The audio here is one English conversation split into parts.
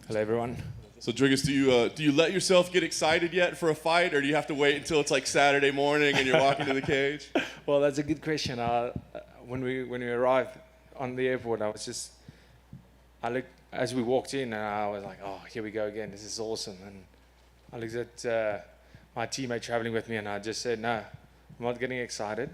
Hello, everyone. So, Dricus, do you let yourself get excited yet for a fight, or do you have to wait until it's like Saturday morning and you're walking to the cage? Well, that's a good question. When we arrived on the airport, I looked as we walked in, and I was like, "Oh, here we go again. This is awesome." And I looked at my teammate traveling with me, and I just said, "No, I'm not getting excited.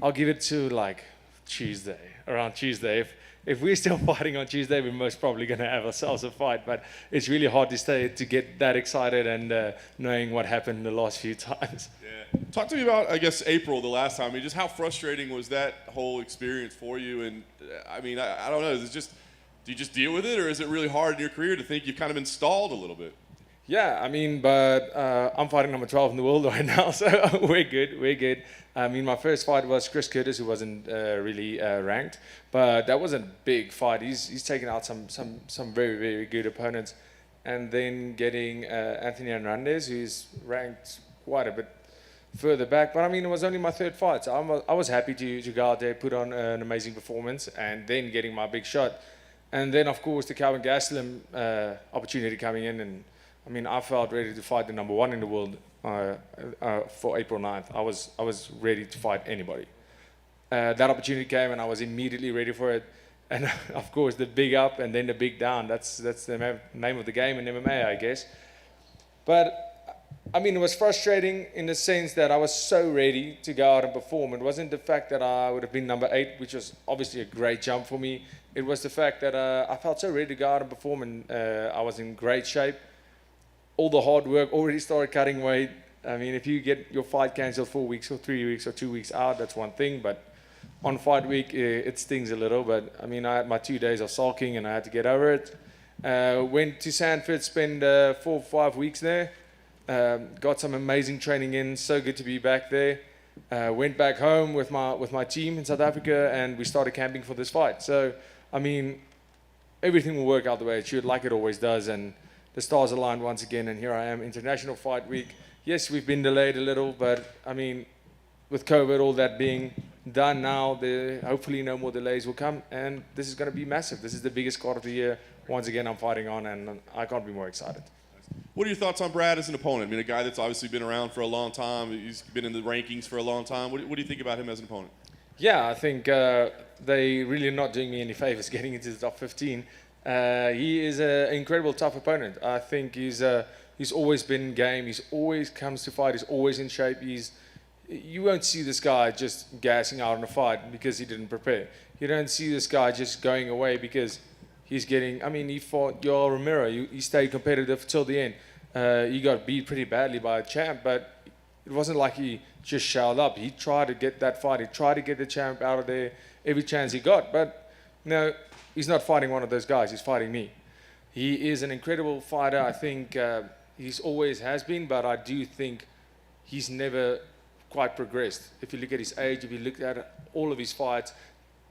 I'll give it to like Tuesday, around Tuesday. If we're still fighting on Tuesday, we're most probably going to have ourselves a fight. But it's really hard to get that excited and knowing what happened the last few times." Yeah. Talk to me about, I guess, April, the last time. I mean, just how frustrating was that whole experience for you? And I mean, I don't know. Is it just, do you just deal with it, or is it really hard in your career to think you've kind of been stalled a little bit? Yeah, I mean, but I'm fighting number 12 in the world right now, so we're good. I mean, my first fight was Chris Curtis, who wasn't really ranked, but that was a big fight. He's taken out some very, very good opponents, and then getting Anthony Hernandez, who's ranked quite a bit further back. But I mean, it was only my third fight, so I was happy to go out there, put on an amazing performance, and then getting my big shot, and then of course the Calvin Gastelum opportunity coming in, and I mean, I felt ready to fight the number one in the world for April 9th. I was ready to fight anybody. That opportunity came, and I was immediately ready for it. And of course, the big up and then the big down. That's the name of the game in MMA, I guess. But I mean, it was frustrating in the sense that I was so ready to go out and perform. It wasn't the fact that I would have been number 8, which was obviously a great jump for me. It was the fact that I felt so ready to go out and perform, and I was in great shape. All the hard work, already started cutting weight. I mean, if you get your fight cancelled 4 weeks or 3 weeks or 2 weeks out, that's one thing. But on fight week, it stings a little. But I mean, I had my 2 days of sulking, and I had to get over it. Went to Sanford, spent 4 or 5 weeks there. Got some amazing training in. So good to be back there. Went back home with my team in South Africa, and we started camping for this fight. So, I mean, everything will work out the way it should, like it always does. And the stars aligned once again, and here I am, International Fight Week. Yes, we've been delayed a little, but I mean, with COVID, all that being done now, hopefully no more delays will come, and this is going to be massive. This is the biggest card of the year. Once again, I'm fighting on, and I can't be more excited. What are your thoughts on Brad as an opponent? I mean, a guy that's obviously been around for a long time. He's been in the rankings for a long time. What do you think about him as an opponent? Yeah, I think they really are not doing me any favors getting into the top 15. He is an incredible tough opponent. I think he's always been game. He's always comes to fight. He's always in shape. You won't see this guy just gassing out in a fight because he didn't prepare. You don't see this guy just going away because he's getting. I mean, he fought Yoel Romero. He stayed competitive till the end. He got beat pretty badly by a champ, but it wasn't like he just shelled up. He tried to get that fight. He tried to get the champ out of there every chance he got. But no. He's not fighting one of those guys. He's fighting me. He is an incredible fighter. I think he's always has been, but I do think he's never quite progressed. If you look at his age, if you look at all of his fights,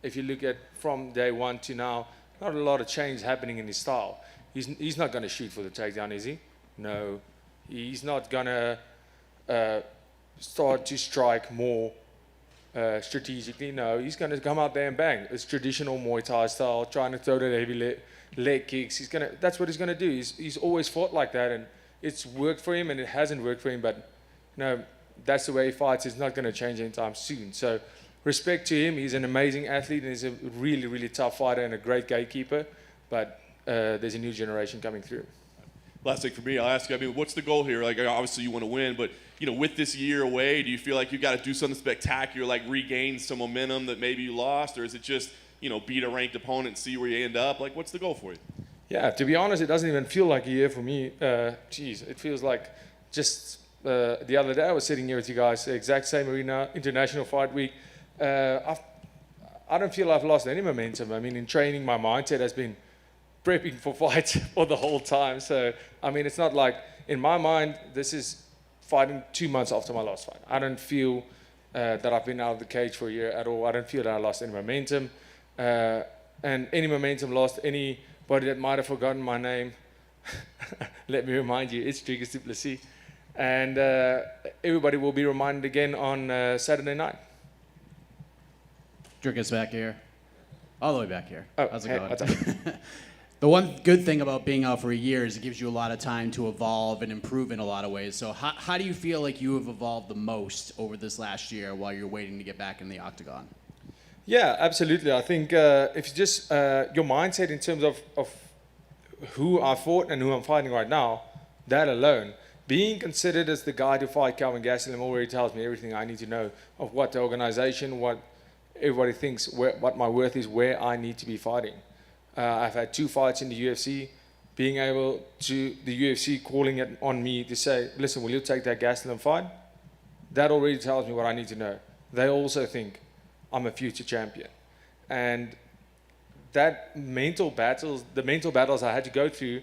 if you look at from day one to now, not a lot of change happening in his style. He's not going to shoot for the takedown, is he? No. He's not going to start to strike more strategically. No, he's going to come out there and bang. It's traditional Muay Thai style, trying to throw the heavy leg kicks. That's what he's going to do. He's always fought like that, and it's worked for him, and it hasn't worked for him. But no, that's the way he fights. It's not going to change anytime soon. So respect to him. He's an amazing athlete, and he's a really, really tough fighter and a great gatekeeper. But there's a new generation coming through. Last thing for me, I'll ask you, I mean, what's the goal here? Like, obviously you want to win, but, you know, with this year away, do you feel like you got to do something spectacular, like regain some momentum that maybe you lost, or is it just, you know, beat a ranked opponent and see where you end up? Like, what's the goal for you? Yeah, to be honest, it doesn't even feel like a year for me. It feels like just the other day I was sitting here with you guys, the exact same arena, International Fight Week. I don't feel I've lost any momentum. I mean, in training, my mindset has been prepping for fights for the whole time. So, I mean, it's not like, in my mind, this is fighting 2 months after my last fight. I don't feel that I've been out of the cage for a year at all. I don't feel that I lost any momentum. And any momentum lost, anybody that might have forgotten my name, let me remind you, it's Dricus Du Plessis. And everybody will be reminded again on Saturday night. Dricus back here. All the way back here. Oh, how's it hey, going? what's up? The one good thing about being out for a year is it gives you a lot of time to evolve and improve in a lot of ways. So how do you feel like you have evolved the most over this last year while you're waiting to get back in the octagon? Yeah, absolutely. I think if you just your mindset in terms of who I fought and who I'm fighting right now, that alone, being considered as the guy to fight Calvin Gastelum already tells me everything I need to know of what the organization, what everybody thinks, what my worth is, where I need to be fighting. I've had 2 fights in the UFC. Being able to, the UFC calling it on me to say, listen, will you take that Gastelum fight? That already tells me what I need to know. They also think I'm a future champion. And that mental battles, the mental battles I had to go through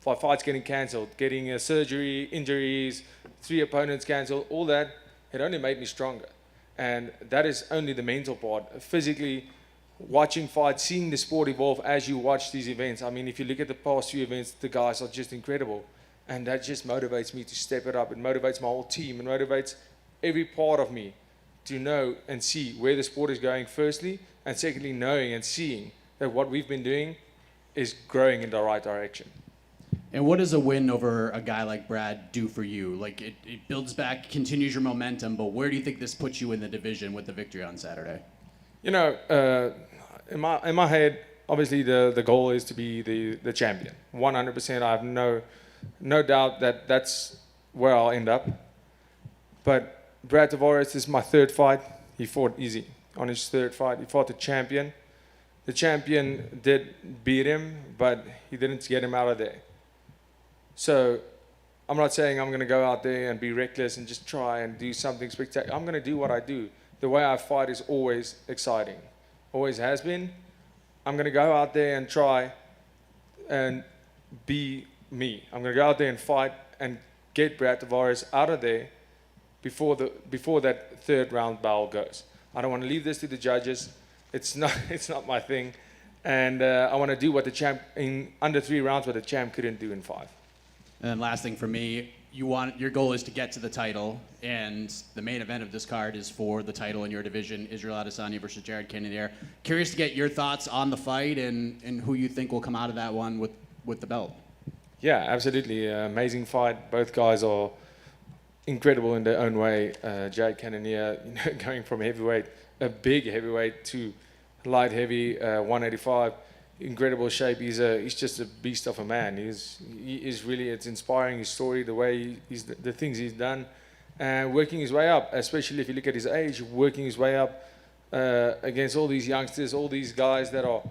for fights getting cancelled, getting a surgery, injuries, 3 opponents cancelled, all that, it only made me stronger. And that is only the mental part. Physically, watching fights, seeing the sport evolve as you watch these events. I mean, if you look at the past few events, the guys are just incredible. And that just motivates me to step it up. It motivates my whole team. It motivates every part of me to know and see where the sport is going, firstly, and secondly, knowing and seeing that what we've been doing is growing in the right direction. And what does a win over a guy like Brad do for you? Like, it builds back, continues your momentum, but where do you think this puts you in the division with the victory on Saturday? You know, in my head, obviously the goal is to be the champion. 100%. I have no doubt that that's where I'll end up. But Brad Tavares is my 3rd fight. He fought easy on his 3rd fight. He fought the champion. The champion did beat him, but he didn't get him out of there. So I'm not saying I'm going to go out there and be reckless and just try and do something spectacular. I'm going to do what I do. The way I fight is always exciting. Always has been. I'm going to go out there and try and be me. I'm going to go out there and fight and get Brad Tavares out of there before that 3rd round bell goes. I don't want to leave this to the judges. It's not my thing. And I want to do what the champ, in under 3 rounds, what the champ couldn't do in 5. And then last thing for me, your goal is to get to the title, and the main event of this card is for the title in your division, Israel Adesanya versus Jared Cannonier. Curious to get your thoughts on the fight and who you think will come out of that one with the belt. Yeah, absolutely. Amazing fight. Both guys are incredible in their own way. Jared Cannonier, going from heavyweight, a big heavyweight, to light heavy, 185. Incredible shape. He's just a beast of a man. He is really, it's inspiring, his story, the way the things he's done, and working his way up, especially if you look at his age, working his way up against all these youngsters, all these guys that are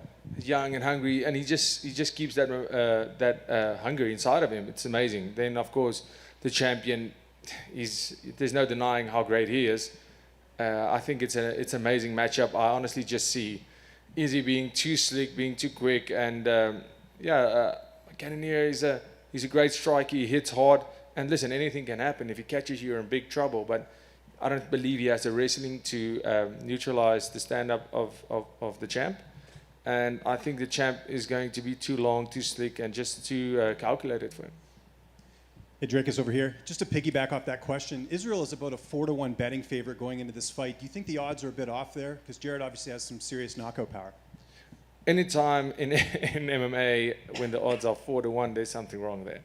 young and hungry, and he just keeps that hunger inside of him. It's amazing. Then of course the champion, there's no denying how great he is. I think it's an amazing matchup. I honestly just see Izzy being too slick, being too quick, and Cannonier he's a great striker. He hits hard, and listen, anything can happen. If he catches you, you're in big trouble. But I don't believe he has the wrestling to neutralize the stand-up of the champ. And I think the champ is going to be too long, too slick, and just too calculated for him. Hey, Dricus over here. Just to piggyback off that question, Israel is about a 4-1 betting favorite going into this fight. Do you think the odds are a bit off there? Because Jared obviously has some serious knockout power. Anytime in MMA, when the odds are 4-1, there's something wrong there.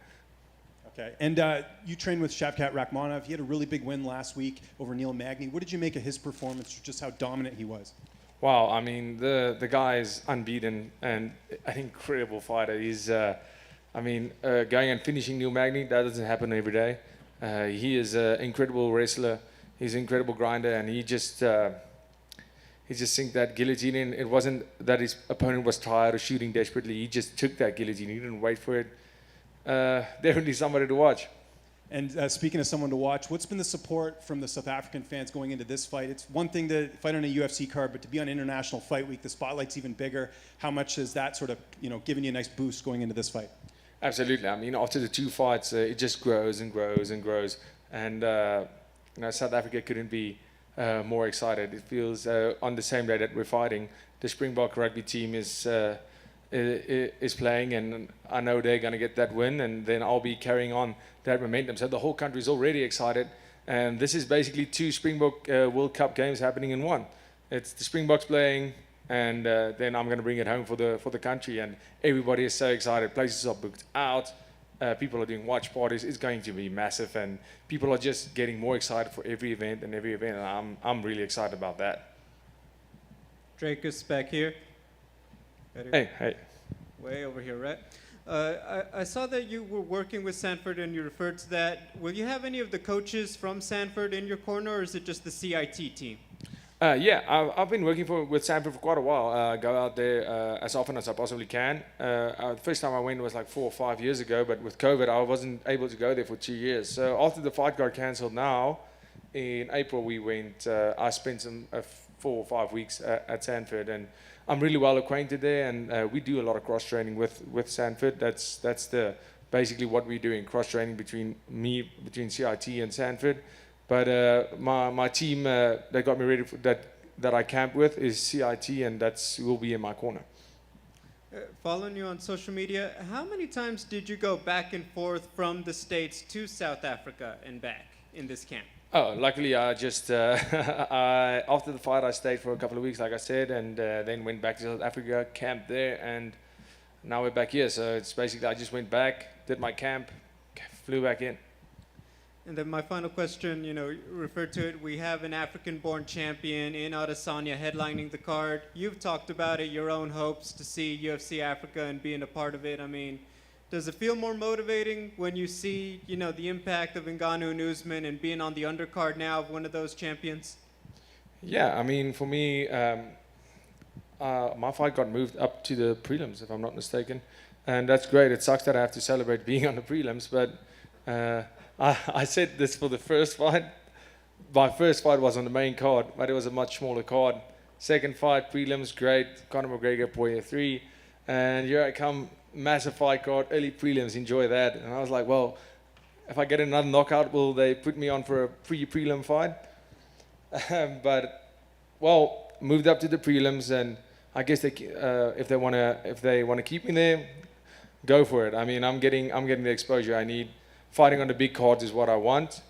Okay. And you trained with Shavkat Rakhmonov. He had a really big win last week over Neil Magny. What did you make of his performance, or just how dominant he was? Wow, I mean, the guy is unbeaten and an incredible fighter. He's going and finishing Neil Magny, that doesn't happen every day. He is an incredible wrestler. He's an incredible grinder, and he just synced that guillotine in. It wasn't that his opponent was tired or shooting desperately. He just took that guillotine. He didn't wait for it. Definitely somebody to watch. And speaking of someone to watch, what's been the support from the South African fans going into this fight? It's one thing to fight on a UFC card, but to be on International Fight Week, the spotlight's even bigger. How much has that sort of, given you a nice boost going into this fight? Absolutely. I mean, after the 2 fights, it just grows and grows and grows. And, South Africa couldn't be more excited. It feels on the same day that we're fighting, the Springbok rugby team is playing, and I know they're going to get that win, and then I'll be carrying on that momentum. So the whole country is already excited. And this is basically 2 Springbok World Cup games happening in one. It's the Springboks playing and then I'm going to bring it home for the country, and everybody is so excited. Places are booked out. People are doing watch parties. It's going to be massive, and people are just getting more excited for every event, and I'm really excited about that. Dricus back here. Hey. Way over here, right? I saw that you were working with Sanford and you referred to that. Will you have any of the coaches from Sanford in your corner, or is it just the CIT team? Yeah, I've been working with Sanford for quite a while. Go out there as often as I possibly can. The first time I went was like 4 or 5 years ago, but with COVID, I wasn't able to go there for 2 years. So after the fight got cancelled now, in April we went, I spent some 4 or 5 weeks at Sanford, and I'm really well acquainted there, and we do a lot of cross-training with Sanford. That's basically what we're doing, cross-training between CIT and Sanford. But my team that got me ready for that I camp with is CIT, and will be in my corner. Following you on social media, how many times did you go back and forth from the States to South Africa and back in this camp? Oh, luckily I just after the fight I stayed for a couple of weeks, like I said, and then went back to South Africa, camped there, and now we're back here. So it's basically I just went back, did my camp, flew back in. And then my final question, you referred to it, we have an African-born champion in Adesanya headlining the card. You've talked about it, your own hopes to see UFC Africa and being a part of it. I mean, does it feel more motivating when you see, the impact of Ngannou and Usman and being on the undercard now of one of those champions? Yeah, I mean, for me, my fight got moved up to the prelims, if I'm not mistaken. And that's great. It sucks that I have to celebrate being on the prelims, but I said this for the first fight. My first fight was on the main card, but it was a much smaller card. Second fight, prelims, great. Conor McGregor, Poirier 3. And here I come, massive fight card, early prelims, enjoy that. And I was like, well, if I get another knockout, will they put me on for a prelim fight? But, well, moved up to the prelims, and I guess if they want to keep me there, go for it. I mean, I'm getting the exposure I need. Fighting on the big cards is what I want,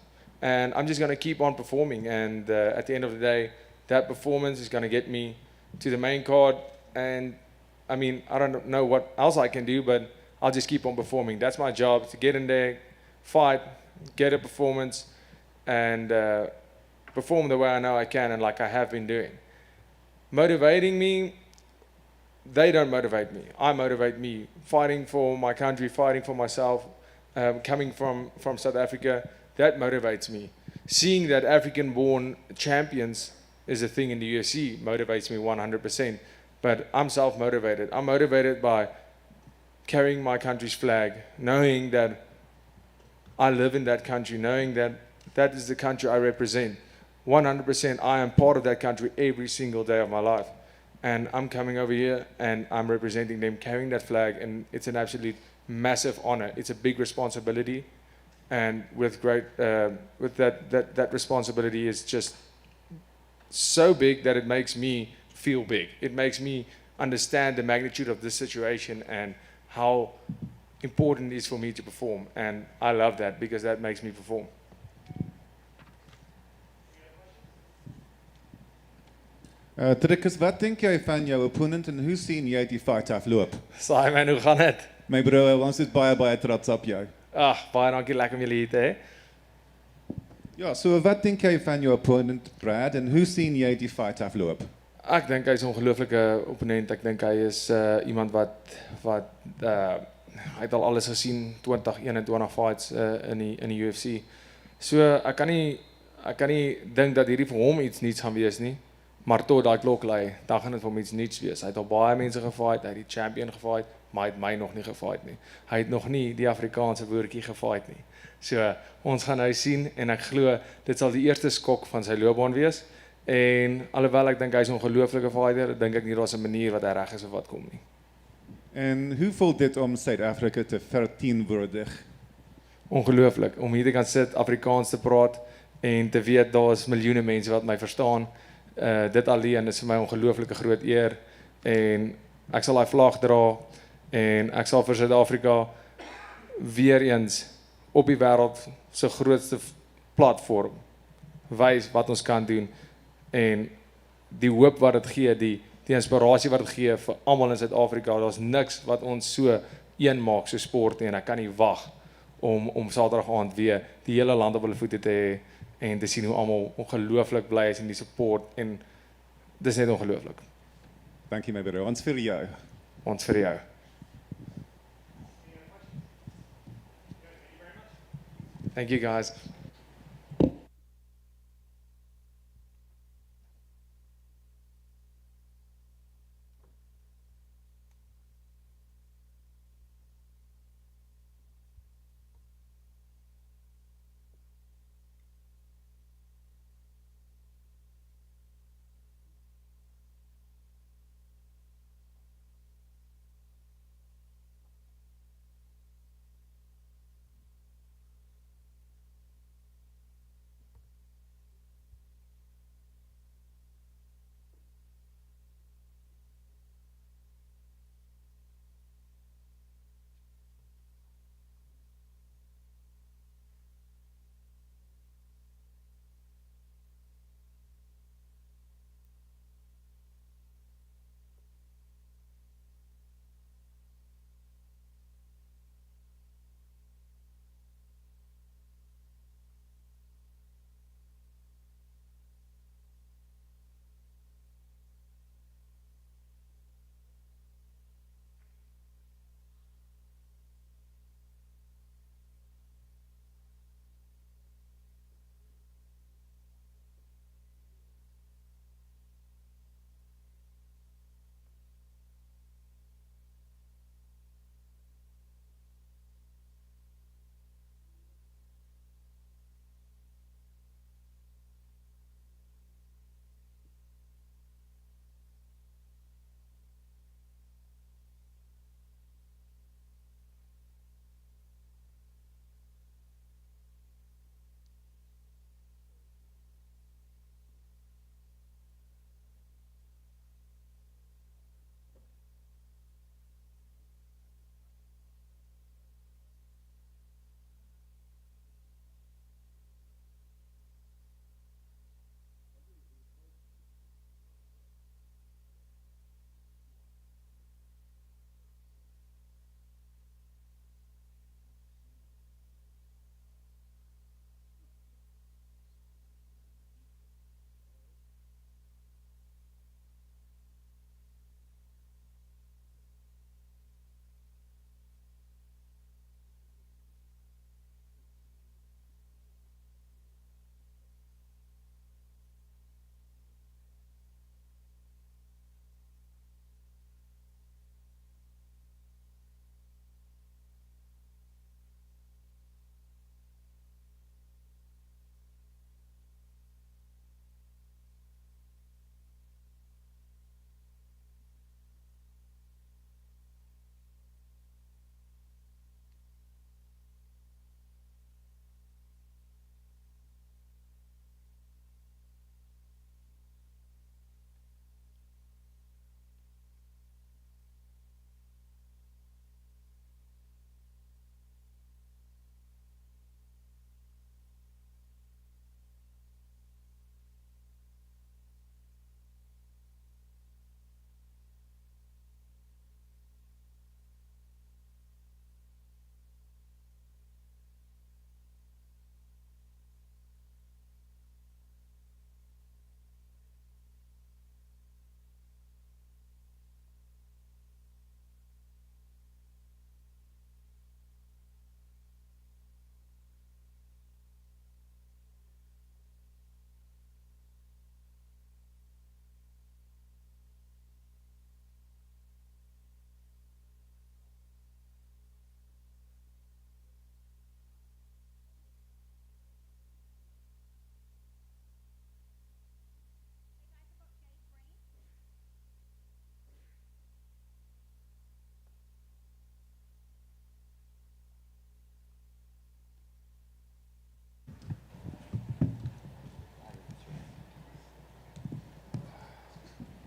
and I'm just going to keep on performing. And at the end of the day, that performance is going to get me to the main card. And I mean, I don't know what else I can do, but I'll just keep on performing. That's my job, to get in there, fight, get a performance, and perform the way I know I can and like I have been doing. Motivating me, they don't motivate me. I motivate me. Fighting for my country, fighting for myself, coming from South Africa, that motivates me. Seeing that African-born champions is a thing in the UFC motivates me 100%. But I'm self-motivated. I'm motivated by carrying my country's flag, knowing that I live in that country, knowing that that is the country I represent. 100% I am part of that country every single day of my life. And I'm coming over here and I'm representing them, carrying that flag, and it's an absolute massive honor. It's a big responsibility, and with that responsibility is just so big that it makes me feel big. It makes me understand the magnitude of this situation and how important it is for me to perform, and I love that because that makes me perform. Dricus, wat dink jy van jou opponent en hoe sien jy die fight afloop? Saai man, hoe gaan dit? My bro, ons het baie trots op jou. Ag, baie dankie, lekker om julle hier te hê. Ja, so wat dink jy van jou opponent, Brad, en hoe sien jy die fight afloop? Ek dink hy's 'n ongelooflike opponent. Ek dink hy is iemand wat hy het al alles gesien, 21 fights in die UFC. So ek kan nie dink dat hierdie vir hom iets niets gaan wees nie. Maar tot daai klok lui, dan gaan dit vir hom iets niets wees. Hy het al baie mense gefight, hy het die champion gefight, maar hy het my nog nie gefight nie. Hy het nog nie die Afrikaanse woordjie gefight nie. So ons gaan nou sien, en ek glo dit sal die eerste skok van sy loopbaan wees. En alhoewel ek dink hy's 'n ongelooflike fighter, dink ek nie daar's 'n manier wat hy reg is of wat kom nie. En hoe voel dit om Suid-Afrika te verteenwoordig? Ongelooflik om hier te kan sit, Afrikaans te praat en te weet daar's miljoene mense wat my verstaan. Dit alleen is vir my 'n ongelooflike groot eer, en ek sal daai vlag dra en ek sal vir Suid-Afrika weer eens op die wêreld se grootste platform wys wat ons kan doen, en die hoop wat dit gee, die die inspirasie wat dit gee vir almal in Suid-Afrika. Daar's niks wat ons so een maak so sport nie, en ek kan nie wag om Saterdag aand weer die hele land op hulle voete te hê en te sien hoe almal ongelooflik bly is in die support, en dis net ongelooflik. Dankie my broer. Ons vir jou. Ons vir jou. Thank you guys.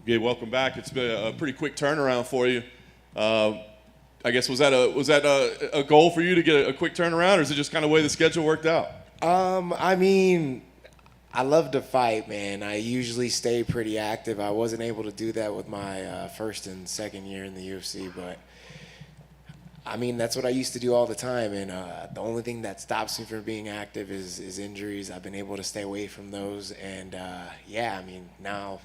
Gabe, welcome back. It's been a pretty quick turnaround for you. I guess was that a goal for you to get a quick turnaround, or is it just kind of the way the schedule worked out? I mean, I love to fight, man. I usually stay pretty active. I wasn't able to do that with my first and second year in the UFC, but I mean, that's what I used to do all the time, and the only thing that stops me from being active is injuries. I've been able to stay away from those, and yeah, I mean, now,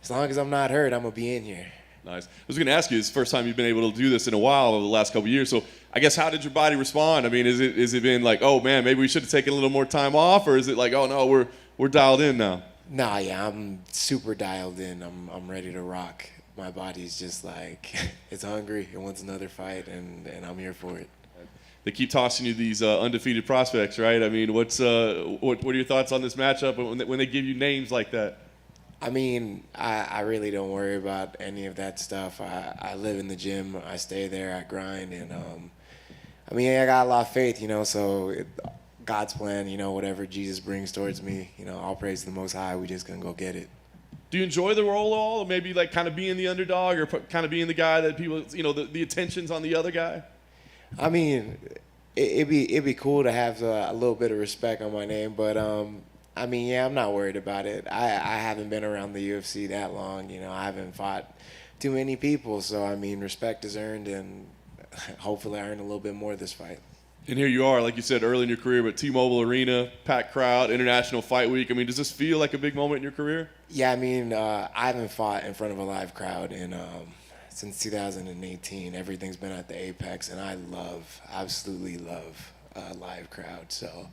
as long as I'm not hurt, I'm going to be in here. Nice. I was going to ask you, it's the first time you've been able to do this in a while over the last couple of years, so I guess how did your body respond? I mean, is it been like, oh, man, maybe we should have taken a little more time off, or is it like, oh, no, we're dialed in now? Nah, yeah, I'm super dialed in. I'm ready to rock. My body's just like, it's hungry. It wants another fight, and I'm here for it. They keep tossing you these undefeated prospects, right? I mean, what are your thoughts on this matchup when they give you names like that? I mean, I really don't worry about any of that stuff. I live in the gym. I stay there. I grind, and I mean, I got a lot of faith, so God's plan, whatever Jesus brings towards me, all praise to the Most High. We just gonna go get it. Do you enjoy the role at all, or maybe like kind of being the underdog, or kind of being the guy that people, the attention's on the other guy? I mean, it'd be cool to have a little bit of respect on my name, but I mean, yeah, I'm not worried about it. I haven't been around the UFC that long, I haven't fought too many people, so I mean, respect is earned, and hopefully I earn a little bit more this fight. And here you are, like you said, early in your career, but T-Mobile Arena, packed crowd, International Fight Week. I mean, does this feel like a big moment in your career? Yeah, I mean, I haven't fought in front of a live crowd since 2018. Everything's been at the Apex, and I absolutely love a live crowd. So,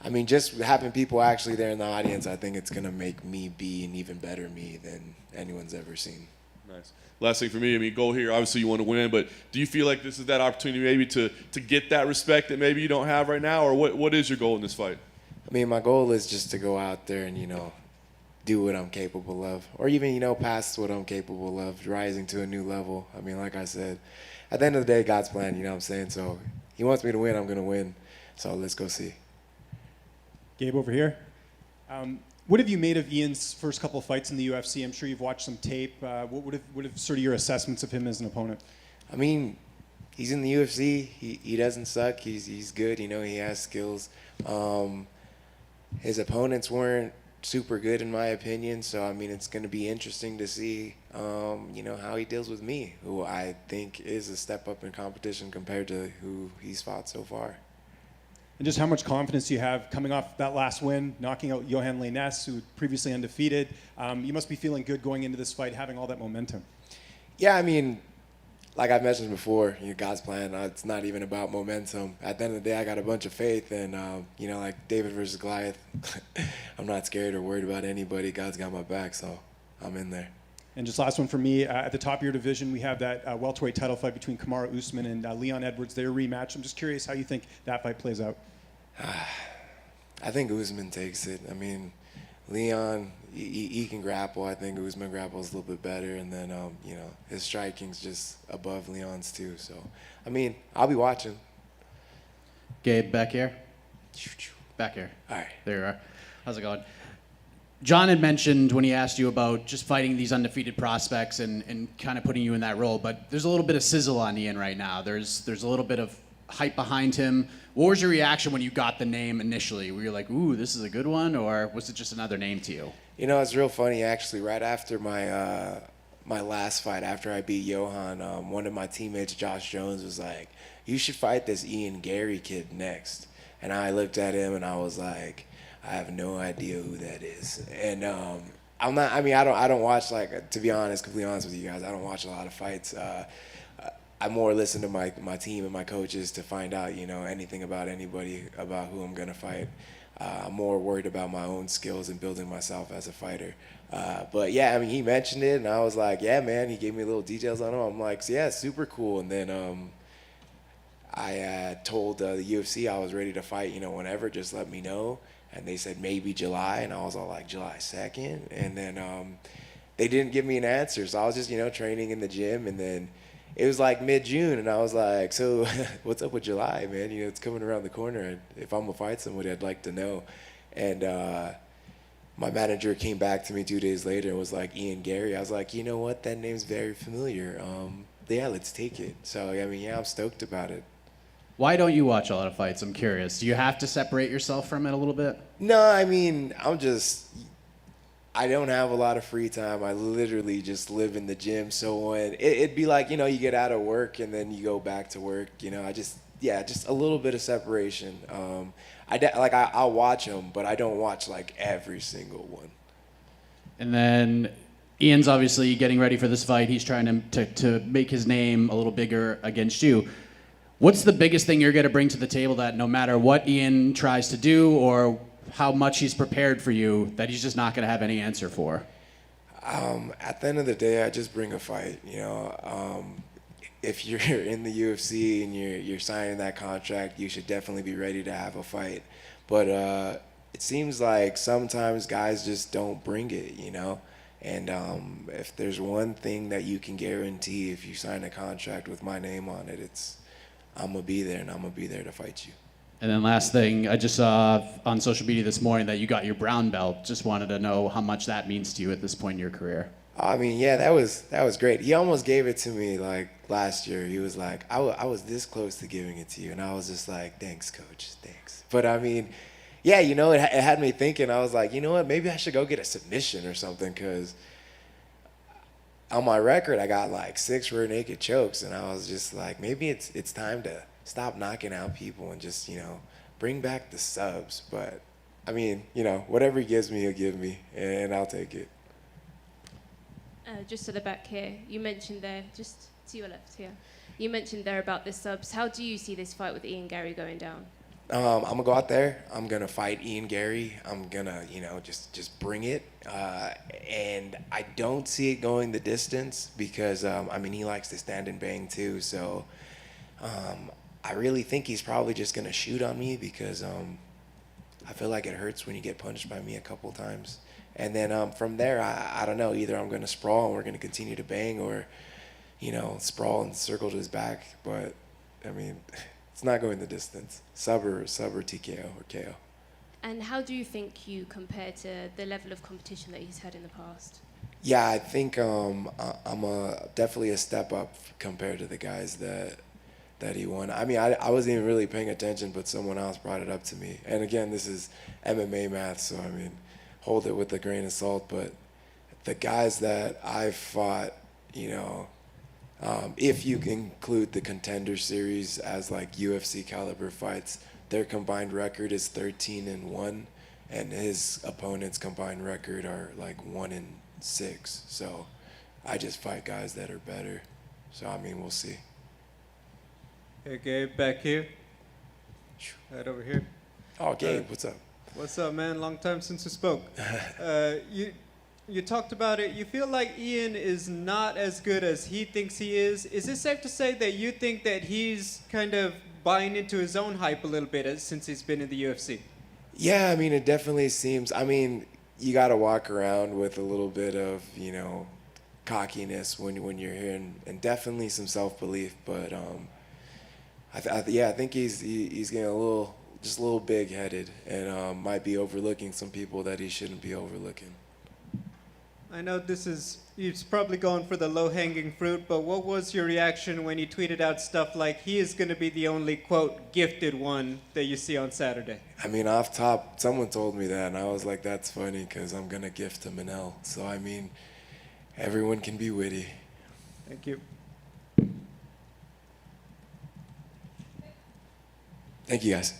I mean, just having people actually there in the audience, I think it's going to make me be an even better me than anyone's ever seen. Nice. Last thing for me, I mean, goal here, obviously you want to win, but do you feel like this is that opportunity maybe to get that respect that maybe you don't have right now, or what is your goal in this fight? I mean, my goal is just to go out there and, do what I'm capable of, or even, past what I'm capable of, rising to a new level. I mean, like I said, at the end of the day, God's plan, you know what I'm saying? So he wants me to win, I'm going to win. So let's go see. Gabe over here. What have you made of Ian's first couple of fights in the UFC? I'm sure you've watched some tape. What have sort of your assessments of him as an opponent? I mean, he's in the UFC. He doesn't suck. He's good. He has skills. His opponents weren't super good in my opinion. So I mean, it's going to be interesting to see, how he deals with me, who I think is a step up in competition compared to who he's fought so far. And just how much confidence you have coming off that last win, knocking out Johan Leines, who previously undefeated. You must be feeling good going into this fight, having all that momentum. Yeah, I mean, like I've mentioned before, God's plan, it's not even about momentum. At the end of the day, I got a bunch of faith, and, like David versus Goliath, I'm not scared or worried about anybody. God's got my back, so I'm in there. And just last one for me, at the top of your division, we have that welterweight title fight between Kamaru Usman and Leon Edwards, their rematch. I'm just curious how you think that fight plays out. I think Usman takes it. I mean, Leon, he can grapple. I think Usman grapples a little bit better, and then his striking's just above Leon's too. So, I mean, I'll be watching. Gabe, back here. Back here. All right. There you are. How's it going? John had mentioned when he asked you about just fighting these undefeated prospects and kind of putting you in that role, but there's a little bit of sizzle on Ian right now. There's a little bit of hype behind him. What was your reaction when you got the name initially? Were you like, ooh, this is a good one, or was it just another name to you? It's real funny, actually. Right after my last fight, after I beat Johan, one of my teammates, Josh Jones, was like, you should fight this Ian Garry kid next. And I looked at him, and I was like, I have no idea who that is. And I don't watch, to be honest, completely honest with you guys, I don't watch a lot of fights. I more listen to my team and my coaches to find out, anything about anybody, about who I'm going to fight. I'm more worried about my own skills and building myself as a fighter. But yeah, I mean, he mentioned it, and I was like, yeah, man. He gave me little details on him. I'm like, yeah, super cool. And then I told the UFC I was ready to fight, whenever, just let me know. And they said maybe July, and I was all like, July 2nd? And then they didn't give me an answer, so I was just, training in the gym, and then it was like mid-June, and I was like, so what's up with July, man? It's coming around the corner, and if I'm going to fight somebody, I'd like to know. And my manager came back to me 2 days later and was like, Ian Garry. I was like, you know what? That name's very familiar. Yeah, let's take it. So, I mean, yeah, I'm stoked about it. Why don't you watch a lot of fights? I'm curious. Do you have to separate yourself from it a little bit? No, I mean, I don't have a lot of free time. I literally just live in the gym. So when it'd be like, you get out of work and then you go back to work, just a little bit of separation. I'll watch them, but I don't watch like every single one. And then Ian's obviously getting ready for this fight. He's trying to make his name a little bigger against you. What's the biggest thing you're going to bring to the table that no matter what Ian tries to do or how much he's prepared for you, that he's just not going to have any answer for? At the end of the day, I just bring a fight. If you're in the UFC and you're signing that contract, you should definitely be ready to have a fight. But it seems like sometimes guys just don't bring it, And if there's one thing that you can guarantee if you sign a contract with my name on it, it's I'm going to be there, and I'm going to be there to fight you. And then last thing, I just saw on social media this morning that you got your brown belt. Just wanted to know how much that means to you at this point in your career. I mean, yeah, that was great. He almost gave it to me like last year. He was like, I was this close to giving it to you. And I was just like, thanks, coach, thanks. But I mean, yeah, it had me thinking. I was like, you know what, maybe I should go get a submission or something, because on my record, I got like 6 rear naked chokes, and I was just like, maybe it's time to stop knocking out people and just, bring back the subs. But I mean, whatever he gives me, he'll give me, and I'll take it. Just to the back here, you mentioned there, just to your left here, you mentioned there about the subs. How do you see this fight with Ian Garry going down? I'm gonna go out there. I'm gonna fight Ian Garry. I'm gonna, just bring it. And I don't see it going the distance because, he likes to stand and bang too. So I really think he's probably just gonna shoot on me because I feel like it hurts when you get punched by me a couple times. And then from there, I don't know. Either I'm gonna sprawl and we're gonna continue to bang, or, sprawl and circle to his back. But I mean. It's not going the distance. Sub or TKO or KO. And how do you think you compare to the level of competition that he's had in the past? Yeah, I think I'm definitely a step up compared to the guys that he won. I mean, I wasn't even really paying attention, but someone else brought it up to me. And again, this is MMA math, so I mean, hold it with a grain of salt. But the guys that I've fought, if you include the Contender Series as like UFC caliber fights, their combined record is 13-1, and his opponent's combined record are like 1-6. So I just fight guys that are better. So I mean, we'll see. Hey, Gabe, back here. Right over here. Oh, Gabe, what's up? What's up, man? Long time since we spoke. You talked about it. You feel like Ian is not as good as he thinks he is. Is it safe to say that you think that he's kind of buying into his own hype a little bit since he's been in the UFC? Yeah, I mean, it definitely seems. I mean, you got to walk around with a little bit of, cockiness when you're here, and definitely some self-belief. But I think he's getting a little big-headed, and might be overlooking some people that he shouldn't be overlooking. I know he's probably going for the low-hanging fruit, but what was your reaction when he tweeted out stuff like he is going to be the only, quote, gifted one that you see on Saturday? I mean, off top, someone told me that, and I was like, that's funny because I'm going to gift him an L. So, I mean, everyone can be witty. Thank you. Thank you, guys.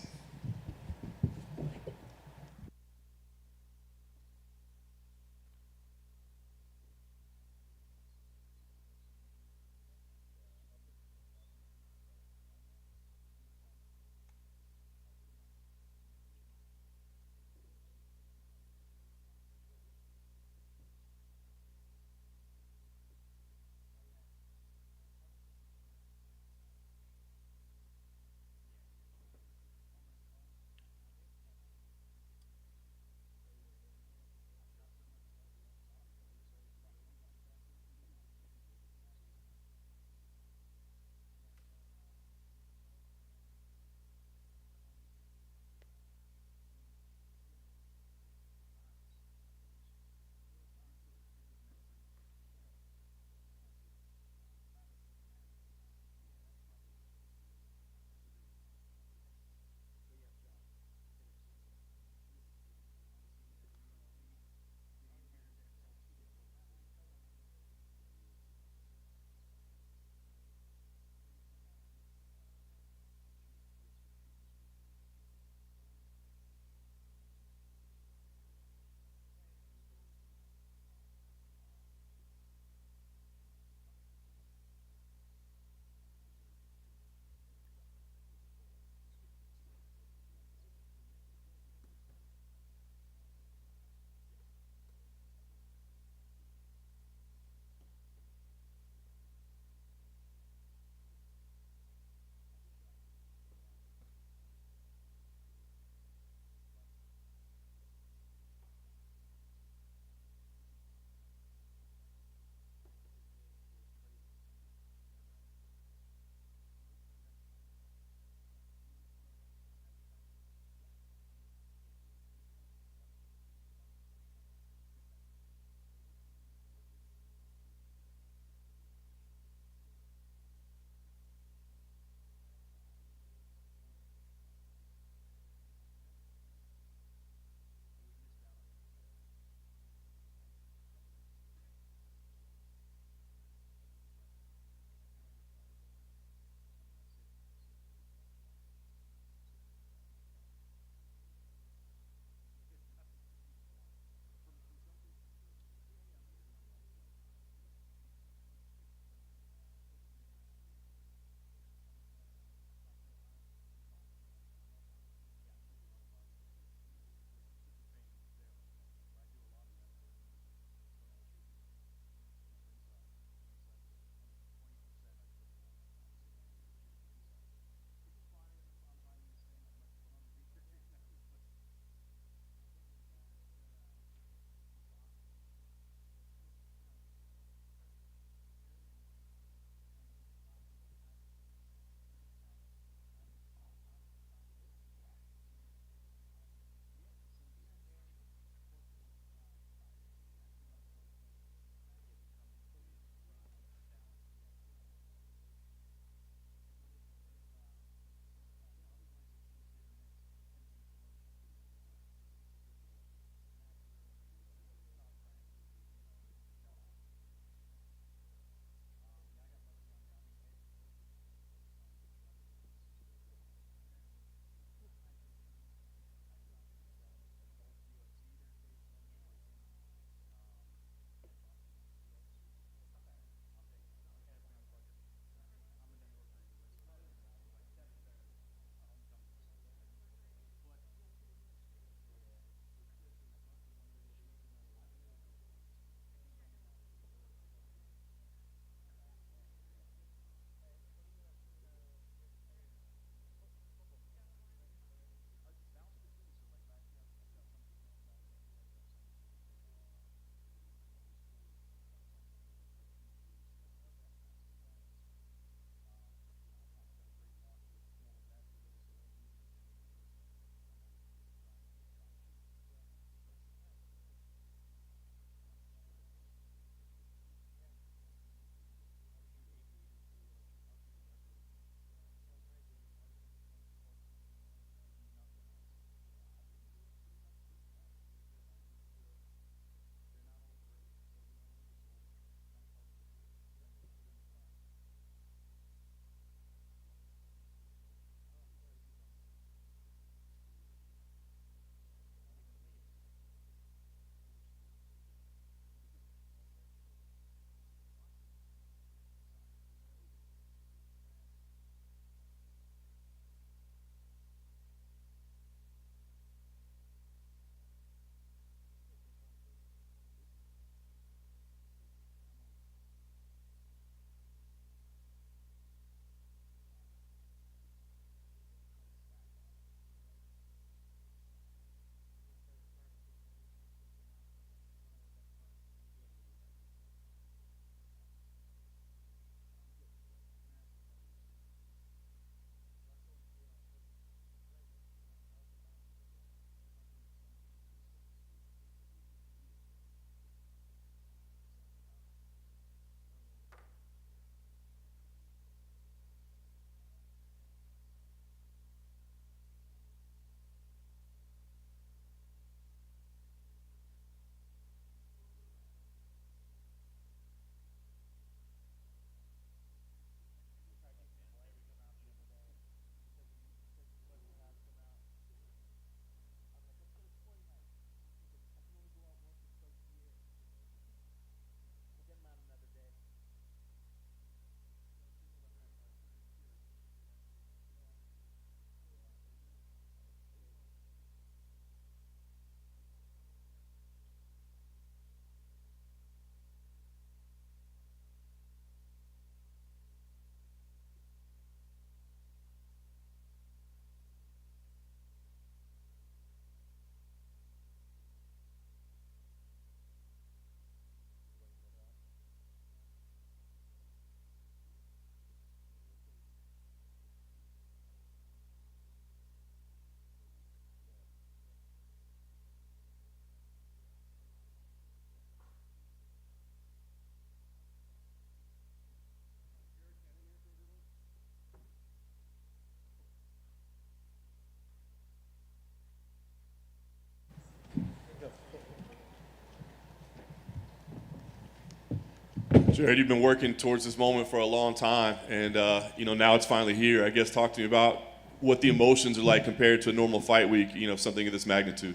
Jared, you've been working towards this moment for a long time, and now it's finally here. I guess talk to me about what the emotions are like compared to a normal fight week, something of this magnitude.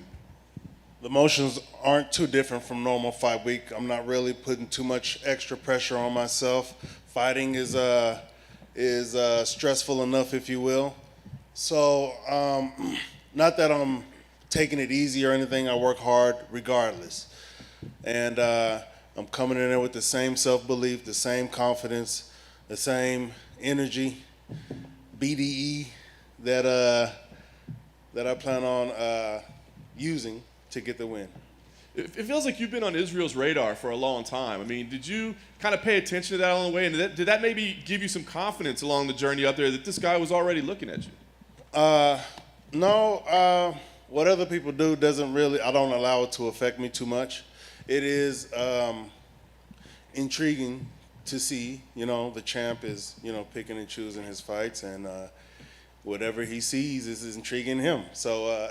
The emotions aren't too different from normal fight week. I'm not really putting too much extra pressure on myself. Fighting is stressful enough, if you will. So, not that I'm taking it easy or anything. I work hard regardless, and I'm coming in there with the same self-belief, the same confidence, the same energy, BDE that I plan on using to get the win. It feels like you've been on Israel's radar for a long time. I mean, did you kind of pay attention to that along the way? And did that maybe give you some confidence along the journey up there that this guy was already looking at you? No. What other people do doesn't really, I don't allow it to affect me too much. It is intriguing to see, the champ is, picking and choosing his fights, and whatever he sees is intriguing him. So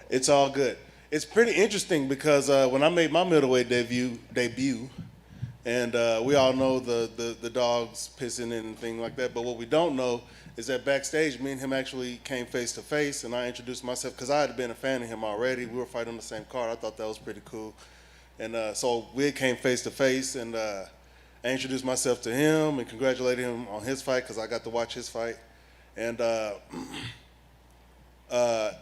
it's all good. It's pretty interesting because when I made my middleweight debut, and we all know the dogs pissing and things like that, but what we don't know is that backstage, me and him actually came face to face, and I introduced myself because I had been a fan of him already. We were fighting on the same card. I thought that was pretty cool. And so we came face to face, and I introduced myself to him and congratulated him on his fight because I got to watch his fight. And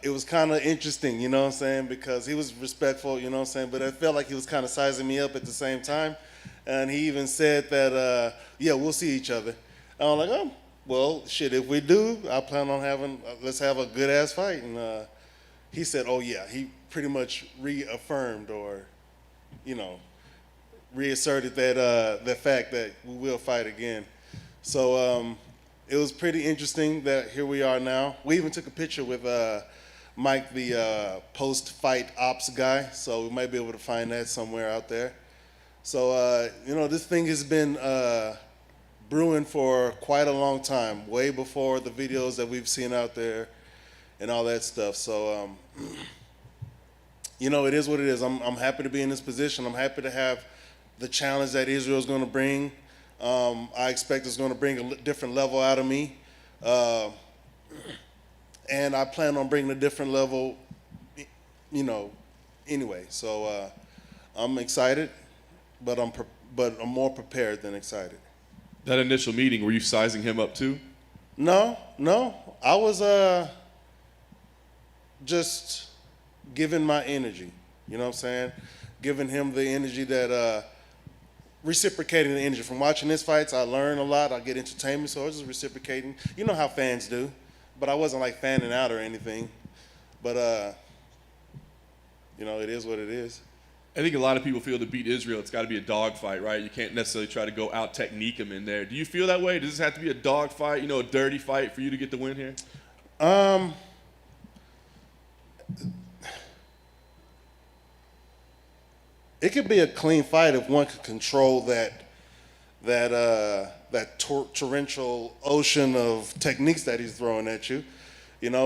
it was kind of interesting, you know what I'm saying, because he was respectful, you know what I'm saying, but I felt like he was kind of sizing me up at the same time. And he even said that, yeah, we'll see each other. And I'm like, oh, well, shit, if we do, I plan on let's have a good-ass fight. And he said, oh, yeah, he pretty much reaffirmed or, reasserted that fact that we will fight again. So it was pretty interesting that here we are now. We even took a picture with Mike, the post-fight ops guy, so we might be able to find that somewhere out there. So, this thing has been brewing for quite a long time, way before the videos that we've seen out there and all that stuff. So, it is what it is. I'm happy to be in this position. I'm happy to have the challenge that Israel's going to bring. I expect it's going to bring a different level out of me. And I plan on bringing a different level, anyway. So I'm excited, but I'm more prepared than excited. That initial meeting, were you sizing him up too? No. I was just giving my energy, you know what I'm saying? Giving him the energy that, reciprocating the energy. From watching his fights, I learn a lot, I get entertainment, so I was just reciprocating. You know how fans do, but I wasn't like fanning out or anything. But, it is what it is. I think a lot of people feel to beat Israel, it's got to be a dogfight, right? You can't necessarily try to go out technique him in there. Do you feel that way? Does this have to be a dogfight, a dirty fight for you to get the win here? It could be a clean fight if one could control that torrential ocean of techniques that he's throwing at you.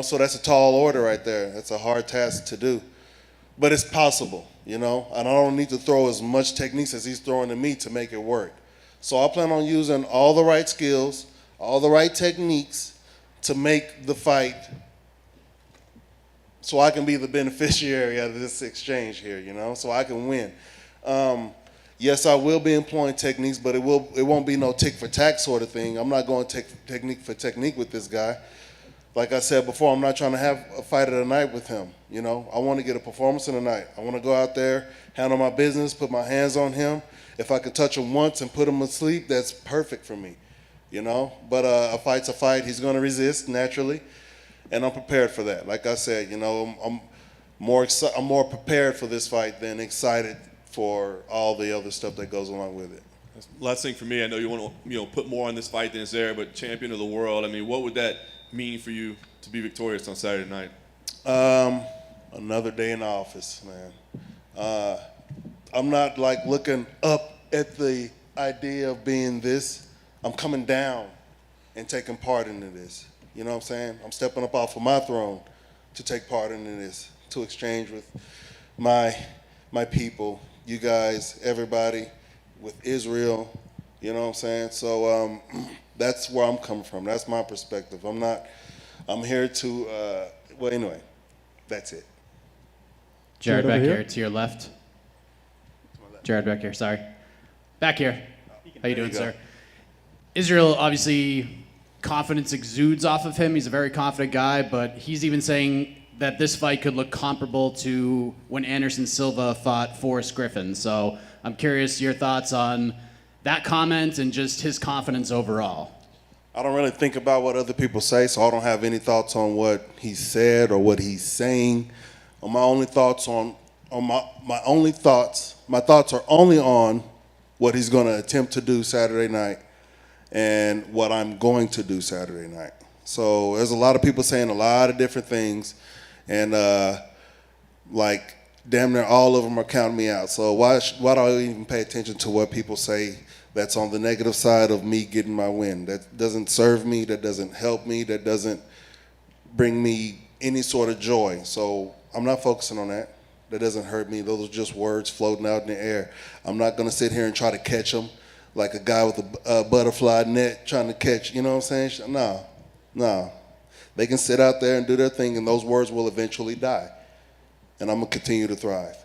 So that's a tall order right there. That's a hard task to do. But it's possible, and I don't need to throw as much techniques as he's throwing at me to make it work. So I plan on using all the right skills, all the right techniques to make the fight so I can be the beneficiary of this exchange here, so I can win. Yes, I will be employing techniques, but it won't be no tick for tack sort of thing. I'm not going technique for technique with this guy. Like I said before, I'm not trying to have a fight of the night with him. I want to get a performance in the night. I want to go out there, handle my business, put my hands on him. If I could touch him once and put him asleep, that's perfect for me. But a fight's a fight. He's going to resist naturally, and I'm prepared for that. Like I said, I'm more prepared for this fight than excited for all the other stuff that goes along with it. Last thing for me, I know you want to put more on this fight than is there, but champion of the world. I mean, what would that mean for you to be victorious on Saturday night? Another day in the office, man. I'm not like looking up at the idea of being this. I'm coming down and taking part into this. You know what I'm saying? I'm stepping up off of my throne to take part into this, to exchange with my people, you guys, everybody, with Israel. You know what I'm saying? So that's where I'm coming from. That's my perspective. I'm here to, well, anyway, that's it. Jared, Jared back over here here. to your left. Jared back here, sorry. Back here. How you doing, go. sir? Israel, obviously, confidence exudes off of him. He's a very confident guy, but he's even saying that this fight could look comparable to when Anderson Silva fought Forrest Griffin. So I'm curious your thoughts on that comment and just his confidence overall. I don't really think about what other people say, so I don't have any thoughts on what he said or what he's saying. My only thoughts my thoughts are only on what he's going to attempt to do Saturday night and what I'm going to do Saturday night. So there's a lot of people saying a lot of different things, and like damn near all of them are counting me out. So why do I even pay attention to what people say that's on the negative side of me getting my win? That doesn't serve me, that doesn't help me, that doesn't bring me any sort of joy. So I'm not focusing on that. That doesn't hurt me. Those are just words floating out in the air. I'm not going to sit here and try to catch them like a guy with a butterfly net trying to catch, you know what I'm saying? No. They can sit out there and do their thing, and those words will eventually die. And I'm going to continue to thrive.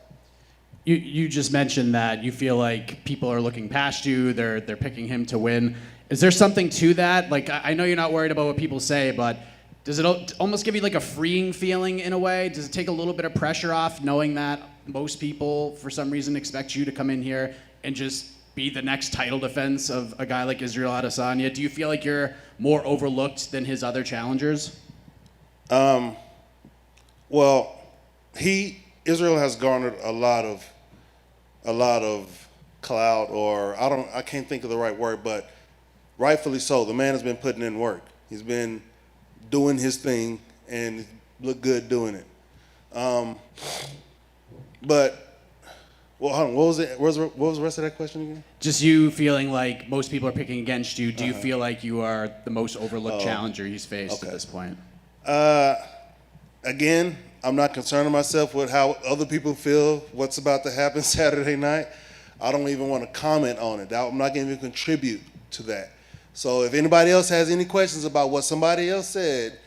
You just mentioned that you feel like people are looking past you, they're picking him to win. Is there something to that? Like, I know you're not worried about what people say, but does it almost give you like a freeing feeling in a way? Does it take a little bit of pressure off knowing that most people, for some reason, expect you to come in here and just be the next title defense of a guy like Israel Adesanya? Do you feel like you're more overlooked than his other challengers? Well, Israel has garnered a lot of clout, or I can't think of the right word, but rightfully so. The man has been putting in work. He's been doing his thing and look good doing it. But, well, hold on, what was the rest of that question again? Just you feeling like most people are picking against you. Do you feel like you are the most overlooked challenger he's faced at this point? Again, I'm not concerning myself with how other people feel, what's about to happen Saturday night. I don't even want to comment on it. I'm not going to even contribute to that. So if anybody else has any questions about what somebody else said,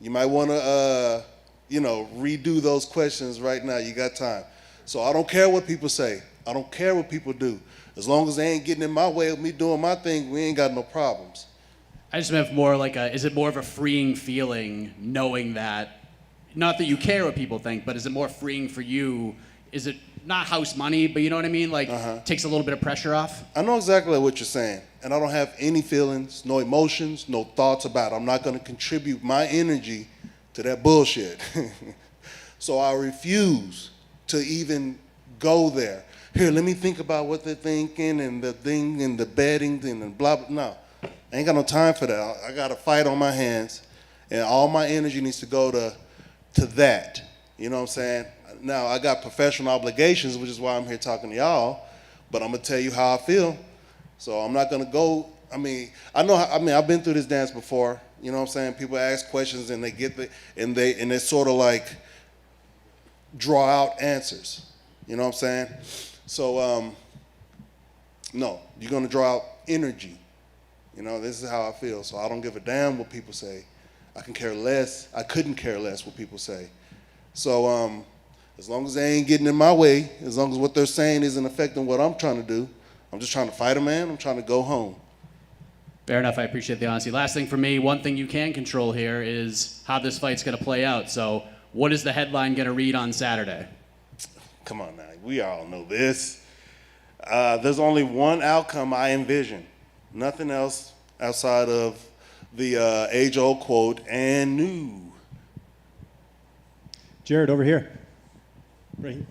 you might want to, redo those questions right now. You got time. So I don't care what people say. I don't care what people do. As long as they ain't getting in my way of me doing my thing, we ain't got no problems. I just meant more like is it more of a freeing feeling knowing that, not that you care what people think, but is it more freeing for you? Is it not house money, but you know what I mean? Like, takes a little bit of pressure off? I know exactly what you're saying, and I don't have any feelings, no emotions, no thoughts about it. I'm not going to contribute my energy to that bullshit. So I refuse to even go there. Here, let me think about what they're thinking and the thing and the betting thing and blah, blah. No, I ain't got no time for that. I got a fight on my hands, and all my energy needs to go to that. You know what I'm saying? Now, I got professional obligations, which is why I'm here talking to y'all, but I'm going to tell you how I feel. So I'm not going to go, I've been through this dance before. You know what I'm saying? People ask questions and they get and they sort of like draw out answers. You know what I'm saying? So, no, you're going to draw out energy. You know, this is how I feel. So I don't give a damn what people say. I couldn't care less what people say. So, as long as they ain't getting in my way, as long as what they're saying isn't affecting what I'm trying to do, I'm just trying to fight a man. I'm trying to go home. Fair enough. I appreciate the honesty. Last thing for me, one thing you can control here is how this fight's going to play out. So what is the headline going to read on Saturday? Come on now. We all know this. There's only one outcome I envision. Nothing else outside of the age-old quote, and new. Jared, over here. Right here.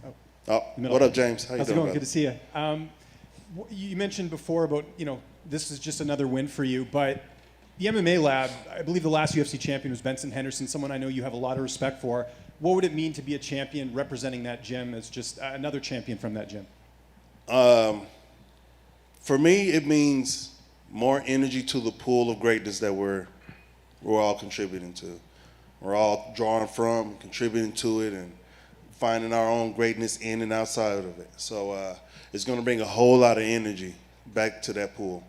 Oh, what up, James? How you How's it doing, going? Good to see you. You mentioned before about, this is just another win for you, but the MMA lab, I believe the last UFC champion was Benson Henderson, someone I know you have a lot of respect for. What would it mean to be a champion representing that gym as just another champion from that gym? For me, it means more energy to the pool of greatness that we're all contributing to. We're all drawing from, contributing to it, and finding our own greatness in and outside of it. So it's going to bring a whole lot of energy back to that pool.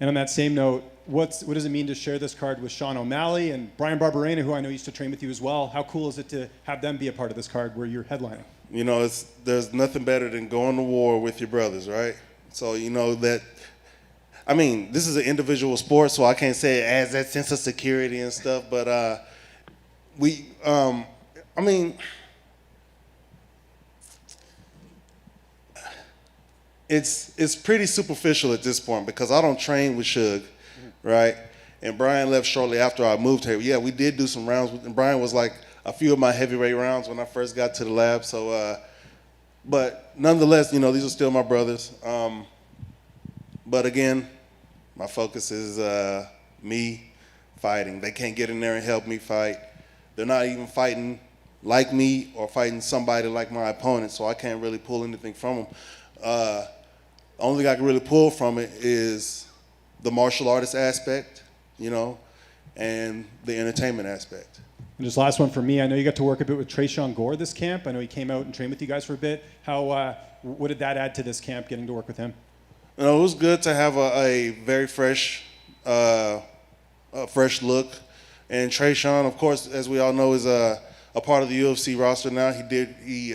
And on that same note, what does it mean to share this card with Sean O'Malley and Bryan Barberena, who I know used to train with you as well? How cool is it to have them be a part of this card where you're headlining? You know, there's nothing better than going to war with your brothers, right? So, you know, this is an individual sport, so I can't say it as that sense of security and stuff, but it's pretty superficial at this point because I don't train with Suge, right? And Bryan left shortly after I moved here. Yeah, we did do some rounds, and Bryan was like a few of my heavyweight rounds when I first got to the lab. So, but nonetheless, you know, these are still my brothers. But again, my focus is me fighting. They can't get in there and help me fight. They're not even fighting like me or fighting somebody like my opponent, so I can't really pull anything from them. The only thing I can really pull from it is the martial artist aspect, you know, and the entertainment aspect. And just last one for me, I know you got to work a bit with Trayshawn Gore this camp. I know he came out and trained with you guys for a bit. What did that add to this camp, getting to work with him? You know, it was good to have a very fresh look. And Trayshawn, of course, as we all know, is a part of the UFC roster now. He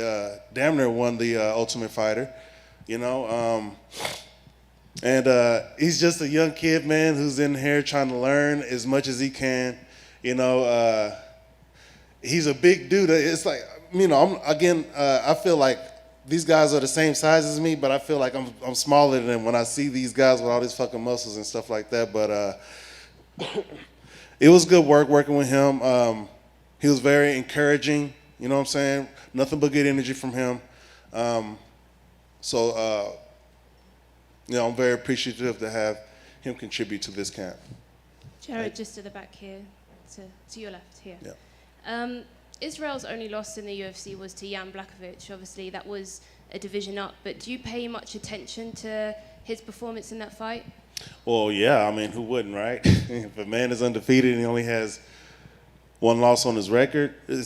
damn near won the Ultimate Fighter, you know. And he's just a young kid, man, who's in here trying to learn as much as he can, you know. He's a big dude. It's like, you know, I feel like these guys are the same size as me, but I feel like I'm smaller than them when I see these guys with all these fucking muscles and stuff like that. But it was good working with him. He was very encouraging, you know what I'm saying? Nothing but good energy from him. So, you know, I'm very appreciative to have him contribute to this camp. Jared, just to the back here, to your left here. Yeah. Israel's only loss in the UFC was to Jan Blachowicz. Obviously, that was a division up. But do you pay much attention to his performance in that fight? Well, yeah. I mean, who wouldn't, right? If a man is undefeated and he only has one loss on his record, well,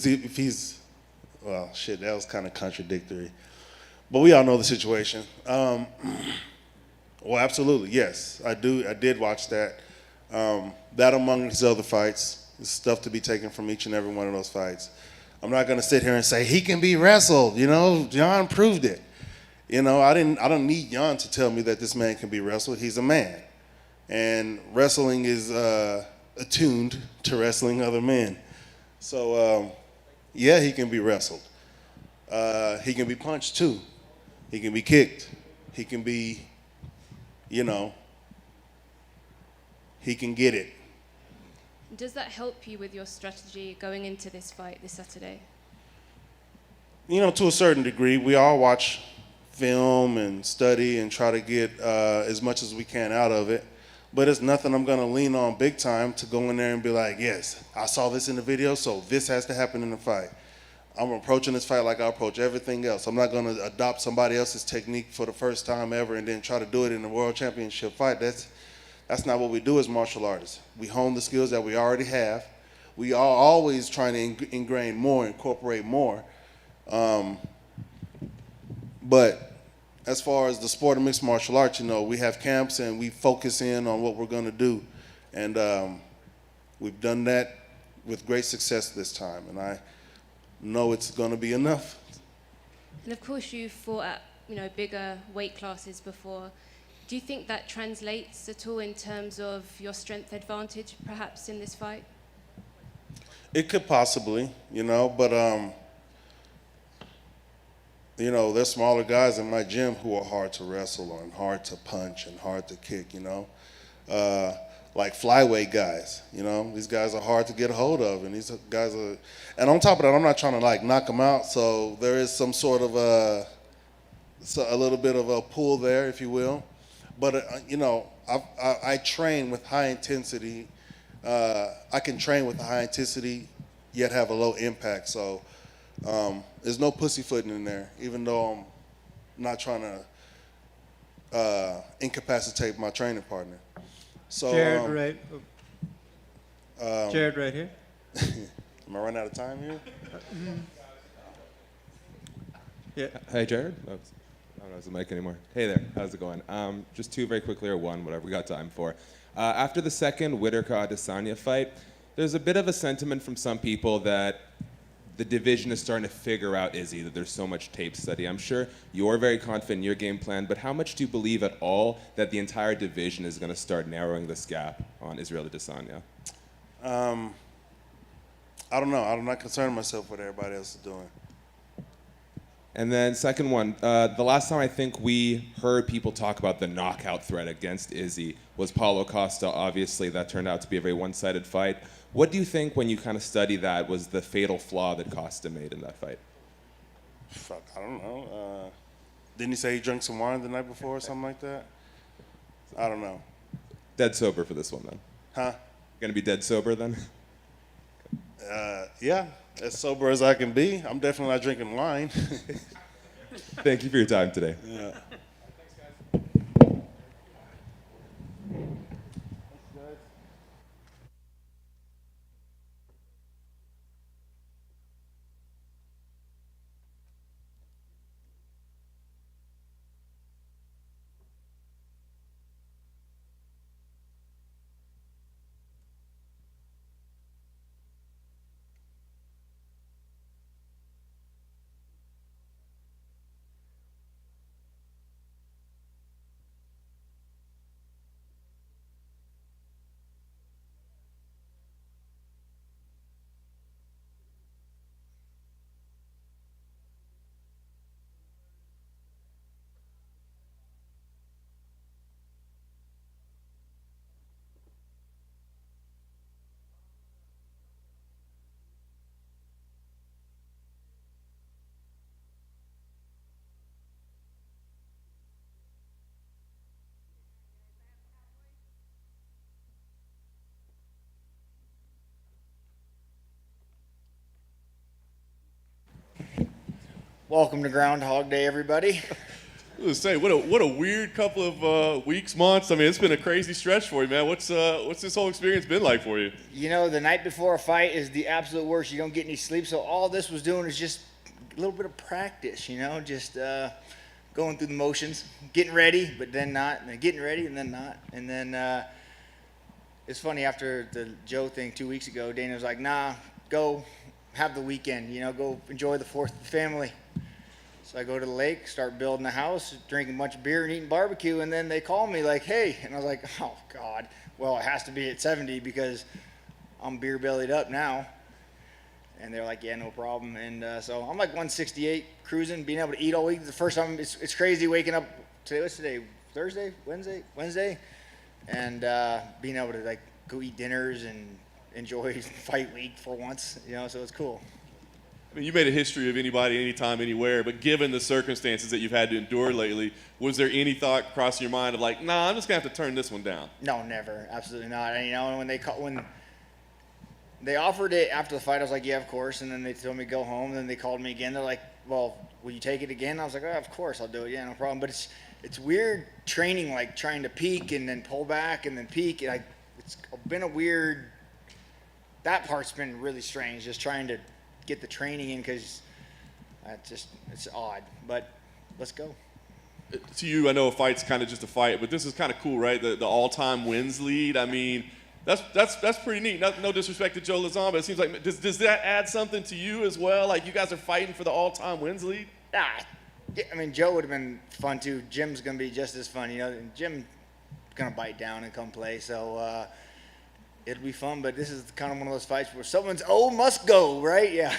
shit, that was kind of contradictory. But we all know the situation. Well, absolutely, yes. I did watch that. That among his other fights. There's stuff to be taken from each and every one of those fights. I'm not going to sit here and say he can be wrestled. You know, Jan proved it. You know, I don't need Jan to tell me that this man can be wrestled. He's a man, and wrestling is attuned to wrestling other men. So, yeah, he can be wrestled. He can be punched too. He can be kicked. He can be, you know, he can get it. Does that help you with your strategy going into this fight this Saturday? You know, to a certain degree. We all watch film and study and try to get as much as we can out of it. But it's nothing I'm going to lean on big time to go in there and be like, yes, I saw this in the video, so this has to happen in the fight. I'm approaching this fight like I approach everything else. I'm not going to adopt somebody else's technique for the first time ever and then try to do it in a world championship fight. That's not what we do as martial artists. We hone the skills that we already have. We are always trying to ingrain more, incorporate more. But as far as the sport of mixed martial arts, you know, we have camps and we focus in on what we're going to do. And we've done that with great success this time. And I know it's going to be enough. And of course, you fought at, you know, bigger weight classes before. Do you think that translates at all in terms of your strength advantage, perhaps, in this fight? It could possibly, you know, but, you know, there's smaller guys in my gym who are hard to wrestle and hard to punch and hard to kick, you know. Like flyweight guys, you know. These guys are hard to get a hold of, and these guys are, and on top of that, I'm not trying to, like, knock them out, so there is some sort of a little bit of a pull there, if you will. But, you know, I train with high intensity. I can train with a high intensity, yet have a low impact. So there's no pussyfooting in there, even though I'm not trying to incapacitate my training partner. So, Jared, Jared right here. Am I running out of time here? Yeah. Hey, Jared. Oh, I don't know if it's the mic anymore. Hey there. How's it going? Just two very quickly, or one, whatever we got time for. After the second Whitaker-Adesanya fight, there's a bit of a sentiment from some people that the division is starting to figure out Izzy, that there's so much tape study. I'm sure you're very confident in your game plan, but how much do you believe at all that the entire division is going to start narrowing this gap on Israel Adesanya? I don't know. I'm not concerning myself with what everybody else is doing. And then second one, the last time I think we heard people talk about the knockout threat against Izzy was Paulo Costa. Obviously, that turned out to be a very one-sided fight. What do you think, when you kind of study that, was the fatal flaw that Costa made in that fight? Fuck, I don't know. Didn't he say he drank some wine the night before or something like that? I don't know. Dead sober for this one, then? Huh? Gonna be dead sober, then? Yeah, as sober as I can be. I'm definitely not drinking wine. Thank you for your time today. Yeah. Welcome to Groundhog Day, everybody. I was saying, what a weird couple of weeks, months. I mean, it's been a crazy stretch for you, man. What's this whole experience been like for you? You know, the night before a fight is the absolute worst. You don't get any sleep, so all this was doing is just a little bit of practice, you know, just going through the motions, getting ready, but then not, and then getting ready, and then not. And then it's funny, after the Joe thing 2 weeks ago, Dana was like, nah, go have the weekend, you know, go enjoy the 4th with the family. So I go to the lake, start building a house, drinking a bunch of beer and eating barbecue, and then they call me like, hey, and I was like, oh, God. Well, it has to be at 70 because I'm beer bellied up now. And they're like, yeah, no problem. And so I'm like 168, cruising, being able to eat all week. The first time, it's crazy waking up, what's today, Thursday, Wednesday, and being able to like go eat dinners and enjoy fight week for once, you know, so it's cool. I mean, you made a history of anybody, anytime, anywhere, but given the circumstances that you've had to endure lately, was there any thought crossing your mind of like, nah, I'm just going to have to turn this one down? No, never. Absolutely not. And, you know, when they offered it after the fight, I was like, yeah, of course. And then they told me to go home. And then they called me again. They're like, well, will you take it again? I was like, oh, of course, I'll do it. Yeah, no problem. But it's weird training, like trying to peak and then pull back and then peak. It's been a weird, that part's been really strange, just trying to get the training in, because it's odd, but let's go. To you, I know a fight's kind of just a fight, but this is kind of cool, right? The all-time wins lead. I mean, that's pretty neat. No disrespect to Joe Lazon, but it seems like does that add something to you as well? Like, you guys are fighting for the all-time wins lead? Yeah, I mean, Joe would have been fun too. Jim's gonna be just as fun, you know. And Jim's gonna bite down and come play, so it'll be fun. But this is kind of one of those fights where someone's must go, right? Yeah.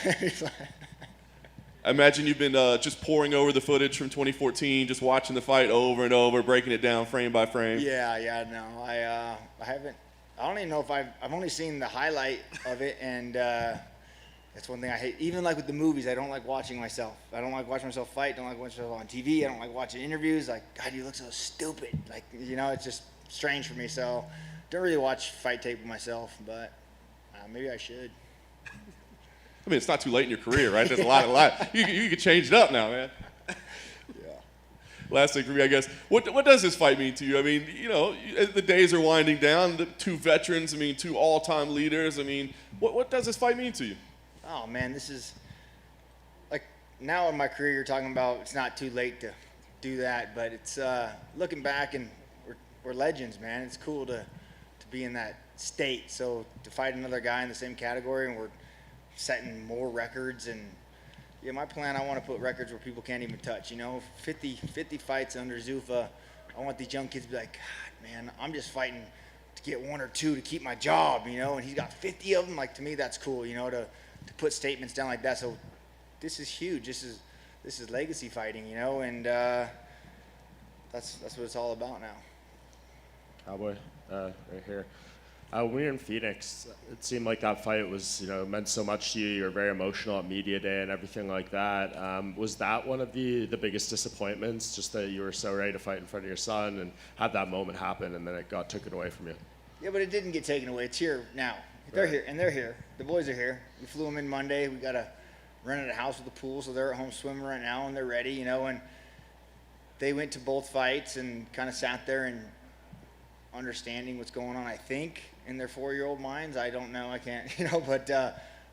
I imagine you've been just poring over the footage from 2014, just watching the fight over and over, breaking it down frame by frame. Yeah, no, I haven't. I don't even know if I've only seen the highlight of it, and that's one thing I hate. Even like with the movies, I don't like watching myself. I don't like watching myself fight. Don't like watching myself on TV. I don't like watching interviews. Like, God, you look so stupid. Like, you know, it's just strange for me. So, don't really watch fight tape with myself, but maybe I should. I mean, it's not too late in your career, right? There's a lot. You could change it up now, man. Yeah. Last thing for me, I guess. What does this fight mean to you? I mean, you know, the days are winding down. The two veterans, I mean, two all-time leaders. I mean, what does this fight mean to you? Oh, man, this is, like, now in my career, you're talking about it's not too late to do that, but it's looking back, and we're legends, man. It's cool to be in that state. So to fight another guy in the same category, and we're setting more records, and yeah, my plan, I want to put records where people can't even touch. 50 fights under Zuffa. I want these young kids to be like, God, man, I'm just fighting to get 1 or 2 to keep my job, and he's got 50 of them. Like, to me, that's cool, to put statements down like that. So this is huge. This is legacy fighting, and that's what it's all about now. Cowboy, right here. When we were in Phoenix, it seemed like that fight was, meant so much to you. You were very emotional at media day and everything like that. Was that one of the biggest disappointments, just that you were so ready to fight in front of your son and had that moment happen and then it got taken away from you? Yeah, but it didn't get taken away. It's here now. They're here, and they're here. The boys are here. We flew them in Monday. We got a rented a house with a pool, so they're at home swimming right now, and they're ready, and they went to both fights and kind of sat there and understanding what's going on, I think, in their 4-year-old minds. I don't know. I can't, but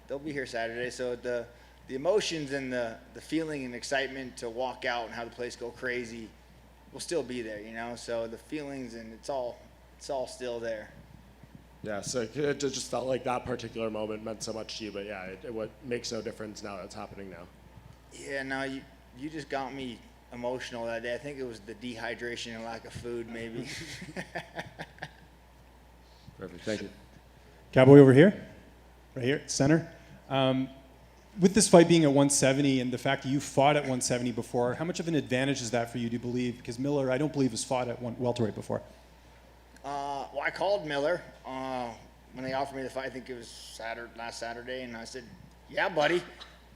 they'll be here Saturday. So the emotions and the feeling and excitement to walk out and have the place go crazy will still be there, So the feelings, and it's all still there. Yeah, so it just felt like that particular moment meant so much to you, but yeah, what makes no difference now that's happening now. Yeah, no, you just got me emotional that day. I think it was the dehydration and lack of food, maybe. Perfect, thank you. Cowboy over here, right here, center. With this fight being at 170 and the fact that you fought at 170 before, how much of an advantage is that for you, do you believe? Because Miller, I don't believe, has fought at welterweight before. Well, I called Miller when they offered me the fight. I think it was last Saturday, and I said, "Yeah, buddy,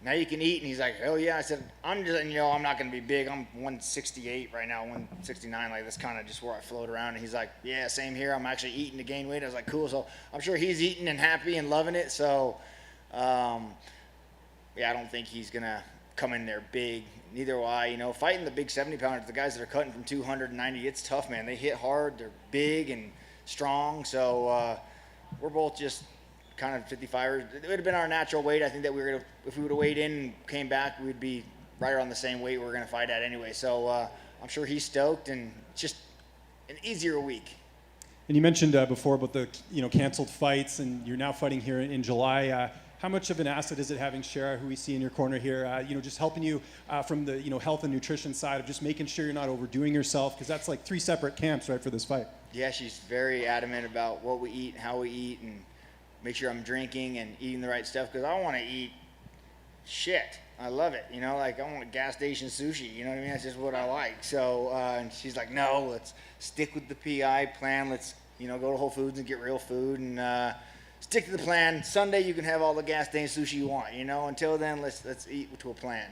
now you can eat." And he's like, "Oh yeah." I said, "I'm just, I'm not going to be big. I'm 168 right now, 169. Like, that's kind of just where I float around." And he's like, "Yeah, same here. I'm actually eating to gain weight." I was like, "Cool." So I'm sure he's eating and happy and loving it. So, yeah, I don't think he's gonna come in there big. Neither do I. Fighting the big 70-pounders, the guys that are cutting from 290, it's tough, man. They hit hard. They're big and strong. So we're both just kind of 55ers. It would have been our natural weight. I think that if we would have weighed in and came back, we'd be right around the same weight we were going to fight at anyway. So I'm sure he's stoked, and just an easier week. And you mentioned before about the canceled fights, and you're now fighting here in July. How much of an asset is it having Shara, who we see in your corner here, just helping you from the health and nutrition side of just making sure you're not overdoing yourself, because that's like 3 separate camps, right, for this fight? Yeah, she's very adamant about what we eat, how we eat, and make sure I'm drinking and eating the right stuff, because I want to eat shit. I love it, like I want gas station sushi, you know what I mean? That's just what I like. So, and she's like, no, let's stick with the PI plan. Let's, go to Whole Foods and get real food, and stick to the plan. Sunday you can have all the gas station sushi you want, Until then, let's eat to a plan.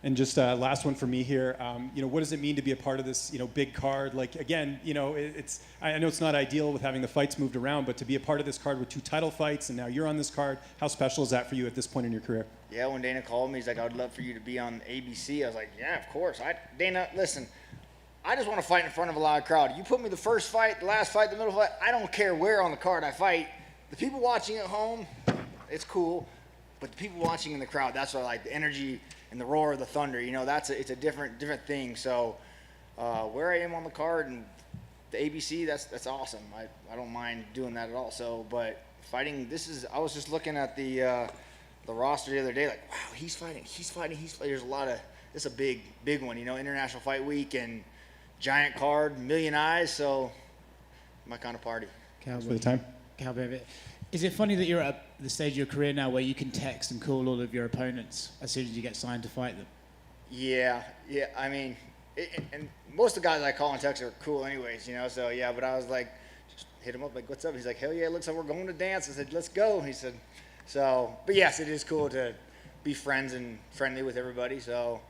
And just last one for me here. What does it mean to be a part of this, big card? Like, again, it's I know it's not ideal with having the fights moved around, but to be a part of this card with 2 title fights, and now you're on this card, how special is that for you at this point in your career? Yeah, when Dana called me, he's like, "I would love for you to be on ABC." I was like, "Yeah, of course." Dana, listen, I just want to fight in front of a live crowd. You put me the first fight, the last fight, the middle fight, I don't care where on the card I fight. The people watching at home, it's cool, but the people watching in the crowd, that's what I like, the energy and the roar of the thunder, it's a different thing. So where I am on the card and the ABC, that's awesome. I don't mind doing that at all. So, but fighting, I was just looking at the roster the other day, like, wow, he's fighting. There's a lot of, it's a big one, International Fight Week and giant card, million eyes, so my kind of party. Thanks for the time. Cowboy, is it funny that you're at the stage of your career now where you can text and call all of your opponents as soon as you get signed to fight them? Yeah. I mean, and most of the guys I call and text are cool anyways, So yeah, but I was like, just hit him up like, "What's up?" He's like, "Hell yeah, it looks like we're going to dance." I said, "Let's go." He said, so. But yes, it is cool to be friends and friendly with everybody. So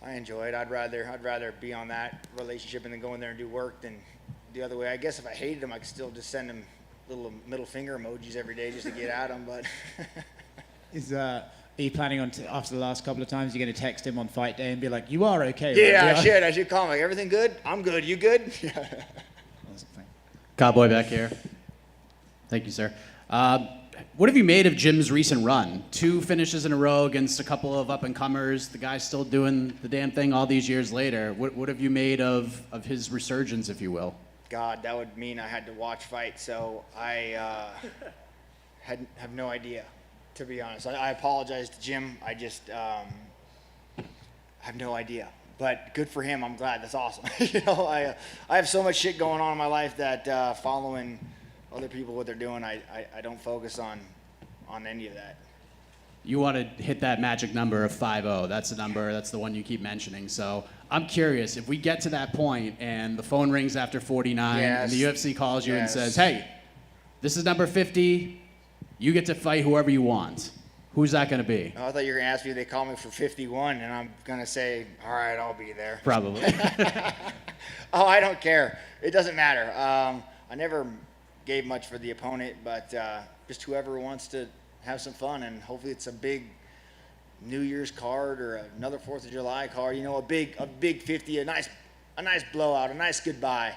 I enjoy it. I'd rather be on that relationship and then go in there and do work than the other way. I guess if I hated him, I could still just send him little middle finger emojis every day just to get at him, but are you planning on after the last couple of times you're going to text him on fight day and be like, "You are okay"? Yeah, right? I should call him like, "Everything good? I'm good. You good?" Cowboy back here. Thank you, sir. what have you made of Jim's recent run? 2 finishes in a row against a couple of up-and-comers. The guy's still doing the damn thing all these years later. What have you made of his resurgence, if you will? God, that would mean I had to watch fights, so I have no idea, to be honest. I apologize to Jim. I just have no idea. But good for him. I'm glad. That's awesome. I have so much shit going on in my life that following other people what they're doing, I don't focus on any of that. You want to hit that magic number of 5-0. That's the number. That's the one you keep mentioning. So I'm curious, if we get to that point and the phone rings after 49 and the UFC calls you and says, hey, this is number 50. You get to fight whoever you want. Who's that going to be? Oh, I thought you were going to ask me if they call me for 51, and I'm going to say, all right, I'll be there. Probably. Oh, I don't care. It doesn't matter. I never gave much for the opponent, but just whoever wants to have some fun, and hopefully it's a big New Year's card or another 4th of July card, a big 50, a nice blowout, a nice goodbye.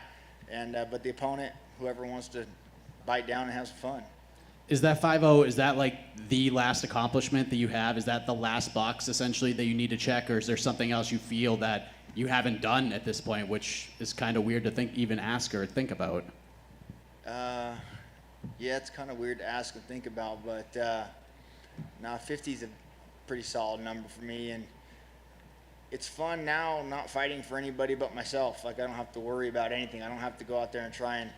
And but the opponent, whoever wants to bite down and have some fun. Is that 5-0, is that like the last accomplishment that you have? Is that the last box essentially that you need to check, or is there something else you feel that you haven't done at this point, which is kind of weird to even ask or think about? Yeah, it's kind of weird to ask and think about, but 50 is a pretty solid number for me, and it's fun now not fighting for anybody but myself. Like, I don't have to worry about anything. I don't have to go out there and try and,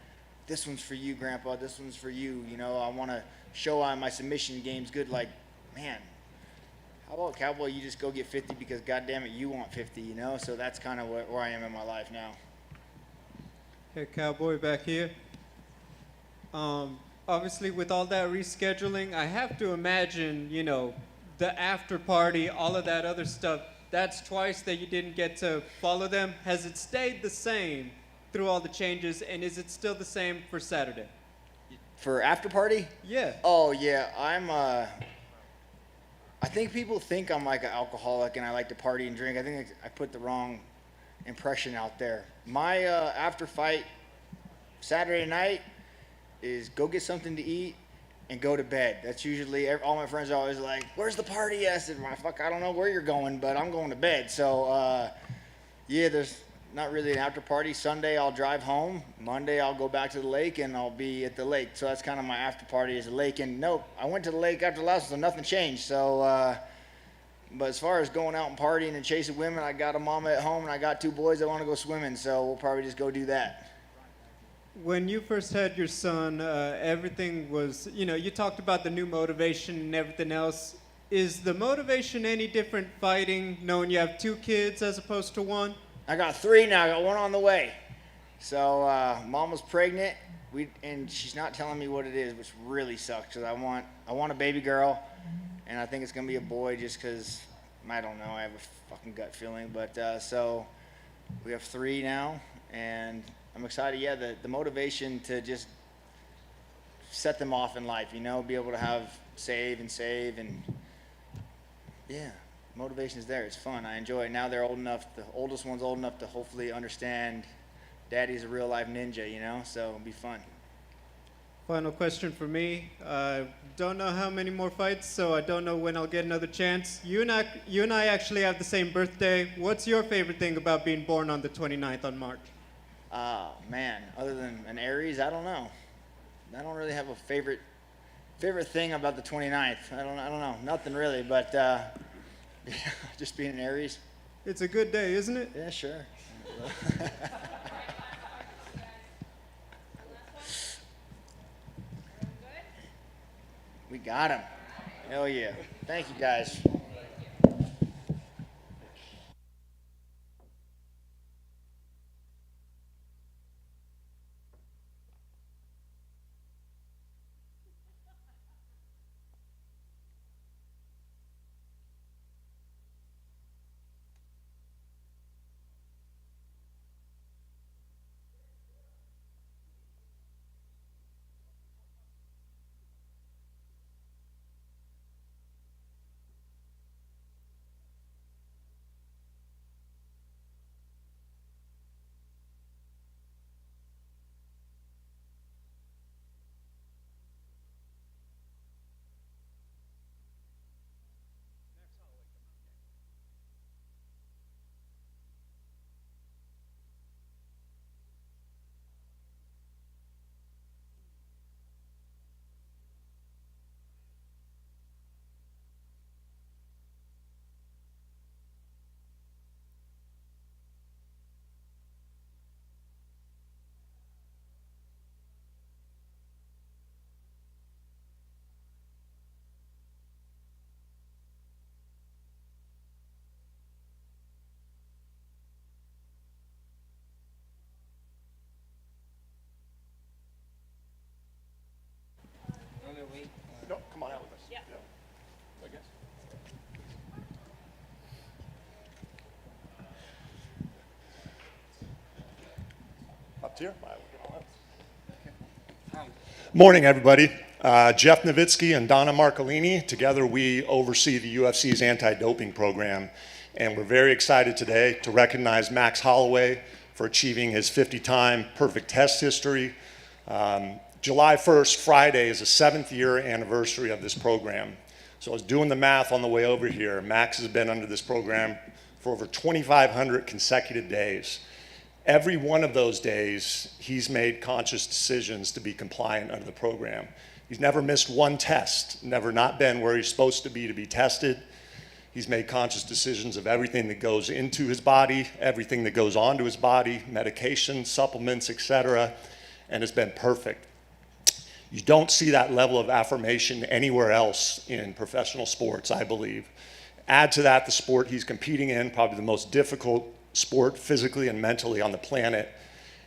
this one's for you, Grandpa, this one's for you. I want to show my submission game's good. Like, man, how about Cowboy, you just go get 50 because, goddamn it, you want 50, So that's kind of where I am in my life now. Hey, Cowboy, back here. Obviously, with all that rescheduling, I have to imagine, the after party, all of that other stuff, that's twice that you didn't get to follow them. Has it stayed the same through all the changes, and is it still the same for Saturday? For after party? Yeah. Oh, yeah. I think people think I'm like an alcoholic and I like to party and drink. I think I put the wrong impression out there. My after fight Saturday night is go get something to eat and go to bed. That's usually, all my friends are always like, where's the party? I said, I don't know where you're going, but I'm going to bed. So, there's not really an after party. Sunday, I'll drive home. Monday, I'll go back to the lake, and I'll be at the lake. So that's kind of my after party is the lake. And nope, I went to the lake after the last one, so nothing changed. So, but as far as going out and partying and chasing women, I got a mama at home, and I got 2 boys that want to go swimming. So we'll probably just go do that. When you first had your son, everything was, you talked about the new motivation and everything else. Is the motivation any different fighting, knowing you have 2 kids as opposed to 1? I got 3 now. I got 1 on the way. So mom was pregnant, and she's not telling me what it is, which really sucks because I want a baby girl, and I think it's gonna be a boy just because I don't know. I have a fucking gut feeling, but so we have 3 now, and I'm excited. Yeah, the motivation to just set them off in life, be able to have save, and yeah, motivation is there. It's fun. I enjoy it. Now they're old enough. The oldest one's old enough to hopefully understand Daddy's a real life ninja, so it'll be fun. Final question for me. Don't know how many more fights, so I don't know when I'll get another chance. You and I actually have the same birthday. What's your favorite thing about being born on the 29th on March? Man, other than an Aries, I don't know. I don't really have a favorite thing about the 29th. I don't know. Nothing really, but just being an Aries. It's a good day, isn't it? Yeah, sure. We got him. Hell yeah. Thank you, guys. volunteer. Morning, everybody. Jeff Nowitzki and Donna Marcolini. Together, we oversee the UFC's anti-doping program. And we're very excited today to recognize Max Holloway for achieving his 50-time perfect test history. July 1st, Friday, is the 7th year anniversary of this program. So I was doing the math on the way over here. Max has been under this program for over 2,500 consecutive days. Every one of those days, he's made conscious decisions to be compliant under the program. He's never missed one test, never not been where he's supposed to be tested. He's made conscious decisions of everything that goes into his body, everything that goes onto his body, medication, supplements, etc., and has been perfect. You don't see that level of affirmation anywhere else in professional sports, I believe. Add to that the sport he's competing in, probably the most difficult sport physically and mentally on the planet,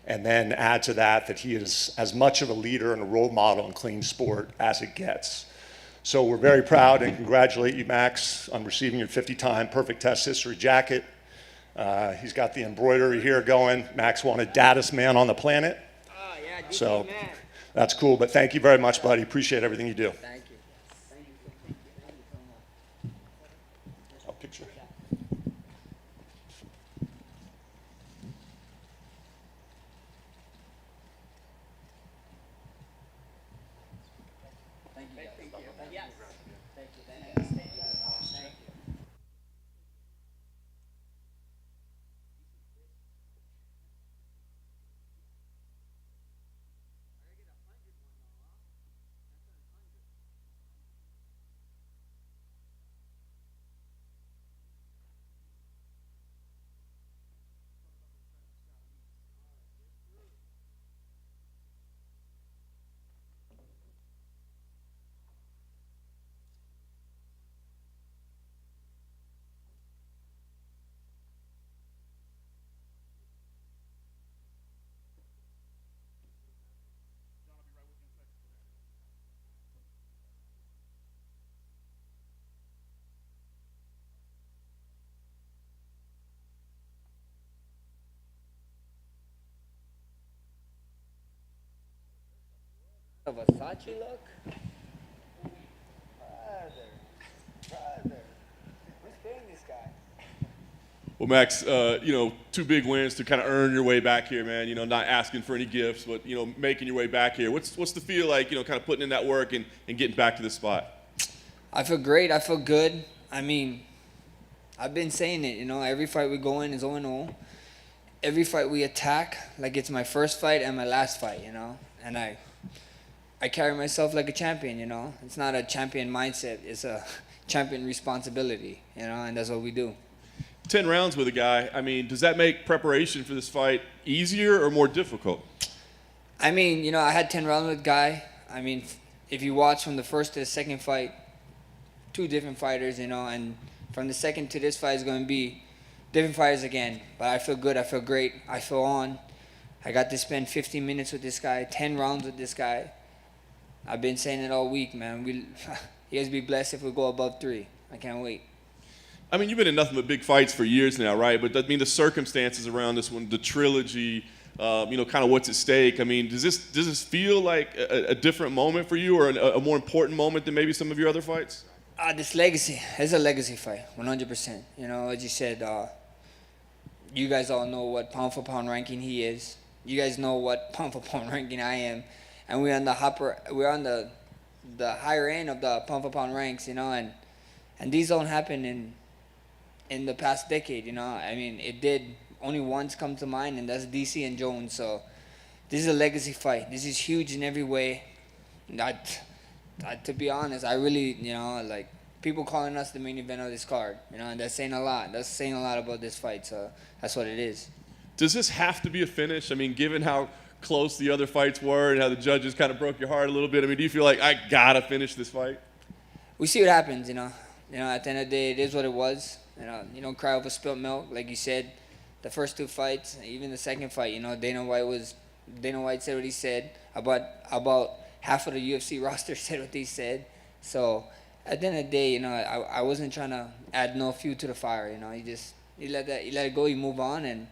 and then add to that that he is as much of a leader and a role model in clean sport as it gets. So we're very proud and congratulate you, Max, on receiving your 50-time perfect test history jacket. He's got the embroidery here going. Max wanted Daddest man on the planet. Oh, yeah, so man. that's cool, but thank you very much, buddy. Appreciate everything you do. Thank you. I'll picture. A Versace look? Brother. Who's paying this guy? Well, Max, you know, 2 big wins to kind of earn your way back here, man. You know, not asking for any gifts, but, you know, making your way back here. What's the feel like, you know, kind of putting in that work and getting back to this spot? I feel great. I feel good. I mean, I've been saying it, you know, every fight we go in is 0-0. Every fight we attack, like it's my first fight and my last fight, you know. And I carry myself like a champion, you know. It's not a champion mindset. It's a champion responsibility, you know, and that's what we do. 10 rounds with a guy. I mean, does that make preparation for this fight easier or more difficult? I mean, you know, I had 10 rounds with Guy. I mean, if you watch from the first to the second fight, 2 different fighters, you know, and from the second to this fight is going to be different fighters again. But I feel good. I feel great. I feel on. I got to spend 15 minutes with this guy, 10 rounds with this guy. I've been saying it all week, man. You guys be blessed if we go above 3. I can't wait. I mean, you've been in nothing but big fights for years now, right? But I mean, the circumstances around this one, the trilogy, you know, kind of what's at stake. I mean, does this feel like a different moment for you, or a more important moment than maybe some of your other fights? This legacy, it's a legacy fight, 100%. You know, as you said, you guys all know what pound for pound ranking he is. You guys know what pound for pound ranking I am. And we're on the higher end of the pound for pound ranks, you know, and these don't happen in the past decade, you know. I mean, it did only once come to mind, and that's DC and Jones. So this is a legacy fight. This is huge in every way. To be honest, I really, you know, like, people calling us the main event of this card, you know, and that's saying a lot. That's saying a lot about this fight, so that's what it is. Does this have to be a finish? I mean, given how close the other fights were and how the judges kind of broke your heart a little bit, I mean, do you feel like I gotta finish this fight? We see what happens, you know. You know, at the end of the day, it is what it was. You don't cry over spilt milk, like you said. The first 2 fights, even the second fight, you know, Dana White said what he said. About half of the UFC roster said what they said. So at the end of the day, you know, I wasn't trying to add no fuel to the fire. You know, you let it go, you move on, and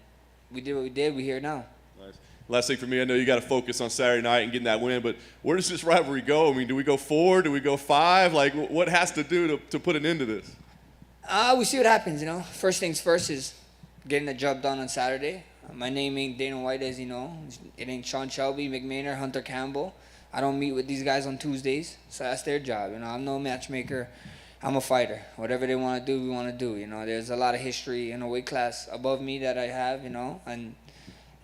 we did what we did. We're here now. Nice. last thing for me, I know you got to focus on Saturday night and getting that win, but where does this rivalry go? I mean, do we go 4? Do we go 5? Like, what has to do to put an end to this? We see what happens, you know. First things first is getting the job done on Saturday. My name ain't Dana White, as you know. It ain't Sean Shelby, McMahon, Hunter Campbell. I don't meet with these guys on Tuesdays, so that's their job. You know, I'm no matchmaker. I'm a fighter. Whatever they want to do, we want to do. You know, there's a lot of history in a weight class above me that I have, you know, and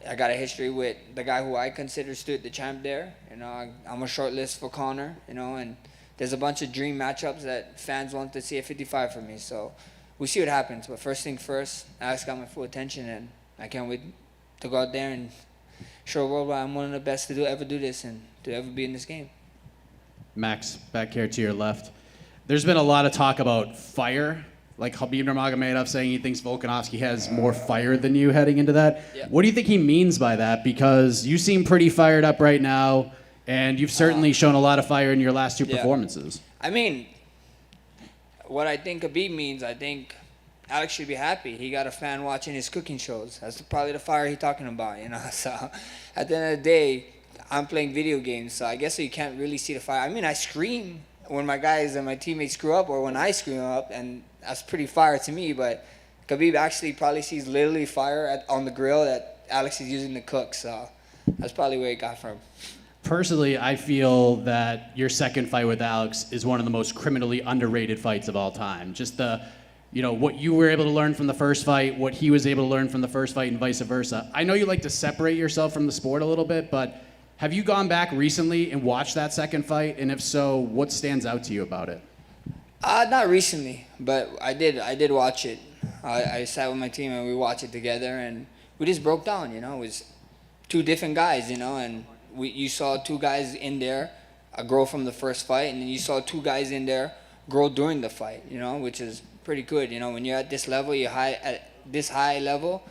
I got a history with the guy who I consider stood the champ there. You know, I'm a short list for Conor, you know, and there's a bunch of dream matchups that fans want to see at 55 for me. So we see what happens. But first thing first, Alex got my full attention, and I can't wait to go out there and show the world why I'm one of the best to ever do this and to ever be in this game. Max, back here to your left. There's been a lot of talk about fire, like Khabib Nurmagomedov saying he thinks Volkanovski has more fire than you heading into that. Yeah. What do you think he means by that? Because you seem pretty fired up right now, and you've certainly shown a lot of fire in your last 2 Yeah. performances. I mean, what I think Khabib means, I think Alex should be happy. He got a fan watching his cooking shows. That's probably the fire he's talking about, you know. So at the end of the day, I'm playing video games, so I guess you can't really see the fire. I mean, I scream when my guys and my teammates screw up or when I screw up, and that's pretty fire to me. But Khabib actually probably sees literally fire on the grill that Alex is using to cook, so that's probably where it got from. Personally, I feel that your second fight with Alex is one of the most criminally underrated fights of all time. Just the, you know, what you were able to learn from the first fight, what he was able to learn from the first fight, and vice versa. I know you like to separate yourself from the sport a little bit, but have you gone back recently and watched that second fight? And if so, what stands out to you about it? Not recently, but I did watch it. I sat with my team and we watched it together, and we just broke down, you know. It was 2 different guys, you know, and you saw 2 guys in there grow from the first fight, and then you saw 2 guys in there grow during the fight, you know, which is pretty good. You know, when you're at this level, at this high level,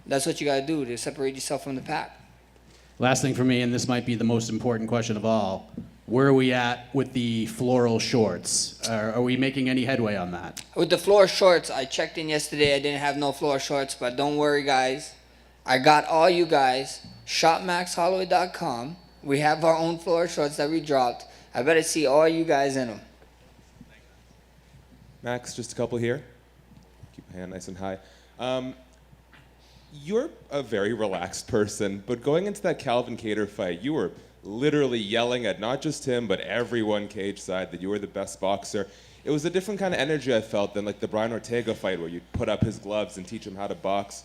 that's what you got to do to separate yourself from the pack. Last thing for me, and this might be the most important question of all, where are we at with the floral shorts? Are we making any headway on that? With the floor shorts, I checked in yesterday. I didn't have no floor shorts, but don't worry, guys. I got all you guys. ShopMaxHolloway.com. We have our own floor shorts that we dropped. I better see all you guys in them. Max, just a couple here. Keep my hand nice and high. You're a very relaxed person, but going into that Calvin Kattar fight, you were literally yelling at not just him, but everyone cage side that you were the best boxer. It was a different kind of energy I felt than like the Brian Ortega fight where you put up his gloves and teach him how to box.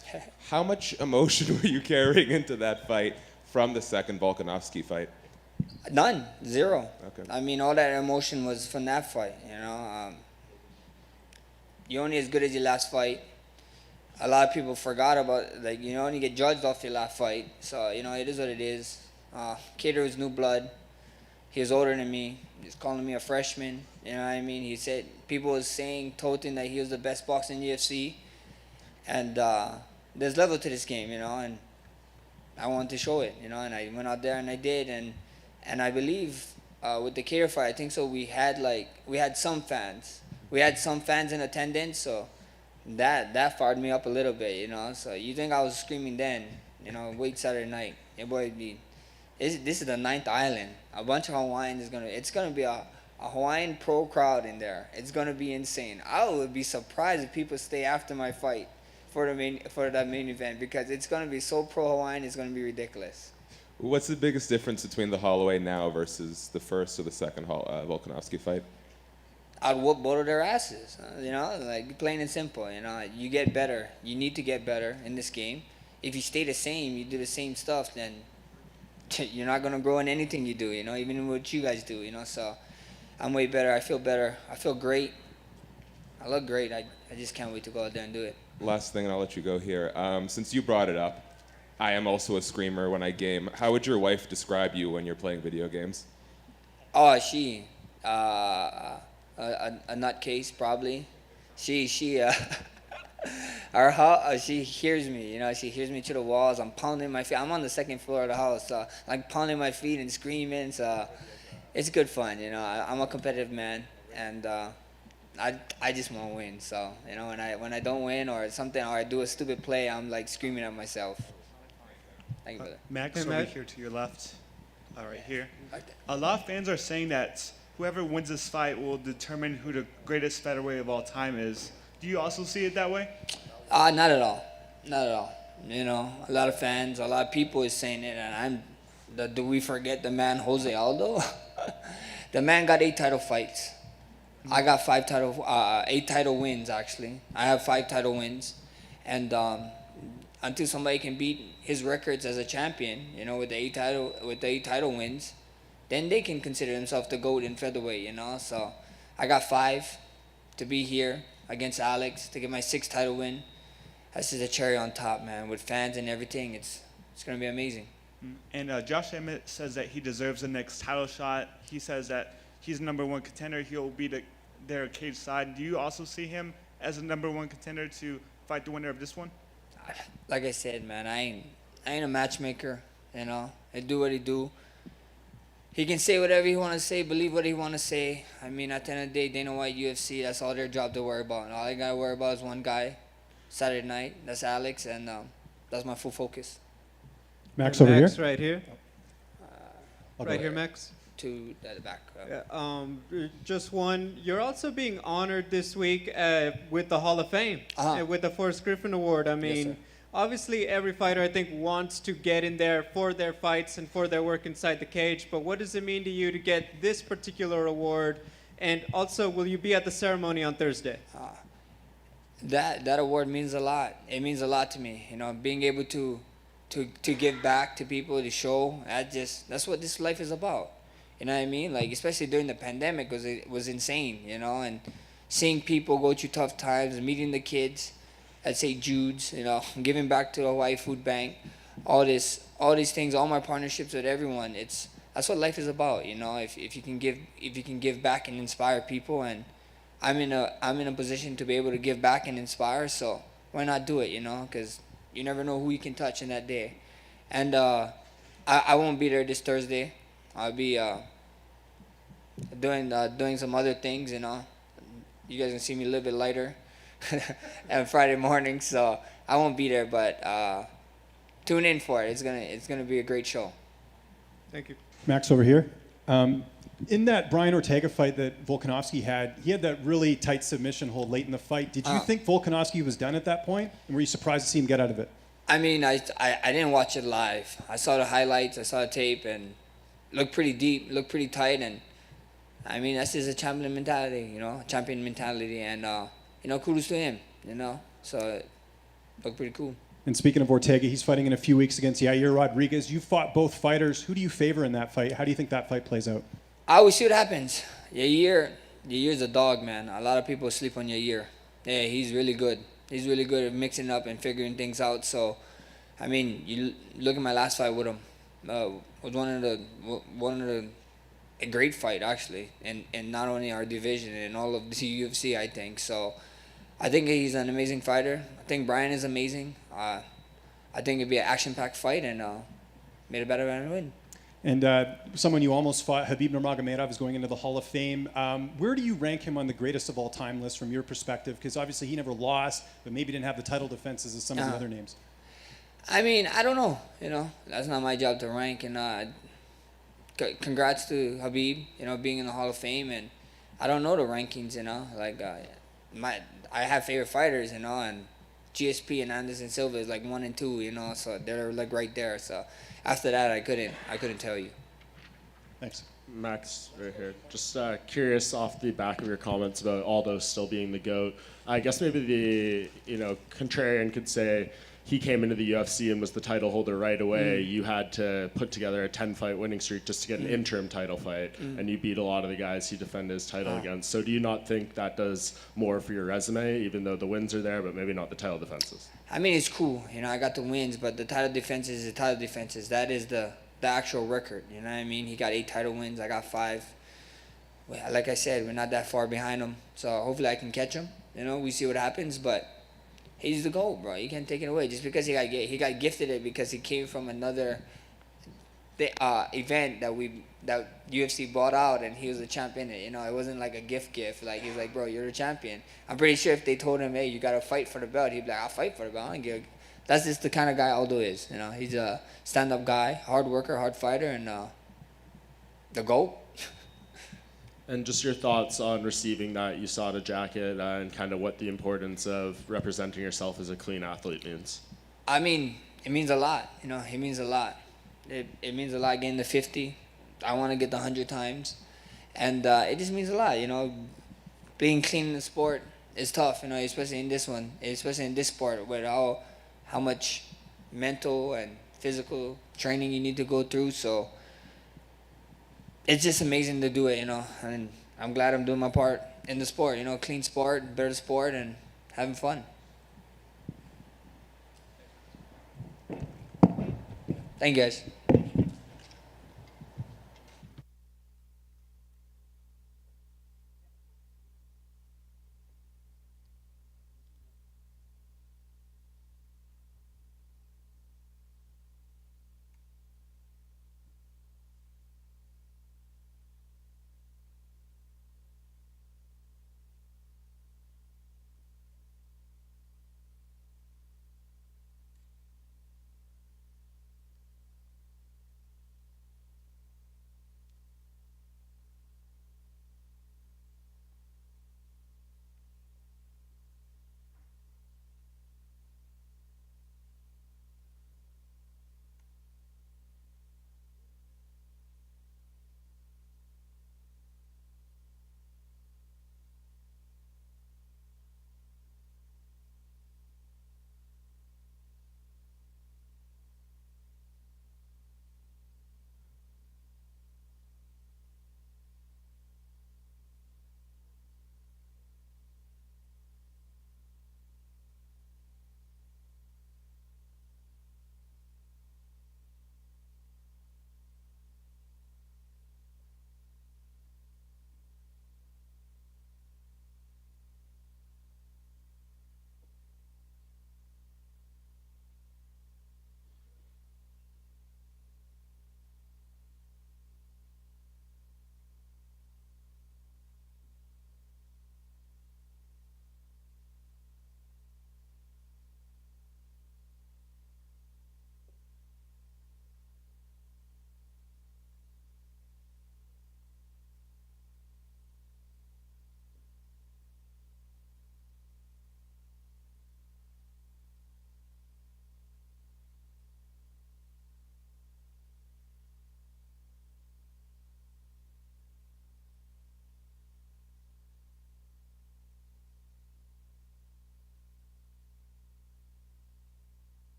How much emotion were you carrying into that fight from the second Volkanovski fight? None. 0. Okay. I mean, all that emotion was from that fight, you know. You're only as good as your last fight. A lot of people forgot about, like, you only get judged off your last fight. So, you know, it is what it is. Kattar was new blood. He was older than me. He's calling me a freshman. You know what I mean? He said, people was saying, toting that he was the best boxer in UFC. And there's level to this game, you know, and I wanted to show it, you know, and I went out there and I did. And I believe with the Kattar fight, I think so we had some fans. We had some fans in attendance, so that fired me up a little bit, you know. So you think I was screaming then, you know, wait Saturday night. It would be, this is the 9th island. A bunch of Hawaiians it's gonna be a Hawaiian pro crowd in there. It's gonna be insane. I would be surprised if people stay after my fight for that main event, because it's gonna be so pro Hawaiian. It's gonna be ridiculous. What's the biggest difference between the Holloway now versus the first or the second Volkanovski fight? I'd whoop both of their asses, you know, like plain and simple. You know, you get better. You need to get better in this game. If you stay the same, you do the same stuff, then you're not gonna grow in anything you do. You know, even what you guys do. You know, so I'm way better. I feel better. I feel great. I look great. I just can't wait to go out there and do it. Last thing, and I'll let you go here. Since you brought it up, I am also a screamer when I game. How would your wife describe you when you're playing video games? Oh, she. A nutcase, probably. She hears me, you know. She hears me to the walls. I'm pounding my feet. I'm on the 2nd floor of the house, so like pounding my feet and screaming. So it's good fun, you know. I'm a competitive man, and I just want to win. So you know, when I don't win or something, or I do a stupid play, I'm like screaming at myself. Thank you, brother. Max, Hey, over Max. here to your left. Right here. Right there. A lot of fans are saying that whoever wins this fight will determine who the greatest featherweight of all time is. Do you also see it that way? Not at all. Not at all. You know, a lot of fans, a lot of people is saying it, and do we forget the man Jose Aldo? The man got 8 title fights. I got 8 title wins actually. I have 5 title wins, and until somebody can beat his records as a champion, you know, with the 8 title wins, then they can consider themselves the GOAT in featherweight, you know. So I got 5 to be here against Alex to get my 6th title win. That's just a cherry on top, man. With fans and everything, it's gonna be amazing. And Josh Emmett says that he deserves the next title shot. He says that he's the #1 contender. He'll be their cage side. Do you also see him as a #1 contender to fight the winner of this one? Like I said, man, I ain't a matchmaker, you know. I do what he do. He can say whatever he want to say, believe what he want to say. I mean, at the end of the day, Dana White, UFC, that's all their job to worry about. And all I got to worry about is one guy, Saturday night. That's Alex, and that's my full focus. Max over Max here. right here. I'll go Right here, there. Max. To the back. Just one. You're also being honored this week with the Hall of Fame, with the Forrest Griffin Award. I mean, sir. obviously every fighter I think wants to get in there for their fights and for their work inside the cage. But what does it mean to you to get this particular award? And also, will you be at the ceremony on Thursday? That award means a lot. It means a lot to me. You know, being able to give back to people, to show. That's what this life is about. You know what I mean? Like, especially during the pandemic, it was insane, you know, and seeing people go through tough times, meeting the kids at St. Jude's, you know, giving back to the Hawaii Food Bank, all these things, all my partnerships with everyone. That's what life is about, you know. If you can give back and inspire people, and I'm in a position to be able to give back and inspire, so why not do it, you know? Because you never know who you can touch in that day. And I won't be there this Thursday. I'll be doing some other things, you know. You guys can see me a little bit lighter on Friday morning, so I won't be there. But tune in for it. It's gonna be a great show. Thank you. Max over here. In that Brian Ortega fight that Volkanovski had, he had that really tight submission hold late in the fight. Did you think Volkanovski was done at that point? And were you surprised to see him get out of it? I mean, I didn't watch it live. I saw the highlights, I saw the tape, and looked pretty deep, looked pretty tight, and I mean, that's just a champion mentality, you know, and you know, kudos to him, you know, so it looked pretty cool. And speaking of Ortega, he's fighting in a few weeks against Yair Rodriguez. You fought both fighters. Who do you favor in that fight? How do you think that fight plays out? I will see what happens. Yair's a dog, man. A lot of people sleep on Yair. Yeah, he's really good. He's really good at mixing up and figuring things out. So, I mean, you look at my last fight with him. Was a great fight actually, and not only our division and all of the UFC, I think. So, I think he's an amazing fighter. I think Brian is amazing. I think it'd be an action-packed fight, and made a better man win. And someone you almost fought, Khabib Nurmagomedov, is going into the Hall of Fame. Where do you rank him on the greatest of all time list from your perspective? Because obviously he never lost, but maybe didn't have the title defenses as some of the other names. I mean, I don't know. You know, that's not my job to rank. And congrats to Khabib, you know, being in the Hall of Fame. And I don't know the rankings, you know. Like I have favorite fighters, you know, and GSP and Anderson Silva is like 1 and 2, you know, so they're like right there. So after that, I couldn't tell you. Thanks. Max, right here. Just curious off the back of your comments about Aldo still being the GOAT. I guess maybe the contrarian could say he came into the UFC and was the title holder right away. You had to put together a 10-fight winning streak just to get an interim title fight, and you beat a lot of the guys he defended his title against. So do you not think that does more for your resume, even though the wins are there, but maybe not the title defenses? I mean, it's cool. You know, I got the wins, but the title defenses is the title defenses. That is the actual record. You know what I mean? He got 8 title wins. I got 5. Well, like I said, we're not that far behind him. So hopefully I can catch him. You know, we see what happens, but he's the GOAT, bro. You can't take it away. Just because he got gifted it because he came from another event that UFC bought out, and he was a champion. You know, it wasn't like a gift. Like, he's like, bro, you're the champion. I'm pretty sure if they told him, hey, you got to fight for the belt, he'd be like, I'll fight for the belt. I don't give that's just the kind of guy Aldo is. You know, he's a stand-up guy, hard worker, hard fighter, and the GOAT. And just your thoughts on receiving that USADA jacket and kind of what the importance of representing yourself as a clean athlete means. I mean, it means a lot. You know, it means a lot. It means a lot getting the 50. I want to get the 100 times. And it just means a lot, you know. Being clean in the sport is tough, you know, especially in this one, especially in this sport with how much mental and physical training you need to go through. So it's just amazing to do it, you know, and I'm glad I'm doing my part in the sport, you know, clean sport, better sport, and having fun. Thank you, guys.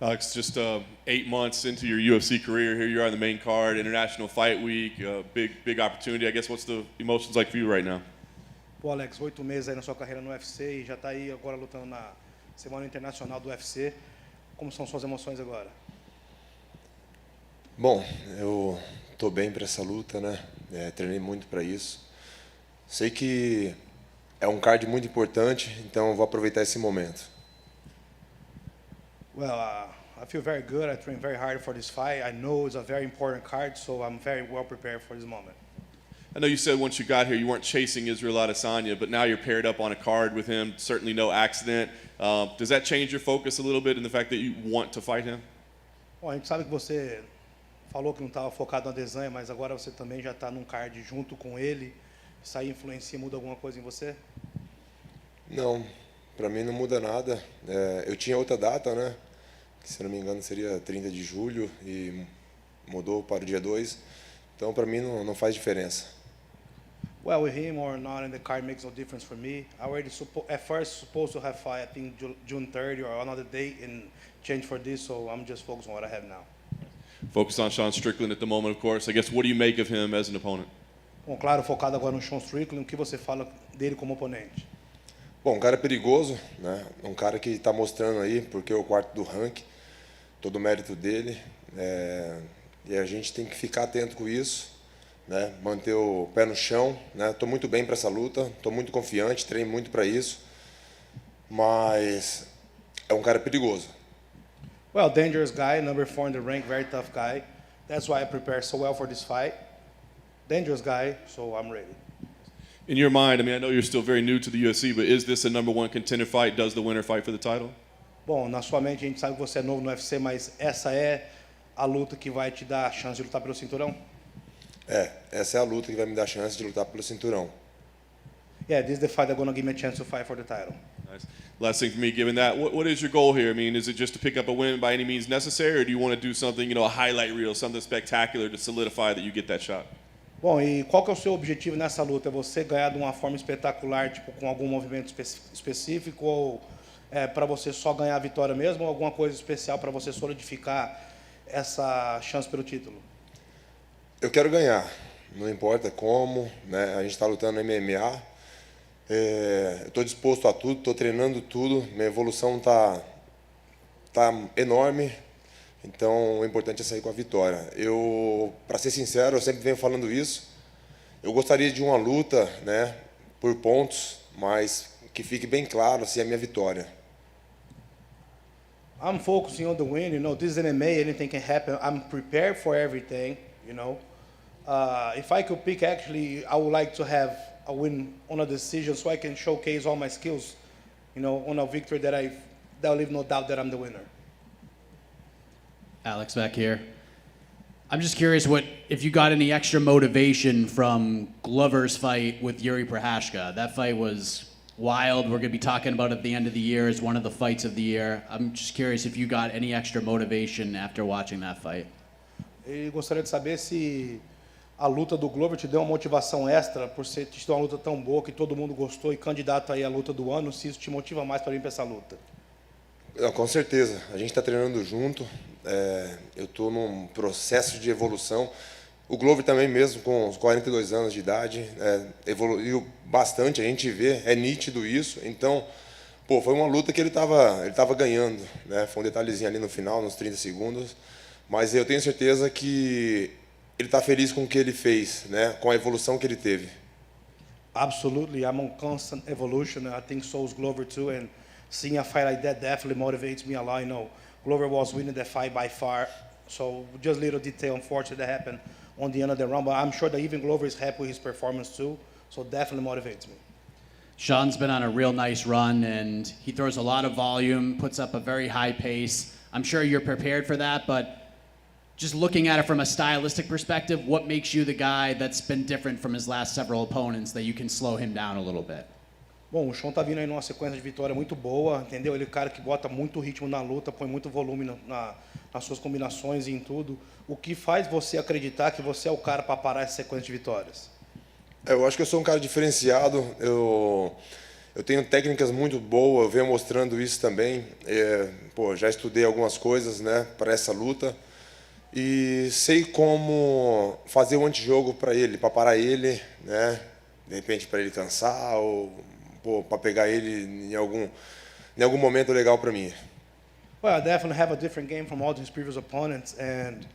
Alex, just 8 months into your UFC career, here you are on the main card, International Fight Week, big opportunity. I guess what's the emotions like for you right now? Pô, Alex, 8 meses aí na sua carreira no UFC e já está aí agora lutando na Semana Internacional do UFC. Como são suas emoções agora? Bom, eu estou bem para essa luta, né? Treinei muito para isso. Sei que é um card muito importante, então eu vou aproveitar esse momento. Well, I feel very good. I trained very hard for this fight. I know it's a very important card, so I'm very well prepared for this moment. I know you said once you got here you weren't chasing Israel Adesanya, but now you're paired up on a card with him. Certainly no accident. Does that change your focus a little bit in the fact that you want to fight him? Bom, a gente sabe que você falou que não estava focado no Adesanya, mas agora você também já está num card junto com ele. Isso aí influencia, muda alguma coisa em você? Não, para mim não muda nada. Eu tinha outra data, né? Que, se não me engano, seria 30 de julho e mudou para o dia 2. Então, para mim, não faz diferença. Well, with him or not in the card makes no difference for me. I already at first supposed to have fight, I think June 30 or another date, and change for this, so I'm just focused on what I have now. Focus on Sean Strickland at the moment, of course. I guess, what do you make of him as an opponent? Bom, claro, focado agora no Sean Strickland, o que você fala dele como oponente? Bom, um cara perigoso, né? Um cara que está mostrando aí, porque é o quarto do ranking, todo o mérito dele. E a gente tem que ficar atento com isso, né? Manter o pé no chão, né? Estou muito bem para essa luta, estou muito confiante, treino muito para isso, mas é um cara perigoso. Well, dangerous guy, number 4 in the rank, very tough guy. That's why I prepared so well for this fight. Dangerous guy, so I'm ready. In your mind, I mean, I know you're still very new to the UFC, but is this a #1 contender fight? Does the winner fight for the title? Bom, na sua mente a gente sabe que você é novo no UFC, mas essa é a luta que vai te dar a chance de lutar pelo cinturão? Essa é a luta que vai me dar a chance de lutar pelo cinturão. Yeah, this is the fight that's gonna give me a chance to fight for the title. Nice. Last thing for me, given that, what is your goal here? I mean, is it just to pick up a win by any means necessary, or do you want to do something, a highlight reel, something spectacular to solidify that you get that shot? Bom, e qual que é o seu objetivo nessa luta? É você ganhar de uma forma espetacular, tipo com algum movimento específico, ou para você só ganhar a vitória mesmo, ou alguma coisa especial para você solidificar essa chance pelo título? Eu quero ganhar, não importa como, né? A gente está lutando no MMA. Estou disposto a tudo, estou treinando tudo, minha evolução tá enorme. Então, o importante é sair com a vitória. Para ser sincero, eu sempre venho falando isso. Eu gostaria de uma luta, né, por pontos, mas que fique bem claro se é a minha vitória. I'm focusing on the win. This is MMA. Anything can happen. I'm prepared for everything. If I could pick, actually, I would like to have a win on a decision, so I can showcase all my skills. On a victory that I'll leave no doubt that I'm the winner. Alex back here. I'm just curious if you got any extra motivation from Glover's fight with Yuri Prochazka. That fight was wild. We're going to be talking about it at the end of the year as one of the fights of the year. I'm just curious if you got any extra motivation after watching that fight. E gostaria de saber se a luta do Glover te deu uma motivação extra por te dar uma luta tão boa que todo mundo gostou e candidato aí à luta do ano, se isso te motiva mais para vir para essa luta. Com certeza, a gente está treinando junto, eu estou num processo de evolução. O Glover também mesmo, com os 42 anos de idade, evoluiu bastante, a gente vê, é nítido isso. Então, foi uma luta que ele tava ganhando, né? Foi um detalhezinho ali no final, nos 30 segundos, mas eu tenho certeza que ele está feliz com o que ele fez, né? Com a evolução que ele teve. Absolutely, I'm on constant evolution, and I think so is Glover too, and seeing a fight like that definitely motivates me a lot. Glover was winning that fight by far, so just little detail, unfortunately, that happened on the end of the round, but I'm sure that even Glover is happy with his performance too, so definitely motivates me. Sean's been on a real nice run, and he throws a lot of volume, puts up a very high pace. I'm sure you're prepared for that, but just looking at it from a stylistic perspective, what makes you the guy that's been different from his last several opponents that you can slow him down a little bit? Bom, o Sean tá vindo aí numa sequência de vitória muito boa, entendeu? Ele é um cara que bota muito ritmo na luta, põe muito volume nas suas combinações e em tudo. O que faz você acreditar que você é o cara para parar essa sequência de vitórias? Eu acho que eu sou um cara diferenciado. Eu tenho técnicas muito boas, eu venho mostrando isso também. Já estudei algumas coisas, né, para essa luta. E sei como fazer o antijogo para ele, para parar ele, né, de repente para ele cansar ou para pegar ele em algum momento legal para mim. Well, I definitely have a different game from all his previous opponents, and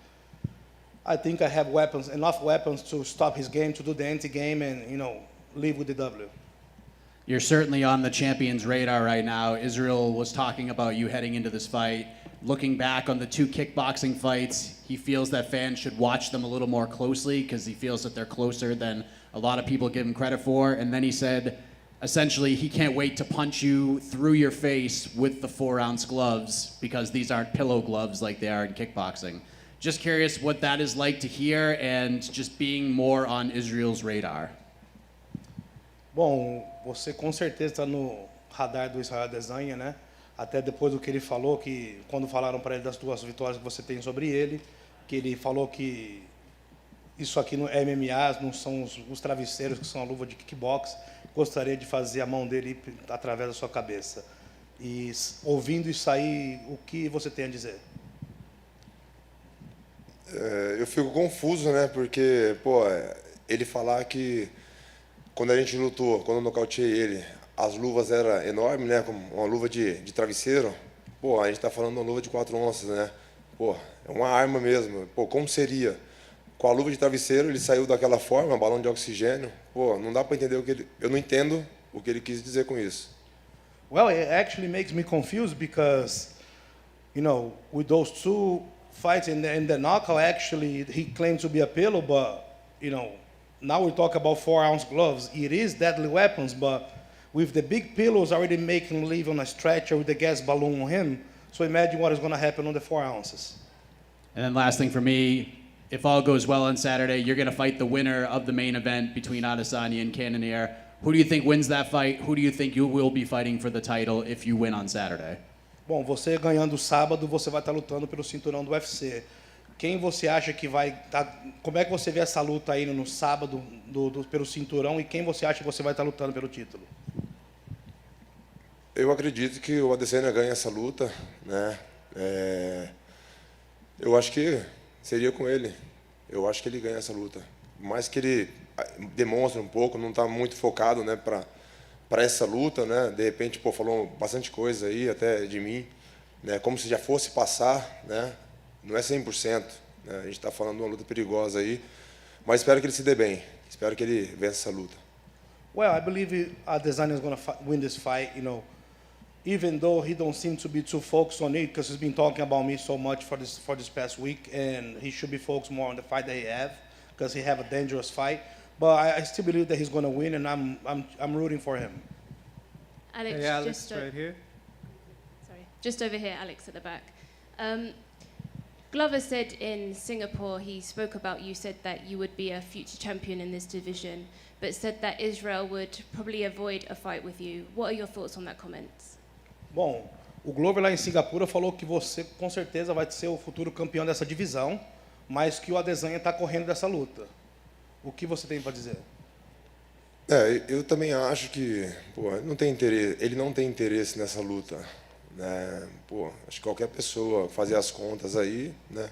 I think I have enough weapons to stop his game, to do the anti-game, and leave with the W. You're certainly on the champion's radar right now. Israel was talking about you heading into this fight. Looking back on the 2 kickboxing fights, he feels that fans should watch them a little more closely because he feels that they're closer than a lot of people give him credit for. And then he said, essentially, he can't wait to punch you through your face with the 4-ounce gloves because these aren't pillow gloves like they are in kickboxing. Just curious what that is like to hear and just being more on Israel's radar. Bom, você com certeza está no radar do Israel Adesanya, né? Até depois do que ele falou, que quando falaram para ele das 2 vitórias que você tem sobre ele, que ele falou que isso aqui no MMA não são os travesseiros, que são a luva de kickbox, gostaria de fazer a mão dele através da sua cabeça. E ouvindo isso aí, o que você tem a dizer? Eu fico confuso, né, porque, ele falar que quando a gente lutou, quando eu nocauteei ele, as luvas eram enormes, né, como uma luva de travesseiro. A gente está falando de uma luva de 4 onças, né? É uma arma mesmo. Como seria? Com a luva de travesseiro, ele saiu daquela forma, balão de oxigênio. Não dá para entender o que ele... Eu não entendo o que ele quis dizer com isso. Well, it actually makes me confused because, with those 2 fights in the knockout, actually, he claimed to be a pillow, but, now we talk about 4-ounce gloves. It is deadly weapons, but with the big pillows already making him live on a stretcher with the gas balloon on him, so imagine what is going to happen on the 4 ounces. And then last thing for me, if all goes well on Saturday, you're going to fight the winner of the main event between Adesanya and Cannonier. Who do you think wins that fight? Who do you think you will be fighting for the title if you win on Saturday? Bom, você ganhando sábado, você vai estar lutando pelo cinturão do UFC. Quem você acha que vai estar... Como é que você vê essa luta aí no sábado pelo cinturão e quem você acha que você vai estar lutando pelo título? Eu acredito que o Adesanya ganha essa luta, né? Eu acho que seria com ele. Eu acho que ele ganha essa luta. Mais que ele demonstre um pouco, não está muito focado, né, para essa luta, né? De repente, falou bastante coisa aí até de mim, né? Como se já fosse passar, né? Não é 100%, né? A gente está falando de uma luta perigosa aí, mas espero que ele se dê bem. Espero que ele vença essa luta. Well, I believe Adesanya is going to win this fight, even though he don't seem to be too focused on it because he's been talking about me so much for this past week, and he should be focused more on the fight that he have because he have a dangerous fight. But I still believe that he's going to win, and I'm rooting for him. Alex, hey, Alex, right here. Sorry, just over here, Alex at the back. Glover said in Singapore, he spoke about you, said that you would be a future champion in this division, but said that Israel would probably avoid a fight with you. What are your thoughts on that comment? Bom, o Glover lá em Singapura falou que você com certeza vai ser o futuro campeão dessa divisão, mas que o Adesanya está correndo dessa luta. O que você tem para dizer? Eu também acho que ele não tem interesse nessa luta, né? Acho que qualquer pessoa fazer as contas aí, né?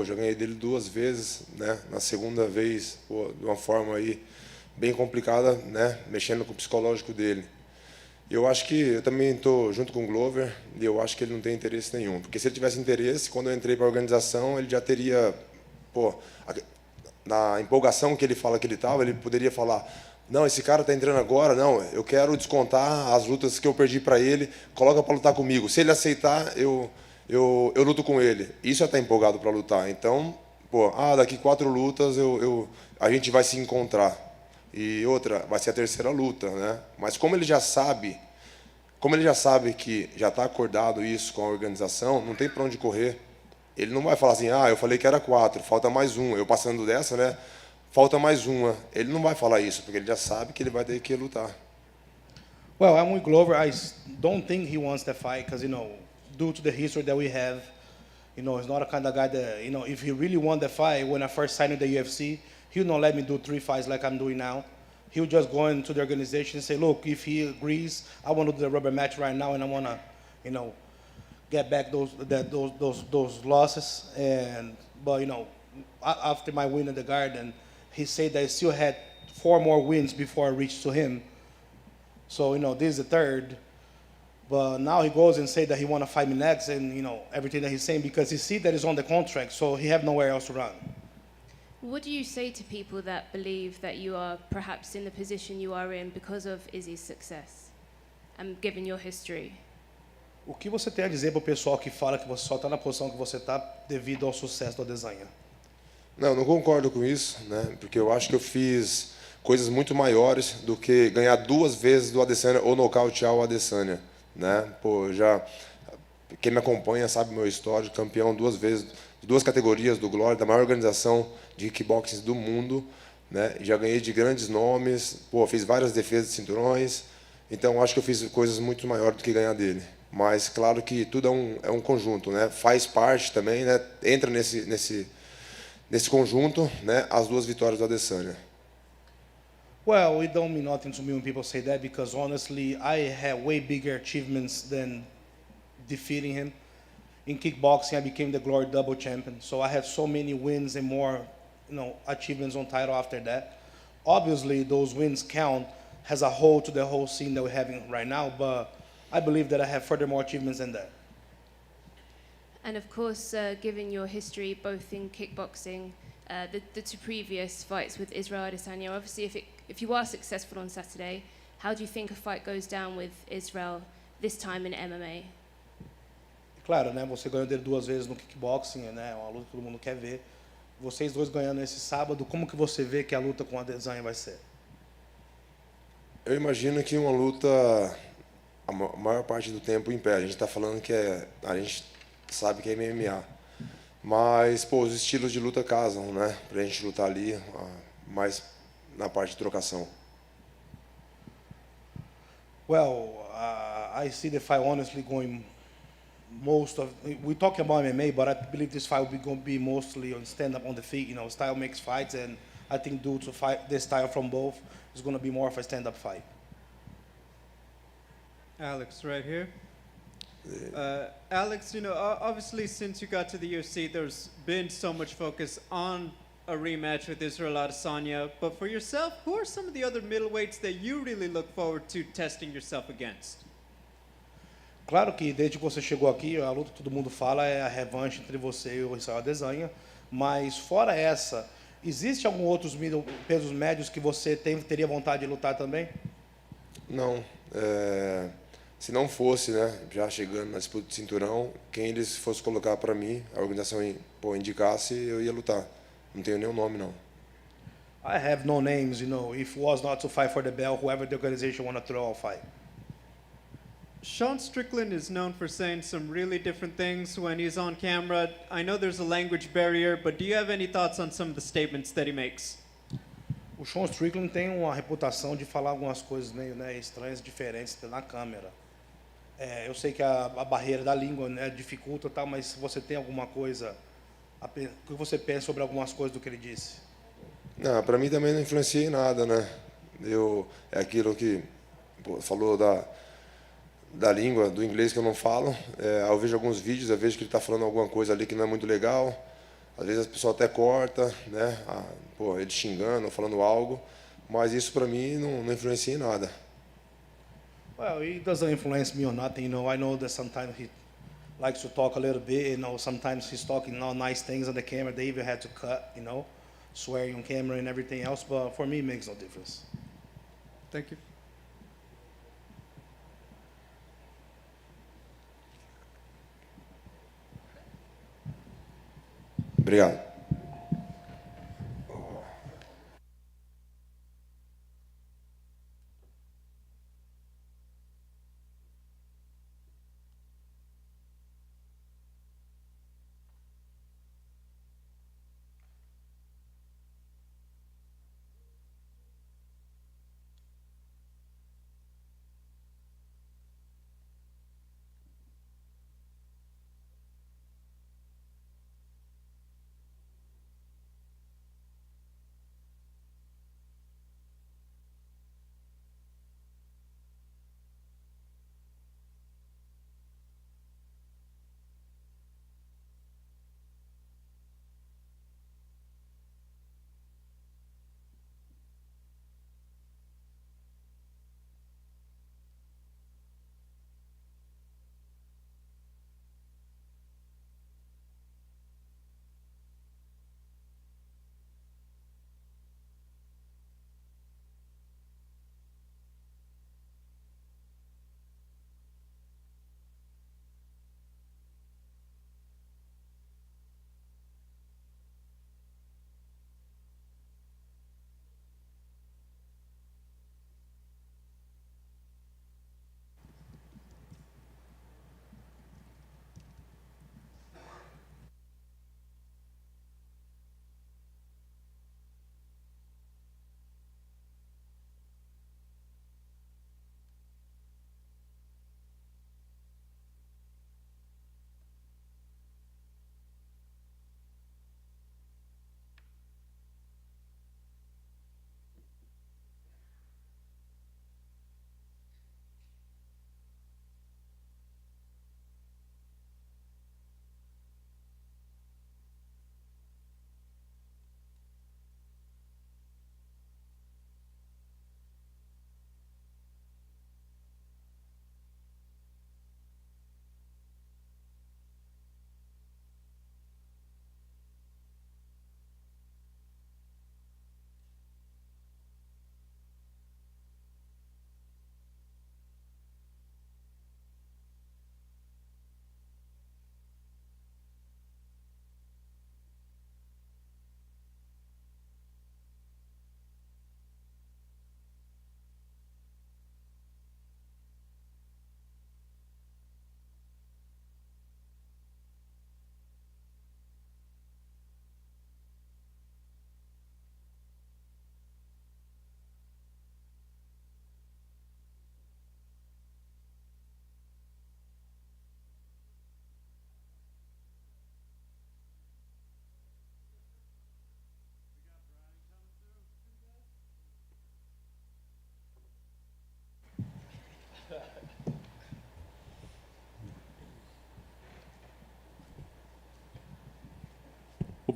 Já ganhei dele 2 vezes, né? Na segunda vez, de uma forma aí bem complicada, né? Mexendo com o psicológico dele. Eu acho que eu também estou junto com o Glover e eu acho que ele não tem interesse nenhum, porque se ele tivesse interesse, quando eu entrei para a organização, ele já teria, na empolgação que ele fala que ele estava, ele poderia falar: não, esse cara está entrando agora, não, eu quero descontar as lutas que eu perdi para ele, coloca para lutar comigo. Se ele aceitar, eu luto com ele. Isso é estar empolgado para lutar. Então, daqui 4 lutas a gente vai se encontrar. E outra, vai ser a 3ª luta, né? Mas como ele já sabe que já está acordado isso com a organização, não tem para onde correr. Ele não vai falar assim: eu falei que era 4, falta mais 1. Eu passando dessa, né? Falta mais uma. Ele não vai falar isso, porque ele já sabe que ele vai ter que lutar. Well, I'm with Glover. I don't think he wants that fight because, due to the history that we have, he's not a kind of guy that, if he really won the fight when I first signed with the UFC, he would not let me do 3 fights like I'm doing now. he'll just go into the organization and say, look, if he agrees, I want to do the rubber match right now, and I want to, you know, get back those losses. But you know, after my win at the Garden, he said that he still had 4 more wins before I reached to him. So you know, this is the third. But now he goes and say that he want to fight me next, and you know everything that he's saying, because he see that he's on the contract, so he have nowhere else to run. What do you say to people that believe that you are perhaps in the position you are in because of Izzy's success, and given your history? O que você tem a dizer para o pessoal que fala que você só está na posição que você está devido ao sucesso do Adesanya? Não concordo com isso, né? Porque eu acho que eu fiz coisas muito maiores do que ganhar 2 vezes do Adesanya ou nocautear o Adesanya, né? Pô, quem me acompanha sabe meu histórico, campeão 2 vezes, 2 categorias do Glory, da maior organização de kickboxing do mundo, né? Já ganhei de grandes nomes, pô, fiz várias defesas de cinturões, então acho que eu fiz coisas muito maiores do que ganhar dele. Mas claro que tudo é um conjunto, né? Faz parte também, né? Entra nesse conjunto, né? As 2 vitórias do Adesanya. Well, it don't mean nothing to me when people say that, because honestly, I had way bigger achievements than defeating him. In kickboxing, I became the Glory double champion, so I had so many wins and more, you know, achievements on title after that. Obviously, those wins count as a whole to the whole scene that we're having right now, but I believe that I have further more achievements than that. And of course, given your history both in kickboxing, the 2 previous fights with Israel Adesanya, obviously if you are successful on Saturday, how do you think a fight goes down with Israel this time in MMA? Claro, né? Você ganhou dele 2 vezes no kickboxing, né? Uma luta que todo mundo quer ver. Vocês 2 ganhando esse sábado, como que você vê que a luta com a Adesanya vai ser? Eu imagino que uma luta, a maior parte do tempo em pé. A gente está falando que a gente sabe que é MMA, mas pô, os estilos de luta casam, né? Pra gente lutar ali, mais na parte de trocação. Well, I see the fight honestly going we talk about MMA, but I believe this fight will be going to be mostly on stand-up on the feet. You know, style makes fights, and I think due to fight the style from both, it's going to be more of a stand-up fight. Alex, right here. Alex, you know, obviously since you got to the UFC, there's been so much focus on a rematch with Israel Adesanya. But for yourself, who are some of the other middleweights that you really look forward to testing yourself against? Claro que desde que você chegou aqui, a luta que todo mundo fala é a revanche entre você e o Israel Adesanya. Mas fora essa, existe algum outros pesos médios que você teria vontade de lutar também? Não. Se não fosse, né, já chegando na disputa de cinturão, quem eles fossem colocar para mim, a organização indicasse, eu ia lutar. Não tenho nenhum nome, não. I have no names, you know. If it was not to fight for the belt, whoever the organization want to throw, I'll fight. Sean Strickland is known for saying some really different things when he's on camera. I know there's a language barrier, but do you have any thoughts on some of the statements that he makes? O Sean Strickland tem uma reputação de falar algumas coisas meio, né, estranhas, diferentes na câmera. Eu sei que a barreira da língua, né, dificulta, tal, mas se você tem alguma coisa, o que você pensa sobre algumas coisas do que ele disse? Não, para mim também não influencia em nada, né? É aquilo que falou da língua, do inglês que eu não falo. Eu vejo alguns vídeos, eu vejo que ele está falando alguma coisa ali que não é muito legal. Às vezes a pessoa até corta, né? Ele xingando, falando algo, mas isso para mim não influencia em nada. Well, it doesn't influence me or nothing, you know. I know that sometimes he likes to talk a little bit, you know. Sometimes he's talking nice things on the camera. They even had to cut, you know, swearing on camera and everything else. But for me, it makes no difference. Thank you. Obrigado.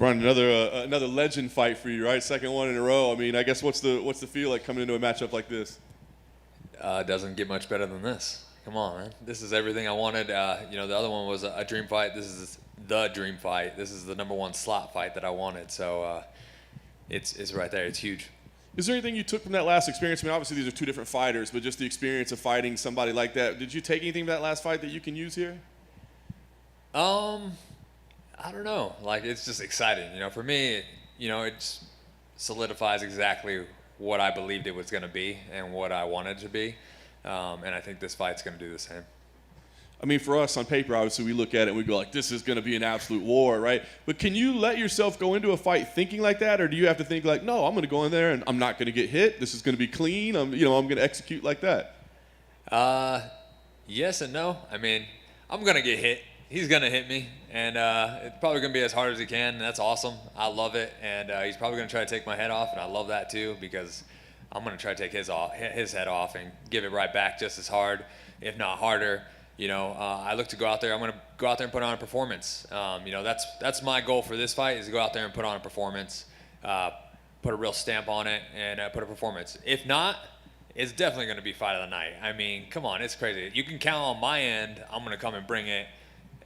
Bryan, another legend fight for you, right? Second one in a row. I mean, I guess what's the feel like coming into a matchup like this? Doesn't get much better than this. Come on, man. This is everything I wanted. The other one was a dream fight. This is the dream fight. This is the #1 slot fight that I wanted. So it's right there. It's huge. Is there anything you took from that last experience? I mean, obviously these are two different fighters, but just the experience of fighting somebody like that. Did you take anything from that last fight that you can use here? I don't know. Like, it's just exciting. For me, it solidifies exactly what I believed it was going to be and what I wanted it to be. And I think this fight's going to do the same. I mean, for us on paper, obviously we look at it and we go like, this is going to be an absolute war, right? But can you let yourself go into a fight thinking like that, or do you have to think like, no, I'm going to go in there and I'm not going to get hit. This is going to be clean. I'm going to execute like that. Yes and no. I mean, I'm going to get hit. He's going to hit me, and it's probably going to be as hard as he can, and that's awesome. I love it, and he's probably going to try to take my head off, and I love that too, because I'm going to try to take his head off and give it right back just as hard, if not harder. I look to go out there. I'm going to go out there and put on a performance. That's my goal for this fight, is to go out there and put on a performance, put a real stamp on it, and put a performance. If not, it's definitely going to be fight of the night. I mean, come on, it's crazy. You can count on my end. I'm going to come and bring it,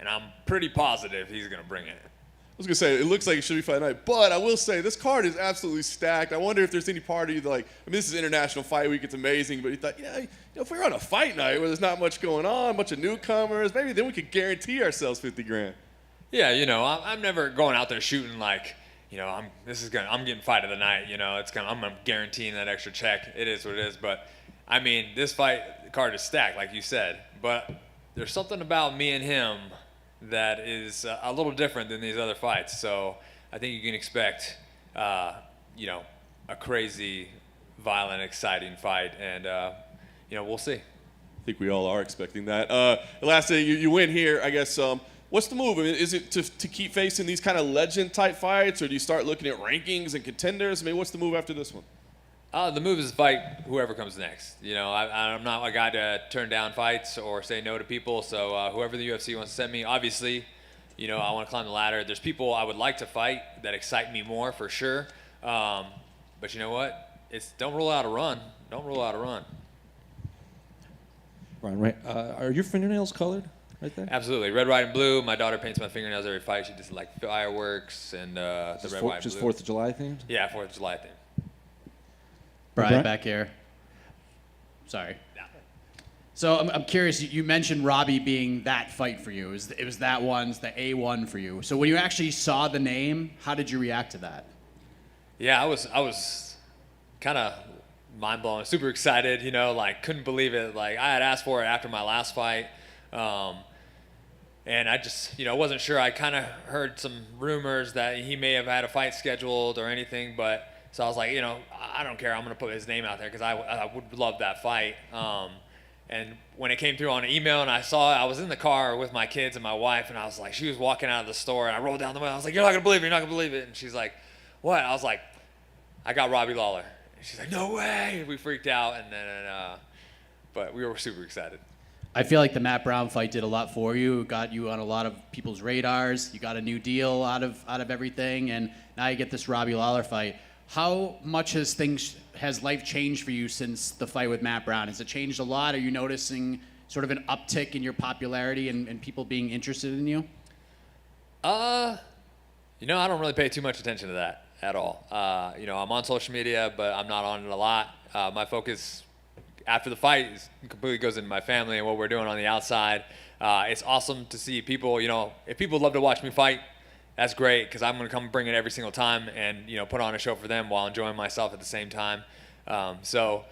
and I'm pretty positive he's going to bring it. I was going to say, it looks like it should be fight night, but I will say this card is absolutely stacked. I wonder if there's any part of you that, like, I mean, this is International Fight Week, it's amazing, but you thought, if we were on a fight night where there's not much going on, a bunch of newcomers, maybe then we could guarantee ourselves $50,000. Yeah, I'm never going out there shooting like, I'm getting fight of the night. I'm guaranteeing that extra check. It is what it is. But I mean, this fight card is stacked, like you said. But there's something about me and him that is a little different than these other fights. So I think you can expect, a crazy, violent, exciting fight, and we'll see. I think we all are expecting that. The last day you win here, I guess. What's the move? I mean, is it to keep facing these kind of legend-type fights, or do you start looking at rankings and contenders? I mean, what's the move after this one? The move is to fight whoever comes next. I'm not a guy to turn down fights or say no to people. So whoever the UFC wants to send me, obviously, I want to climb the ladder. There's people I would like to fight that excite me more for sure. But you know what? Don't rule out a run. Don't rule out a run. Bryan, right? Are your fingernails colored? Right there? Absolutely. Red, white, and blue. My daughter paints my fingernails every fight. She does like fireworks and the red, white, and blue. Just 4th of July themed? Yeah, 4th of July themed. Bryan, back here. Sorry. So I'm curious, you mentioned Robbie being that fight for you. It was that one's the A1 for you. So when you actually saw the name, how did you react to that? Yeah, I was kind of mind blown, super excited, couldn't believe it. Like, I had asked for it after my last fight. And I just, wasn't sure. I kind of heard some rumors that he may have had a fight scheduled or anything, but so I was like, I don't care. I'm going to put his name out there because I would love that fight. And when it came through on an email and I saw it, I was in the car with my kids and my wife, and I was like, she was walking out of the store, and I rolled down the window. I was like, you're not going to believe it. You're not going to believe it. And she's like, what? I was like, I got Robbie Lawler. And she's like, no way. And we freaked out, and then, but we were super excited. I feel like the Matt Brown fight did a lot for you. It got you on a lot of people's radars. You got a new deal out of everything, and now you get this Robbie Lawler fight. How much has life changed for you since the fight with Matt Brown? Has it changed a lot? Are you noticing sort of an uptick in your popularity and people being interested in you? I don't really pay too much attention to that at all. I'm on social media, but I'm not on it a lot. My focus after the fight completely goes into my family and what we're doing on the outside. It's awesome to see people, if people love to watch me fight, that's great, because I'm going to come bring it every single time and, put on a show for them while enjoying myself at the same time. So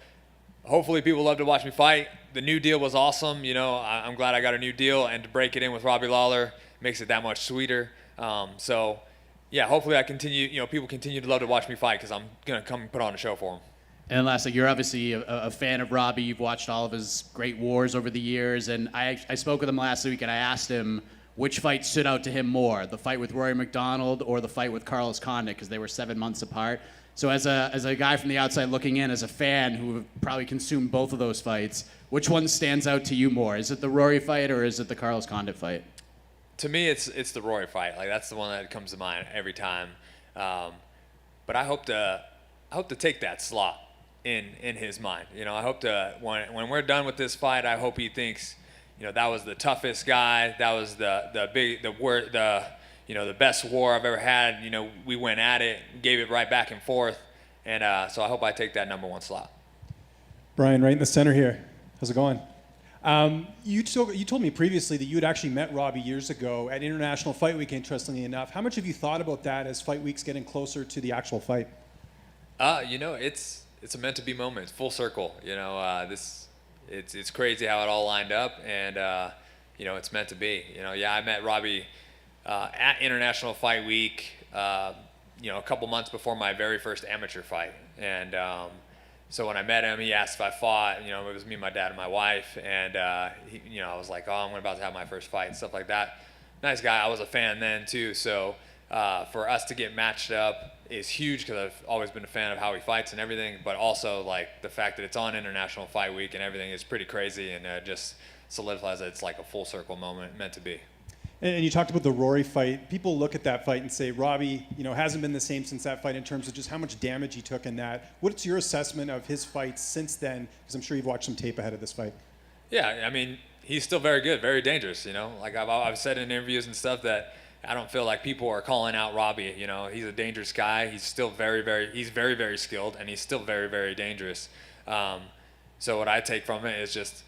hopefully people love to watch me fight. The new deal was awesome. I'm glad I got a new deal, and to break it in with Robbie Lawler makes it that much sweeter. So yeah, hopefully people continue to love to watch me fight, because I'm going to come and put on a show for them. And lastly, you're obviously a fan of Robbie. You've watched all of his great wars over the years. And I spoke with him last week, and I asked him which fight stood out to him more, the fight with Rory McDonald or the fight with Carlos Condit, because they were 7 months apart. So as a guy from the outside looking in, as a fan who have probably consumed both of those fights, which one stands out to you more? Is it the Rory fight or is it the Carlos Condit fight? to me, it's the Rory fight. Like that's the one that comes to mind every time. But I hope to take that slot in his mind. You know, I hope to when we're done with this fight, I hope he thinks, you know, that was the toughest guy. That was the best war I've ever had. You know, we went at it, gave it right back and forth, and so I hope I take that number 1 slot. Bryan, right in the center here. How's it going? You told me previously that you had actually met Robbie years ago at International Fight Week, interestingly enough. How much have you thought about that as Fight Week's getting closer to the actual fight? You know, it's a meant to be moment. It's full circle. You know, it's crazy how it all lined up, and you know, it's meant to be. You know, yeah, I met Robbie at International Fight Week. You know, a couple months before my very first amateur fight, and so when I met him, he asked if I fought. You know, it was me, my dad, and my wife, and you know, I was like, oh, I'm about to have my first fight and stuff like that. Nice guy. I was a fan then too, so for us to get matched up is huge because I've always been a fan of how he fights and everything, but also like the fact that it's on International Fight Week and everything is pretty crazy, and just solidifies that it's like a full circle moment meant to be. And you talked about the Rory fight. People look at that fight and say, Robbie, you know, hasn't been the same since that fight in terms of just how much damage he took in that. What's your assessment of his fights since then? Because I'm sure you've watched some tape ahead of this fight. Yeah, I mean, he's still very good, very dangerous, you know. Like I've said in interviews and stuff that I don't feel like people are calling out Robbie, you know. He's a dangerous guy. He's still very, very skilled, and he's still very, very dangerous. So what I take from it is just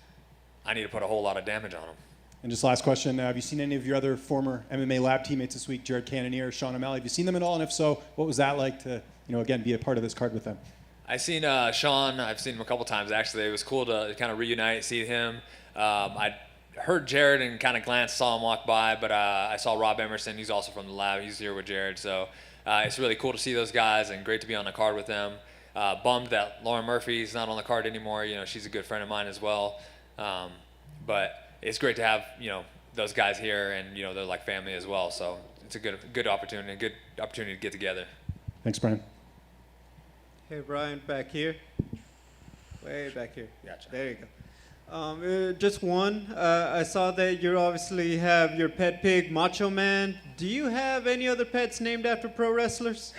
I need to put a whole lot of damage on him. And just last question, have you seen any of your other former MMA lab teammates this week, Jared Cannonier, Sean O'Malley? Have you seen them at all? And if so, what was that like to, you know, again, be a part of this card with them? I've seen Sean. I've seen him a couple times, actually. It was cool to kind of reunite, see him. I heard Jared and kind of glanced, saw him walk by, but I saw Rob Emerson. He's also from the lab. He's here with Jared. So it's really cool to see those guys and great to be on the card with them. Bummed that Lauren Murphy's not on the card anymore. You know, she's a good friend of mine as well. But it's great to have, you know, those guys here, and, you know, they're like family as well. So it's a good opportunity to get together. Thanks, Bryan. Hey, Bryan, back here. Way back here. Gotcha. There you go. Just one. I saw that you obviously have your pet pig, Macho Man. Do you have any other pets named after pro wrestlers?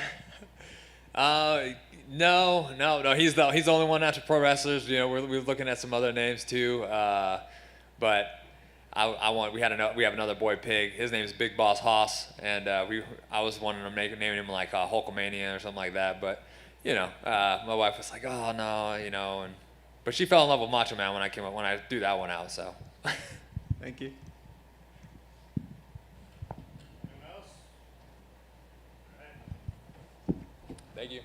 No. He's the only one after pro wrestlers. You know, we're looking at some other names too. But we have another boy pig. His name is Big Boss Hoss, and I was wanting to naming him like Hulkamania or something like that. But you know, my wife was like, oh no, you know, but she fell in love with Macho Man when I threw that one out. So. Thank you. Thank you.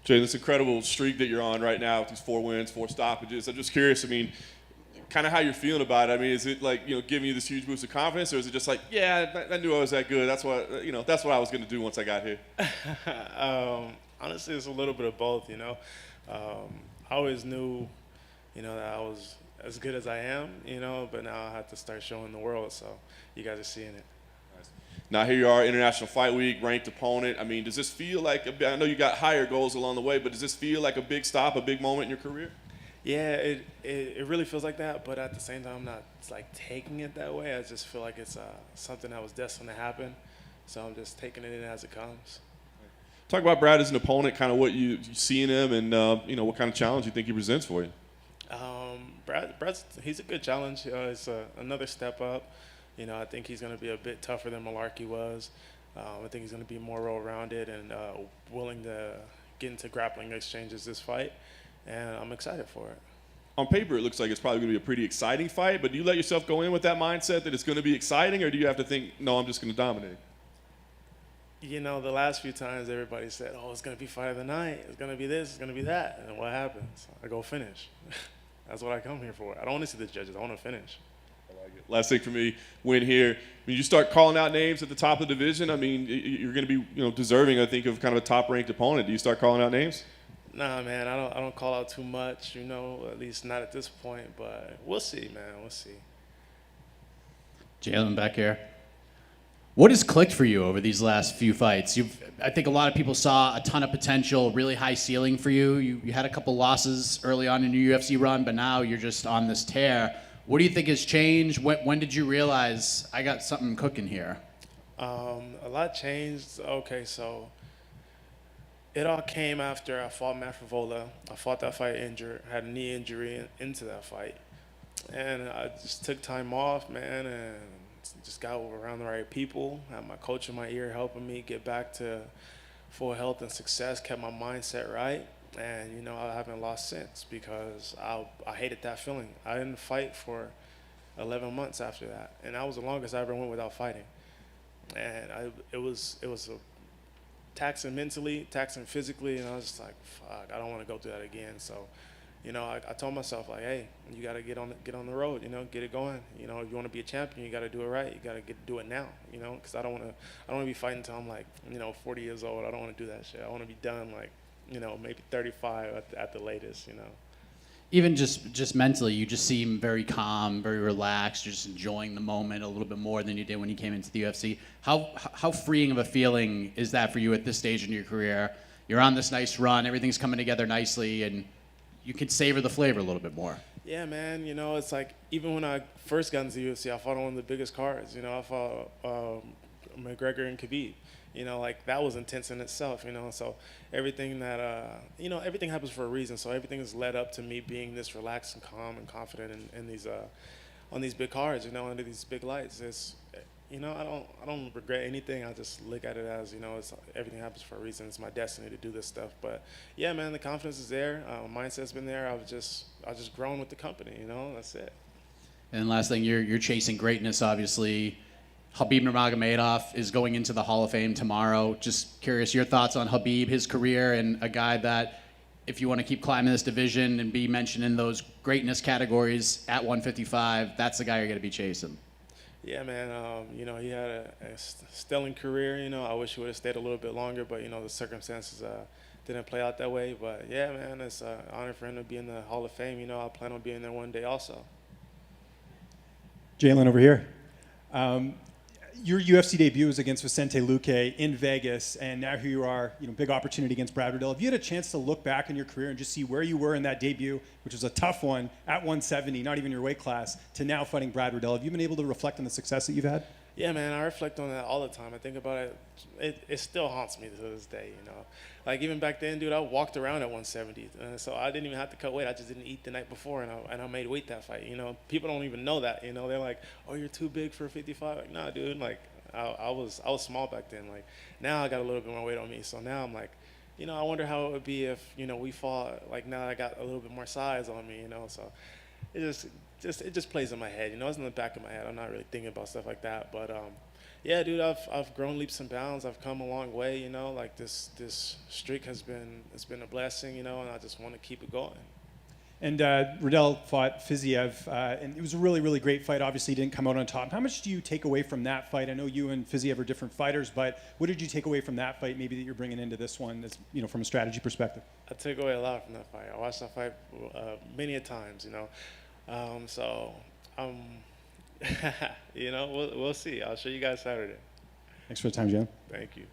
Jay, this incredible streak that you're on right now with these 4 wins, 4 stoppages. I'm just curious, I mean, kind of how you're feeling about it. I mean, is it like, you know, giving you this huge boost of confidence, or is it just like, yeah, I knew I was that good. That's what, you know, that's what I was going to do once I got here. Honestly, it's a little bit of both, you know. I always knew, you know, that I was as good as I am, you know, but now I have to start showing the world, so you guys are seeing it. Now here you are, International Fight Week, ranked opponent. I mean, does this feel like, I know you got higher goals along the way, but does this feel like a big stop, a big moment in your career? Yeah, it really feels like that, but at the same time, I'm not like taking it that way. I just feel like it's something that was destined to happen, so I'm just taking it in as it comes. Talk about Brad as an opponent, kind of what you see in him, and what kind of challenge you think he presents for you. He's a good challenge. It's another step up. I think he's going to be a bit tougher than Malarkey was. I think he's going to be more well-rounded and willing to get into grappling exchanges this fight, and I'm excited for it. On paper, it looks like it's probably going to be a pretty exciting fight, but do you let yourself go in with that mindset that it's going to be exciting, or do you have to think, no, I'm just going to dominate? The last few times everybody said, oh, it's going to be fight of the night, it's going to be this, it's going to be that, and what happens? I go finish. That's what I come here for. I don't want to see the judges, I want to finish. Last thing for me, win here. When you start calling out names at the top of the division, I mean, you're going to be, deserving, I think, of kind of a top-ranked opponent. Do you start calling out names? Nah, man, I don't call out too much, at least not at this point. But we'll see, man. We'll see. Jalin, back here. What has clicked for you over these last few fights? I think a lot of people saw a ton of potential, really high ceiling for you. You had a couple losses early on in your UFC run, but now you're just on this tear. What do you think has changed? When did you realize I got something cooking here? A lot changed. Okay, so it all came after I fought Matt Favola. I fought that fight injured, had a knee injury into that fight. And I just took time off, man, and just got around the right people. Had my coach in my ear helping me get back to full health and success, kept my mindset right. And, I haven't lost since because I hated that feeling. I didn't fight for 11 months after that. And that was the longest I ever went without fighting. And it was taxing mentally, taxing physically, and I was just like, fuck, I don't want to go through that again. So, I told myself, like, hey, you got to get on the road, get it going. If you want to be a champion, you got to do it right. You got to do it now, because I don't want to be fighting until I'm like, 40 years old. I don't want to do that shit. I want to be done like, maybe 35 at the latest, Even just mentally, you just seem very calm, very relaxed. You're just enjoying the moment a little bit more than you did when you came into the UFC. How freeing of a feeling is that for you at this stage in your career? You're on this nice run, everything's coming together nicely, and you can savor the flavor a little bit more. Yeah, man. It's like even when I first got into the UFC, I fought on one of the biggest cards. I fought McGregor and Khabib. Like that was intense in itself, so everything that, everything happens for a reason. So everything has led up to me being this relaxed and calm and confident in these, on these big cards, under these big lights. It's, I don't regret anything. I just look at it as, it's, everything happens for a reason. It's my destiny to do this stuff. But yeah, man, the confidence is there. Mindset's been there. I've just grown with the company, that's it. And last thing, you're chasing greatness, obviously. Khabib Nurmagomedov is going into the Hall of Fame tomorrow. Just curious, your thoughts on Khabib, his career, and a guy that, if you want to keep climbing this division and be mentioned in those greatness categories at 155, that's the guy you're going to be chasing. Yeah, man. He had a stellar career. I wish he would have stayed a little bit longer, but the circumstances didn't play out that way. But yeah, man, it's an honor for him to be in the Hall of Fame. I plan on being there one day also. Jalin over here. Your UFC debut was against Vicente Luque in Vegas, and now here you are, big opportunity against Brad Riddell. Have you had a chance to look back in your career and just see where you were in that debut, which was a tough one, at 170, not even your weight class, to now fighting Brad Riddell? Have you been able to reflect on the success that you've had? Yeah, man, I reflect on that all the time. I think about it. It still haunts me to this day, Like, even back then, dude, I walked around at 170. So I didn't even have to cut weight. I just didn't eat the night before, and I made weight that fight, People don't even know that, They're like, oh, you're too big for 55. Like, nah, dude, like, I was small back then. Like, now I got a little bit more weight on me. So now I'm like, I wonder how it would be if, we fought, like, now I got a little bit more size on me, So it just plays in my head, It's in the back of my head. I'm not really thinking about stuff like that. But yeah, dude, I've grown leaps and bounds. I've come a long way, Like this streak it's been a blessing, and I just want to keep it going. And Riddell fought Fiziev, and it was a really, really great fight. Obviously, he didn't come out on top. How much do you take away from that fight? I know you and Fiziev are different fighters, but what did you take away from that fight, maybe that you're bringing into this one, as, from a strategy perspective? I took away a lot from that fight. I watched that fight many a times, So, we'll see. I'll show you guys Saturday. Thanks for the time, Jalin. Thank you.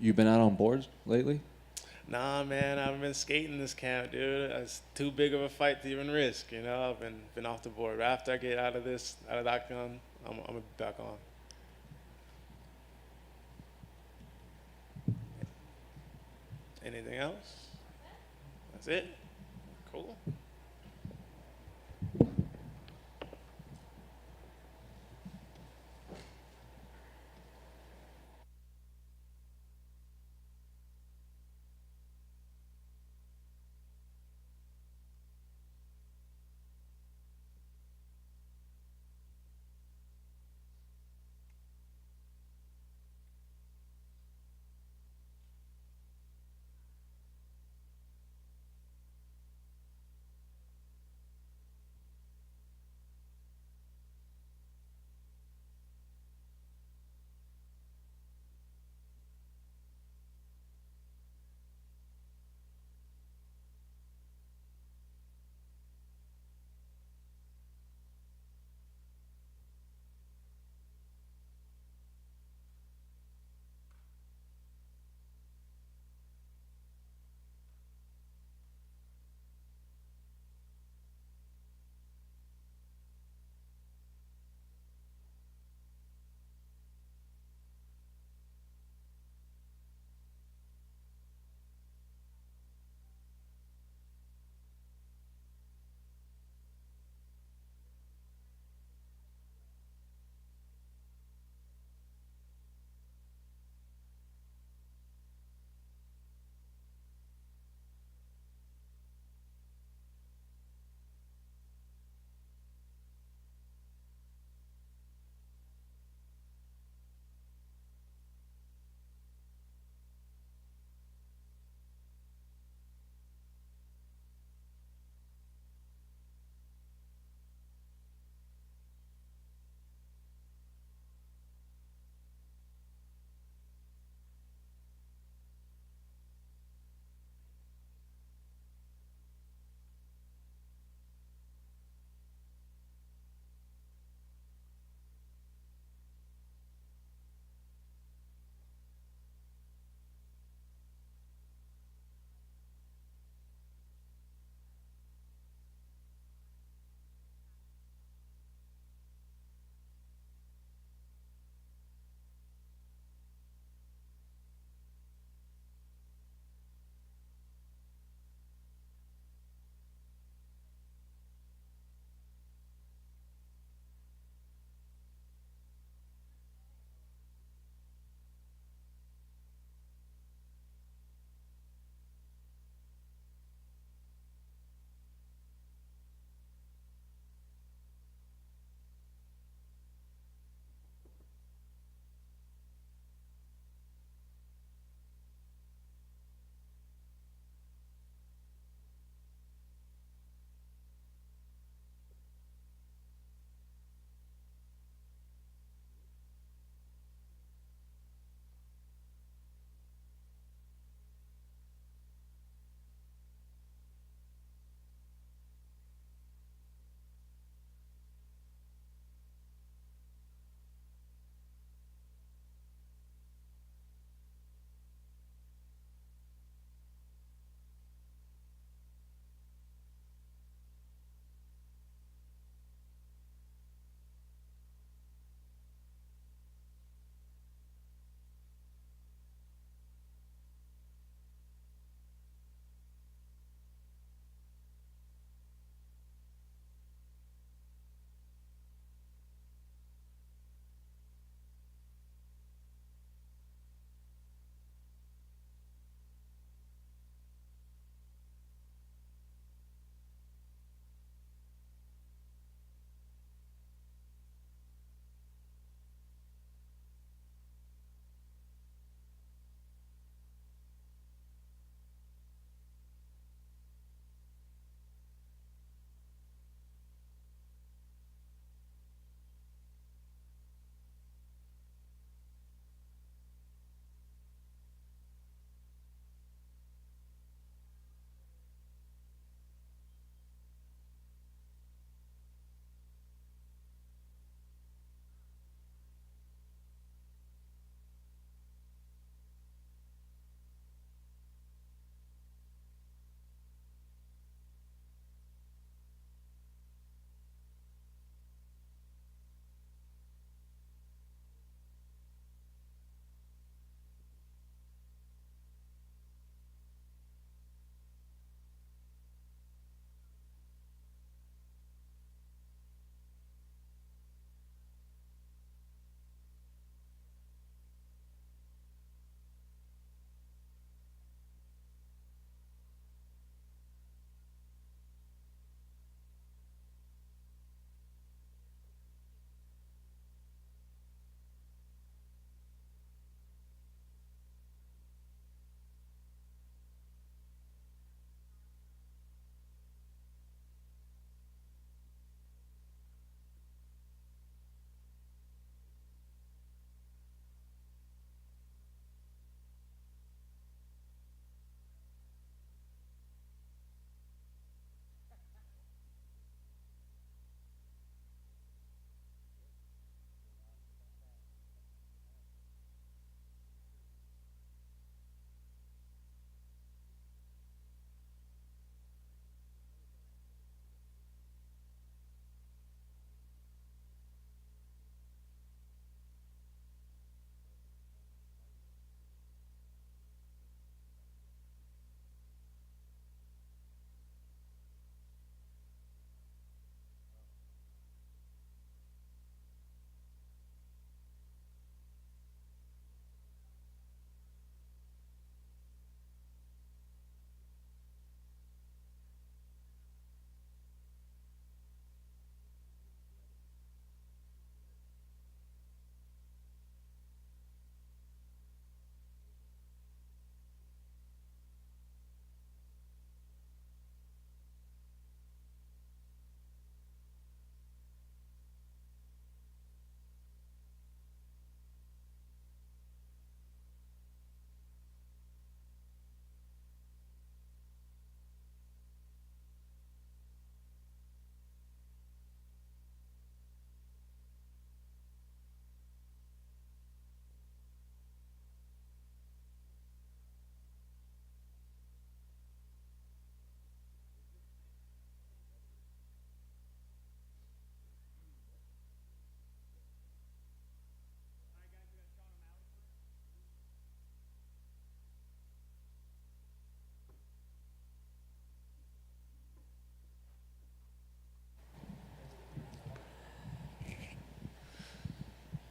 You been out on boards lately? Nah, man, I haven't been skating this camp, dude. It's too big of a fight to even risk, you know. I've been off the board. But after I get out of that gun, I'm gonna be back on. Anything else? That's it? Cool.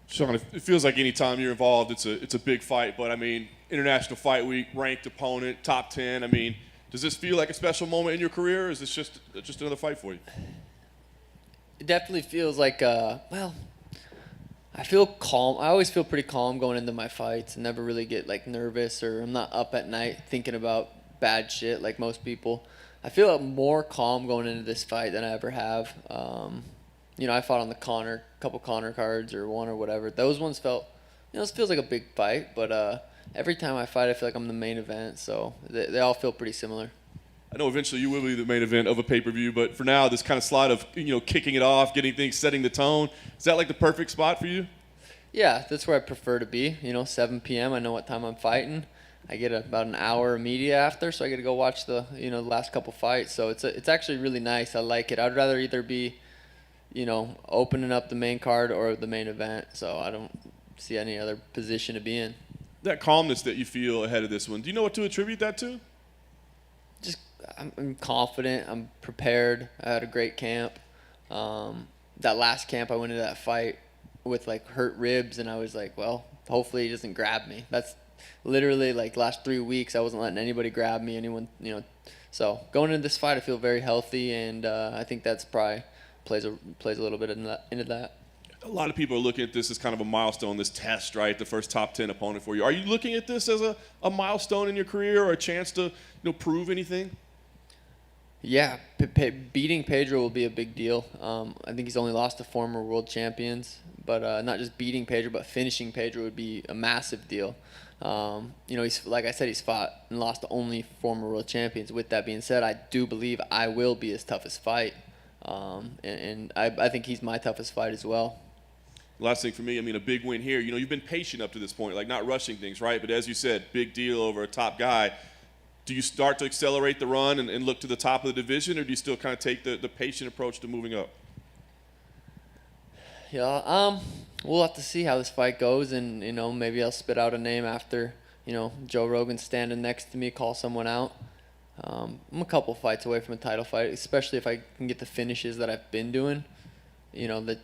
Sean, it feels like any time you're involved, it's a big fight. But I mean, International Fight Week, ranked opponent, top 10. I mean, does this feel like a special moment in your career, or is this just another fight for you? It definitely feels like, well, I feel calm. I always feel pretty calm going into my fights and never really get like nervous, or I'm not up at night thinking about bad shit like most people. I feel more calm going into this fight than I ever have. You know, I fought on the couple Connor cards or one or whatever. Those ones felt, you know, this feels like a big fight, but every time I fight, I feel like I'm the main event, so they all feel pretty similar. I know eventually you will be the main event of a pay-per-view, but for now, this kind of slot of, you know, kicking it off, getting things, setting the tone, is that like the perfect spot for you? Yeah, that's where I prefer to be. You know, 7 p.m. I know what time I'm fighting. I get about an hour of media after, so I get to go watch the last couple fights. So it's actually really nice. I like it. I'd rather either be, you know, opening up the main card or the main event. So I don't see any other position to be in. That calmness that you feel ahead of this one, do you know what to attribute that to? Just I'm confident. I'm prepared. I had a great camp. That last camp, I went into that fight with like hurt ribs, and I was like, well, hopefully he doesn't grab me. That's literally like last 3 weeks I wasn't letting anybody grab me, anyone, you know. So going into this fight, I feel very healthy, and I think that's probably plays a little bit into that. A lot of people are looking at this as kind of a milestone, this test, right? The first top 10 opponent for you. Are you looking at this as a milestone in your career, or a chance to, you know, prove anything? Yeah, beating Pedro will be a big deal. I think he's only lost to former world champions, but not just beating Pedro, but finishing Pedro would be a massive deal. You know, he's, like I said, he's fought and lost to only former world champions. With that being said, I do believe I will be his toughest fight, and I think he's my toughest fight as well. Last thing for me, I mean, a big win here. You know, you've been patient up to this point, like not rushing things, right? But as you said, big deal over a top guy. Do you start to accelerate the run and look to the top of the division, or do you still kind of take the patient approach to moving up? Yeah, we'll have to see how this fight goes, and, you know, maybe I'll spit out a name after, you know, Joe Rogan standing next to me, call someone out. I'm a couple fights away from a title fight, especially if I can get the finishes that I've been doing. You know, that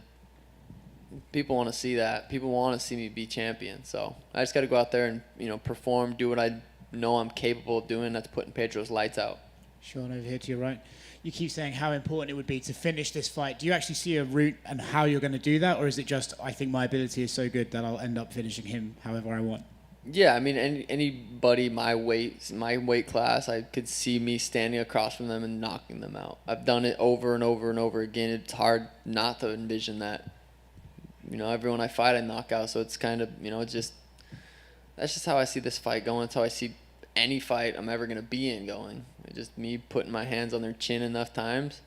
people want to see that. People want to see me be champion. So I just got to go out there and, you know, perform, do what I know I'm capable of doing. That's putting Pedro's lights out. Sean, over here to your right. You keep saying how important it would be to finish this fight. Do you actually see a route and how you're going to do that, or is it just, I think my ability is so good that I'll end up finishing him however I want? Yeah, I mean, anybody my weight class, I could see me standing across from them and knocking them out. I've done it over and over and over again. It's hard not to envision that. You know, everyone I fight, I knock out. So it's kind of, you know, that's just how I see this fight going. That's how I see any fight I'm ever going to be in going. It's just me putting my hands on their chin enough times,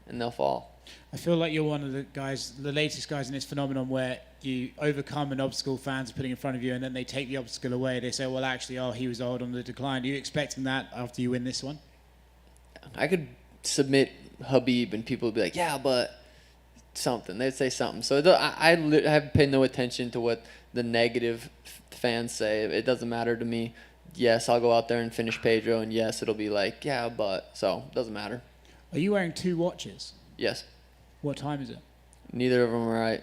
and they'll fall. I feel like you're one of the latest guys in this phenomenon where you overcome an obstacle fans are putting in front of you, and then they take the obstacle away. They say, well, actually, he was old on the decline. Do you expect that after you win this one? I could submit Habib, and people would be like, yeah, but something. They'd say something. So I have paid no attention to what the negative fans say. It doesn't matter to me. Yes, I'll go out there and finish Pedro, and yes, it'll be like, yeah, but. So it doesn't matter. Are you wearing 2 watches? Yes. What time is it? Neither of them are right.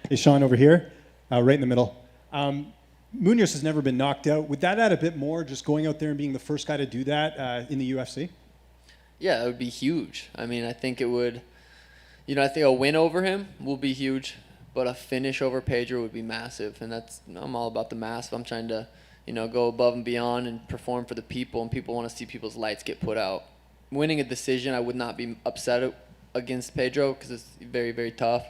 Hey, Sean, over here, right in the middle. Munhoz has never been knocked out. Would that add a bit more, just going out there and being the first guy to do that in the UFC? Yeah, it would be huge. I mean, I think it would, you know, I think a win over him will be huge, but a finish over Pedro would be massive. And I'm all about the massive. I'm trying to, you know, go above and beyond and perform for the people, and people want to see people's lights get put out. Winning a decision, I would not be upset against Pedro because it's very, very tough.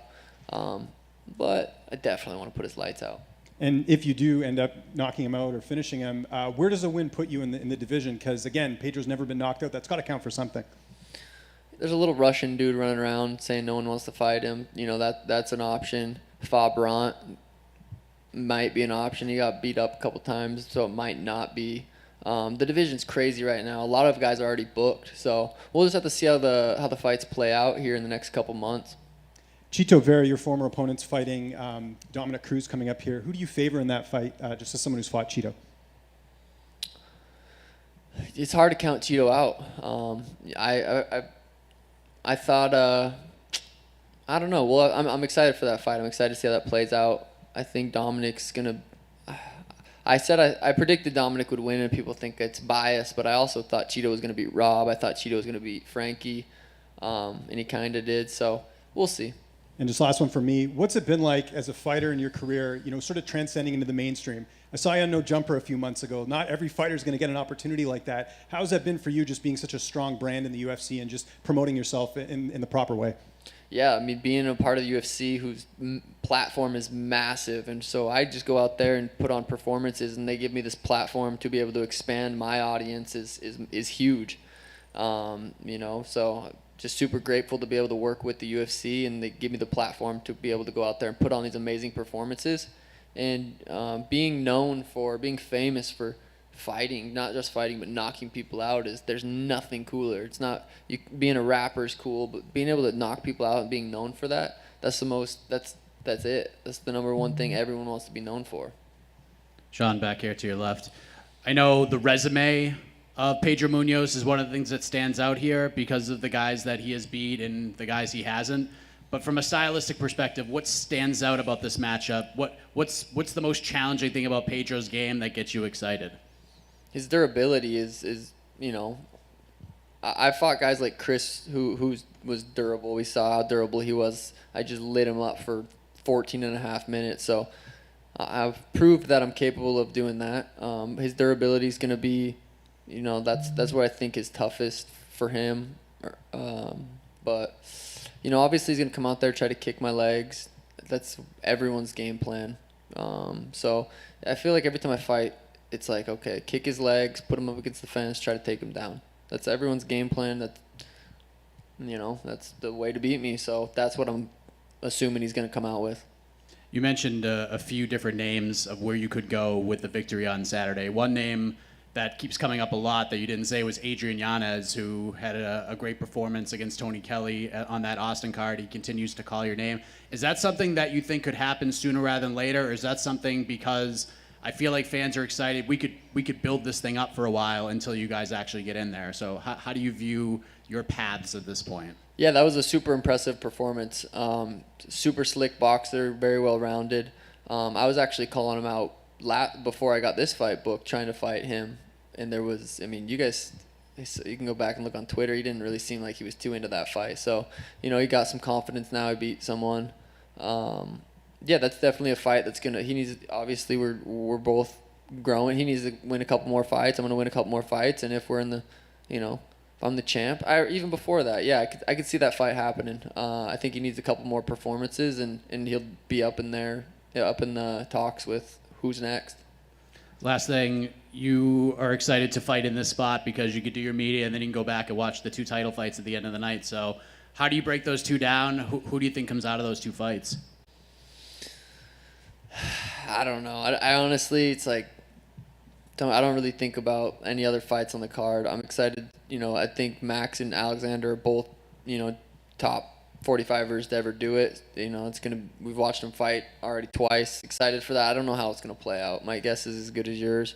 But I definitely want to put his lights out. And if you do end up knocking him out or finishing him, where does a win put you in the division? Because, again, Pedro's never been knocked out. That's got to count for something. There's a little Russian dude running around saying no one wants to fight him. You know, that's an option. Fabrant might be an option. He got beat up a couple times, so it might not be. The division's crazy right now. A lot of guys are already booked, so we'll just have to see how the fights play out here in the next couple months. Chito Vera, your former opponent's fighting Dominic Cruz coming up here. Who do you favor in that fight, just as someone who's fought Chito? It's hard to count Chito out. I thought I don't know. Well, I'm excited for that fight. I'm excited to see how that plays out. I think Dominic's gonna. I predicted Dominic would win, and people think it's biased, but I also thought Cheeto was gonna beat Rob. I thought Cheeto was gonna beat Frankie, and he kind of did. So we'll see. And just last one for me. What's it been like as a fighter in your career, sort of transcending into the mainstream? I saw you on No Jumper a few months ago. Not every fighter is going to get an opportunity like that. How's that been for you, just being such a strong brand in the UFC and just promoting yourself in the proper way? Yeah, I mean, being a part of the UFC whose platform is massive, and so I just go out there and put on performances, and they give me this platform to be able to expand my audience is huge. So just super grateful to be able to work with the UFC, and they give me the platform to be able to go out there and put on these amazing performances. And being famous for fighting, not just fighting, but knocking people out, there's nothing cooler. It's not, being a rapper is cool, but being able to knock people out and being known for that's it. That's the number one thing everyone wants to be known for. Sean, back here to your left. I know the resume of Pedro Munhoz is one of the things that stands out here because of the guys that he has beat and the guys he hasn't. But from a stylistic perspective, what stands out about this matchup? What's the most challenging thing about Pedro's game that gets you excited? His durability is I fought guys like Chris who was durable. We saw how durable he was. I just lit him up for 14 and a half minutes. So I've proved that I'm capable of doing that. His durability is going to be, that's what I think is toughest for him. But obviously he's going to come out there, try to kick my legs. That's everyone's game plan. So I feel like every time I fight, it's like, okay, kick his legs, put him up against the fence, try to take him down. That's everyone's game plan. That's the way to beat me. So that's what I'm assuming he's going to come out with. You mentioned a few different names of where you could go with the victory on Saturday. One name that keeps coming up a lot that you didn't say was Adrian Yanez, who had a great performance against Tony Kelly on that Austin card. He continues to call your name. Is that something that you think could happen sooner rather than later, or is that something because I feel like fans are excited, we could build this thing up for a while until you guys actually get in there? So how do you view your paths at this point? Yeah, that was a super impressive performance. Super slick boxer, very well-rounded. I was actually calling him out before I got this fight booked, trying to fight him. And there was, you guys, you can go back and look on Twitter. He didn't really seem like he was too into that fight. So, he got some confidence now. He beat someone. Yeah, that's definitely a fight that's he needs, obviously we're both growing. He needs to win a couple more fights. I'm going to win a couple more fights. And if we're in the, if I'm the champ, even before that, yeah, I could see that fight happening. I think he needs a couple more performances and he'll be up in there, up in the talks with who's next. Last thing, you are excited to fight in this spot because you could do your media and then you can go back and watch the two title fights at the end of the night. So how do you break those two down? Who do you think comes out of those two fights? I don't know. I honestly, it's like, I don't really think about any other fights on the card. I'm excited. I think Max and Alexander are both, top 45ers to ever do it. We've watched them fight already twice. Excited for that. I don't know how it's going to play out. My guess is as good as yours.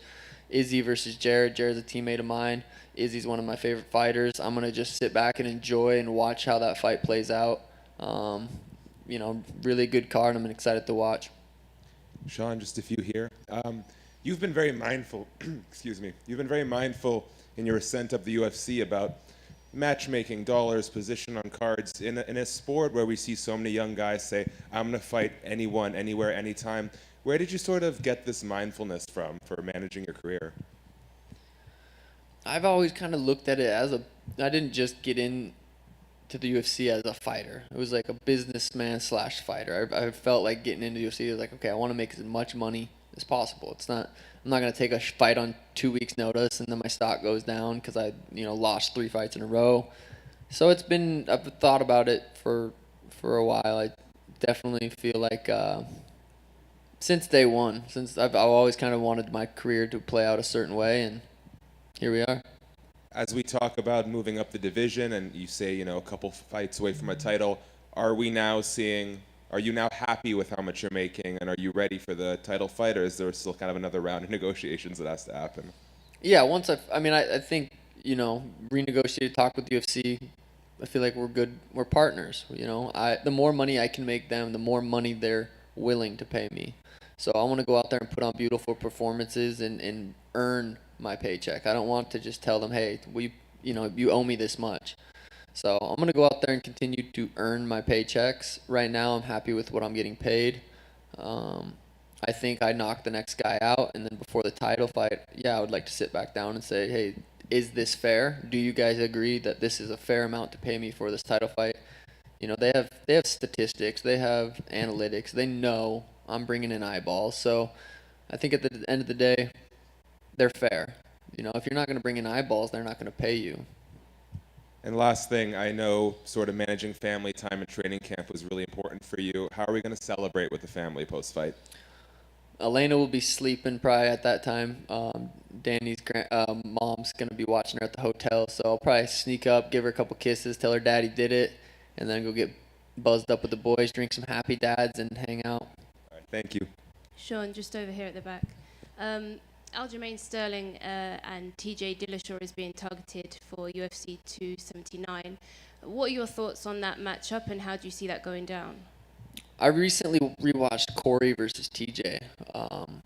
Izzy versus Jared. Jared's a teammate of mine. Izzy's one of my favorite fighters. I'm going to just sit back and enjoy and watch how that fight plays out. Really good card. I'm excited to watch. Sean, just a few here. You've been very mindful, excuse me, you've been very mindful in your ascent of the UFC about matchmaking, dollars, position on cards. In a sport where we see so many young guys say, I'm going to fight anyone, anywhere, anytime, where did you sort of get this mindfulness from for managing your career? I've always kind of looked at it as I didn't just get in to the UFC as a fighter. It was like a businessman / fighter. I felt like getting into the UFC, it was like, okay, I want to make as much money as possible. I'm not going to take a fight on 2 weeks notice and then my stock goes down because I, lost 3 fights in a row. So I've thought about it for a while. I definitely feel like since day one, since I've always kind of wanted my career to play out a certain way, and here we are. As we talk about moving up the division and you say, a couple fights away from a title, are you now happy with how much you're making, and are you ready for the title fight, or is there still kind of another round of negotiations that has to happen? Yeah, I think, renegotiated, talk with UFC, I feel like we're partners. The more money I can make them, the more money they're willing to pay me. So I want to go out there and put on beautiful performances and earn my paycheck. I don't want to just tell them, hey, you owe me this much. So I'm going to go out there and continue to earn my paychecks. Right now, I'm happy with what I'm getting paid. I think I knocked the next guy out, and then before the title fight, I would like to sit back down and say, hey, is this fair? Do you guys agree that this is a fair amount to pay me for this title fight? They have statistics, they have analytics, they know I'm bringing in eyeballs. So I think at the end of the day, they're fair. If you're not going to bring in eyeballs, they're not going to pay you. And last thing, I know sort of managing family time and training camp was really important for you. How are we going to celebrate with the family post-fight? Elena will be sleeping probably at that time. Danny's mom's going to be watching her at the hotel, so I'll probably sneak up, give her a couple kisses, tell her daddy did it, and then go get buzzed up with the boys, drink some Happy Dads, and hang out. All right, thank you. Sean, just over here at the back. Aljamain Sterling and TJ Dillashaw is being targeted for UFC 279. What are your thoughts on that matchup, and how do you see that going down? I recently rewatched Corey versus TJ, and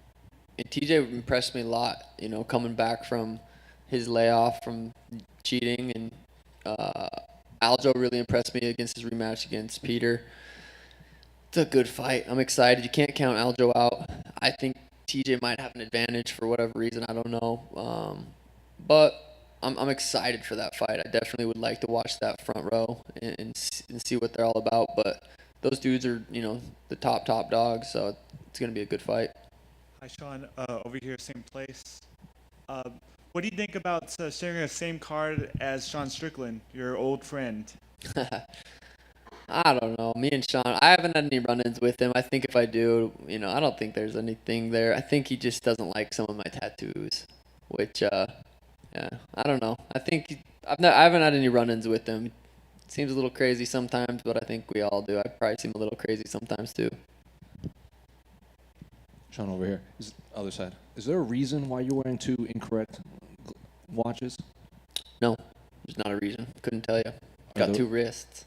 TJ impressed me a lot. Coming back from his layoff from cheating, and Aljo really impressed me against his rematch against Peter. It's a good fight. I'm excited. You can't count Aljo out. I think TJ might have an advantage for whatever reason. I don't know. But I'm excited for that fight. I definitely would like to watch that front row and see what they're all about. But those dudes are, the top dogs, so it's going to be a good fight. Hi, Sean. Over here, same place. What do you think about sharing the same card as Sean Strickland, your old friend? I don't know. Me and Sean, I haven't had any run-ins with him. I think if I do, I don't think there's anything there. I think he just doesn't like some of my tattoos, which, I don't know. I think I haven't had any run-ins with him. Seems a little crazy sometimes, but I think we all do. I probably seem a little crazy sometimes too. Sean, over here. Other side. Is there a reason why you're wearing two incorrect watches? No, there's not a reason. Couldn't tell you. Got two wrists.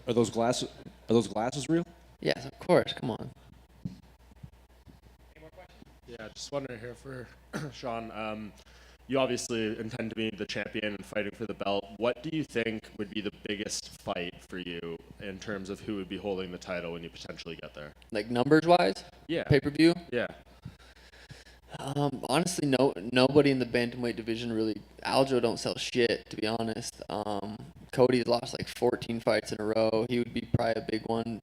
Are those glasses? Are those glasses real? Yes, of course. Come on. Yeah, just wondering here for Sean. You obviously intend to be the champion and fighting for the belt. What do you think would be the biggest fight for you in terms of who would be holding the title when you potentially get there? Like numbers-wise? Yeah. Pay-per-view? Yeah. Honestly, nobody in the bantamweight division really. Aljo don't sell shit, to be honest. Cody's lost like 14 fights in a row. He would be probably a big one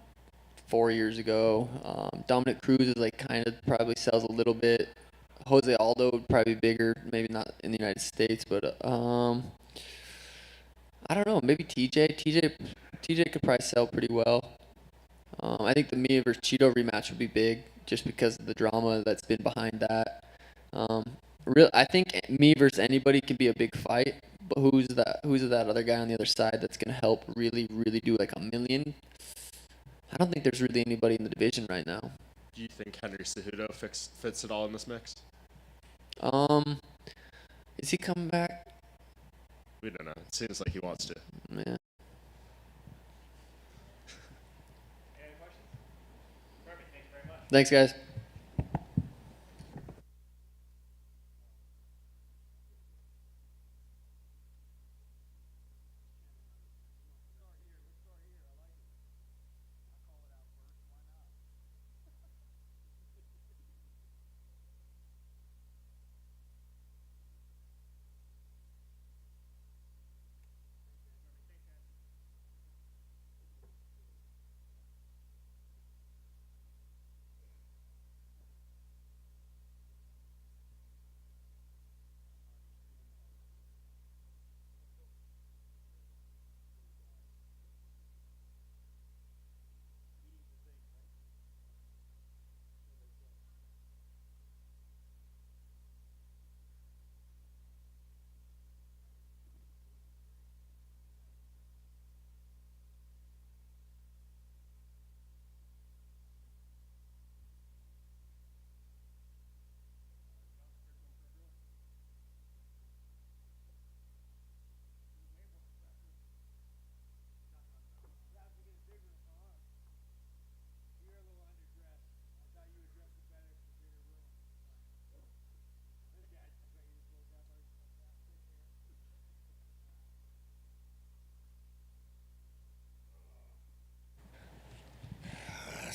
4 years ago. Dominic Cruz is like kind of probably sells a little bit. Jose Aldo would probably be bigger, maybe not in the United States, but I don't know. Maybe TJ could probably sell pretty well. I think the Mia versus Cheeto rematch would be big, just because of the drama that's been behind that. I think me versus anybody can be a big fight, but who's that other guy on the other side that's gonna help really do like a million? I don't think there's really anybody in the division right now. Do you think Henry Cejudo fits it all in this mix? Is he coming back? We don't know. It seems like he wants to. Yeah. Thanks, guys.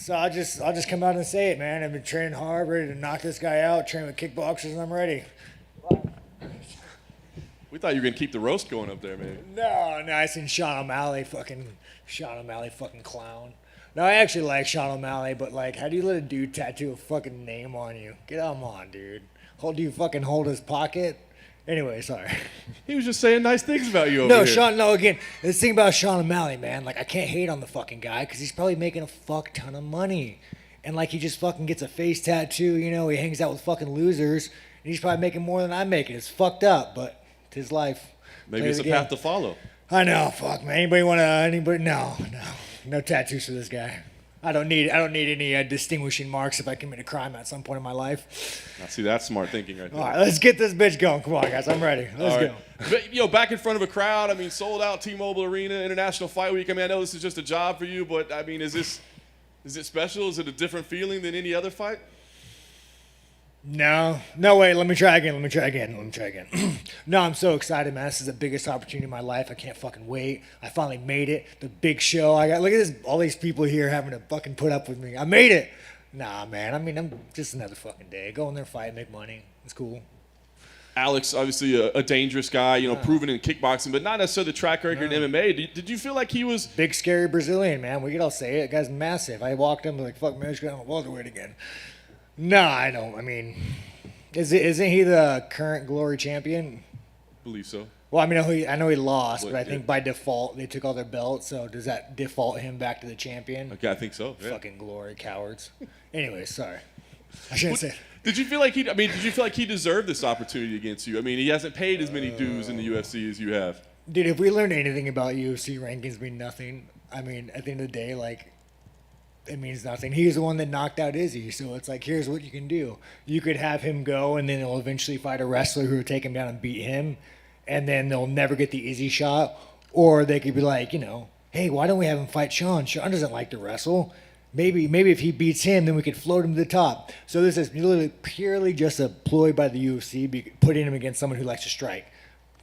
So I'll just come out and say it, man. I've been training hard, ready to knock this guy out, training with kickboxers, and I'm ready. We thought you were going to keep the roast going up there, man. No, I seen Sean O'Malley fucking clown. No, I actually like Sean O'Malley, but like, how do you let a dude tattoo a fucking name on you? Get on, dude. Do you fucking hold his pocket? Anyway, sorry. He was just saying nice things about you over No, here. Sean, no, again, the thing about Sean O'Malley, man, like, I can't hate on the fucking guy because he's probably making a fuck ton of money. And, like, he just fucking gets a face tattoo, you know, he hangs out with fucking losers, and he's probably making more than I'm making. It's fucked up, but it's his life. Maybe Play it's the a game. path to follow. I know, fuck, man. No tattoos for this guy. I don't need any distinguishing marks if I commit a crime at some point in my life. Now, see, that's smart thinking right there. All right, let's get this bitch going. Come on, guys, I'm ready. Let's All go. right. But, back in front of a crowd, I mean, sold out T-Mobile Arena, International Fight Week. I mean, I know this is just a job for you, but, I mean, is it special? Is it a different feeling than any other fight? No, wait, let me try again. No, I'm so excited, man. This is the biggest opportunity of my life. I can't fucking wait. I finally made it. The big show. Look at this, all these people here having to fucking put up with me. I made it. Nah, man. I mean, I'm just another fucking day. Go in there, fight, make money. It's cool. Alex, obviously a dangerous guy, proven in kickboxing, but not necessarily the track record in MMA. Did you feel like he was... Big, scary Brazilian, man. We could all say it. The guy's massive. I walked him like, fuck, man, I just got on a welterweight again. No, I don't. I mean, isn't he the current Glory champion? Believe so. Well, I mean, I know he lost, What, but I think by default they took all their belts. So does that default him back to the champion? Okay, I think so. Yeah. Fucking Glory cowards. Anyway, sorry. I shouldn't say. Did you feel like he deserved this opportunity against you? I mean, he hasn't paid as many dues in the UFC as you have. Dude, if we learned anything about UFC rankings mean nothing. I mean, at the end of the day, like, it means nothing. He's the one that knocked out Izzy, so it's like, here's what you can do. You could have him go, and then he'll eventually fight a wrestler who will take him down and beat him, and then they'll never get the Izzy shot. Or they could be like, hey, why don't we have him fight Sean? Sean doesn't like to wrestle. Maybe if he beats him, then we could float him to the top. So this is literally purely just a ploy by the UFC, putting him against someone who likes to strike,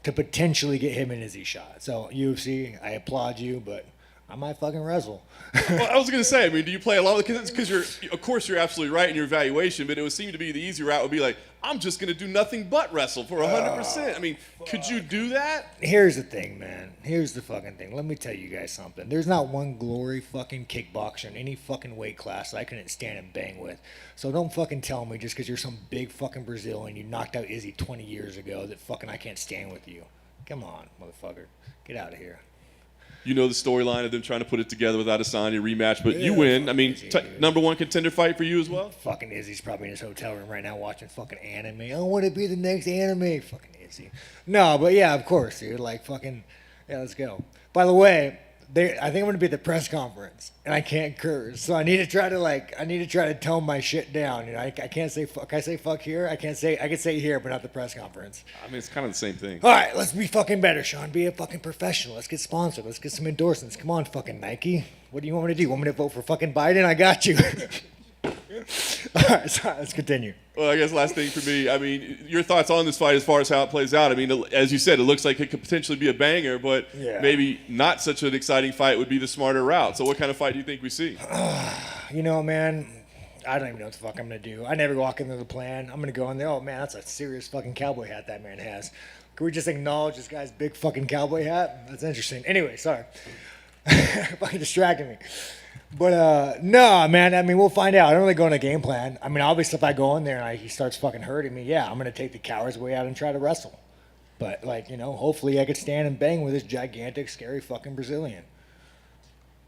to potentially get him an Izzy shot. So UFC, I applaud you, but I might fucking wrestle. Well, I was going to say, I mean, do you play a lot of because of course you're absolutely right in your evaluation, but it would seem to be the easy route would be like, I'm just going to do nothing but wrestle for 100%. I mean, could you do that? Here's the thing, man. Here's the fucking thing. Let me tell you guys something. There's not one Glory fucking kickboxer in any fucking weight class that I couldn't stand and bang with. So don't fucking tell me just because you're some big fucking Brazilian, you knocked out Izzy 20 years ago, that fucking I can't stand with you. Come on, motherfucker. Get out of here. You know the storyline of them trying to put it together with Adesanya rematch, but you win. I mean, number one contender fight for you as well? Fucking Izzy's probably in his hotel room right now watching fucking anime. I want to be the next anime. Fucking Izzy. No, but yeah, of course, dude. Like, fucking, yeah, let's go. By the way, I think I'm going to be at the press conference, and I can't curse. So I need to try to tone my shit down. I can't say fuck. Can I say fuck here? I can say it here, but not the press conference. I mean, it's kind of the same thing. All right, let's be fucking better, Sean. Be a fucking professional. Let's get sponsored. Let's get some endorsements. Come on, fucking Nike. What do you want me to do? You want me to vote for fucking Biden? I got you. All right, sorry, let's continue. Well, I guess last thing for me, I mean, your thoughts on this fight as far as how it plays out. I mean, as you said, it looks like it could potentially be a banger, but maybe not such an exciting fight would be the smarter route. So what kind of fight do you think we see? Man, I don't even know what the fuck I'm going to do. I never walk into the plan. I'm going to go in there. Oh, man, that's a serious fucking cowboy hat that man has. Can we just acknowledge this guy's big fucking cowboy hat? That's interesting. Anyway, sorry. Fucking distracting me. But, no, man, I mean, we'll find out. I don't really go on a game plan. I mean, obviously, if I go in there and he starts fucking hurting me, yeah, I'm going to take the coward's way out and try to wrestle. But, like, hopefully I could stand and bang with this gigantic, scary fucking Brazilian.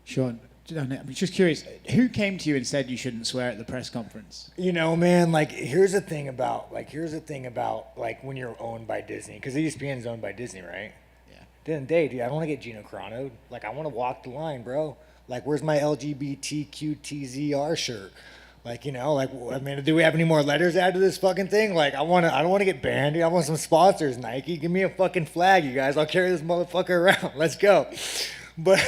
Sean, I'm just curious, who came to you and said you shouldn't swear at the press conference? Man, like, here's the thing about, when you're owned by Disney, because ESPN's owned by Disney, right? Yeah. At the end of the day, dude, I don't want to get Gino Carano'd. Like, I want to walk the line, bro. Like, where's my LGBTQTZR shirt? Like, I mean, do we have any more letters added to this fucking thing? Like, I don't want to get banned, dude. I want some sponsors, Nike. Give me a fucking flag, you guys. I'll carry this motherfucker around. Let's go. But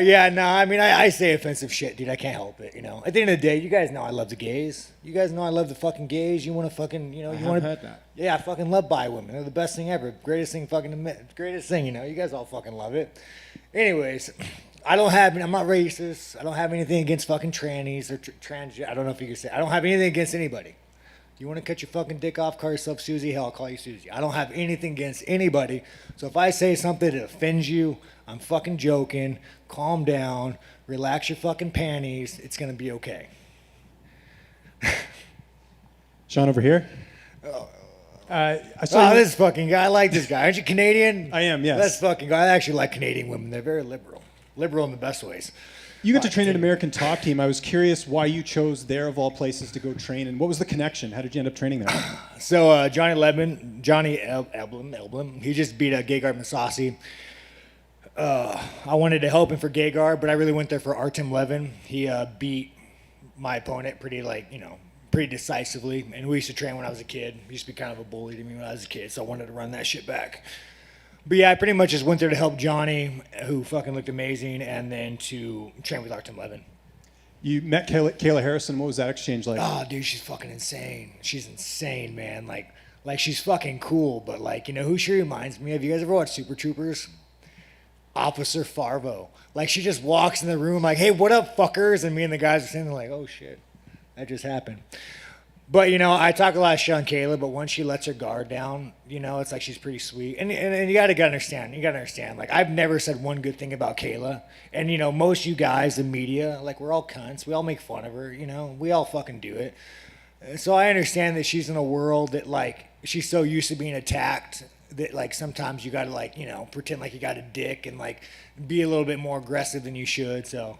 yeah, no, I mean, I say offensive shit, dude. I can't help it, At the end of the day, you guys know I love the gays. You guys know I love the fucking gays. You want to fucking, you want to... heard that. Yeah, I fucking love bi women. They're the best thing ever. Greatest thing, you guys all fucking love it. Anyways, I'm not racist. I don't have anything against fucking trannies or trans. I don't know if you can say. I don't have anything against anybody. You want to cut your fucking dick off, call yourself Susie. Hell, I'll call you Susie. I don't have anything against anybody. So if I say something that offends you, I'm fucking joking. Calm down. Relax your fucking panties. It's gonna be okay. Sean over here. I saw this fucking guy. I like this guy. Aren't you Canadian? I am, yes. That's fucking guy. I actually like Canadian women. They're very liberal. Liberal in the best ways. You got to train an American Top Team. I was curious why you chose there of all places to go train, and what was the connection? How did you end up training there? So Johnny Eblin, he just beat Gegard Mousasi. I wanted to help him for Gegard, but I really went there for Artem Levin. He beat my opponent pretty decisively, and we used to train when I was a kid. He used to be kind of a bully to me when I was a kid, so I wanted to run that shit back. But yeah, I pretty much just went there to help Johnny, who fucking looked amazing, and then to train with Artem Levin. You met Kayla Harrison. What was that exchange like? Oh, dude, she's fucking insane. She's insane, man. Like she's fucking cool, but who she reminds me of? You guys ever watch Super Troopers? Officer Farvo. She just walks in the room like, hey, what up, fuckers? And me and the guys are sitting there like, oh, shit, that just happened. But, I talk a lot of shit on Kayla, but once she lets her guard down, it's like she's pretty sweet. And you got to understand. I've never said one good thing about Kayla. And, most of you guys, the media, we're all cunts. We all make fun of her, We all fucking do it. So I understand that she's in a world that, she's so used to being attacked that, sometimes you got to, pretend like you got a dick and, be a little bit more aggressive than you should. So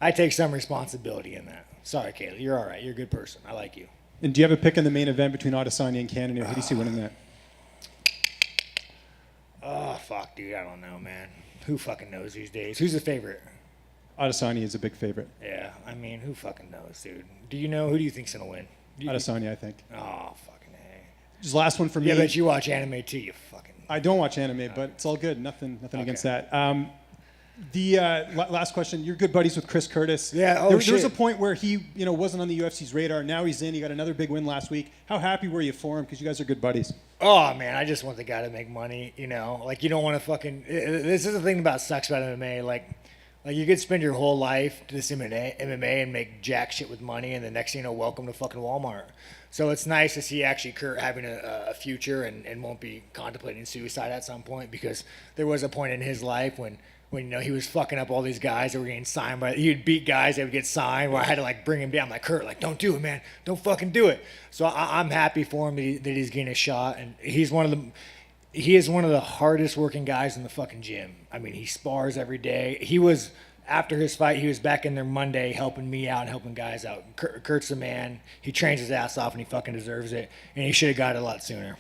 I take some responsibility in that. Sorry, Kayla. You're all right. You're a good person. I like you. And do you have a pick in the main event between Adesanya and Cannonier? Who do you see winning that? Oh, fuck, dude. I don't know, man. Who fucking knows these days? Who's the favorite? Adesanya is a big favorite. Yeah, who fucking knows, dude? Do you know? Who do you think's going to win? Adesanya, I think. Oh, fucking A. Just last one for me. Yeah, but you watch anime too, you fucking... I don't watch anime, but it's all good. Nothing against that. The last question. You're good buddies with Chris Curtis. Yeah. There was a point where he, wasn't on the UFC's radar. Now he's in. He got another big win last week. How happy were you for him? Because you guys are good buddies. Oh man, I just want the guy to make money. You don't want to fucking. This is the thing about sucks about MMA. Like you could spend your whole life to this MMA and make jack shit with money, and the next thing welcome to fucking Walmart. So it's nice to see actually Kurt having a future and won't be contemplating suicide at some point, because there was a point in his life when he was fucking up all these guys that were getting signed he'd beat guys that would get signed, where I had to bring him down, Kurt, don't do it, man, don't fucking do it. So I'm happy for him that he's getting a shot, and he is one of the hardest working guys in the fucking gym. I mean, he spars every day. After his fight, he was back in there Monday helping me out and helping guys out. Kurt's the man. He trains his ass off and he fucking deserves it, and he should have got it a lot sooner.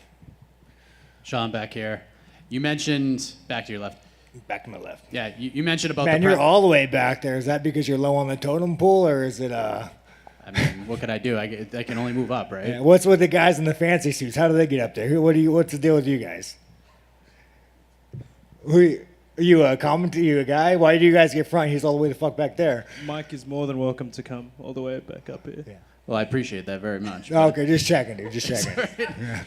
Sean, back here. You mentioned back to your left. Back to my left. Yeah, you mentioned about man, you're all the way back there. Is that because you're low on the totem pole, or is it I mean, what can I do? I can only move up, right? Yeah, what's with the guys in the fancy suits? How do they get up there? What's the deal with you guys? Are you a commentator? You a guy? Why do you guys get front? He's all the way the fuck back there. Mike is more than welcome to come all the way back up here. Yeah. Well, I appreciate that very much. Okay, just checking, dude. Just checking. Yeah.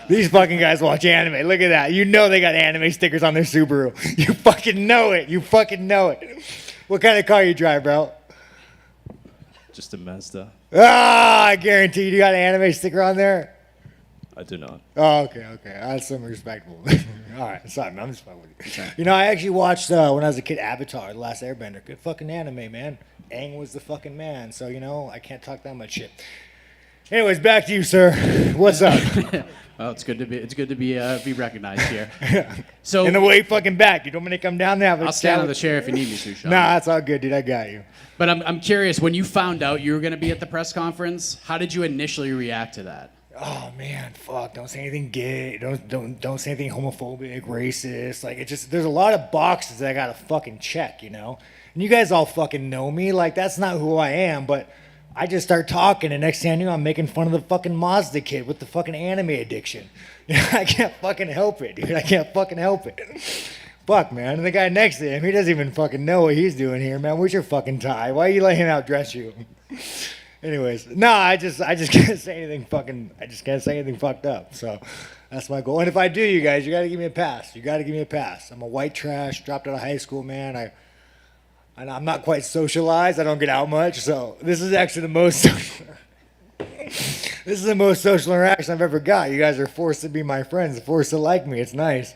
These fucking guys watch anime. Look at that. They got anime stickers on their Subaru. You fucking know it. You fucking know it. What kind of car you drive, bro? Just a Mazda. I guarantee you got an anime sticker on there. I do not. Oh, okay. That's some respectable. All right, sorry, man. I'm just fucking with you. I actually watched when I was a kid Avatar, The Last Airbender. Good fucking anime, man. Aang was the fucking man, so I can't talk that much shit. Anyways, back to you, sir. What's up? Well, it's good to be recognized here. So in the way fucking back. You don't want me to come down there? I'll stand on the chair if you need me to, Sean. Nah, that's all good, dude. I got you. But I'm curious, when you found out you were going to be at the press conference, how did you initially react to that? Oh man, fuck! Don't say anything gay. Don't say anything homophobic, racist. There's a lot of boxes that I gotta fucking check, And you guys all fucking know me. That's not who I am. But I just start talking, and next thing I knew, I'm making fun of the fucking Mazda kid with the fucking anime addiction. I can't fucking help it, dude. I can't fucking help it. Fuck, man. And the guy next to him, he doesn't even fucking know what he's doing here, man. Where's your fucking tie? Why are you letting him outdress you? Anyways, no, I just can't say anything fucked up. So that's my goal. And if I do, you guys, you got to give me a pass. I'm a white trash, dropped out of high school, man. And I'm not quite socialized. I don't get out much. So this is actually the most this is the most social interaction I've ever got. You guys are forced to be my friends, forced to like me. It's nice.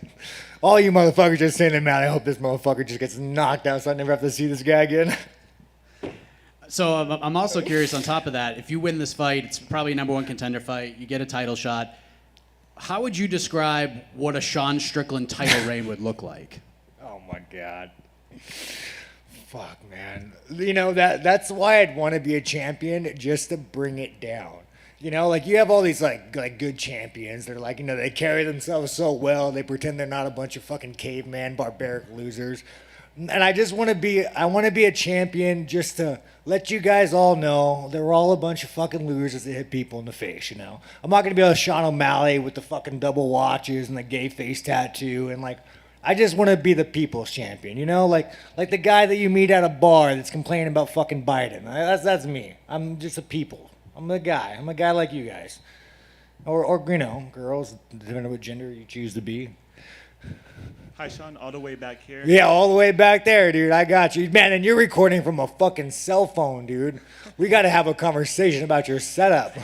All you motherfuckers just saying, man, I hope this motherfucker just gets knocked out so I never have to see this guy again. So I'm also curious on top of that, if you win this fight, it's probably a #1 contender fight, you get a title shot. How would you describe what a Sean Strickland title reign would look like? Oh my God. Fuck, man. You know, that's why I'd want to be a champion, just to bring it down. You know, like you have all these like good champions. They're like, you know, they carry themselves so well. They pretend they're not a bunch of fucking caveman, barbaric losers. And I just want to be a champion just to let you guys all know that we're all a bunch of fucking losers that hit people in the face, you know. I'm not going to be like Sean O'Malley with the fucking double watches and the gay face tattoo. And like, I just want to be the people's champion, you know. Like the guy that you meet at a bar that's complaining about fucking Biden. That's me. I'm just a people. I'm a guy. I'm a guy like you guys. Or you know, girls, depending on what gender you choose to be. Hi, Sean, all the way back here. Yeah, all the way back there, dude. I got you. Man, and you're recording from a fucking cell phone, dude. We got to have a conversation about your setup.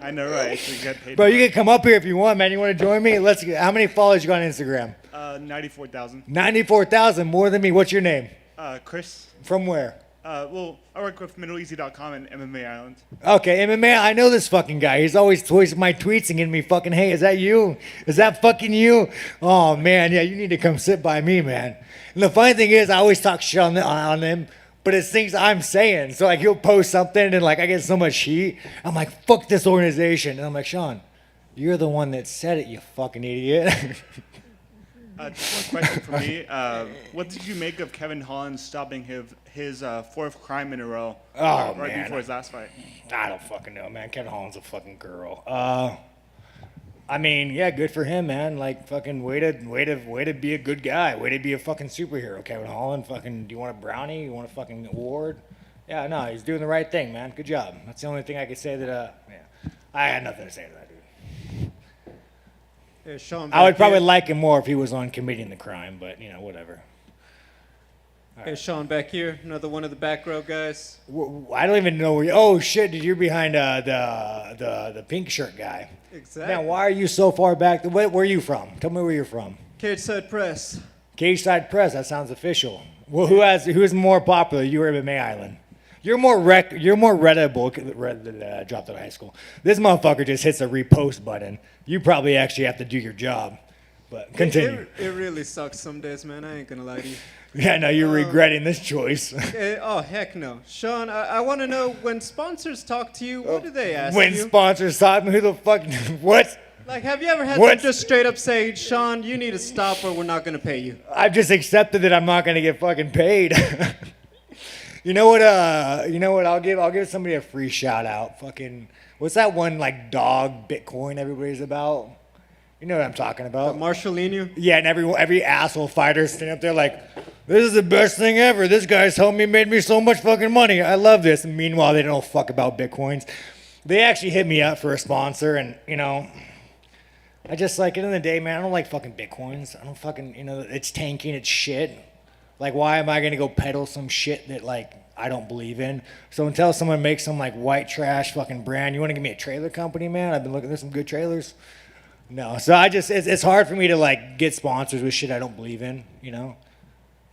I know, right? We get paid. Bro, you can come up here if you want, man. You want to join me? How many followers you got on Instagram? 94,000. 94,000, more than me. What's your name? Chris. From where? Well, I work with middleweight.com and MMA Island. Okay, MMA, I know this fucking guy. He's always tweeting my tweets and giving me fucking, hey, is that you? Is that fucking you? Oh, man, yeah, you need to come sit by me, man. And the funny thing is, I always talk shit on him, but it's things I'm saying. So, like, he'll post something and, like, I get so much heat. I'm like, fuck this organization. And I'm like, Sean, you're the one that said it, you fucking idiot. Just one question for me. What did you make of Kevin Holland stopping his fourth crime in a row right before his last fight? I don't fucking know, man. Kevin Holland's a fucking girl. I mean, yeah, good for him, man. Like, fucking way to be a good guy. Way to be a fucking superhero, Kevin Holland. Fucking, do you want a brownie? You want a fucking award? Yeah, no, he's doing the right thing, man. Good job. That's the only thing I could say that, yeah. I had nothing to say to that, dude. Sean, I would probably like him more if he was on committing the crime, but, you know, whatever. Hey, Sean, back here, another one of the back row guys. I don't even know where you... Oh, shit, dude, you're behind the pink shirt guy. Exactly. Man, why are you so far back? Where are you from? Tell me where you're from. Cage Side Press. Cage Side Press, that sounds official. Well, who's more popular, you or MMA Island? You're more readable. Dropped out of high school. This motherfucker just hits a repost button. You probably actually have to do your job. But continue. It really sucks some days, man. I ain't gonna lie to you. Yeah, no, you're regretting this choice. Oh, heck no. Sean, I want to know, when sponsors talk to you, what do they ask when you? When sponsors talk to me, who the fuck? What? Like, have you ever had them just straight up say, Sean, you need to stop or we're not gonna pay you? I've just accepted that I'm not gonna get fucking paid. You know what? I'll give somebody a free shout out. Fucking, what's that one like dog Bitcoin everybody's about? You know what I'm talking about? Marshallino? Yeah, and every asshole fighter standing up there like, this is the best thing ever. This guy's helped me, made me so much fucking money. I love this. And meanwhile, they don't know fuck about Bitcoins. They actually hit me up for a sponsor, and you know, I just like, at the end of the day, man, I don't like fucking Bitcoins. I don't fucking, you know, it's tanking, it's shit. Like, why am I going to go peddle some shit that, like, I don't believe in? So until someone makes some, like, white trash fucking brand, you want to give me a trailer company, man? I've been looking, there's some good trailers. No, so it's hard for me to, like, get sponsors with shit I don't believe in, you know?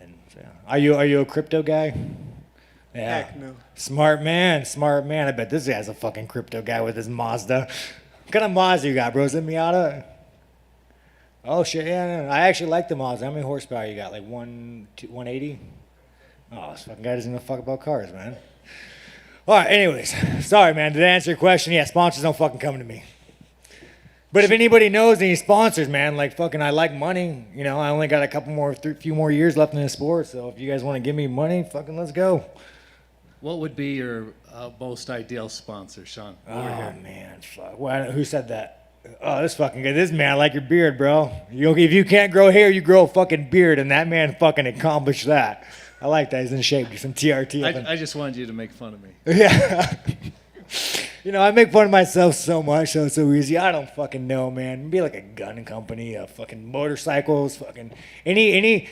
And so, yeah. Are you a crypto guy? Yeah. Heck no. Smart man. I bet this guy's a fucking crypto guy with his Mazda. What kind of Mazda you got, bro? Is it Miata? Oh, shit, yeah, no. I actually like the Mazda. How many horsepower you got? Like 180? Oh, this fucking guy doesn't know fuck about cars, man. All right, anyways. Sorry, man. Did I answer your question? Yeah, sponsors don't fucking come to me. But if anybody knows any sponsors, man, like fucking I like money. You know, I only got a few more years left in the sport. So if you guys want to give me money, fucking let's go. What would be your most ideal sponsor, Sean? Oh, man, fuck. Who said that? Oh, this fucking guy. This man, I like your beard, bro. If you can't grow hair, you grow a fucking beard, and that man fucking accomplished that. I like that. He's in shape. Get some TRT. I just wanted you to make fun of me. Yeah. You know, I make fun of myself so much, so it's so easy. I don't fucking know, man. It'd be like a gun company, fucking motorcycles, fucking any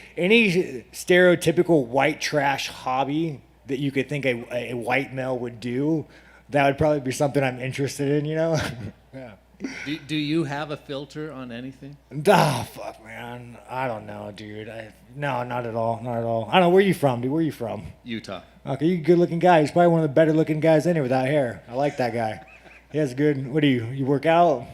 stereotypical white trash hobby that you could think a white male would do. That would probably be something I'm interested in, you know? Yeah. Do you have a filter on anything? Ah, fuck, man. I don't know, dude. No, not at all. Not at all. I don't know. Where you from, dude? Where you from? Utah. Okay, you a good-looking guy. He's probably one of the better-looking guys in here without hair. I like that guy. He has good. What do you? You work out?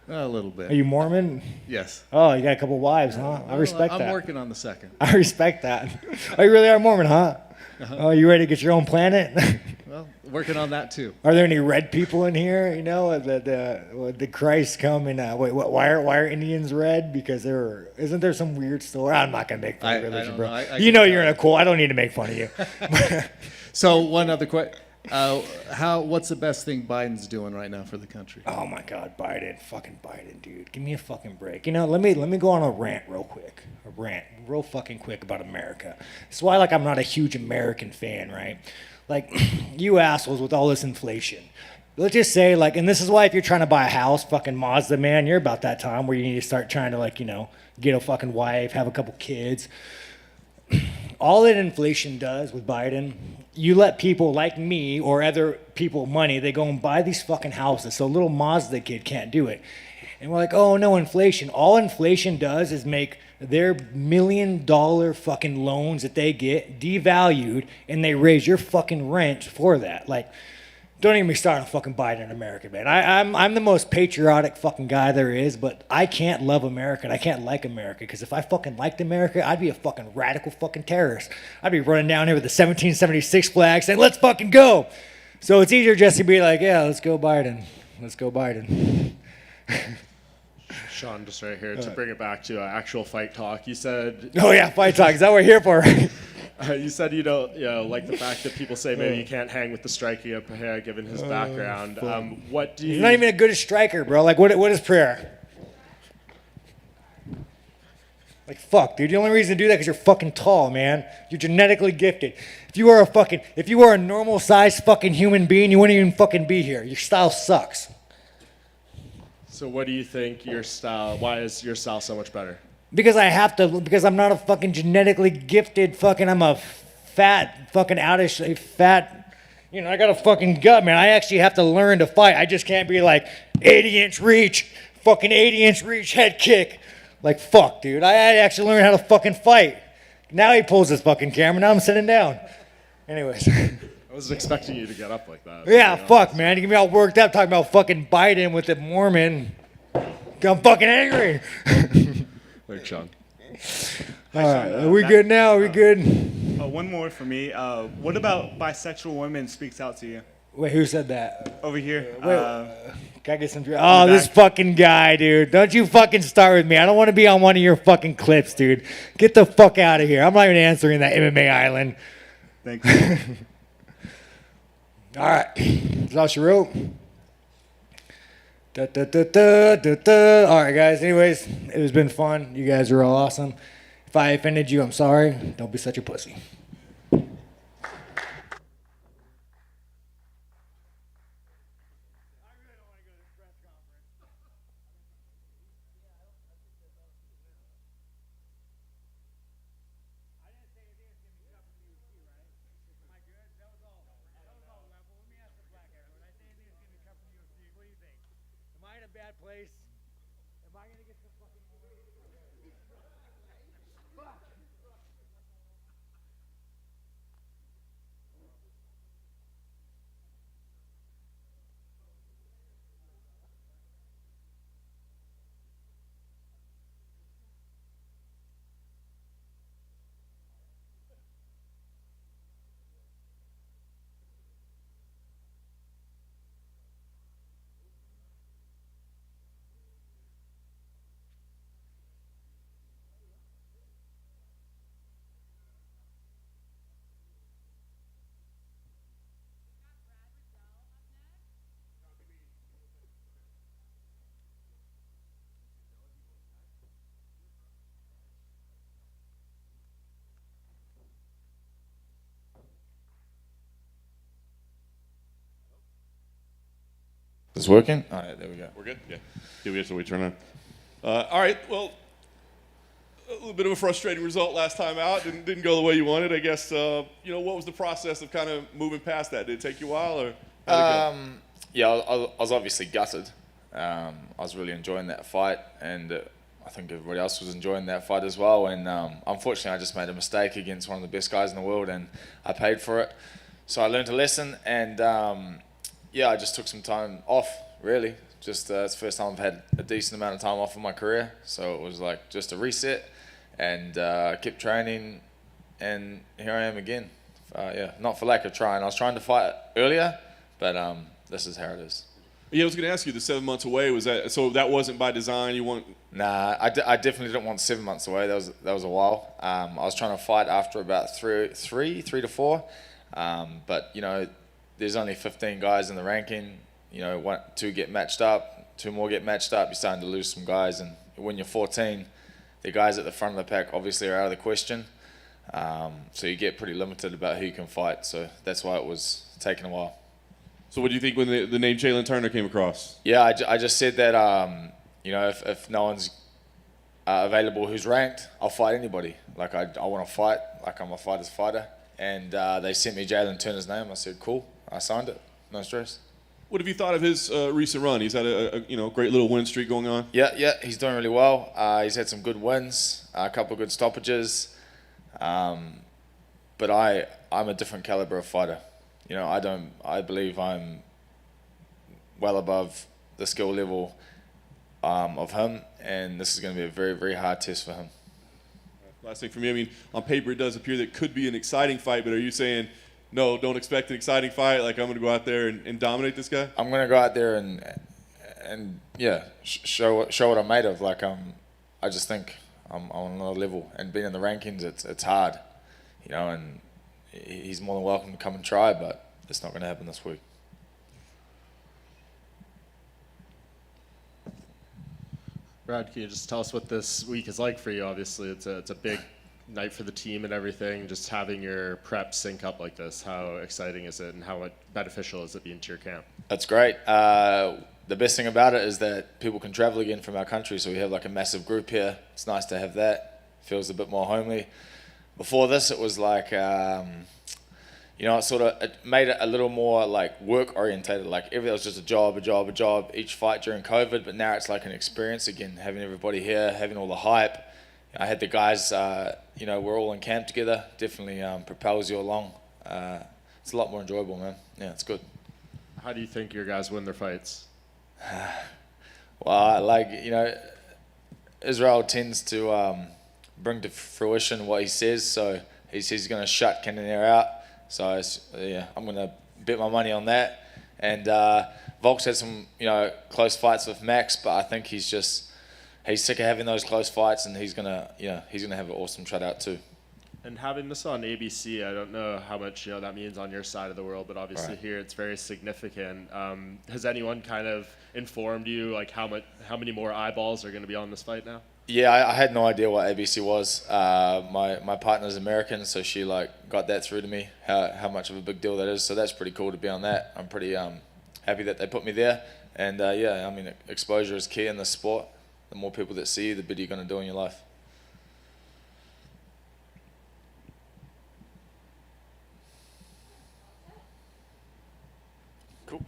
A little bit. Are you Mormon? Yes. Oh, you got a couple wives, huh? I respect that. I'm working on the second. I respect that. Oh, you really are Mormon, huh? Uh-huh. Oh, you ready to get your own planet? Well, working on that too. Are there any red people in here? You know, the Christ come and wait, why are Indians red? Because isn't there some weird story? I'm not gonna make fun of religion, bro. You know you're in a cult. I don't need to make fun of you. So one other question. What's the best thing Biden's doing right now for the country? Oh my God, fucking Biden, dude. Give me a fucking break. You know, let me go on a rant real quick. Real fucking quick about America. That's why, like, I'm not a huge American fan, right? Like, you assholes with all this inflation. Let's just say, like, and this is why if you're trying to buy a house, fucking Mazda, man, you're about that time where you need to start trying to, like, you know, get a fucking wife, have a couple kids. All that inflation does with Biden, you let people like me or other people money, they go and buy these fucking houses so little Mazda kid can't do it. And we're like, oh no, inflation. All inflation does is make their $1 million fucking loans that they get devalued, and they raise your fucking rent for that. Like, don't even be starting fucking Biden in America, man. I'm the most patriotic fucking guy there is, but I can't love America and I can't like America, because if I fucking liked America, I'd be a fucking radical fucking terrorist. I'd be running down here with the 1776 flag saying, let's fucking go. So it's easier just to be like, yeah, let's go Biden. Let's go Biden. Sean, just right here to bring it back to actual fight talk. You said. Oh yeah, fight talk. Is that what we're here for? You said you don't, like the fact that people say maybe you can't hang with the striking of Pereia given his background. What do you? He's not even a good striker, bro. Like, what is Pereia? Like, fuck, dude. The only reason to do that is because you're fucking tall, man. You're genetically gifted. If you were a normal sized fucking human being, you wouldn't even fucking be here. Your style sucks. So what do you think your style? Why is your style so much better? Because I'm not a fucking genetically gifted fucking, I'm a fat fucking out of shape, fat, you know, I got a fucking gut, man. I actually have to learn to fight. I just can't be like 80-inch reach, fucking 80-inch reach head kick. Like, fuck, dude. I had to actually learn how to fucking fight. Now he pulls his fucking camera, now I'm sitting down. Anyways. I wasn't expecting you to get up like that. Yeah, fuck, man. You get me all worked up talking about fucking Biden with the Mormon. I'm fucking angry. Thanks, Sean. All right, are we good now? Are we good? One more for me. What about bisexual women speaks out to you? Wait, who said that? Over here. Can I get some? Oh, this fucking guy, dude. Don't you fucking start with me. I don't want to be on one of your fucking clips, dude. Get the fuck out of here. I'm not even answering that MMA Island. Thank you. All right. That's all she wrote. Da, da, da, da, da, da. All right, guys. Anyways, it has been fun. You guys are all awesome. If I offended you, I'm sorry. Don't be such a pussy. Place. Am I gonna get some fucking It's working? All right, there we go. We're good? Yeah. Yeah, we actually turn on. All right, well, a little bit of a frustrating result last time out. Didn't go the way you wanted. I guess, what was the process of kind of moving past that? Did it take you a while, or how'd it go? Yeah, I was obviously gutted. I was really enjoying that fight, and I think everybody else was enjoying that fight as well. And unfortunately, I just made a mistake against one of the best guys in the world, and I paid for it. So I learned a lesson, and I just took some time off, really. Just it's the first time I've had a decent amount of time off in my career. So it was like just a reset, and kept training, and here I am again. Not for lack of trying. I was trying to fight earlier, but this is how it is. Yeah, I was going to ask you, the 7 months away, was that, so that wasn't by design? You want? Nah, I definitely didn't want 7 months away. That was a while. I was trying to fight after about three to four. But there's only 15 guys in the ranking. Two get matched up, two more get matched up. You're starting to lose some guys, and when you're 14, the guys at the front of the pack obviously are out of the question. So you get pretty limited about who you can fight. So that's why it was taking a while. So what do you think when the name Jalin Turner came across? Yeah, I just said that, if no one's available who's ranked, I'll fight anybody. Like, I want to fight, like I'm a fighter's fighter. And they sent me Jalin Turner's name. I said, cool. I signed it. No stress. What have you thought of his recent run? He's had a great little win streak going on. Yeah, he's doing really well. He's had some good wins, a couple of good stoppages. But I'm a different caliber of fighter. I believe I'm well above the skill level of him, and this is going to be a very, very hard test for him. Last thing for me, I mean, on paper it does appear that it could be an exciting fight, but are you saying, no, don't expect an exciting fight, like I'm going to go out there and dominate this guy? I'm going to go out there and show what I'm made of. Like, I just think I'm on another level, and being in the rankings, it's hard, and he's more than welcome to come and try, but it's not going to happen this week. Brad, can you just tell us what this week is like for you? Obviously, it's a big night for the team and everything. Just having your prep sync up like this, how exciting is it, and how beneficial is it being to your camp? That's great. The best thing about it is that people can travel again from our country, so we have like a massive group here. It's nice to have that. Feels a bit more homely. Before this, it was like, it made it a little more like work orientated. Like everything was just a job, each fight during COVID. But now it's like an experience again, having everybody here, having all the hype. I had the guys, we're all in camp together. Definitely propels you along. It's a lot more enjoyable, man. Yeah, it's good. How do you think your guys win their fights? Well, Israel tends to bring to fruition what he says. So he says he's going to shut Cannonier out. So I'm going to bet my money on that. And Volk's had some close fights with Max, but I think he's sick of having those close fights, and he's gonna have an awesome shutout too. And having this on ABC, I don't know how much that means on your side of the world, but obviously here it's very significant. Has anyone kind of informed you like how many more eyeballs are going to be on this fight now? Yeah, I had no idea what ABC was. My partner's American, so she got that through to me, how much of a big deal that is. So that's pretty cool to be on that. I'm pretty happy that they put me there. And exposure is key in this sport. The more people that see you, the better you're going to do in your life. Cool.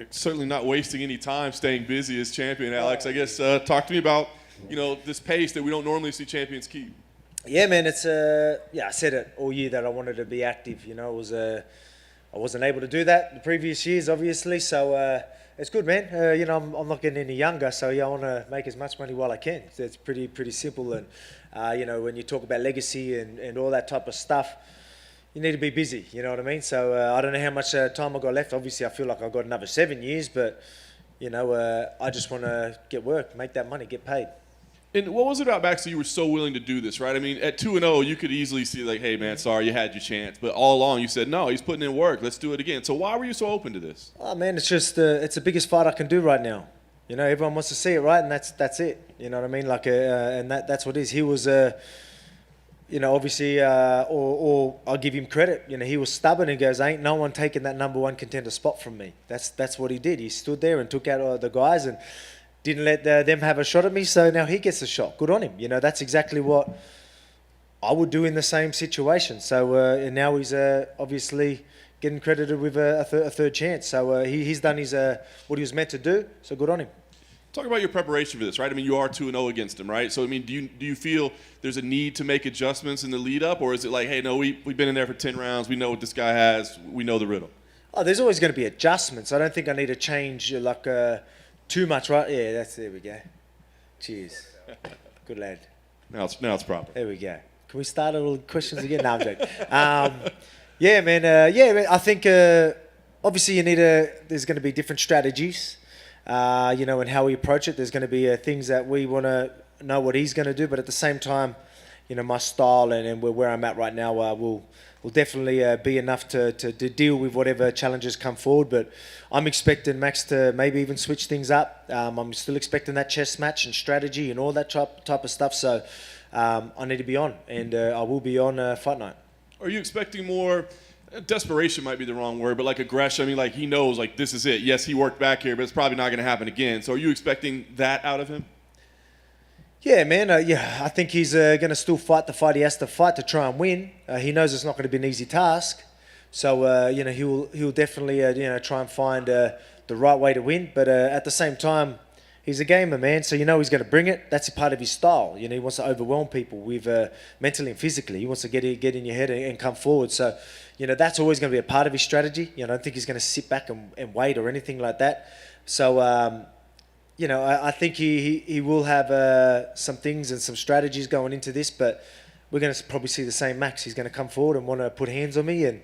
certainly not wasting any time staying busy as champion, Alex. I guess talk to me about, this pace that we don't normally see champions keep. Yeah, man, it's I said it all year that I wanted to be active. I wasn't able to do that the previous years, obviously. So it's good, man. I'm not getting any younger, so I want to make as much money while I can. So it's pretty simple. And when you talk about legacy and all that type of stuff, you need to be busy. You know what I mean? So I don't know how much time I got left. Obviously, I feel like I've got another 7 years, but I just want to get work, make that money, get paid. And what was it about Max that you were so willing to do this, right? I mean, at 2-0, you could easily see like, hey, man, sorry, you had your chance. But all along, you said, no, he's putting in work. Let's do it again. So why were you so open to this? Oh, man, it's just it's the biggest fight I can do right now. Everyone wants to see it, right? And that's it. You know what I mean? Like, and that's what it is. He was, obviously, or I'll give him credit. He was stubborn and goes, ain't no one taking that number one contender spot from me. That's what he did. He stood there and took out the guys and didn't let them have a shot at me, so now he gets a shot. Good on him. That's exactly what I would do in the same situation. So and now he's obviously getting credited with a third chance. So he's done his what he was meant to do, so good on him. Talk about your preparation for this, right? I mean, you are 2-0 against him, right? So, I mean, do you feel there's a need to make adjustments in the lead-up, or is it like, hey, no, we've been in there for 10 rounds, we know what this guy has, we know the riddle? Oh, there's always going to be adjustments. I don't think I need to change, too much, right? Yeah, there we go. Cheers. Good lad. Now it's proper. There we go. Can we start all the questions again? No, I'm joking. Yeah, man. I think obviously there's going to be different strategies, and how we approach it. There's going to be things that we want to know what he's going to do, but at the same time, my style and where I'm at right now will definitely be enough to deal with whatever challenges come forward. But I'm expecting Max to maybe even switch things up. I'm still expecting that chess match and strategy and all that type of stuff. So I need to be on, and I will be on fight night. Are you expecting more? Desperation might be the wrong word, but like aggression. I mean, like he knows, like this is it. Yes, he worked back here, but it's probably not going to happen again. So are you expecting that out of him? Yeah, man. I think he's going to still fight the fight he has to fight to try and win. He knows it's not going to be an easy task, so he'll definitely try and find the right way to win. But at the same time, he's a gamer, man. So he's going to bring it. That's a part of his style. He wants to overwhelm people with mentally and physically. He wants to get in your head and come forward. So that's always going to be a part of his strategy. I don't think he's going to sit back and wait or anything like that. So. I think he will have some things and some strategies going into this, but we're going to probably see the same Max. He's going to come forward and want to put hands on me, and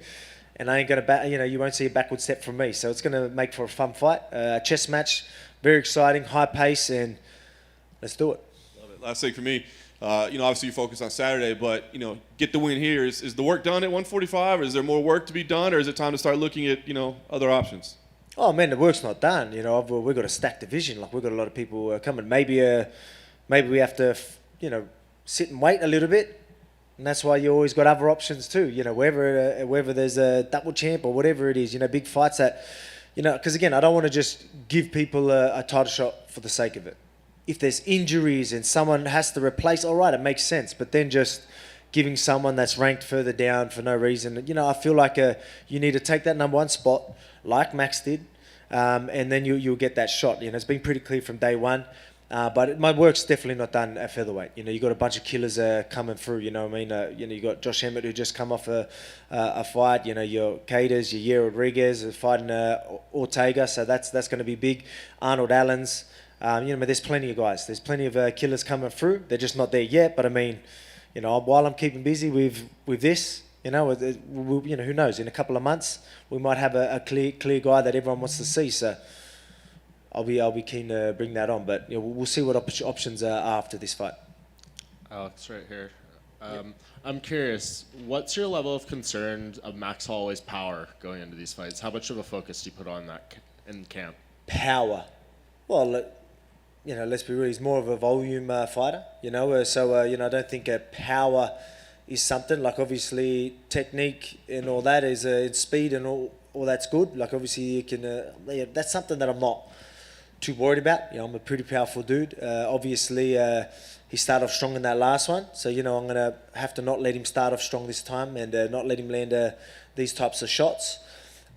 I ain't going to you won't see a backward step from me. So it's going to make for a fun fight, chess match, very exciting, high pace, and let's do it. Love it. Last thing for me, obviously you focus on Saturday, but get the win here. Is the work done at 145, or is there more work to be done, or is it time to start looking at other options? Oh man, the work's not done. We've got a stacked division. Like we've got a lot of people coming. Maybe we have to, sit and wait a little bit, and that's why you always got other options too. Whether there's a double champ or whatever it is. Big fights that, because again, I don't want to just give people a title shot for the sake of it. If there's injuries and someone has to replace, all right, it makes sense. But then just giving someone that's ranked further down for no reason, I feel like you need to take that number one spot, like Max did, and then you'll get that shot. It's been pretty clear from day one. But my work's definitely not done at featherweight. You got a bunch of killers coming through. You know what I mean? You got Josh Emmett who just come off a fight. Your Caters, your Yair Rodriguez fighting Ortega, so that's going to be big. Arnold Allen's. There's plenty of guys. There's plenty of killers coming through. They're just not there yet. But I mean, while I'm keeping busy with this. Who knows? In a couple of months, we might have a clear guy that everyone wants to see. So I'll be keen to bring that on. But we'll see what options are after this fight. Alex, right here. I'm curious, what's your level of concern of Max Holloway's power going into these fights? How much of a focus do you put on that in camp? Power. Well, let's be real. He's more of a volume fighter. So I don't think power is something like obviously technique and all that is speed and all that's good. Like obviously you can that's something that I'm not too worried about. I'm a pretty powerful dude. Obviously he started off strong in that last one, so I'm gonna have to not let him start off strong this time and not let him land these types of shots.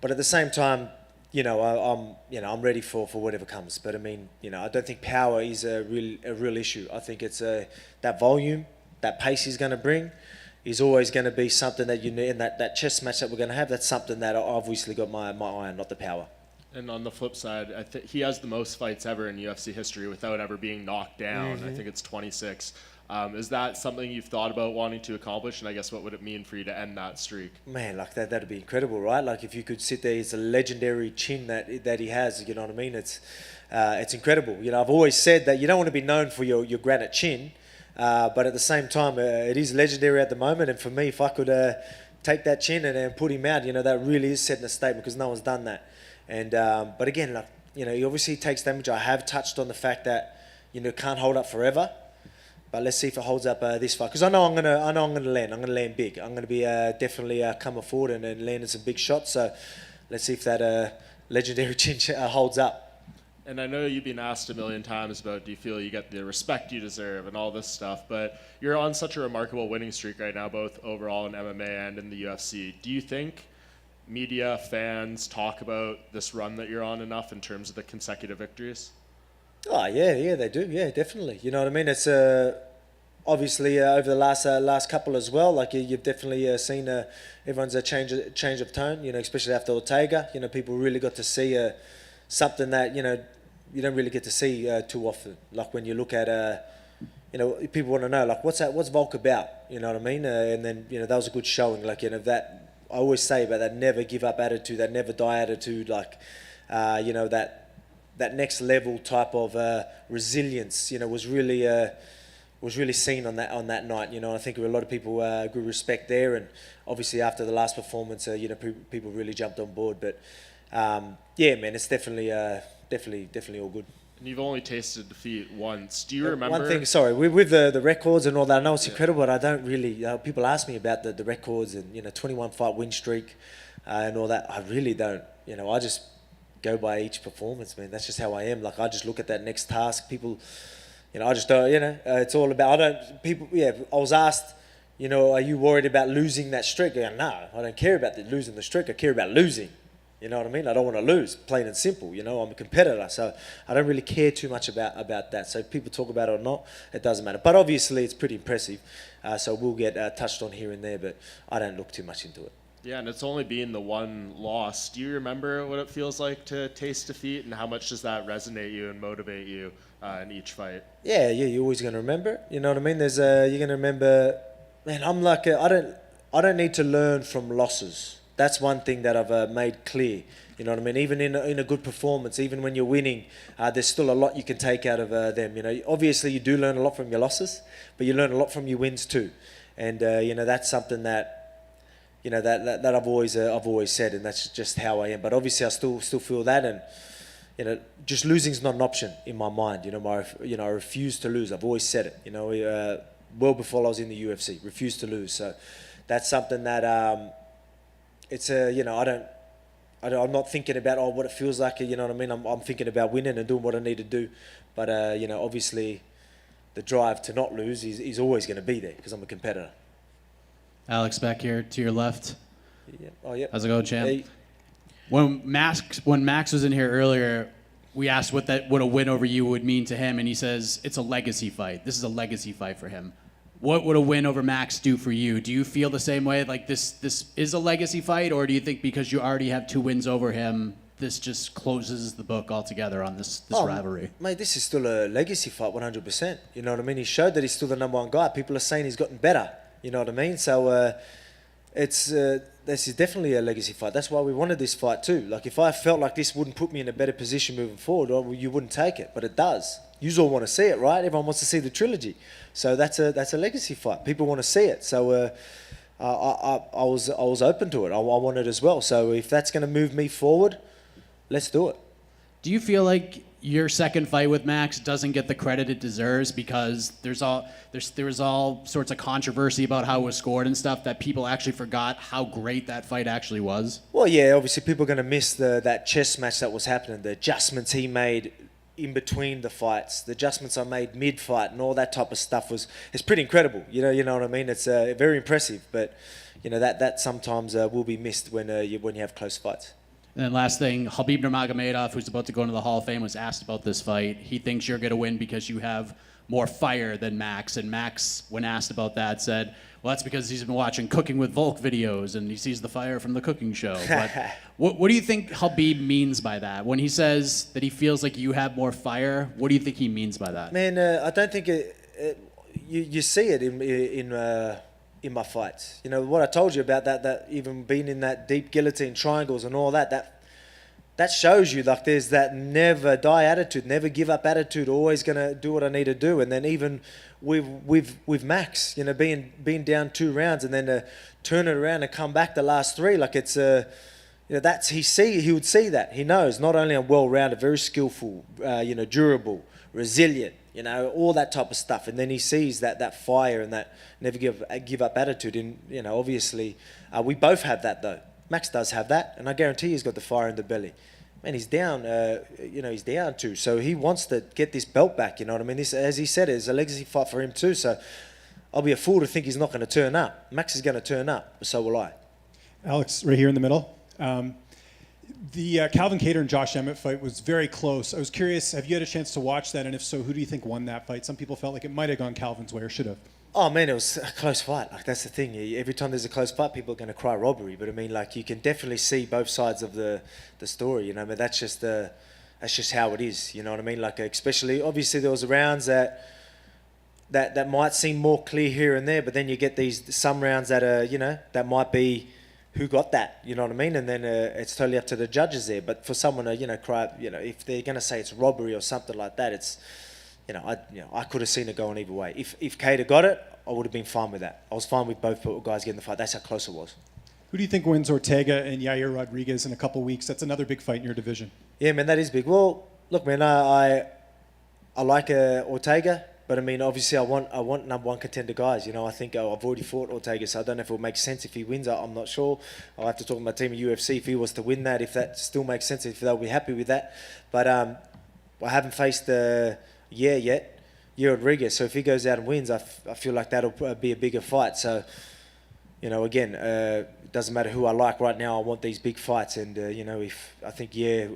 But at the same time, I'm ready for whatever comes. But I mean, I don't think power is a real issue. I think it's that volume, that pace he's going to bring, is always going to be something that you need. In that chess match that we're going to have, that's something that I obviously got my eye on, not the power. And on the flip side, I think he has the most fights ever in UFC history without ever being knocked down. I think it's 26. Is that something you've thought about wanting to accomplish? And I guess what would it mean for you to end that streak? Man, like that'd be incredible, right? Like if you could sit there, it's a legendary chin that he has. You know what I mean? It's incredible. I've always said that you don't want to be known for your granite chin, but at the same time, it is legendary at the moment. And for me, if I could take that chin and put him out, that really is setting a statement because no one's done that. And but again, like he obviously takes damage. I have touched on the fact that can't hold up forever. But let's see if it holds up this far. Because I know I'm gonna land. I'm gonna land big. I'm gonna be definitely coming forward and landing some big shots. So let's see if that legendary chin holds up. And I know you've been asked a million times about do you feel you get the respect you deserve and all this stuff, but you're on such a remarkable winning streak right now, both overall in MMA and in the UFC. Do you think media, fans talk about this run that you're on enough in terms of the consecutive victories? Oh yeah, they do. Yeah, definitely. You know what I mean? It's obviously over the last couple as well. Like you've definitely seen everyone's a change of tone. Especially after Ortega. People really got to see something that you don't really get to see too often. Like when you look at people want to know like what's Volk about. You know what I mean? And then that was a good showing. Like that I always say about that never give up attitude, that never die attitude. Like that next level type of resilience, was really seen on that night. I think a lot of people grew respect there, and obviously after the last performance, people really jumped on board. But yeah, man, it's definitely all good. And you've only tasted defeat once. Do you remember? One thing, sorry, with the records and all that, I know it's incredible, but I don't really. People ask me about the records and 21 fight win streak and all that. I really don't. I just go by each performance, man. That's just how I am. Like I just look at that next task. People, I just don't. It's all about. I was asked, are you worried about losing that streak? No, I don't care about losing the streak. I care about losing. You know what I mean? I don't want to lose, plain and simple. I'm a competitor, so I don't really care too much about that. So if people talk about it or not, it doesn't matter. But obviously, it's pretty impressive. So we'll get touched on here and there, but I don't look too much into it. Yeah, and it's only been the one loss. Do you remember what it feels like to taste defeat, and how much does that resonate you and motivate you in each fight? Yeah, you're always going to remember it. You know what I mean? You're going to remember. Man, I'm like I don't need to learn from losses. That's one thing that I've made clear. You know what I mean? Even in a good performance, even when you're winning, there's still a lot you can take out of them. Obviously you do learn a lot from your losses, but you learn a lot from your wins too. And that's something that. That I've always said, and that's just how I am. But obviously, I still feel that, and just losing's not an option in my mind. I refuse to lose. I've always said it. Well before I was in the UFC, refuse to lose. So that's something that it's I'm not thinking about what it feels like. You know what I mean? I'm thinking about winning and doing what I need to do. But obviously, the drive to not lose is always going to be there because I'm a competitor. Alex back here to your left. Yeah. Oh, yeah. How's it going, champ? Hey. When Max was in here earlier, we asked what a win over you would mean to him, and he says it's a legacy fight. This is a legacy fight for him. What would a win over Max do for you? Do you feel the same way? Like this is a legacy fight, or do you think because you already have 2 wins over him, this just closes the book altogether on this rivalry? Mate, this is still a legacy fight, 100%. You know what I mean? He showed that he's still the number 1 guy. People are saying he's gotten better. You know what I mean? So this is definitely a legacy fight. That's why we wanted this fight too. Like if I felt like this wouldn't put me in a better position moving forward, well, you wouldn't take it, but it does. You all want to see it, right? Everyone wants to see the trilogy. So that's a legacy fight. People want to see it. So I was open to it. I want it as well. So if that's going to move me forward, let's do it. Do you feel like your second fight with Max doesn't get the credit it deserves because there was all sorts of controversy about how it was scored and stuff that people actually forgot how great that fight actually was? Well, yeah, obviously people are going to miss that chess match that was happening, the adjustments he made in between the fights, the adjustments I made mid-fight and all that type of stuff it's pretty incredible. You know what I mean? It's very impressive, but that sometimes will be missed when you have close fights. And then last thing, Khabib Nurmagomedov, who's about to go into the Hall of Fame, was asked about this fight. He thinks you're going to win because you have more fire than Max. And Max, when asked about that, said, well, that's because he's been watching Cooking with Volk videos and he sees the fire from the cooking show. But what do you think Khabib means by that? When he says that he feels like you have more fire, what do you think he means by that? Man, I don't think you see it in my fights. You know, what I told you about that even being in that deep guillotine triangles and all that shows you like there's that never die attitude, never give up attitude, always gonna do what I need to do. And then even with Max, you know, being down 2 rounds and then turn it around and come back the last 3, like it's you know, that's he would see that. He knows not only I'm well-rounded, very skillful, you know, durable, resilient, you know, all that type of stuff. And then he sees that fire and that never give up attitude. And you know, obviously, we both have that though. Max does have that, and I guarantee he's got the fire in the belly. Man, he's down, you know, he's down too. So he wants to get this belt back, you know what I mean? This, as he said, is a legacy fight for him too. So I'll be a fool to think he's not going to turn up. Max is going to turn up, but so will I. Alex, right here in the middle. The Calvin Kattar and Josh Emmett fight was very close. I was curious, have you had a chance to watch that? And if so, who do you think won that fight? Some people felt like it might have gone Calvin's way or should have. Oh man, it was a close fight. Like that's the thing. Every time there's a close fight, people are going to cry robbery. But I mean, like you can definitely see both sides of the story. You know, I mean, that's just how it is. You know what I mean? Like especially, obviously, there was rounds that might seem more clear here and there, but then you get some rounds that are, you know, that might be who got that. You know what I mean? And then it's totally up to the judges there. But for someone to, you know, cry, you know, if they're going to say it's robbery or something like that, it's. I could have seen it going either way. If Kattar got it, I would have been fine with that. I was fine with both guys getting the fight. That's how close it was. Who do you think wins Ortega and Yair Rodriguez in a couple weeks? That's another big fight in your division. Yeah, man, that is big. Well, look, man, I like Ortega, but I mean, obviously, I want number 1 contender guys. You know, I think I've already fought Ortega, so I don't know if it will make sense if he wins. I'm not sure. I'll have to talk to my team at UFC if he was to win that, if that still makes sense, if they'll be happy with that. But I haven't faced yet, Rodriguez. So if he goes out and wins, I feel like that'll be a bigger fight. So, you know, again, it doesn't matter who I like right now. I want these big fights, and you know, if I think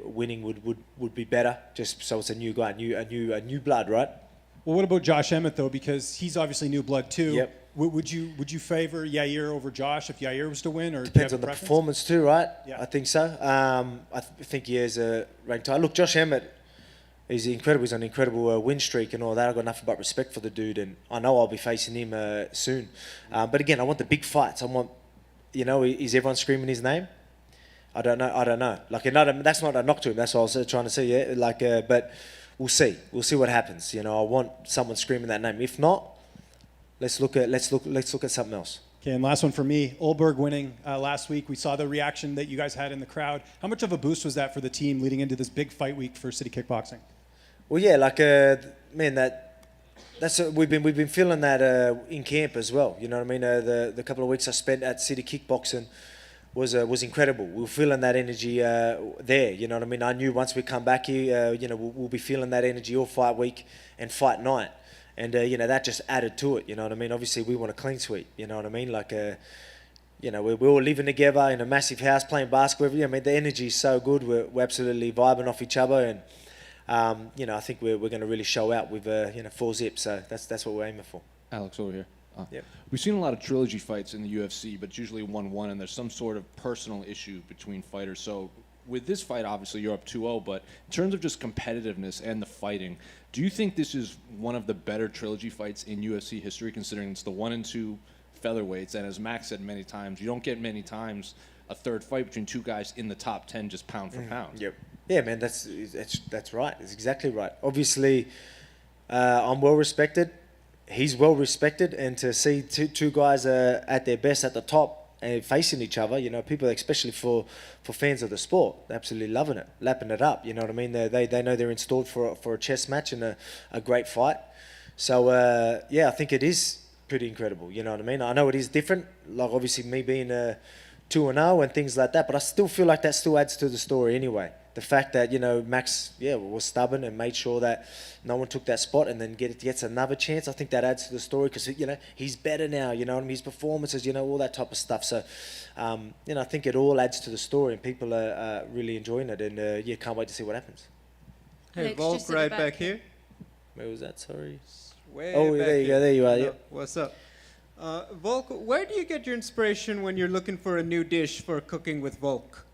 winning would be better, just so it's a new guy, a new blood, right? Well, what about Josh Emmett though? Because he's obviously new blood too. Yep. Would you favor Yair over Josh if Yair was to win, or depends on the performance too, right? Yeah. I think so. I think Yair's a ranked title. Look, Josh Emmett. He's incredible. He's on an incredible win streak and all that. I've got nothing but respect for the dude, and I know I'll be facing him soon. But again, I want the big fights. I want, you know, is everyone screaming his name? I don't know. Like, that's not a knock to him. That's what I was trying to say. Yeah, like, but we'll see. We'll see what happens. You know, I want someone screaming that name. If not, let's look at something else. Okay, and last one for me. Olberg winning last week. We saw the reaction that you guys had in the crowd. How much of a boost was that for the team leading into this big fight week for City Kickboxing? Well, yeah, like man, that's we've been feeling that in camp as well. You know what I mean? The couple of weeks I spent at City Kickboxing was incredible. We were feeling that energy there. You know what I mean? I knew once we come back here, you know, we'll be feeling that energy all fight week and fight night, and you know, that just added to it. You know what I mean? Obviously, we want a clean sweep. You know what I mean? Like you know, we're all living together in a massive house playing basketball. I mean, the energy is so good. We're absolutely vibing off each other, and you know, I think we're going to really show out with you know, 4-zip. So that's what we're aiming for. Alex, over here. Yep. We've seen a lot of trilogy fights in the UFC, but it's usually 1-1, and there's some sort of personal issue between fighters. So with this fight, obviously you're up 2-0, but in terms of just competitiveness and the fighting, do you think this is one of the better trilogy fights in UFC history, considering it's the 1 and 2 featherweights, and as Max said many times, you don't get many times a third fight between 2 guys in the top 10 just pound for pound. Yep. Yeah, man, that's right. It's exactly right. Obviously, I'm well respected. He's well respected, and to see two guys at their best at the top and facing each other, you know, people, especially for fans of the sport, absolutely loving it, lapping it up. You know what I mean? They know they're installed for a chess match and a great fight. So yeah, I think it is pretty incredible. You know what I mean? I know it is different. Like obviously me being 2-0 and things like that. But I still feel like that still adds to the story anyway. The fact that, you know, Max, was stubborn and made sure that no one took that spot and then gets another chance. I think that adds to the story because, you know, he's better now, you know what I mean? His performances, you know, all that type of stuff. So, you know, I think it all adds to the story and people are really enjoying it. And, can't wait to see what happens. Hey, Alex, Volk, just at the right back back here. Where was that? Sorry. Way Oh, back there you here. go. There you are. No, Yep. What's up? Volk, where do you get your inspiration when you're looking for a new dish for cooking with Volk?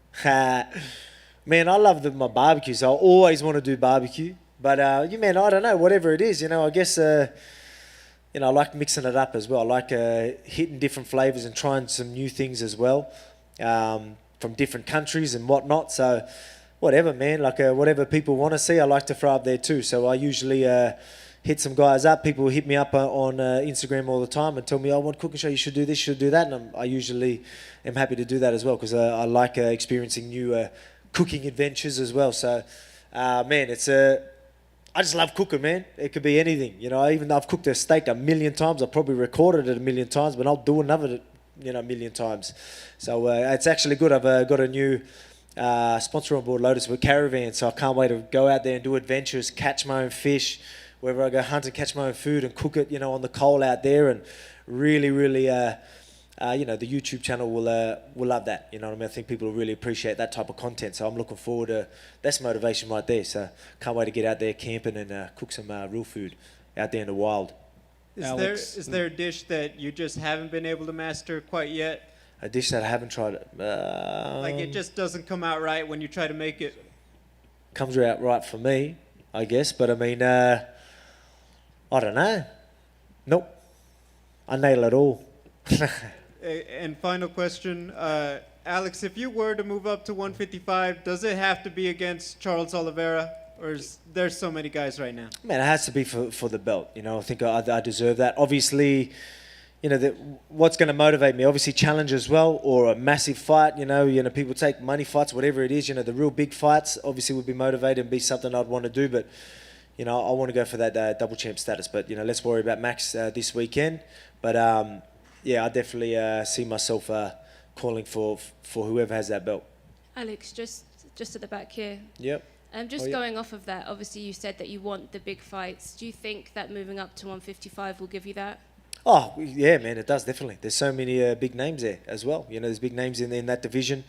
Man, I love my barbecue, so I always want to do barbecue. But, I don't know, whatever it is, you know, I guess, I like mixing it up as well. I like hitting different flavors and trying some new things as well from different countries and whatnot. So, whatever, man, like whatever people want to see, I like to throw up there too. So I usually hit some guys up. People hit me up on Instagram all the time and tell me, I want cooking show, you should do this, you should do that. And I usually am happy to do that as well because I like experiencing new cooking adventures as well. So, man, I just love cooking, man. It could be anything. You know, even though I've cooked a steak 1,000,000 times, I've probably recorded it 1,000,000 times, but I'll do another, 1,000,000 times. So it's actually good. I've got a new sponsor on board, Lotus, with Caravan. So I can't wait to go out there and do adventures, catch my own fish, wherever I go hunt and catch my own food and cook it, on the coal out there. And really, really, the YouTube channel will love that. You know what I mean? I think people will really appreciate that type of content. So I'm looking forward to, that's motivation right there. So can't wait to get out there camping and cook some real food out there in the wild. Is there a dish that you just haven't been able to master quite yet? A dish that I haven't tried. Like it just doesn't come out right when you try to make it? Comes out right for me, I guess. But I mean, I don't know. Nope. I nail it all. And final question, Alex, if you were to move up to 155, does it have to be against Charles Oliveira? Or is there so many guys right now? Man, it has to be for the belt. I think I deserve that. Obviously, what's going to motivate me? Obviously, challenge as well, or a massive fight. People take money fights, whatever it is. The real big fights obviously would be motivated and be something I'd want to do. But I want to go for that double champ status. But let's worry about Max this weekend. But I definitely see myself calling for whoever has that belt. Alex, just at the back here. Yep. Going off of that, obviously you said that you want the big fights. Do you think that moving up to 155 will give you that? Oh, yeah, man, it does, definitely. There's so many big names there as well. There's big names in that division.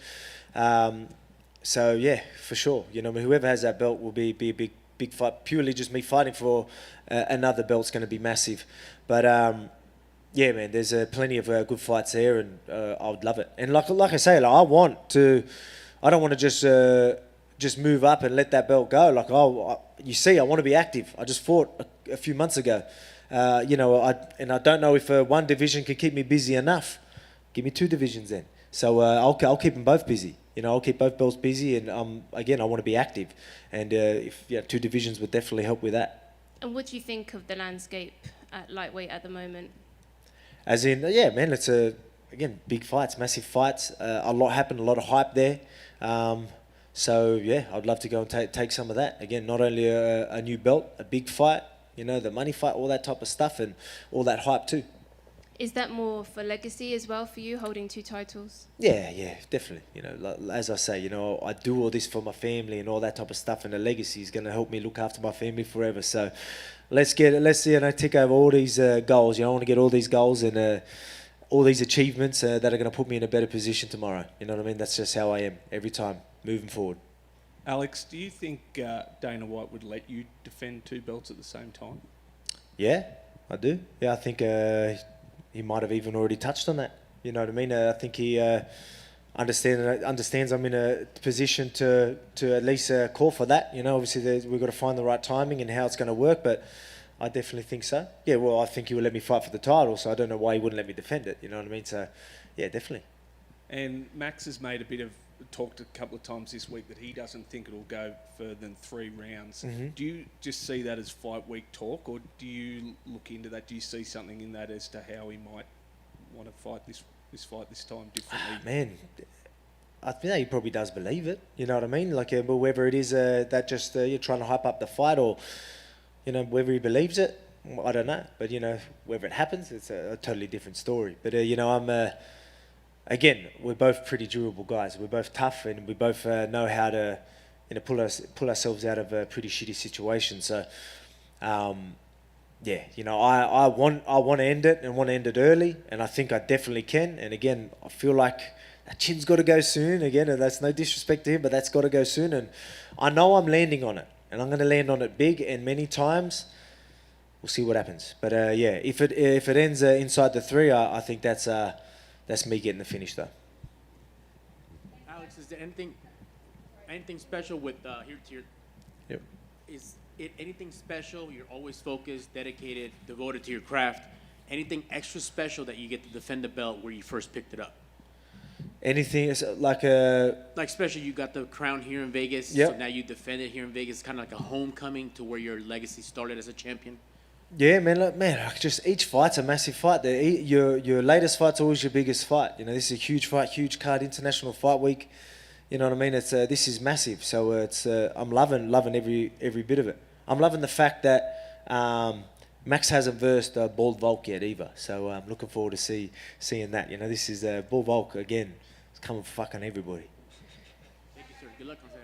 So, yeah, for sure. Whoever has that belt will be a big fight. Purely just me fighting for another belt's going to be massive. But, yeah, man, there's plenty of good fights there, and I would love it. And like I say, I don't want to just move up and let that belt go. I want to be active. I just fought a few months ago. I don't know if one division can keep me busy enough. Give me two divisions then. So I'll keep them both busy. I'll keep both belts busy, and again, I want to be active. And two divisions would definitely help with that. And what do you think of the landscape at lightweight at the moment? As in, yeah, man, it's again, big fights, massive fights. A lot happened, a lot of hype there. So, yeah, I'd love to go and take some of that. Again, not only a new belt, a big fight, the money fight, all that type of stuff, and all that hype too. Is that more for legacy as well for you, holding two titles? Yeah, definitely. As I say, I do all this for my family and all that type of stuff, and the legacy is going to help me look after my family forever. So let's tick over all these goals. I want to get all these goals and all these achievements that are going to put me in a better position tomorrow. You know what I mean? That's just how I am every time, moving forward. Alex, do you think Dana White would let you defend two belts at the same time? Yeah, I do. Yeah, I think he might have even already touched on that. You know what I mean? I think he understands I'm in a position to at least call for that. Obviously we've got to find the right timing and how it's going to work, but I definitely think so. Yeah, well, I think he will let me fight for the title, so I don't know why he wouldn't let me defend it. You know what I mean? So, yeah, definitely. And Max has made talked a couple of times this week that he doesn't think it'll go further than 3 rounds. Mm-hmm. Do you just see that as fight week talk, or do you look into that? Do you see something in that as to how he might want to fight this fight this time differently? Man, I think he probably does believe it. You know what I mean? But whether it is that just you're trying to hype up the fight, or whether he believes it, I don't know. But whether it happens, it's a totally different story. But again, we're both pretty durable guys. We're both tough, and we both know how to, pull ourselves out of a pretty shitty situation. So, yeah, I want to end it and want to end it early, and I think I definitely can. And again, I feel like that chin's got to go soon. Again, and that's no disrespect to him, but that's got to go soon. And I know I'm landing on it, and I'm going to land on it big and many times. We'll see what happens. But yeah, if it ends inside the 3, I think that's me getting the finish though. Alex, is there anything special with here to your? Yep. Is it anything special? You're always focused, dedicated, devoted to your craft. Anything extra special that you get to defend the belt where you first picked it up? Anything like special, you got the crown here in Vegas. Yep. So now you defend it here in Vegas, kind of like a homecoming to where your legacy started as a champion. Yeah, man, just each fight's a massive fight. Your latest fight's always your biggest fight. This is a huge fight, huge card, international fight week. You know what I mean? It's this is massive. So I'm loving every bit of it. I'm loving the fact that Max hasn't versed Bald Volk yet either. So I'm looking forward to seeing that. This is Bald Volk again. It's coming for fucking everybody. Thank you, sir. Good luck on Saturday.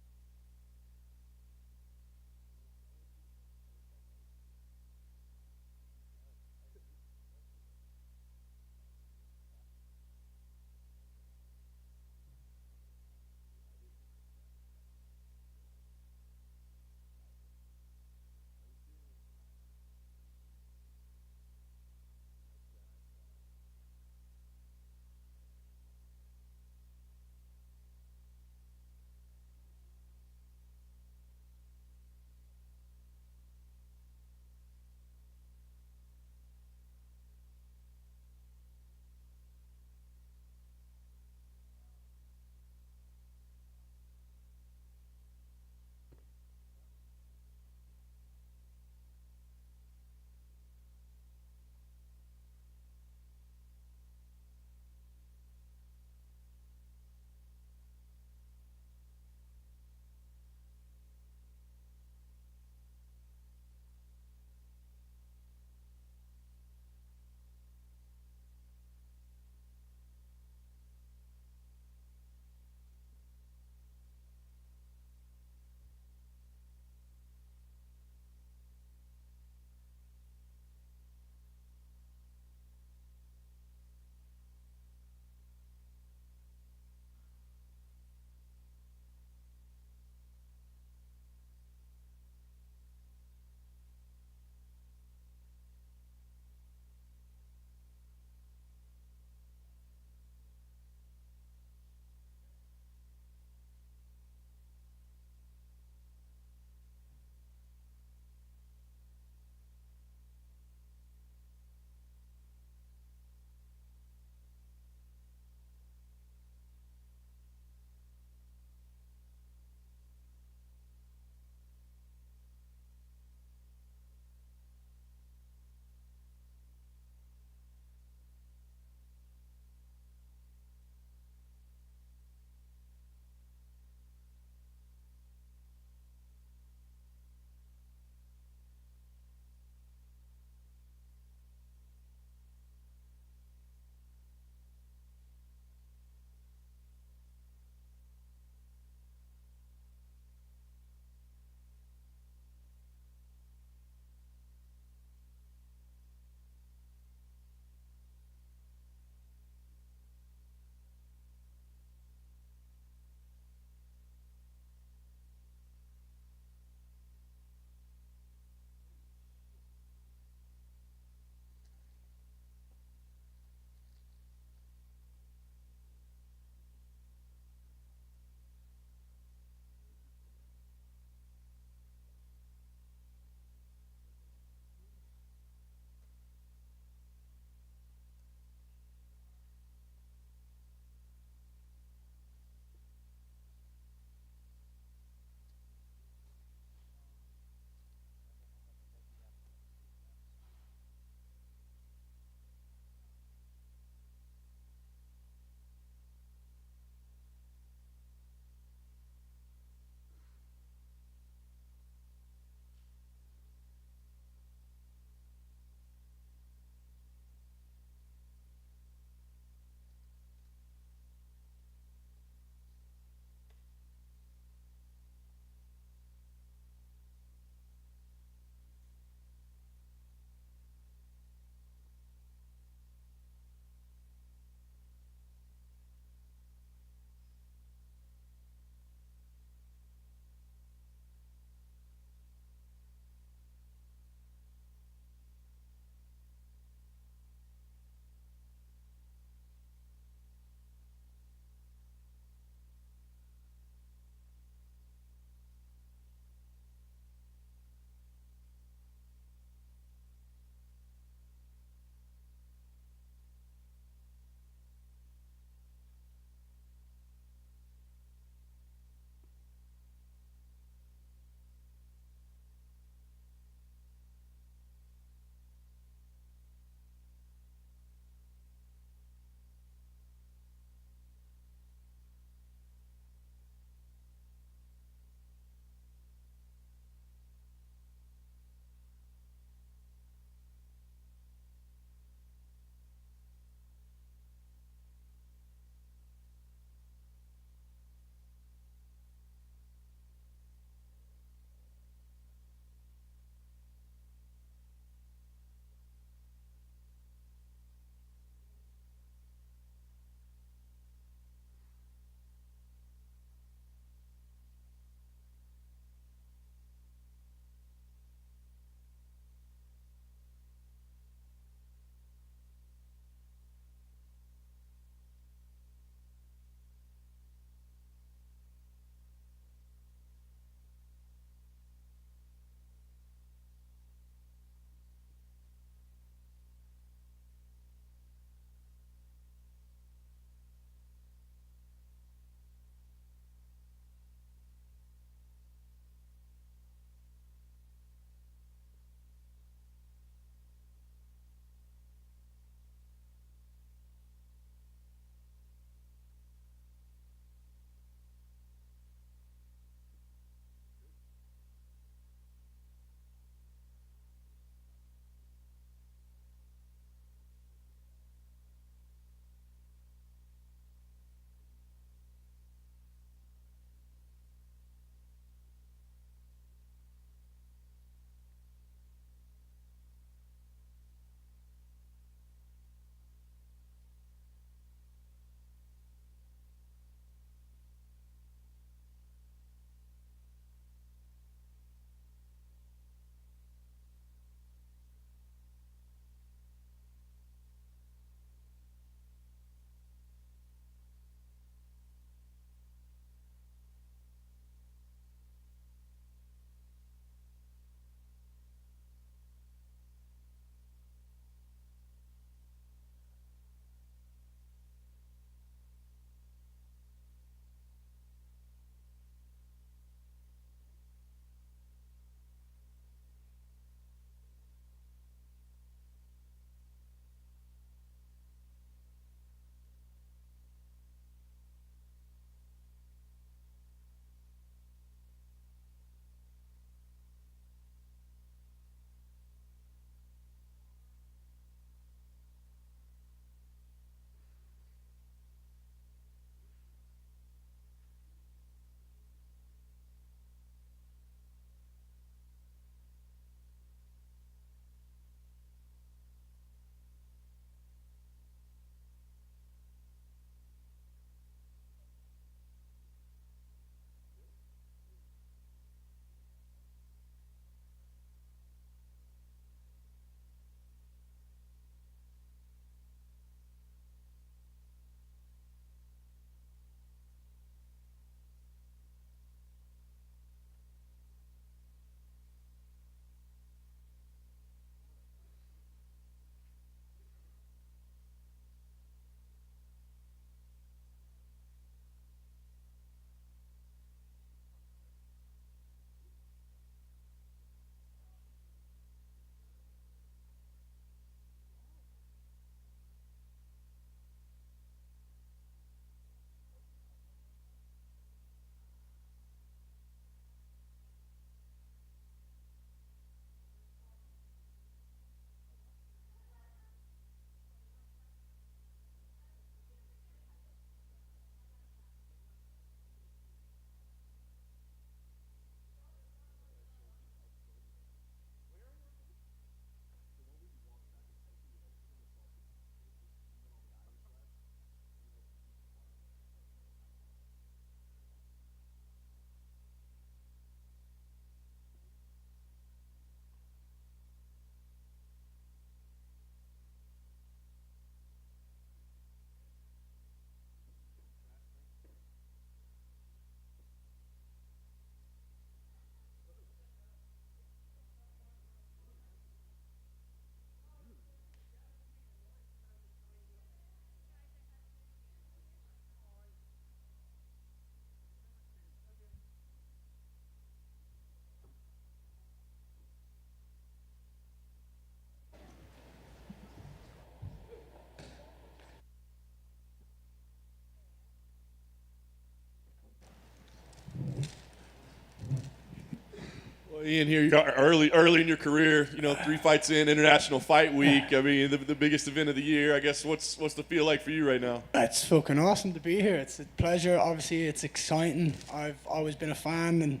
Ian, here you are early in your career. 3 fights in, International Fight Week. I mean, the biggest event of the year. I guess what's the feel like for you right now? It's fucking awesome to be here. It's a pleasure. Obviously, it's exciting. I've always been a fan, and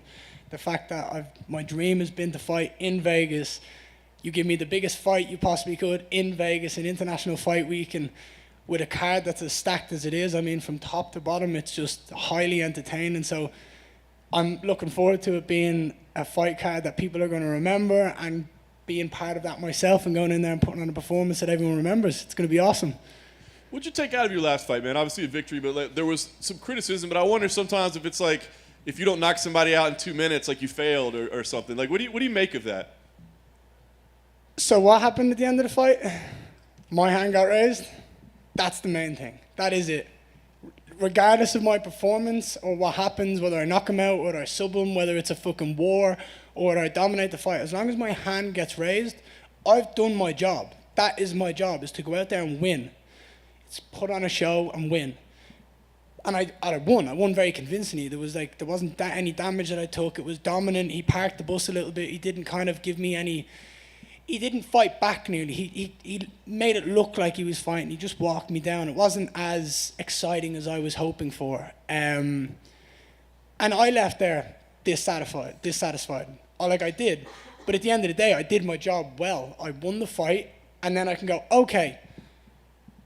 the fact that my dream has been to fight in Vegas. You give me the biggest fight you possibly could in Vegas in International Fight Week, and with a card that's as stacked as it is, I mean, from top to bottom, it's just highly entertaining. So I'm looking forward to it being a fight card that people are going to remember, and being part of that myself and going in there and putting on a performance that everyone remembers. It's going to be awesome. What'd you take out of your last fight, man? Obviously a victory, but there was some criticism. But I wonder sometimes if it's like, if you don't knock somebody out in 2 minutes, like you failed or something. Like, what do you make of that? So what happened at the end of the fight? My hand got raised. That's the main thing. That is it. Regardless of my performance or what happens, whether I knock him out, whether I sub him, whether it's a fucking war, or whether I dominate the fight, as long as my hand gets raised, I've done my job. That is my job, is to go out there and win. It's put on a show and win. And I won. I won very convincingly. There wasn't that any damage that I took. It was dominant. He parked the bus a little bit. He didn't kind of give me any... He didn't fight back nearly. He made it look like he was fighting. He just walked me down. It wasn't as exciting as I was hoping for. And I left there dissatisfied. Like I did. But at the end of the day, I did my job well. I won the fight. And then I can go, okay,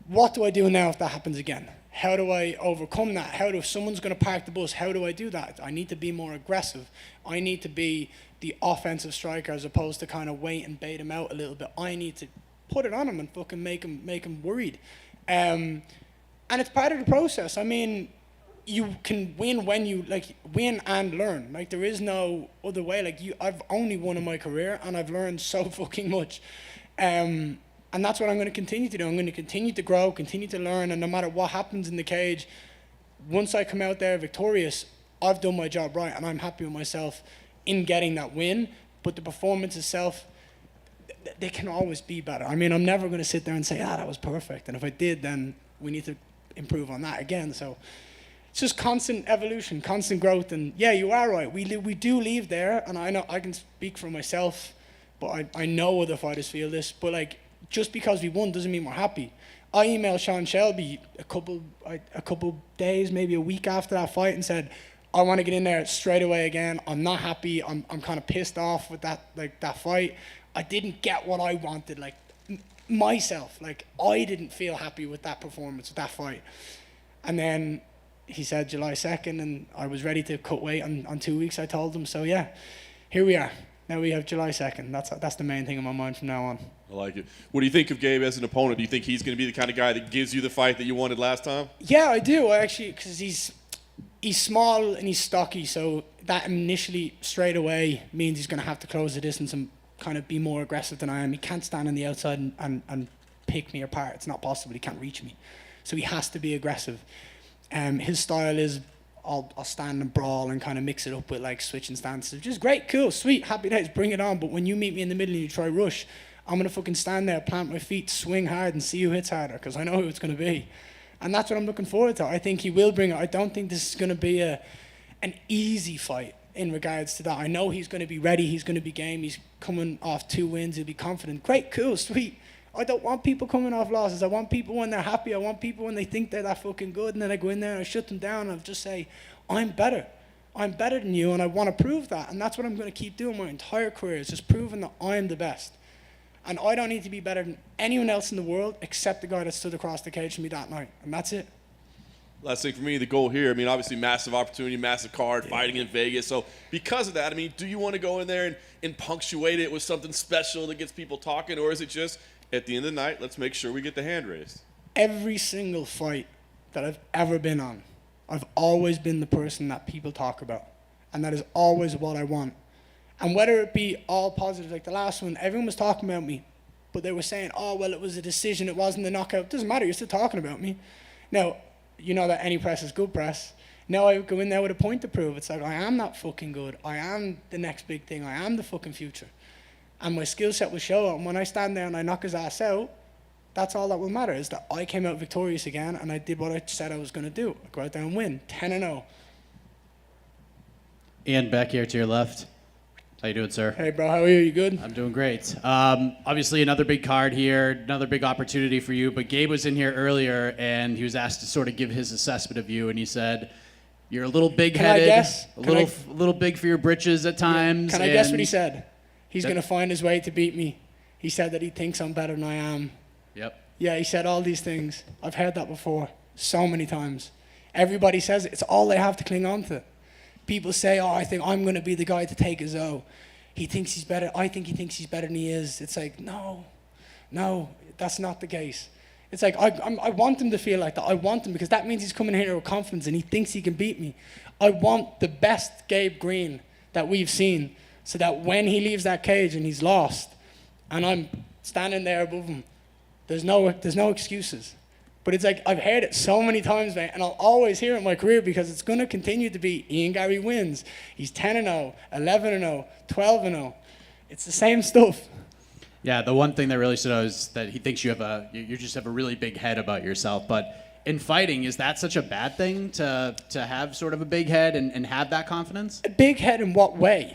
what do I do now if that happens again? How do I overcome that? If someone's going to park the bus, how do I do that? I need to be more aggressive. I need to be the offensive striker as opposed to kind of wait and bait him out a little bit. I need to put it on him and fucking make him worried. And it's part of the process. I mean, you can win when you win and learn. Like, there is no other way. I've only won in my career, and I've learned so fucking much. And that's what I'm going to continue to do. I'm going to continue to grow, continue to learn, and no matter what happens in the cage, once I come out there victorious, I've done my job right, and I'm happy with myself in getting that win. But the performance itself, they can always be better. I mean, I'm never going to sit there and say, that was perfect. And if I did, then we need to improve on that again. So it's just constant evolution, constant growth. And yeah, you are right. We do leave there, and I know I can speak for myself, but I know other fighters feel this. But just because we won doesn't mean we're happy. I emailed Sean Shelby a couple days, maybe a week after that fight, and said, I want to get in there straight away again. I'm not happy. I'm kind of pissed off with that fight. I didn't get what I wanted, myself. I didn't feel happy with that performance, with that fight. And then he said July 2nd, and I was ready to cut weight on 2 weeks, I told him. So yeah, here we are. Now we have July 2nd. That's the main thing in my mind from now on. I like it. What do you think of Gabe as an opponent? Do you think he's going to be the kind of guy that gives you the fight that you wanted last time? Yeah, I do. Because he's small and he's stocky, so that initially straight away means he's going to have to close the distance and kind of be more aggressive than I am. He can't stand on the outside and pick me apart. It's not possible. He can't reach me. So he has to be aggressive. His style is I'll stand and brawl and kind of mix it up with switching stances, which is great, cool, sweet, happy days, bring it on. But when you meet me in the middle and you try rush, I'm going to fucking stand there, plant my feet, swing hard and see who hits harder, because I know who it's going to be. And that's what I'm looking forward to. I think he will bring it. I don't think this is going to be an easy fight in regards to that. I know he's going to be ready. He's going to be game. He's coming off 2 wins. He'll be confident. Great, cool, sweet. I don't want people coming off losses. I want people when they're happy. I want people when they think they're that fucking good. And then I go in there and I shut them down and I just say, I'm better. I'm better than you, and I want to prove that. And that's what I'm going to keep doing my entire career, is just proving that I'm the best. And I don't need to be better than anyone else in the world except the guy that stood across the cage from me that night. And that's it. Last thing for me, the goal here, I mean, obviously massive opportunity, massive card, fighting in Vegas. So because of that, I mean, do you want to go in there and punctuate it with something special that gets people talking? Or is it just, at the end of the night, let's make sure we get the hand raised? Every single fight that I've ever been on, I've always been the person that people talk about. And that is always what I want. And whether it be all positive, like the last one, everyone was talking about me. But they were saying, oh, well, it was a decision, it wasn't a knockout. It doesn't matter, you're still talking about me. Now, you know that any press is good press. Now I go in there with a point to prove. It's like, I am not fucking good. I am the next big thing. I am the fucking future. And my skill set will show. And when I stand there and I knock his ass out, that's all that will matter, is that I came out victorious again and I did what I said I was going to do. I go out there and win, 10-0. Ian, back here to your left. How you doing, sir? Hey, bro. How are you? You good? I'm doing great. Obviously, another big card here, another big opportunity for you. But Gabe was in here earlier, and he was asked to sort of give his assessment of you, and he said, "You're a little big-headed, guess? a little big for your britches at times." Can I guess what he said? He's going to find his way to beat me. He said that he thinks I'm better than I am. Yep. Yeah, he said all these things. I've heard that before so many times. Everybody says it. It's all they have to cling on to. People say, oh, I think I'm going to be the guy to take his O. He thinks he's better. I think he thinks he's better than he is. It's like, no, that's not the case. It's like, I want him to feel like that. I want him because that means he's coming here with confidence and he thinks he can beat me. I want the best Gabe Green that we've seen so that when he leaves that cage and he's lost and I'm standing there above him, there's no excuses. But it's like, I've heard it so many times, mate, and I'll always hear it in my career because it's going to continue to be Ian Garry wins. He's 10-0, 11-0, 12-0. It's the same stuff. Yeah, the one thing that really stood out is that he thinks you just have a really big head about yourself. But in fighting, is that such a bad thing to have sort of a big head and have that confidence? A big head in what way?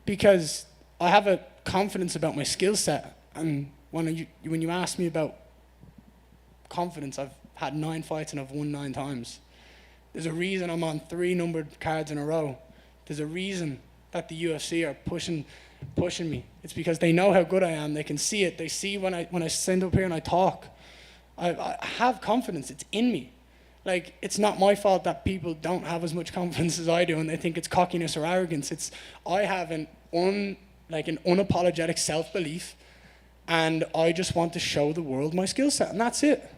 Because I have a confidence about my skill set. And when you ask me about confidence, I've had 9 fights and I've won 9 times. There's a reason I'm on 3 numbered cards in a row. There's a reason that the UFC are pushing me. It's because they know how good I am. They can see it. They see when I stand up here and I talk. I have confidence. It's in me. Like, it's not my fault that people don't have as much confidence as I do and they think it's cockiness or arrogance. I have an unapologetic self-belief, and I just want to show the world my skill set, and that's it.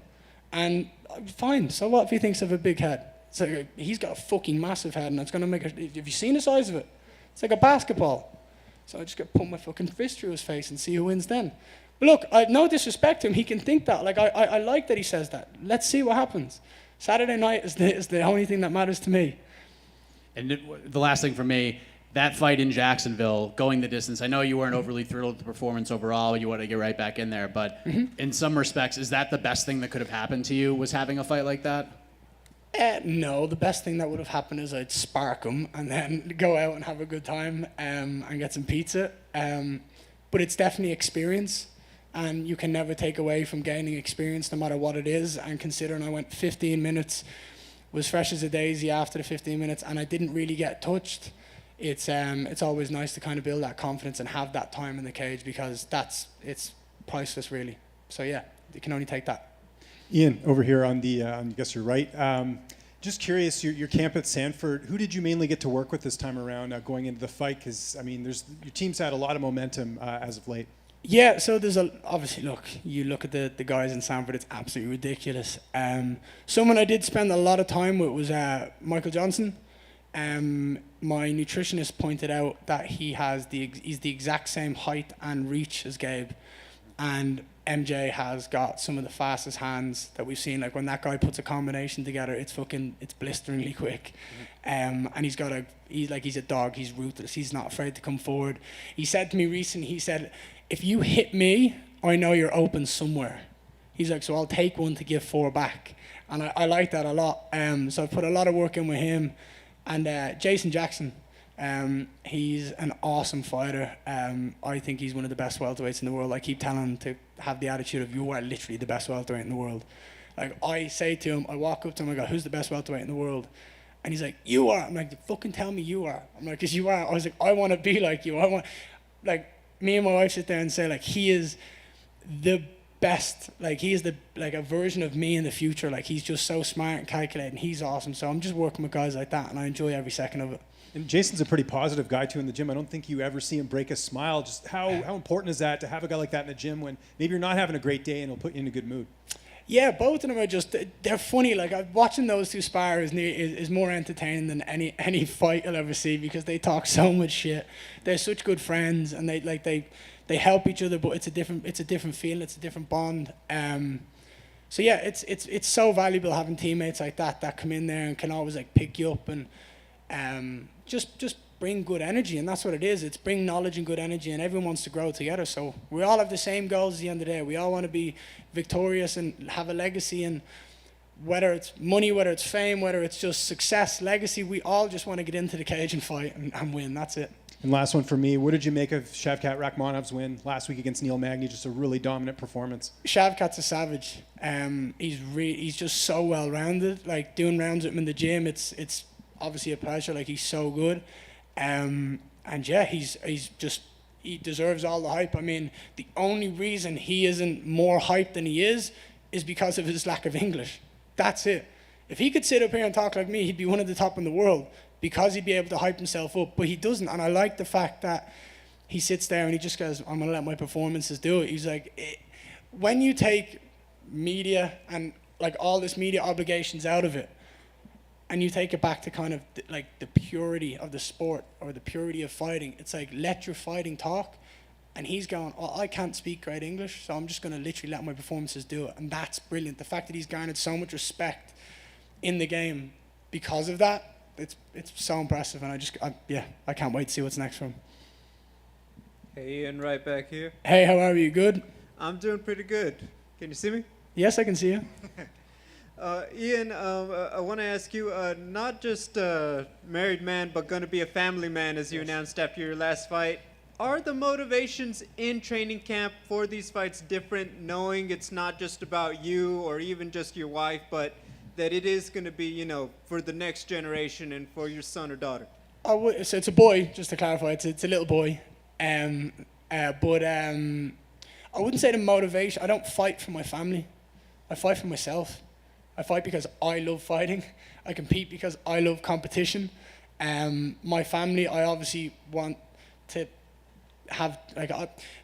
And fine, so what if he thinks I have a big head? It's like, he's got a fucking massive head, and it's gonna make have you seen the size of it? It's like a basketball. So I just gotta put my fucking fist through his face and see who wins then. But look, I no disrespect to him, he can think that. Like, I like that he says that. Let's see what happens. Saturday night is the only thing that matters to me. And the last thing for me, that fight in Jacksonville, going the distance, I know you weren't overly thrilled with the performance overall. You want to get right back in there. But in some respects, is that the best thing that could have happened to you, was having a fight like that? No, the best thing that would have happened is I'd spark him and then go out and have a good time and get some pizza. But it's definitely experience. And you can never take away from gaining experience, no matter what it is. And considering I went 15 minutes, was fresh as a daisy after the 15 minutes, and I didn't really get touched. It's always nice to kind of build that confidence and have that time in the cage, because it's priceless, really. So yeah, you can only take that. Ian, over here on I guess you're right. Just curious, your camp at Sanford, who did you mainly get to work with this time around going into the fight? Because I mean, your team's had a lot of momentum as of late. Yeah, so there's obviously, look, you look at the guys in Sanford, it's absolutely ridiculous. Someone I did spend a lot of time with was Michael Johnson. My nutritionist pointed out that he's the exact same height and reach as Gabe, and MJ has got some of the fastest hands that we've seen. Like, when that guy puts a combination together, it's blisteringly quick. And he's a dog. He's ruthless. He's not afraid to come forward. He said to me recently, he said, if you hit me, I know you're open somewhere. He's like, so I'll take one to give 4 back. And I like that a lot. So I put a lot of work in with him. And Jason Jackson, he's an awesome fighter. I think he's one of the best welterweights in the world. I keep telling him to have the attitude of, you are literally the best welterweight in the world. Like, I say to him, I walk up to him, I go, who's the best welterweight in the world? And he's like, you are. I'm like, fucking tell me you are. I'm like, because you are. I was like, I want to be like you. Me and my wife sit there and say, like, he is the best. Like, he is a version of me in the future. Like, he's just so smart and calculated, and he's awesome. So I'm just working with guys like that, and I enjoy every second of it. And Jason's a pretty positive guy too in the gym. I don't think you ever see him break a smile. Just how important is that to have a guy like that in the gym when maybe you're not having a great day and it'll put you in a good mood? Yeah, both of them are they're funny. Like, watching those two spar is more entertaining than any fight you'll ever see, because they talk so much shit. They're such good friends, and they help each other, but it's a different feeling, it's a different bond. So yeah, it's so valuable having teammates like that come in there and can always like pick you up and just bring good energy, and that's what it is. It's bring knowledge and good energy, and everyone wants to grow together. So we all have the same goals at the end of the day. We all want to be victorious and have a legacy, and whether it's money, whether it's fame, whether it's just success, legacy, we all just want to get into the cage and fight and win. That's it. And last one for me, what did you make of Shavkat Rakhmonov's win last week against Neil Magny? Just a really dominant performance. Shavkat's a savage. He's just so well rounded. Like doing rounds with him in the gym, it's obviously a pleasure. Like he's so good, and yeah, he deserves all the hype. I mean, the only reason he isn't more hyped than he is because of his lack of English. That's it. If he could sit up here and talk like me, he'd be one of the top in the world because he'd be able to hype himself up. But he doesn't, and I like the fact that he sits there and he just goes, I'm going to let my performances do it. He's like, when you take media and like all this media obligations out of it, and you take it back to kind of like the purity of the sport or the purity of fighting, it's like, let your fighting talk. And he's going, oh, I can't speak great English, so I'm just going to literally let my performances do it. And that's brilliant. The fact that he's garnered so much respect in the game because of that, it's so impressive. And I can't wait to see what's next for him. Hey, Ian, right back here. Hey, how are you? Good? I'm doing pretty good. Can you see me? Yes, I can see you. Ian, I want to ask you, not just a married man, but going to be a family man, as you announced after your last fight. Are the motivations in training camp for these fights different, knowing it's not just about you or even just your wife, but that it is going to be, you know, for the next generation and for your son or daughter? So it's a boy, just to clarify. It's a little boy. But I wouldn't say the motivation. I don't fight for my family. I fight for myself. I fight because I love fighting. I compete because I love competition. My family, I obviously want to have,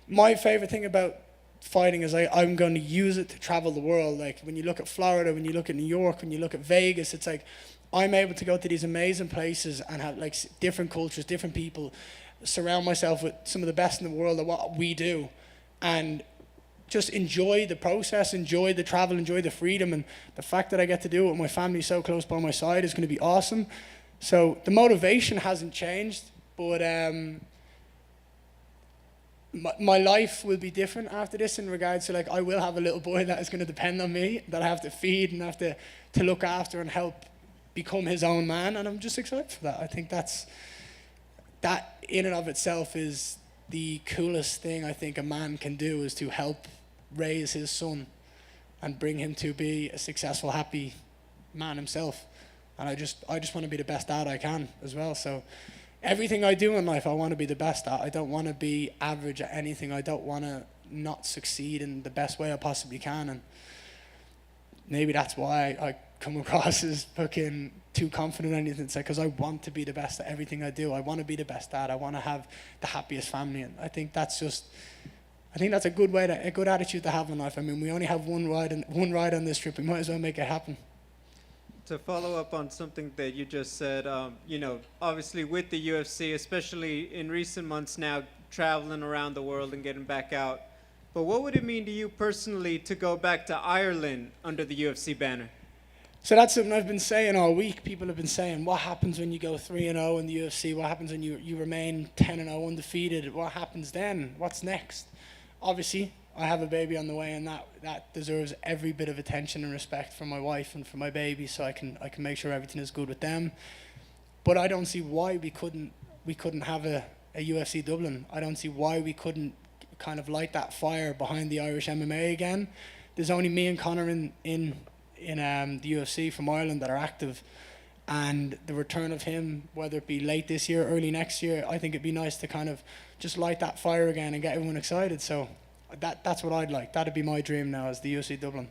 my favorite thing about fighting is I'm going to use it to travel the world. Like when you look at Florida, when you look at New York, when you look at Vegas, it's like I'm able to go to these amazing places and have like different cultures, different people, surround myself with some of the best in the world of what we do, and just enjoy the process, enjoy the travel, enjoy the freedom, and the fact that I get to do it with my family so close by my side is going to be awesome. So the motivation hasn't changed, but my life will be different after this in regards to, like, I will have a little boy that is going to depend on me, that I have to feed and have to look after and help become his own man, and I'm just excited for that. I think that in and of itself is the coolest thing I think a man can do, is to help raise his son and bring him to be a successful, happy man himself. And I just want to be the best dad I can as well. So everything I do in life, I want to be the best at. I don't want to be average at anything. I don't want to not succeed in the best way I possibly can. And maybe that's why I come across as fucking too confident or anything. It's like, because I want to be the best at everything I do. I want to be the best dad. I want to have the happiest family. And I think that's a good a good attitude to have in life. I mean, we only have one ride on this trip. We might as well make it happen. To follow up on something that you just said, you know, obviously with the UFC, especially in recent months now, traveling around the world and getting back out. But what would it mean to you personally to go back to Ireland under the UFC banner? So that's something I've been saying all week. People have been saying, what happens when you go 3-0 in the UFC? What happens when you remain 10-0 undefeated? What happens then? What's next? Obviously, I have a baby on the way, and that deserves every bit of attention and respect from my wife and from my baby, so I can make sure everything is good with them. But I don't see why we couldn't have a UFC Dublin. I don't see why we couldn't kind of light that fire behind the Irish MMA again. There's only me and Conor in the UFC from Ireland that are active, and the return of him, whether it be late this year, early next year, I think it'd be nice to kind of just light that fire again and get everyone excited. So that's what I'd like. That'd be my dream now, as the UFC Dublin.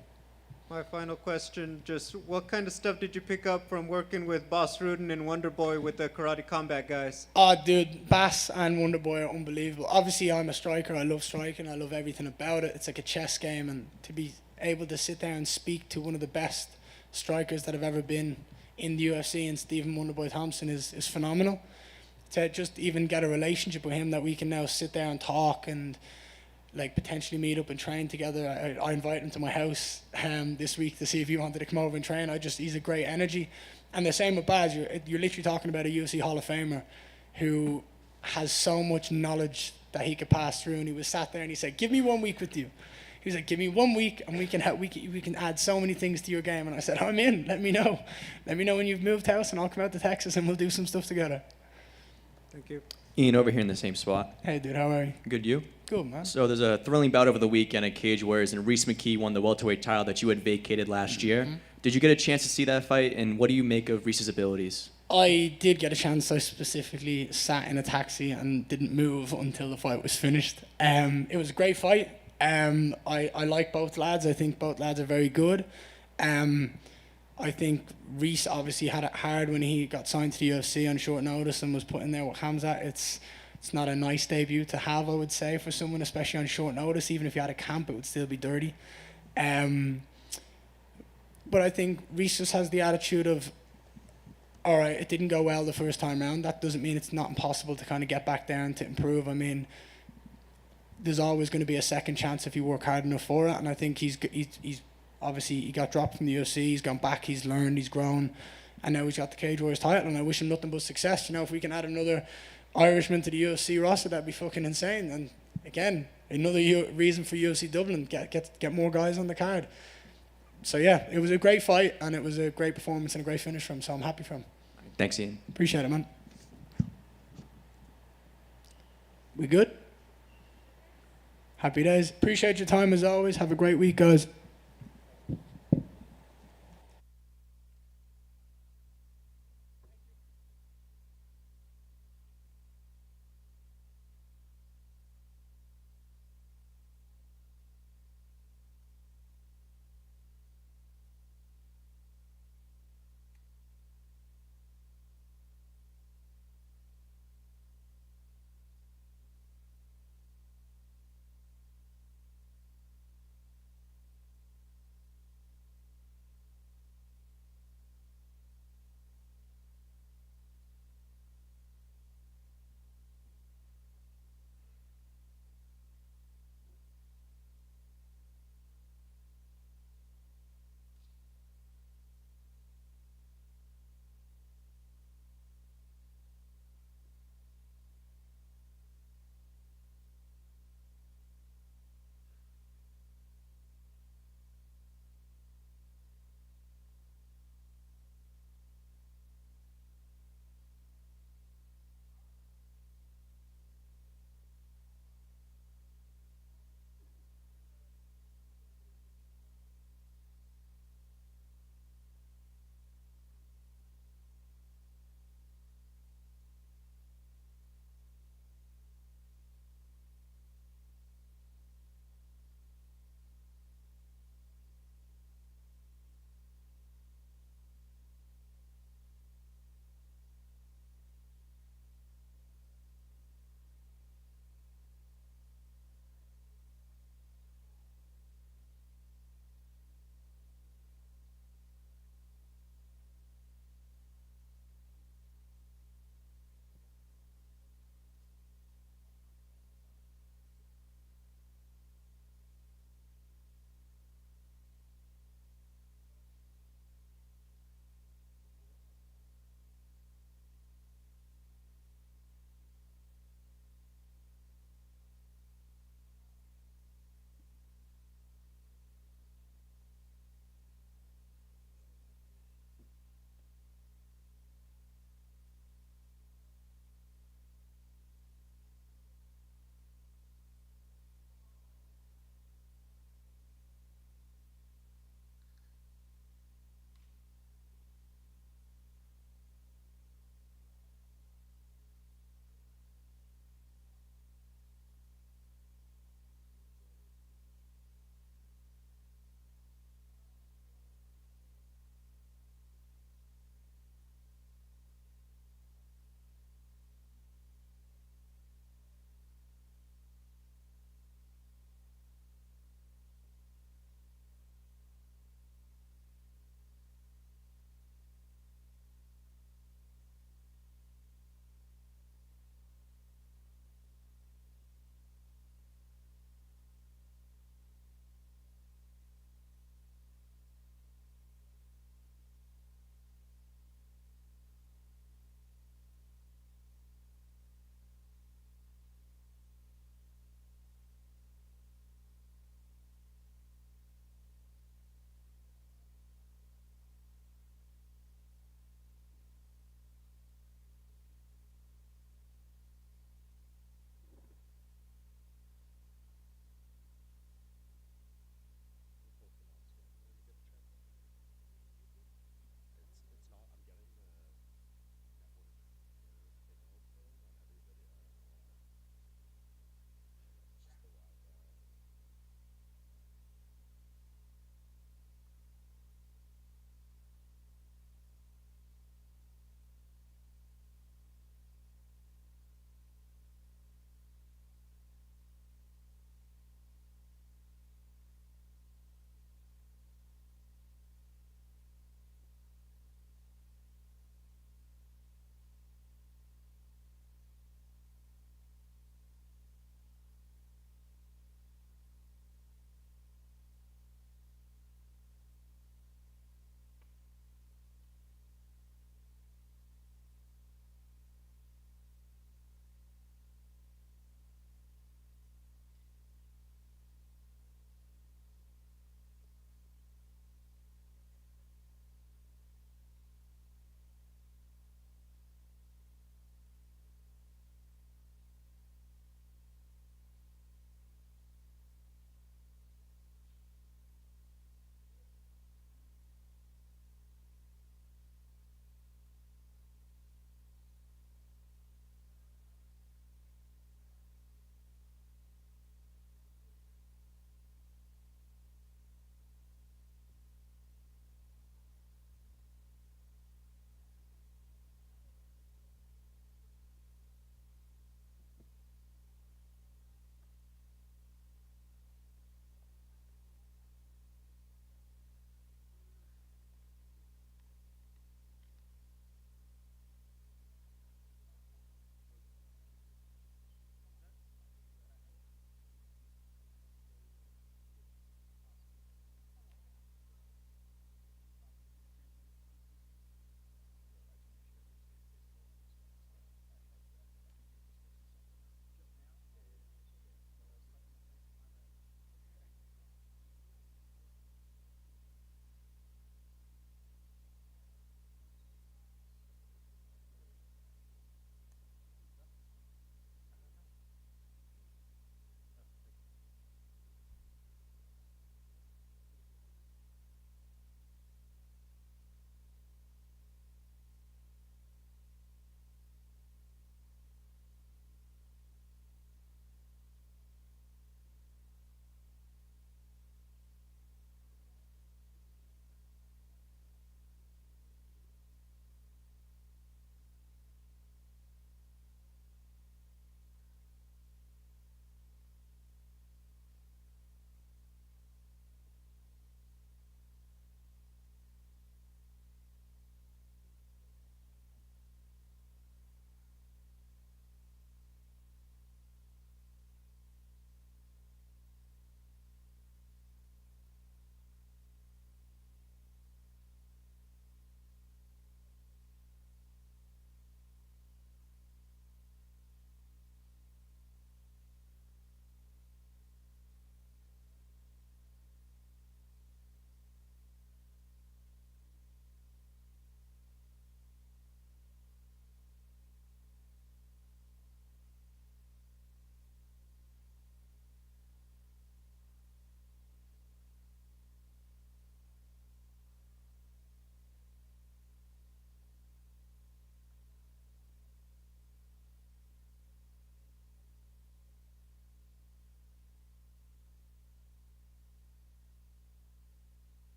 My final question, just what kind of stuff did you pick up from working with Boss Rudin and Wonderboy with the Karate Combat guys? Oh, dude, Bass and Wonderboy are unbelievable. Obviously, I'm a striker. I love striking. I love everything about it. It's like a chess game, and to be able to sit there and speak to one of the best strikers that have ever been in the UFC, and Stephen Wonderboy Thompson, is phenomenal. To just even get a relationship with him that we can now sit there and talk and like potentially meet up and train together. I invited him to my house this week to see if he wanted to come over and train. He's a great energy. And the same with Baz. You're literally talking about a UFC Hall of Famer who has so much knowledge that he could pass through. And he was sat there and he said, give me 1 week with you. He was like, give me 1 week and we can add so many things to your game. And I said, I'm in. Let me know. Let me know when you've moved house and I'll come out to Texas and we'll do some stuff together. Thank you. Ian, over here in the same spot. Hey, dude, how are you? Good, you? Good, man. So there's a thrilling bout over the weekend at Cage Warriors, and Reese McKee won the welterweight title that you had vacated last year. Did you get a chance to see that fight, and what do you make of Reese's abilities? I did get a chance. I specifically sat in a taxi and didn't move until the fight was finished. It was a great fight. I like both lads. I think both lads are very good. I think Reese obviously had it hard when he got signed to the UFC on short notice and was put in there with Hamzat. It's not a nice debut to have, I would say, for someone, especially on short notice. Even if you had a camp, it would still be dirty. But I think Reese just has the attitude of, all right, it didn't go well the first time round. That doesn't mean it's not impossible to kind of get back there and to improve. I mean, there's always going to be a second chance if you work hard enough for it. And I think he's obviously, he got dropped from the UFC, he's gone back, he's learned, he's grown, and now he's got the Cage Warriors title, and I wish him nothing but success. You know, if we can add another Irishman to the UFC roster, that'd be fucking insane. And again, another reason for UFC Dublin, get more guys on the card. So yeah, it was a great fight, and it was a great performance and a great finish for him, so I'm happy for him. Thanks, Ian. Appreciate it, man. We good? Happy days. Appreciate your time as always. Have a great week, guys.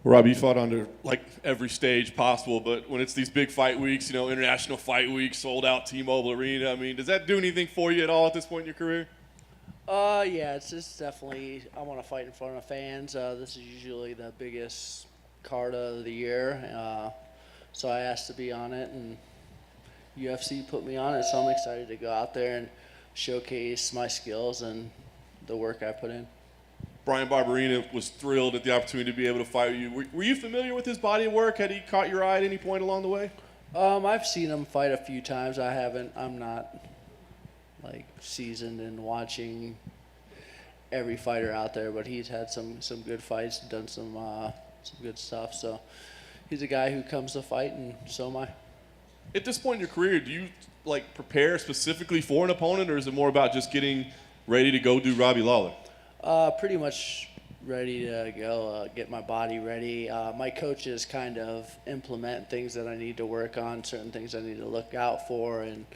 Robbie, you fought under like every stage possible, but when it's these big fight weeks, international fight weeks, sold out T-Mobile Arena, I mean, does that do anything for you at all at this point in your career? Yeah, it's just definitely, I want to fight in front of fans. This is usually the biggest card of the year, so I asked to be on it, and UFC put me on it, so I'm excited to go out there and showcase my skills and the work I put in. Bryan Barberena was thrilled at the opportunity to be able to fight with you. Were you familiar with his body of work? Had he caught your eye at any point along the way? I've seen him fight a few times. I'm not like seasoned in watching every fighter out there, but he's had some good fights, done some good stuff. So he's a guy who comes to fight, and so am I. At this point in your career, do you like prepare specifically for an opponent, or is it more about just getting ready to go do Robbie Lawler? Pretty much ready to go, get my body ready. My coaches kind of implement things that I need to work on, certain things I need to look out for, and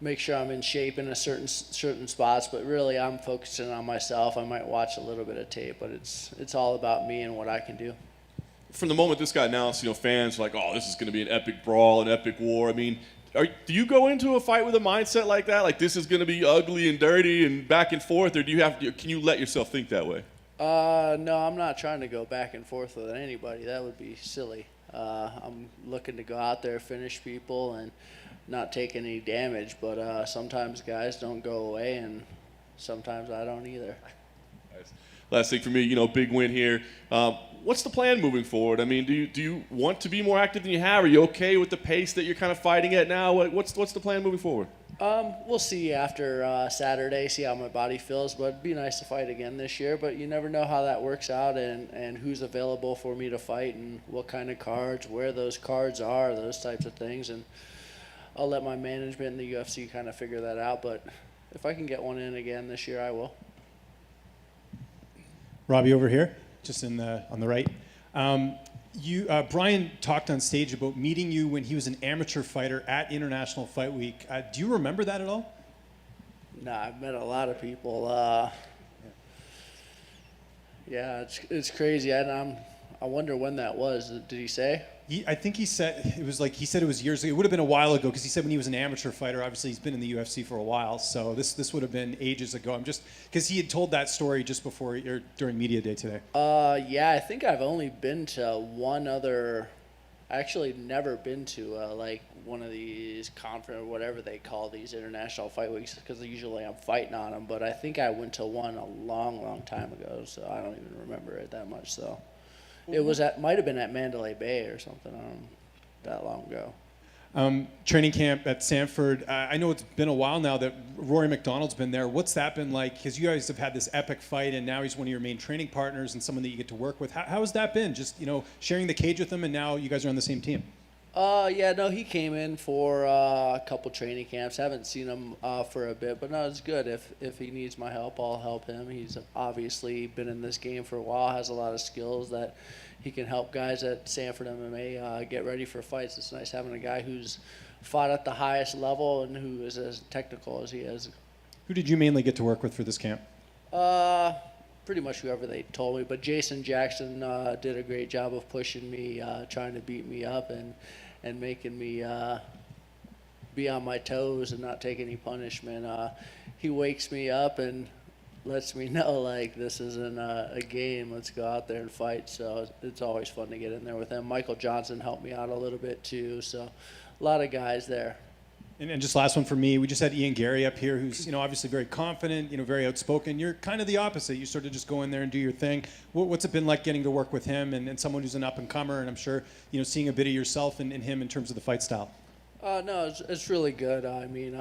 make sure I'm in shape in a certain spots. But really, I'm focusing on myself. I might watch a little bit of tape, but it's all about me and what I can do. From the moment this got announced, fans were like, oh, this is going to be an epic brawl, an epic war. I mean, do you go into a fight with a mindset like that? Like this is going to be ugly and dirty and back and forth, or can you let yourself think that way? No, I'm not trying to go back and forth with anybody. That would be silly. I'm looking to go out there, finish people, and not take any damage. But sometimes guys don't go away, and sometimes I don't either. Nice. Last thing for me, big win here. What's the plan moving forward? I mean, do you want to be more active than you have? Are you okay with the pace that you're kind of fighting at now? What's the plan moving forward? We'll see after Saturday, see how my body feels. But it'd be nice to fight again this year. But you never know how that works out, and who's available for me to fight, and what kind of cards, where those cards are, those types of things. And I'll let my management in the UFC kind of figure that out. But if I can get one in again this year, I will. Robbie over here, just on the right. Bryan talked on stage about meeting you when he was an amateur fighter at International Fight Week. Do you remember that at all? Nah, I've met a lot of people. Yeah, it's crazy. I wonder when that was. Did he say? I think he said it was years ago. It would have been a while ago because he said when he was an amateur fighter. Obviously, he's been in the UFC for a while, so this would have been ages ago. I'm just because he had told that story just before or during media day today. Yeah, I think I've only been to one other. Actually, never been to like one of these conference or whatever they call these international fight weeks because usually I'm fighting on them. But I think I went to one a long, long time ago, so I don't even remember it that much. So. It might have been at Mandalay Bay or something. That long ago. Training camp at Sanford. I know it's been a while now that Rory McDonald's been there. What's that been like? Because you guys have had this epic fight, and now he's one of your main training partners and someone that you get to work with. How has that been? Just sharing the cage with him, and now you guys are on the same team. Yeah, no, he came in for a couple training camps. Haven't seen him for a bit, but no, it's good. If he needs my help, I'll help him. He's obviously been in this game for a while, has a lot of skills that he can help guys at Sanford MMA get ready for fights. It's nice having a guy who's fought at the highest level and who is as technical as he is. Who did you mainly get to work with for this camp? Pretty much whoever they told me, but Jason Jackson did a great job of pushing me, trying to beat me up and making me be on my toes and not take any punishment. He wakes me up and lets me know, like, this isn't a game. Let's go out there and fight. So it's always fun to get in there with him. Michael Johnson helped me out a little bit too. So a lot of guys there. And just last one for me, we just had Ian Garry up here, who's obviously very confident, very outspoken. You're kind of the opposite. You sort of just go in there and do your thing. What's it been like getting to work with him and someone who's an up and comer? And I'm sure seeing a bit of yourself in him in terms of the fight style. No, it's really good. I mean,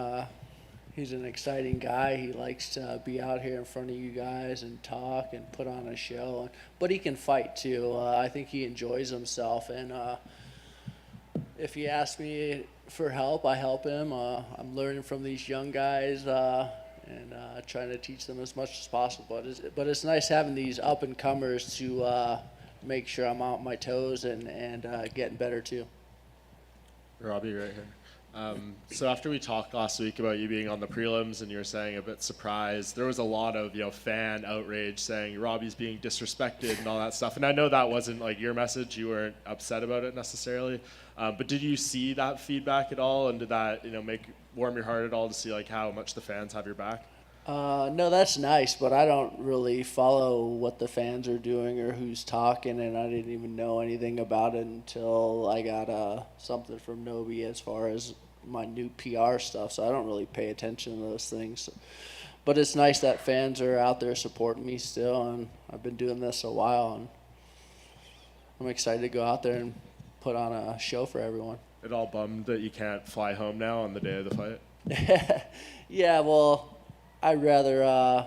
he's an exciting guy. He likes to be out here in front of you guys and talk and put on a show. But he can fight too. I think he enjoys himself. And if he asks me for help, I help him. I'm learning from these young guys and trying to teach them as much as possible. But it's nice having these up and comers to make sure I'm on my toes and getting better too. Robbie, right So after we talked last week about you being on the prelims and you were saying a bit surprised, there was a lot of fan outrage saying Robbie's being disrespected and all that stuff. And I know that wasn't like your message; you weren't upset about it necessarily. But did you see that feedback at all, and did that warm your heart at all to see like how much the fans have your back? No, that's nice, but I don't really follow what the fans are doing or who's talking, and I didn't even know anything about it until I got something from Nobi as far as my new PR stuff, so I don't really pay attention to those things. But it's nice that fans are out there supporting me still, and I've been doing this a while, and I'm excited to go out there and put on a show for everyone. It all bummed that you can't fly home now on the day of the fight? Yeah, well, I'd rather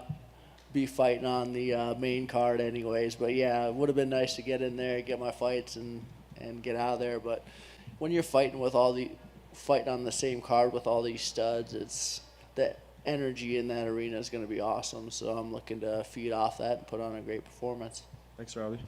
be fighting on the main card anyways. But yeah, it would have been nice to get in there, get my fights, and get out of there. But when you're fighting on the same card with all these studs, it's the energy in that arena is going to be awesome. So I'm looking to feed off that and put on a great performance. Thanks, Robbie.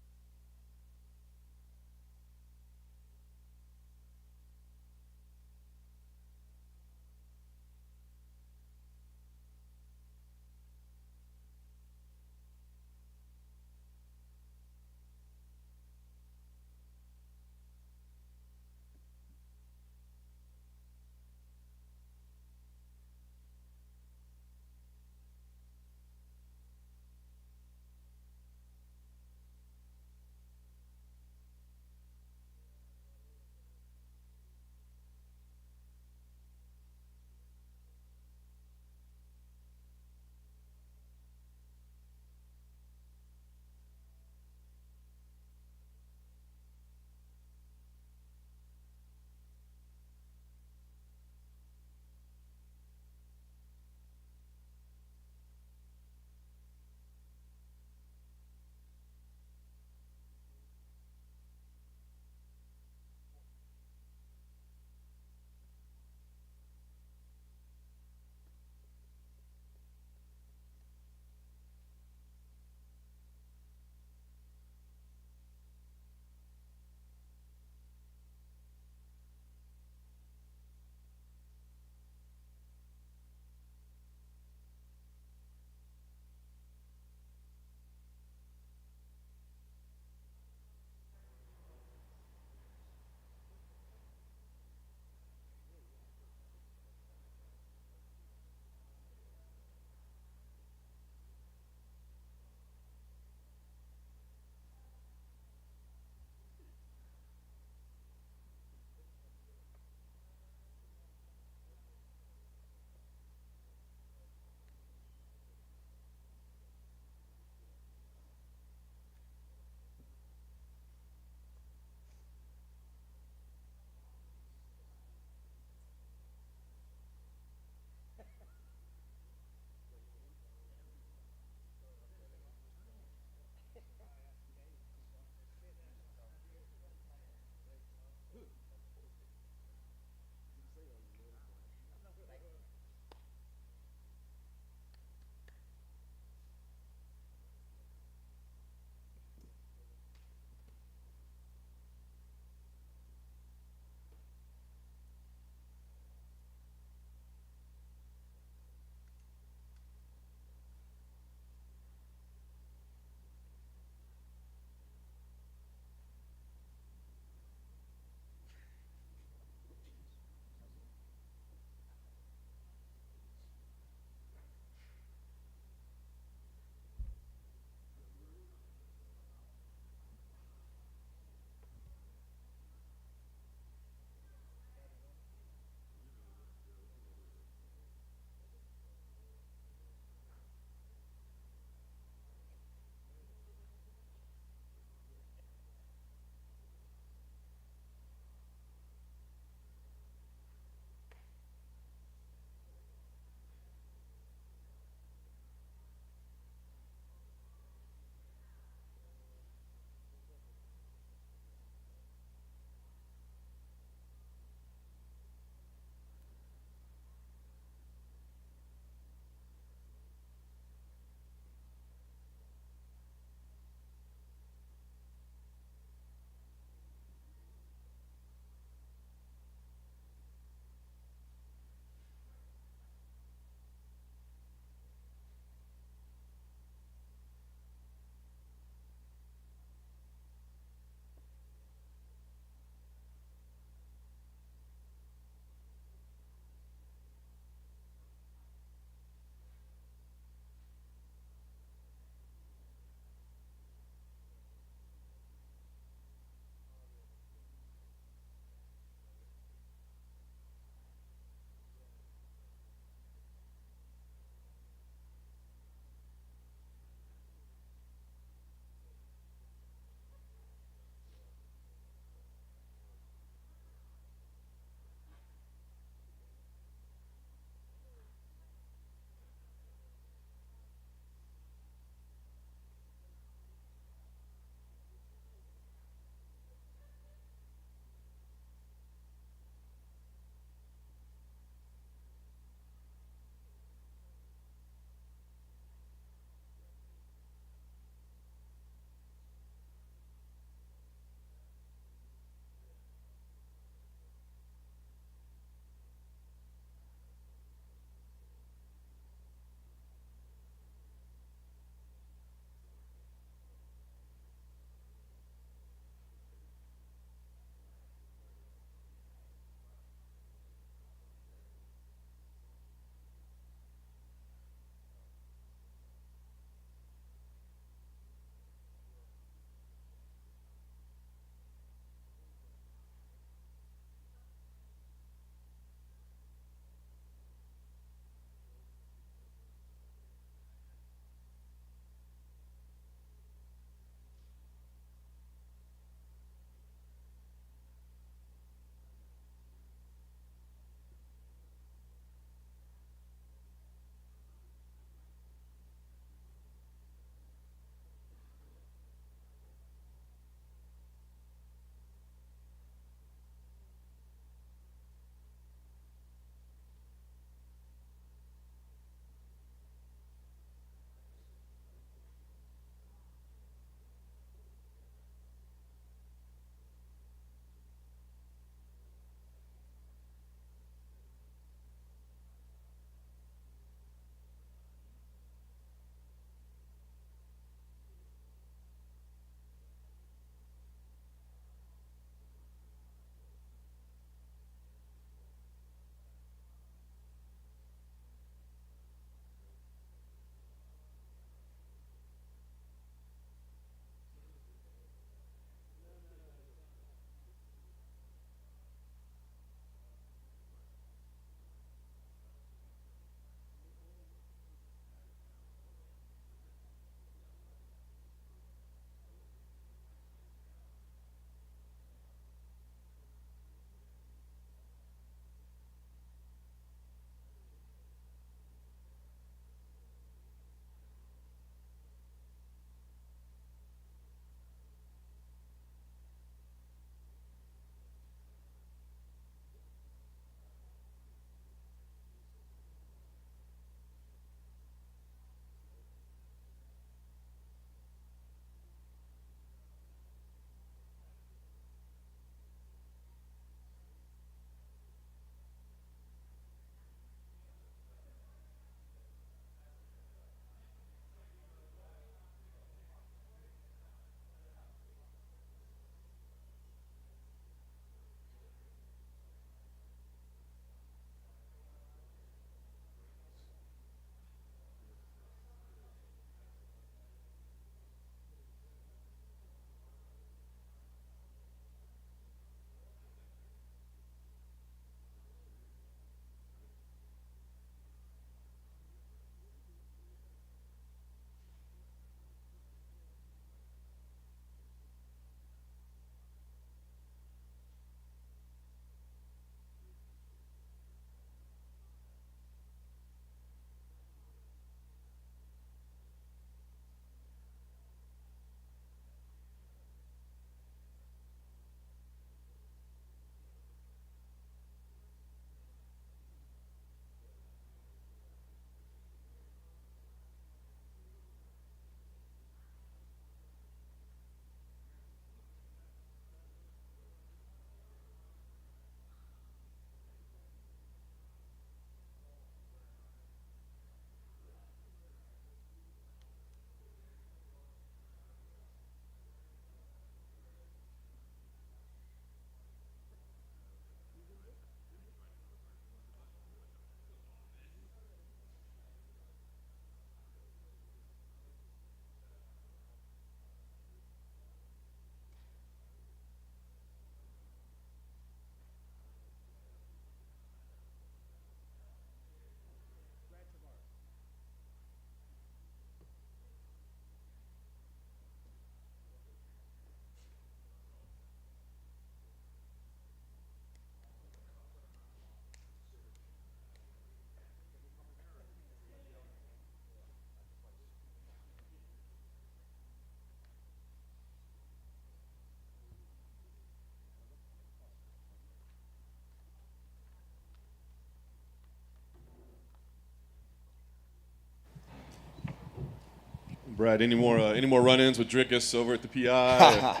Brad, any more run-ins with Dricus over at the PI?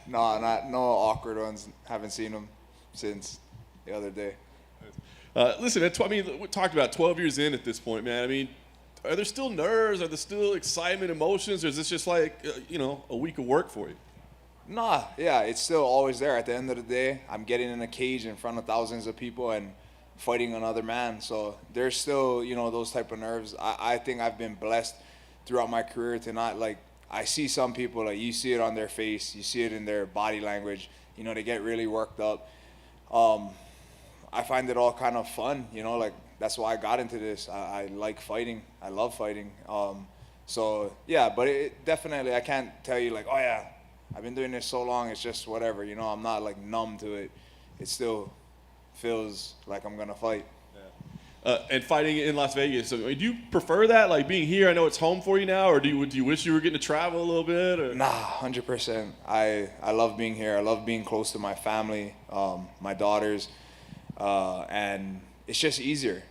No awkward ones. Haven't seen him since the other day. Listen, we talked about 12 years in at this point, man. I mean, are there still nerves? Are there still excitement, emotions? Or is this just like, a week of work for you? Nah, yeah, it's still always there. At the end of the day, I'm getting in a cage in front of thousands of people and fighting another man. So there's still, those type of nerves. I think I've been blessed throughout my career to not, I see some people, you see it on their face, you see it in their body language, they get really worked up. I find it all kind of fun, that's why I got into this. I like fighting. I love fighting. So, yeah, but it definitely, I can't tell you oh, yeah, I've been doing this so long, it's just whatever, I'm not numb to it. It still feels like I'm going to fight. And fighting in Las Vegas, so, do you prefer that, being here? I know it's home for you now, or do you wish you were getting to travel a little bit? Or? Nah, 100%. I love being here. I love being close to my family, my daughters, and it's just easier,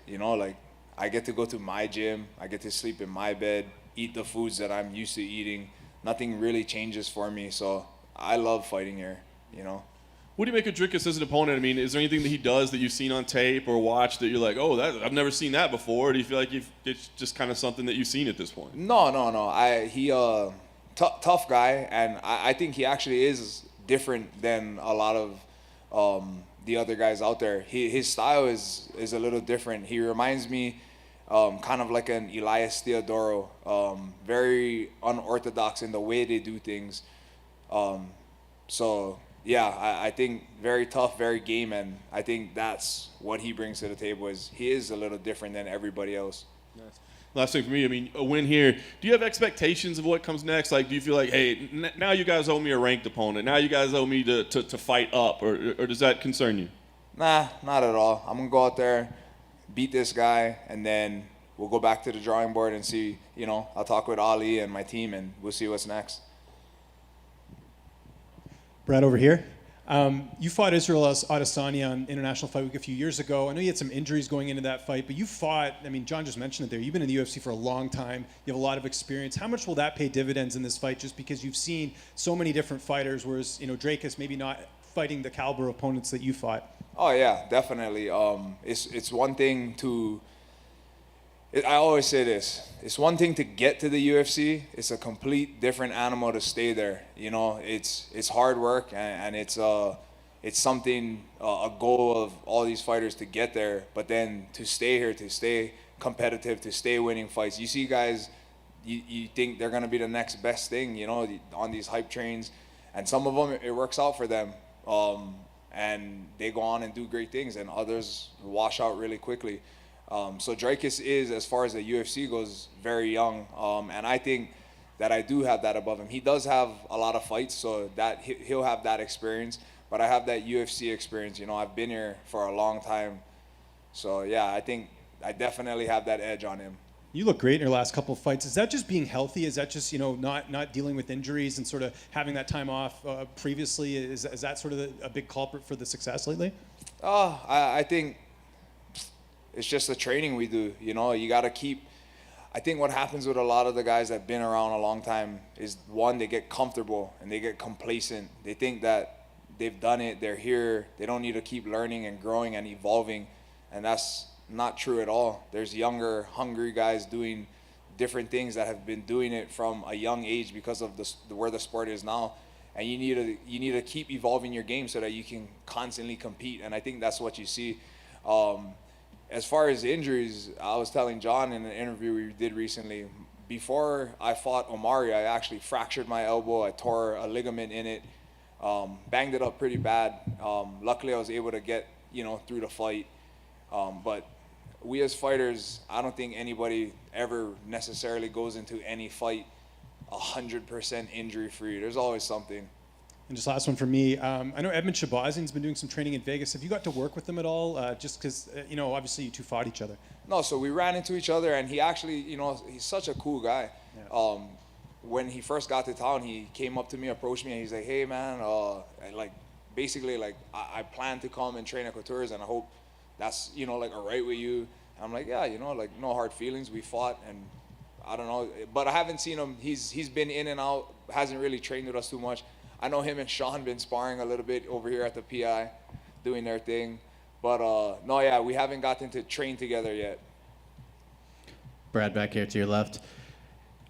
I get to go to my gym, I get to sleep in my bed, eat the foods that I'm used to eating. Nothing really changes for me, so I love fighting here, What do you make of Dricus as an opponent? I mean, is there anything that he does that you've seen on tape or watched that you're like, oh, I've never seen that before? Or do you feel like it's just kind of something that you've seen at this point? No. He tough guy, and I think he actually is different than a lot of the other guys out there. His style is a little different. He reminds me kind of like an Elias Theodoro, very unorthodox in the way they do things. So, yeah, I think very tough, very game, and I think that's what he brings to the table. He is a little different than everybody else. Nice. Last thing for me, I mean, a win here. Do you have expectations of what comes next? Do you feel like, hey, now you guys owe me a ranked opponent. Now you guys owe me to fight up, or does that concern you? Nah, not at all. I'm going to go out there, beat this guy, and then we'll go back to the drawing board and see, I'll talk with Ali and my team, and we'll see what's next. Brad, over here. You fought Israel Adesanya on International Fight Week a few years ago. I know you had some injuries going into that fight, but you fought, John just mentioned it there, you've been in the UFC for a long time. You have a lot of experience. How much will that pay dividends in this fight just because you've seen so many different fighters, whereas, Dricus maybe not fighting the caliber of opponents that you fought? Oh, yeah, definitely. It's one thing to... I always say this. It's one thing to get to the UFC. It's a complete different animal to stay there. It's hard work, and it's something, a goal of all these fighters to get there. But then to stay here, to stay competitive, to stay winning fights. You see guys, you think they're going to be the next best thing, on these hype trains. And some of them, it works out for them. And they go on and do great things, and others wash out really quickly. So Dricus is, as far as the UFC goes, very young, and I think that I do have that above him. He does have a lot of fights, so that he'll have that experience, but I have that UFC experience. I've been here for a long time, so yeah, I think I definitely have that edge on him. You look great in your last couple of fights. Is that just being healthy? Is that just not dealing with injuries and sort of having that time off previously? Is that sort of a big culprit for the success lately? I think it's just the training we do. You got to keep. I think what happens with a lot of the guys that have been around a long time is, one, they get comfortable and they get complacent. They think that they've done it, they're here, they don't need to keep learning and growing and evolving, and that's not true at all. There's younger, hungry guys doing different things that have been doing it from a young age because of where the sport is now, and you need to keep evolving your game so that you can constantly compete, and I think that's what you see. As far as injuries, I was telling John in an interview we did recently, before I fought Omari, I actually fractured my elbow. I tore a ligament in it, banged it up pretty bad. Luckily, I was able to get through the fight. But we as fighters, I don't think anybody ever necessarily goes into any fight 100% injury-free. There's always something. And just last one for me. I know Edmund Shabazian's been doing some training in Vegas. Have you got to work with him at all? Just because, obviously you two fought each other. No, so we ran into each other, and he actually, he's such a cool guy. Yeah. When he first got to town, he came up to me, approached me, and he's like, hey, man, basically, I plan to come and train at Couture's, and I hope that's, all right with you. And I'm like, yeah, no hard feelings. We fought, and I don't know, but I haven't seen him. He's been in and out, hasn't really trained with us too much. I know him and Sean been sparring a little bit over here at the PI, doing their thing. But no, yeah, we haven't gotten to train together yet. Brad, back here to your left.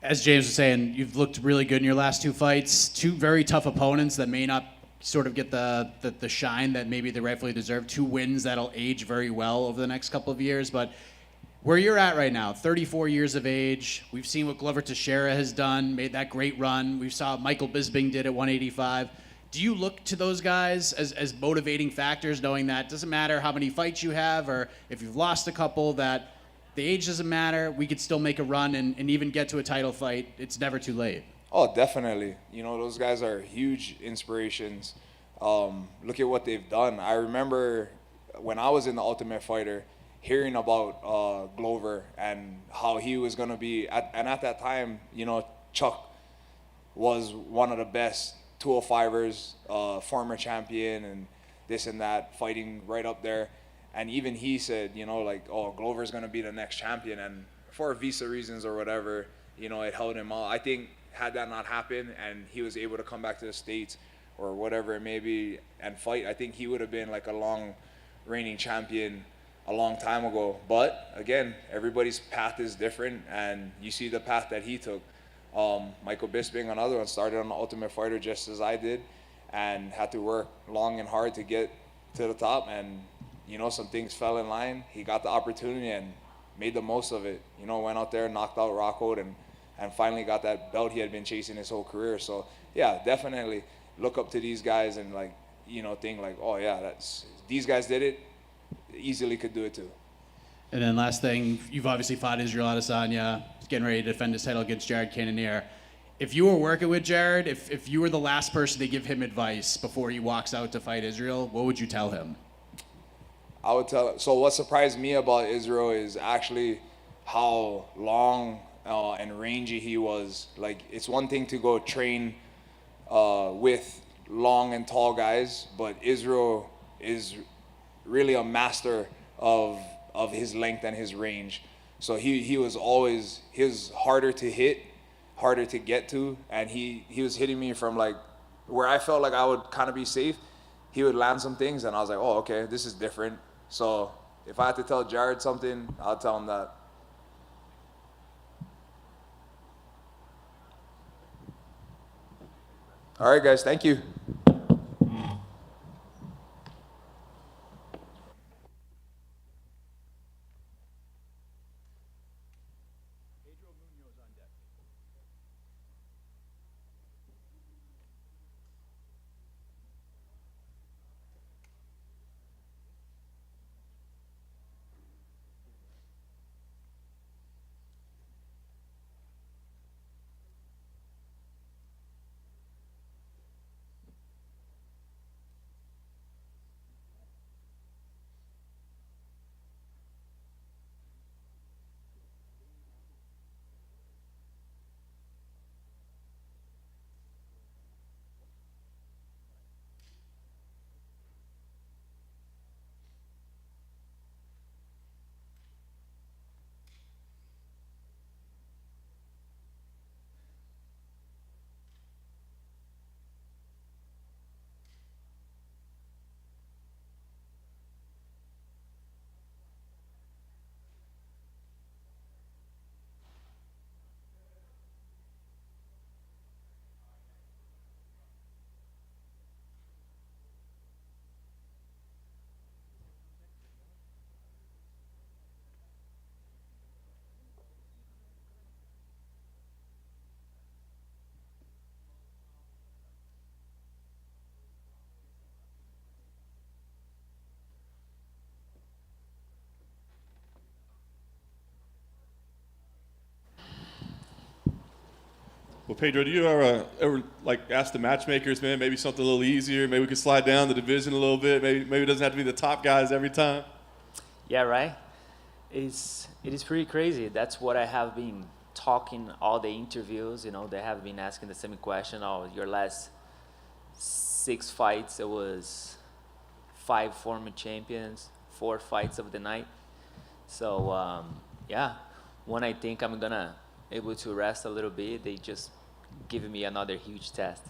As James was saying, you've looked really good in your last two fights. Two very tough opponents that may not sort of get the shine that maybe they rightfully deserve. Two wins that'll age very well over the next couple of years. But where you're at right now, 34 years of age, we've seen what Glover Teixeira has done, made that great run. We saw what Michael Bisping did at 185. Do you look to those guys as motivating factors, knowing that it doesn't matter how many fights you have or if you've lost a couple, that the age doesn't matter, we could still make a run and even get to a title fight. It's never too late. Oh, definitely. You know, those guys are huge inspirations. Look at what they've done. I remember when I was in the Ultimate Fighter, hearing about Glover and how he was going to be, and at that time, you know, Chuck was one of the best 205ers, former champion and this and that, fighting right up there. And even he said, you know, like, oh, Glover's going to be the next champion. And for visa reasons or whatever, you know, it held him out. I think had that not happened and he was able to come back to the States or whatever it may be and fight, I think he would have been like a long reigning champion a long time ago. But again, everybody's path is different, and you see the path that he took. Michael Bisping, another one, started on the Ultimate Fighter just as I did and had to work long and hard to get to the top. And you know, some things fell in line. He got the opportunity and made the most of it. You know, went out there, knocked out Rockhold, and finally got that belt he had been chasing his whole career. So, yeah, definitely look up to these guys and, like, you know, think like, oh, yeah, these guys did it, easily could do it too. And then last thing, you've obviously fought Israel Adesanya, getting ready to defend his title against Jared Cannonier. If you were working with Jared, if you were the last person to give him advice before he walks out to fight Israel, what would you tell him? I would tell him, so what surprised me about Israel is actually how long and rangy he was. Like, it's one thing to go train with long and tall guys, but Israel is really a master of his length and his range. So he was harder to hit, harder to get to, and he was hitting me from like where I felt like I would kind of be safe. He would land some things and I was like, oh, okay, this is different. So if I had to tell Jared something, I'll tell him that. All right, guys, thank you. Well, Pedro, do you ever like ask the matchmakers, man, maybe something a little easier, maybe we could slide down the division a little bit, maybe it doesn't have to be the top guys every time? Yeah, right. It is pretty crazy. That's what I have been talking all the interviews. You know, they have been asking the same question. Oh, your last 6 fights, it was 5 former champions, 4 fights of the night. So yeah, when I think I'm gonna able to rest a little bit. They just giving me another huge test.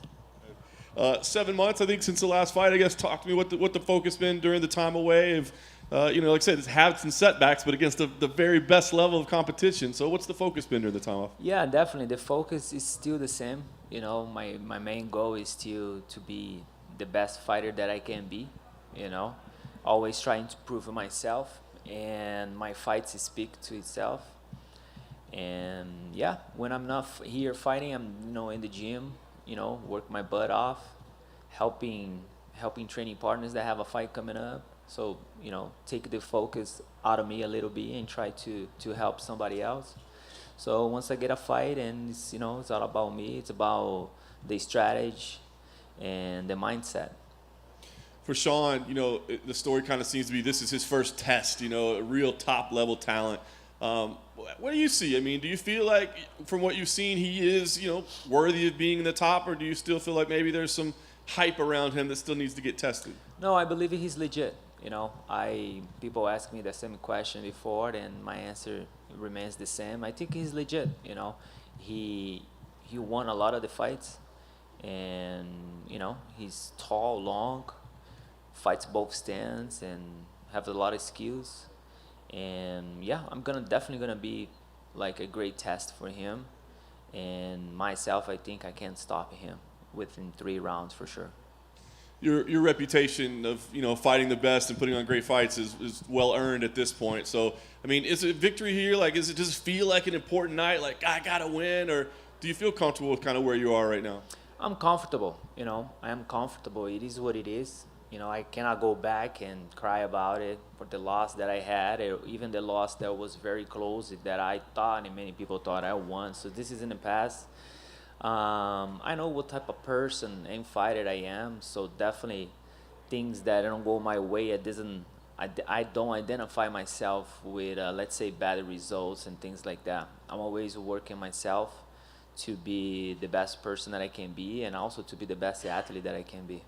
7 months, I think, since the last fight. I guess talk to me what the focus been during the time away. Of, like I said, it's had some setbacks, but against the very best level of competition. So what's the focus been during the time off? Yeah, definitely. The focus is still the same. My main goal is still to be the best fighter that I can be. Always trying to prove myself, and my fights speak to itself. And yeah, when I'm not here fighting, I'm in the gym. Work my butt off, helping training partners that have a fight coming up. So, take the focus out of me a little bit and try to help somebody else. So once I get a fight, and it's all about me, it's about the strategy and the mindset. For Sean, the story kind of seems to be this is his first test, a real top level talent. What do you see? I mean, do you feel like from what you've seen, he is, worthy of being in the top, or do you still feel like maybe there's some hype around him that still needs to get tested? No, I believe he's legit. People asked me the same question before, and my answer remains the same. I think he's legit. He won a lot of the fights, and he's tall, long, fights both stands, and have a lot of skills. And yeah, I'm definitely gonna be like a great test for him, and myself. I think I can stop him within 3 rounds for sure. Your reputation of fighting the best and putting on great fights is well earned at this point. So I mean, is it victory here? Like, does it feel like an important night? Like, I gotta win, or do you feel comfortable with kind of where you are right now? I'm comfortable. I am comfortable. It is what it is. I cannot go back and cry about it for the loss that I had, or even the loss that was very close that I thought and many people thought I won. So this is in the past. I know what type of person and fighter I am. So definitely things that don't go my way, I don't identify myself with, let's say, bad results and things like that. I'm always working myself to be the best person that I can be, and also to be the best athlete that I can be.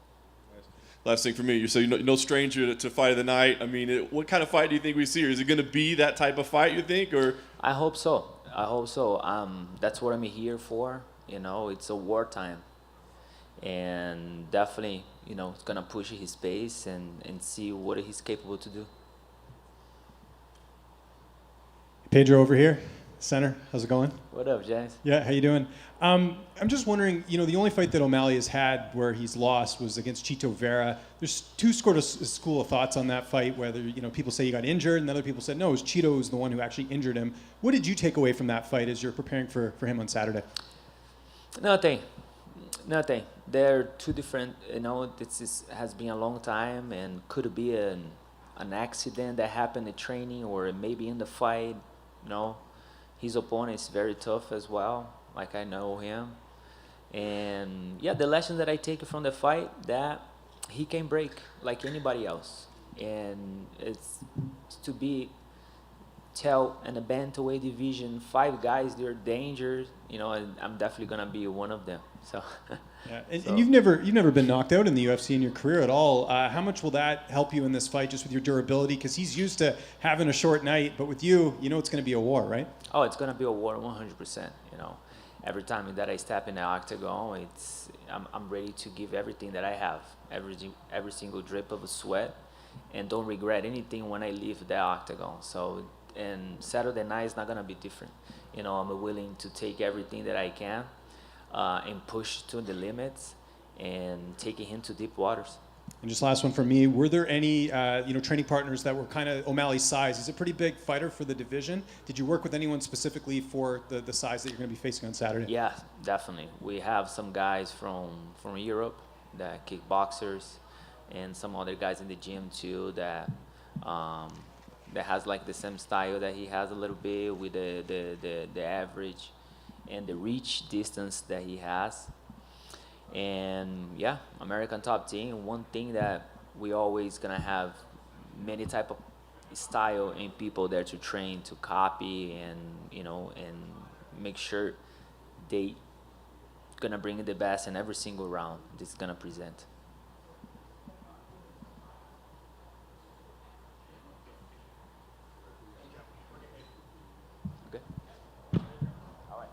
Last thing for me, you're no stranger to fight of the night. I mean, what kind of fight do you think we see? Or is it going to be that type of fight, you think? Or I hope so. That's what I'm here for. It's a wartime. And definitely, it's going to push his pace and see what he's capable to do. Pedro over here, center. How's it going? What up, James? Yeah, how you doing? I'm just wondering, the only fight that O'Malley has had where he's lost was against Chito Vera. There's two school of thoughts on that fight, whether, people say he got injured and other people said, no, it was Chito who's the one who actually injured him. What did you take away from that fight as you're preparing for him on Saturday? Nothing. They're two different, this has been a long time, and could be an accident that happened in training or maybe in the fight. His opponent is very tough as well, like I know him. And yeah, the lesson that I take from the fight, that he can break like anybody else. And it's to tell in the bantamweight division, 5 guys, they're dangerous, and I'm definitely gonna be one of them. So yeah, and you've never been knocked out in the UFC in your career at all. How much will that help you in this fight, just with your durability? Because he's used to having a short night, but with you, it's going to be a war, right? Oh, it's going to be a war, 100%. Every time that I step in the octagon, I'm ready to give everything that I have, every single drip of a sweat, and don't regret anything when I leave the octagon. So, and Saturday night is not going to be different. I'm willing to take everything that I can. And push to the limits and taking him to deep waters. And just last one from me, were there any training partners that were kind of O'Malley's size? He's a pretty big fighter for the division. Did you work with anyone specifically for the size that you're going to be facing on Saturday? Yeah, definitely. We have some guys from Europe, that kickboxers, and some other guys in the gym too that has like the same style that he has a little bit with the average and the reach distance that he has. And yeah, American top team. One thing that we always gonna have many type of style and people there to train, to copy, and and make sure they gonna bring the best in every single round this is gonna present. Okay. All right.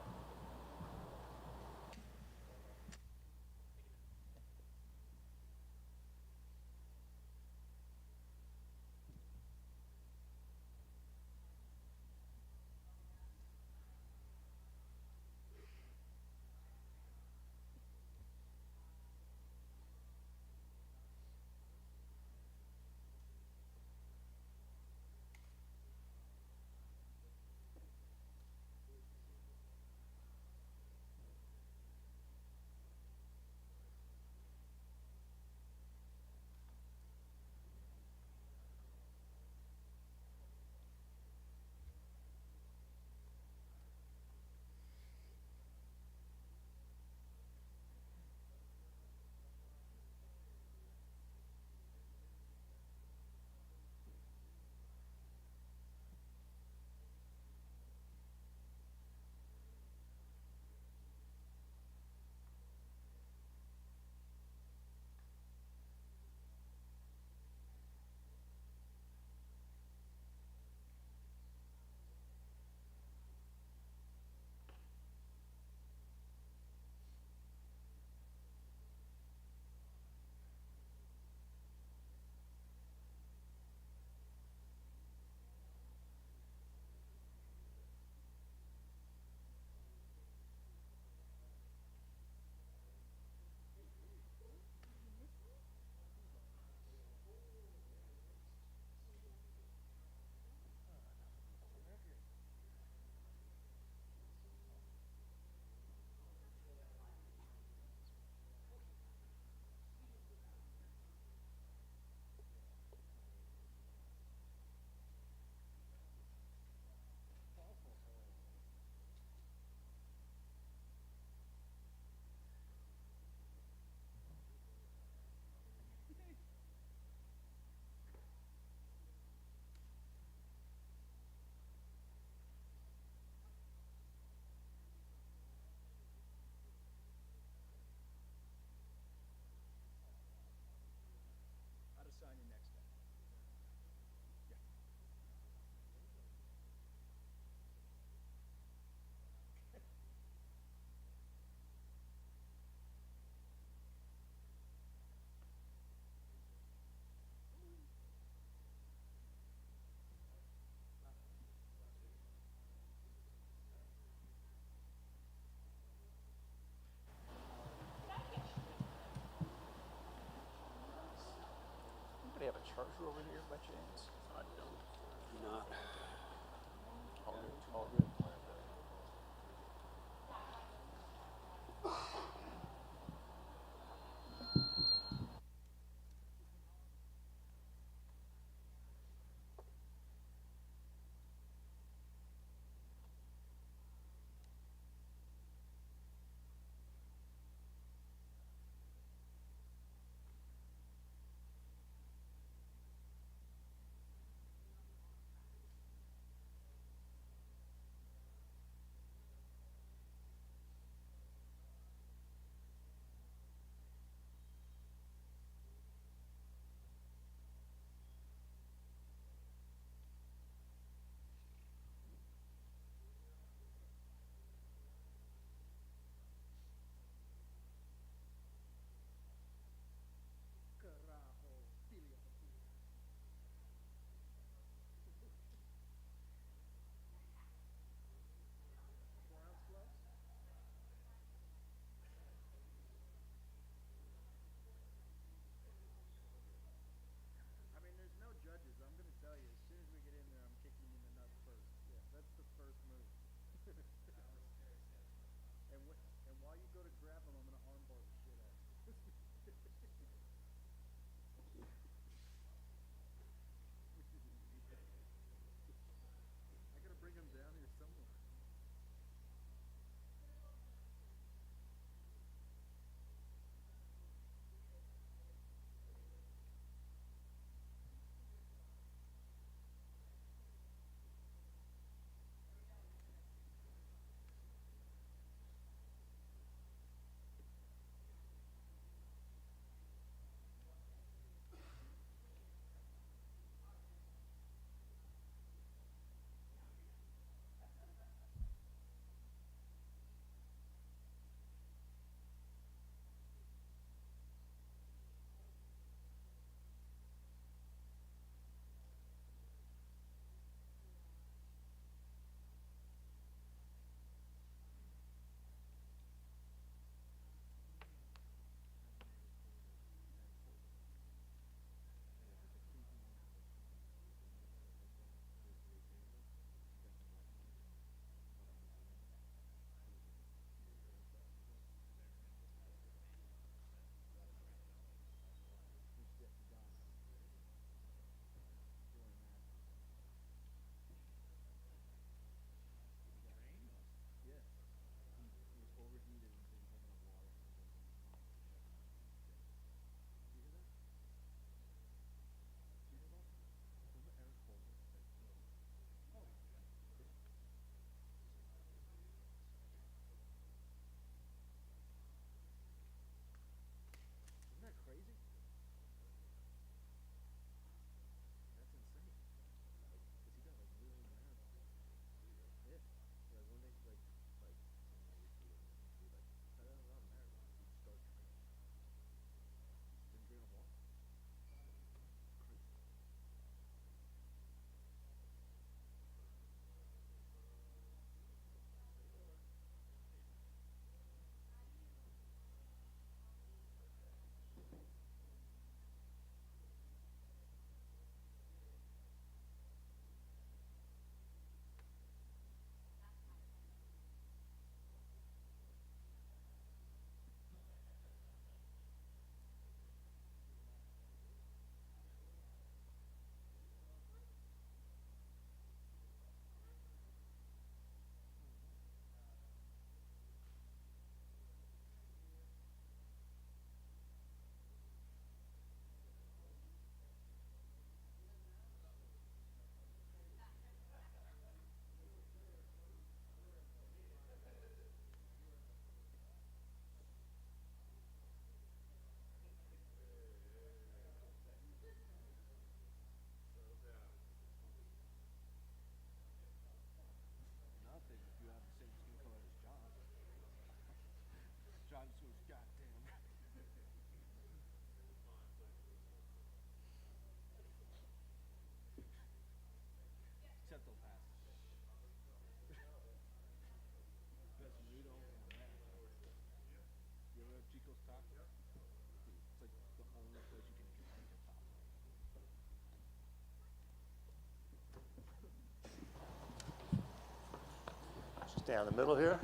Stand in the middle here.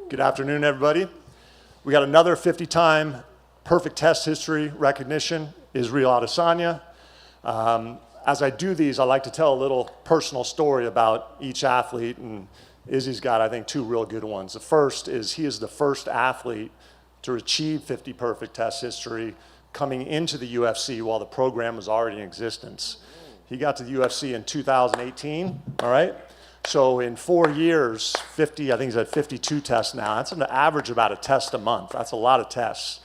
Good afternoon, everybody. We got another 50-time perfect test history recognition, Israel Adesanya. As I do these, I like to tell a little personal story about each athlete, and Izzy's got, I think, two real good ones. The first is he is the first athlete to achieve 50 perfect test history coming into the UFC while the program was already in existence. He got to the UFC in 2018, all right? So in 4 years, 50, I think he's at 52 tests now. That's an average about a test a month. That's a lot of tests.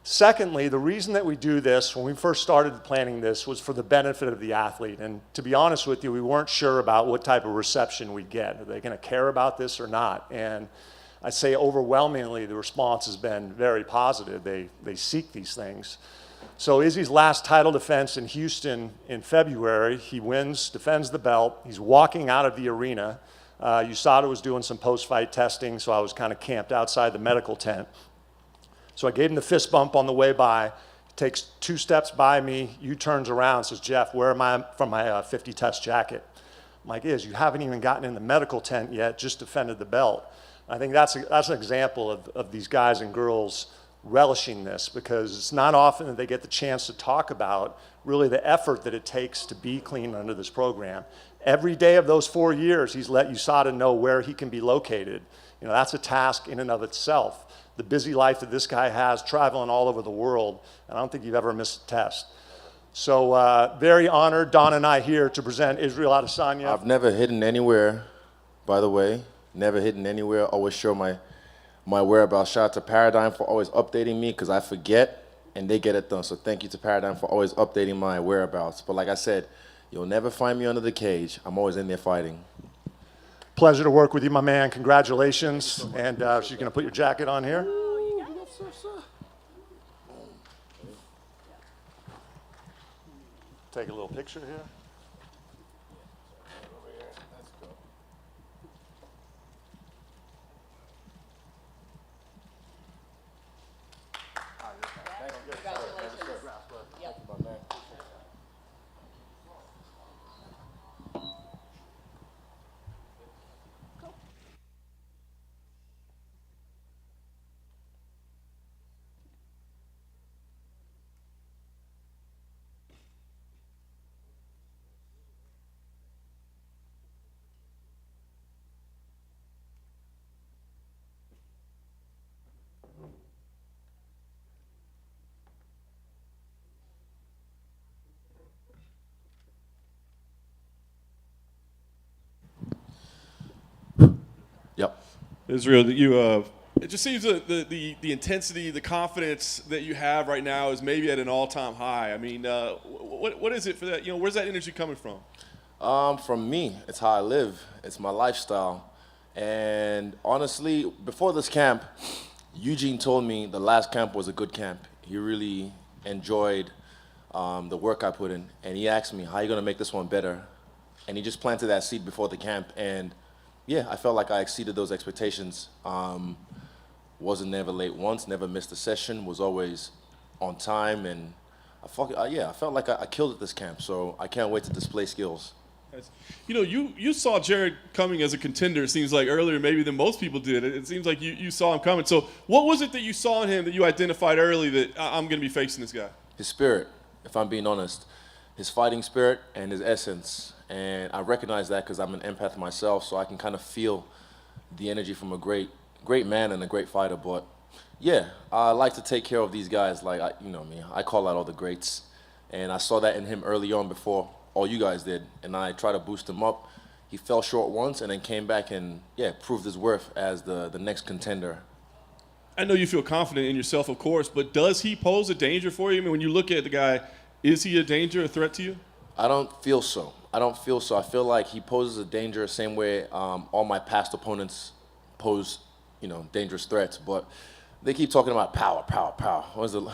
Secondly, the reason that we do this, when we first started planning this, was for the benefit of the athlete. And to be honest with you, we weren't sure about what type of reception we'd get. Are they going to care about this or not? And I'd say overwhelmingly, the response has been very positive. They seek these things. So Izzy's last title defense in Houston in February, he wins, defends the belt. He's walking out of the arena. USADA was doing some post-fight testing, so I was kind of camped outside the medical tent. So I gave him the fist bump on the way by. He takes 2 steps by me, U-turns around, says, "Jeff, where am I from my 50 test jacket?" I'm like, "Iz, you haven't even gotten in the medical tent yet, just defended the belt." I think that's an example of these guys and girls relishing this, because it's not often that they get the chance to talk about really the effort that it takes to be clean under this program. Every day of those 4 years, he's let USADA know where he can be located. You know, that's a task in and of itself. The busy life that this guy has, traveling all over the world, and I don't think you've ever missed a test. So very honored, Don and I here to present Israel Adesanya. I've never hidden anywhere, by the way. Never hidden anywhere. Always show my whereabouts. Shout out to Paradigm for always updating me, because I forget and they get it done. So thank you to Paradigm for always updating my whereabouts. But like I said, you'll never find me under the cage. I'm always in there fighting. Pleasure to work with you, my man. Congratulations. And she's going to put your jacket on here. Take a little picture here. Yep. Israel, that you it just seems that the intensity, the confidence that you have right now is maybe at an all-time high. I mean, what is it for that? You know, where's that energy coming from? From me, it's how I live. It's my lifestyle. And honestly, before this camp, Eugene told me the last camp was a good camp. He really enjoyed the work I put in. And he asked me, how are you going to make this one better? And he just planted that seed before the camp. And yeah, I felt like I exceeded those expectations. Wasn't never late once, never missed a session, was always on time, and I felt like I killed at this camp, so I can't wait to display skills. You know, you saw Jared coming as a contender, it seems like, earlier maybe than most people did. It seems like you saw him coming. So what was it that you saw in him that you identified early that I'm going to be facing this guy? His spirit, if I'm being honest. His fighting spirit and his essence. And I recognize that because I'm an empath myself, so I can kind of feel the energy from a great man and a great fighter. But yeah, I like to take care of these guys. Like, you know me, I call out all the greats. And I saw that in him early on before all you guys did. And I tried to boost him up. He fell short once and then came back and, yeah, proved his worth as the next contender. I know you feel confident in yourself, of course, but does he pose a danger for you? I mean, when you look at the guy, is he a danger, a threat to you? I don't feel so. I feel like he poses a danger the same way all my past opponents pose, dangerous threats. But they keep talking about power.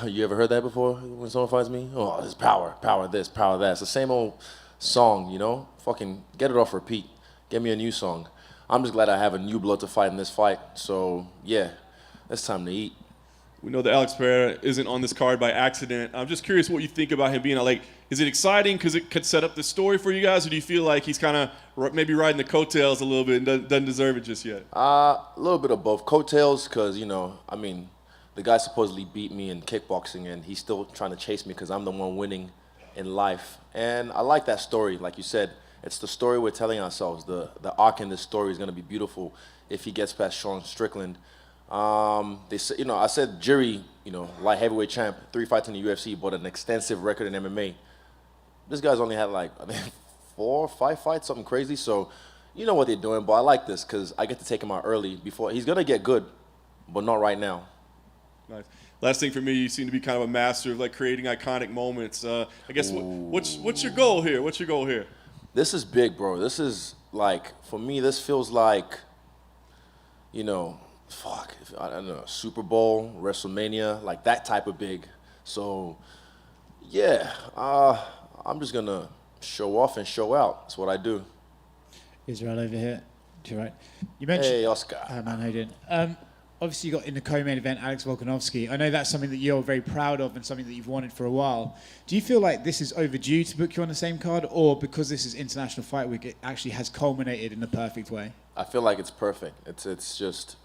You ever heard that before when someone fights me? Oh, this power this, power that. It's the same old song, Fucking get it off repeat. Get me a new song. I'm just glad I have a new blood to fight in this fight. So, yeah, it's time to eat. We know that Alex Pereira isn't on this card by accident. I'm just curious what you think about him being like. Is it exciting because it could set up the story for you guys, or do you feel like he's kind of maybe riding the coattails a little bit and doesn't deserve it just yet? A little bit of both. Coattails, because, you know, I mean, the guy supposedly beat me in kickboxing, and he's still trying to chase me because I'm the one winning in life. And I like that story. Like you said, it's the story we're telling ourselves. The arc in this story is going to be beautiful if he gets past Sean Strickland. They say, you know, I said Jerry, you know, light heavyweight champ, 3 fights in the UFC, but an extensive record in MMA. This guy's only had like, I think, 4 or 5 fights, something crazy. So, you know what they're doing, but I like this because I get to take him out early before he's gonna get good, but not right now. Nice. Last thing for me, you seem to be kind of a master of like creating iconic moments. I guess what's your goal here? What's your goal here? This is big, bro. This is like, for me, this feels like, you know, I don't know, Super Bowl, WrestleMania, like that type of big. So, yeah, I'm just gonna show off and show out. That's what I do. Israel over here, to your right. You mentioned. Hey, Oscar. Hi, man. How you doing? Obviously, you got in the co-main event Alex Volkanovski. I know that's something that you're very proud of and something that you've wanted for a while. Do you feel like this is overdue to book you on the same card, or because this is International Fight Week, it actually has culminated in the perfect way? I feel like it's perfect. It's just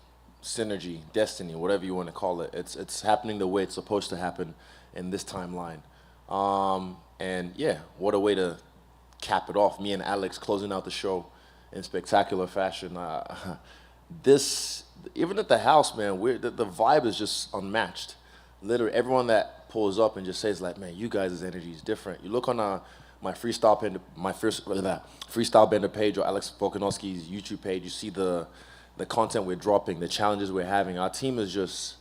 synergy, destiny, whatever you want to call it. It's happening the way it's supposed to happen in this timeline. And yeah, what a way to cap it off. Me and Alex closing out the show in spectacular fashion. This, even at the house, man, the vibe is just unmatched. Literally, everyone that pulls up and just says like, man, you guys' energy is different. You look on my freestyle bender page or Alex Volkanovski's YouTube page, you see the content we're dropping, the challenges we're having. Our team is just,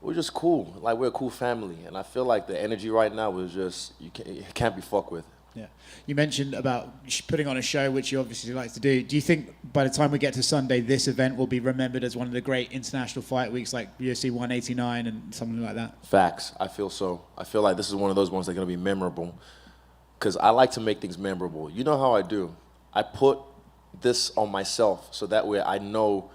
we're just cool. Like, we're a cool family. And I feel like the energy right now is just, you can't be fucked with. Yeah. You mentioned about putting on a show, which you obviously like to do. Do you think by the time we get to Sunday, this event will be remembered as one of the great international fight weeks like UFC 189 and something like that? Facts. I feel so. I feel like this is one of those ones that are going to be memorable because I like to make things memorable. You know how I do. I put this on myself so that way I know,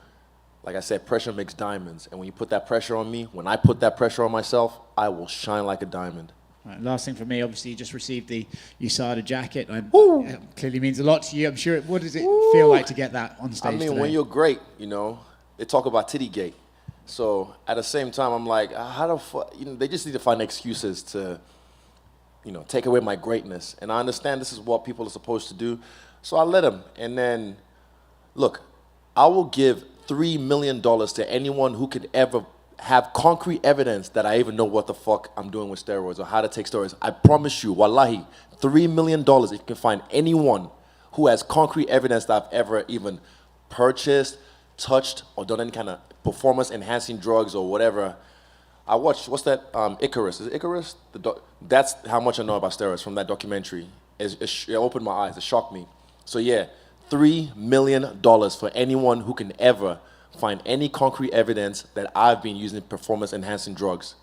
like I said, pressure makes diamonds. And when you put that pressure on me, when I put that pressure on myself, I will shine like a diamond. Right, last thing for me, obviously you just received the USADA jacket. It clearly means a lot to you. I'm sure. What does it feel like to get that on stage today? When you're great, you know, they talk about titty gate. So at the same time, I'm like, how the fuck? You know, they just need to find excuses to, you know, take away my greatness. And I understand this is what people are supposed to do. So I let them. And then, look, I will give $3 million to anyone who could ever have concrete evidence that I even know what the fuck I'm doing with steroids or how to take steroids. I promise you, wallahi, $3 million if you can find anyone who has concrete evidence that I've ever even purchased, touched, or done any kind of performance-enhancing drugs or whatever. I watched, what's that, Icarus? Is it Icarus? That's how much I know about steroids from that documentary. It opened my eyes, it shocked me. So yeah, $3 million for anyone who can ever find any concrete evidence that I've been using performance-enhancing drugs.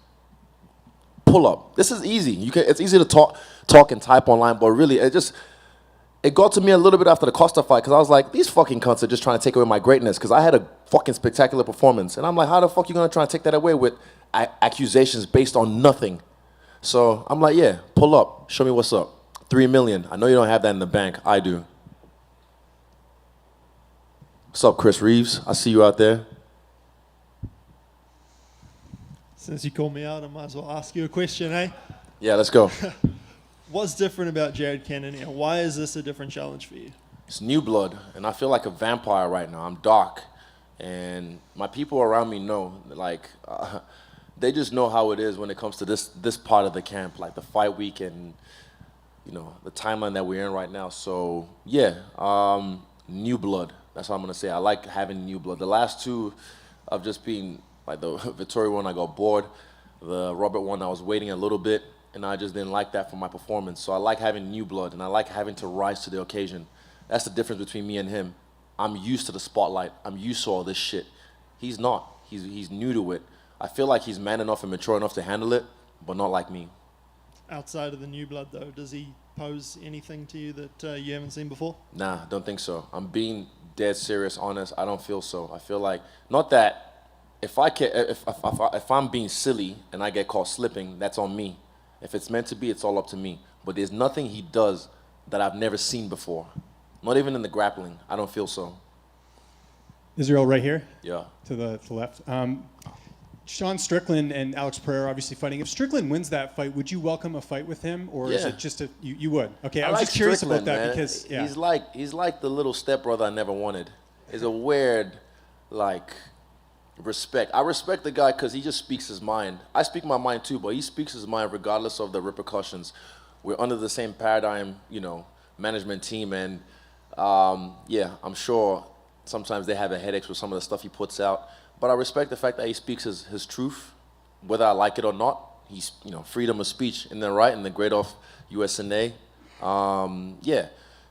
Pull up. This is easy. It's easy to talk and type online, but really, it got to me a little bit after the Costa fight because I was like, these fucking cunts are just trying to take away my greatness because I had a fucking spectacular performance. And I'm like, how the fuck you gonna try and take that away with accusations based on nothing? So I'm like, yeah, pull up. Show me what's up. $3 million. I know you don't have that in the bank. I do. What's up, Chris Reeves? I see you out there. Since you called me out, I might as well ask you a question, eh? Yeah, let's go. What's different about Jared Cannonier? Why is this a different challenge for you? It's new blood, and I feel like a vampire right now. I'm dark, and my people around me know, like, they just know how it is when it comes to this part of the camp, like the fight week and, you know, the timeline that we're in right now. So, yeah, new blood. That's what I'm going to say. I like having new blood. The last two of just being, like the Vittoria one, I got bored. The Robert one, I was waiting a little bit, and I just didn't like that for my performance. So I like having new blood, and I like having to rise to the occasion. That's the difference between me and him. I'm used to the spotlight. I'm used to all this shit. He's not. He's new to it. I feel like he's man enough and mature enough to handle it, but not like me. Outside of the new blood, though, does he pose anything to you that you haven't seen before? Nah, don't think so. I'm being dead serious, honest. I don't feel so. I feel like, not that if I'm being silly and I get caught slipping, that's on me. If it's meant to be, it's all up to me. But there's nothing he does that I've never seen before. Not even in the grappling. I don't feel so. Israel right here. Yeah. To the left. Sean Strickland and Alex Pereira obviously fighting. If Strickland wins that fight, would you welcome a fight with him, or is Yeah. it just you would? Okay, I was like just curious about Strickland, that man. because yeah. he's like the little stepbrother I never wanted. It's a weird, respect. I respect the guy because he just speaks his mind. I speak my mind too, but he speaks his mind regardless of the repercussions. We're under the same paradigm, management team, and I'm sure sometimes they have headaches with some of the stuff he puts out. But I respect the fact that he speaks his truth, whether I like it or not. He's, freedom of speech in the right and the great off USNA.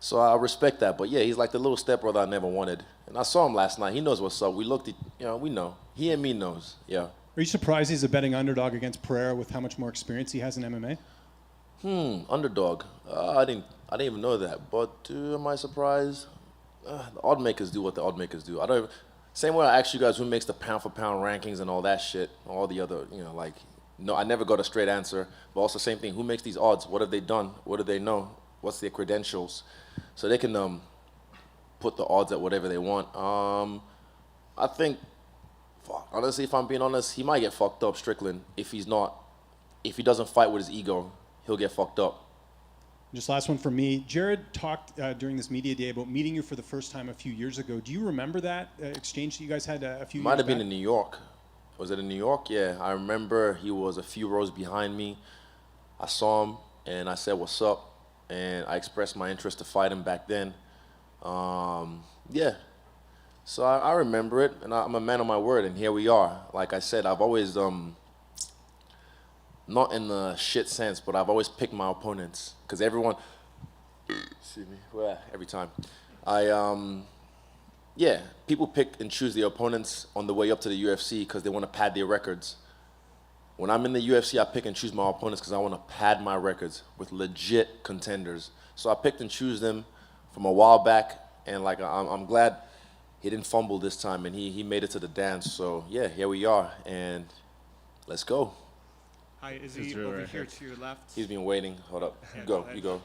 So I respect that. But yeah, he's like the little stepbrother I never wanted. And I saw him last night. He knows what's up. We looked at, we know. He and me knows, yeah. Are you surprised he's a betting underdog against Pereira with how much more experience he has in MMA? Underdog. I didn't even know that. But am I surprised? The odd makers do what the odd makers do. Same way I asked you guys who makes the pound for pound rankings and all that shit, all the other, no, I never got a straight answer. But also same thing, who makes these odds? What have they done? What do they know? What's their credentials? So they can put the odds at whatever they want. I think, honestly, if I'm being honest, he might get fucked up, Strickland, if he doesn't fight with his ego, he'll get fucked up. Just last one from me. Jared talked during this media day about meeting you for the first time a few years ago. Do you remember that exchange that you guys had a few years back? Might have been in New York. Was it in New York? Yeah, I remember he was a few rows behind me. I saw him and I said, "What's up?" And I expressed my interest to fight him back then. So I remember it, and I'm a man of my word, and here we are. Like I said, I've always, not in the shit sense, but I've always picked my opponents. Because everyone, excuse me, every time. People pick and choose their opponents on the way up to the UFC because they want to pad their records. When I'm in the UFC, I pick and choose my opponents because I want to pad my records with legit contenders. So I picked and choose them from a while back, and I'm glad he didn't fumble this time, and he made it to the dance. So yeah, here we are, and let's go. Hi, is he over right here to your left? He's been waiting. Hold up. Yeah, you go.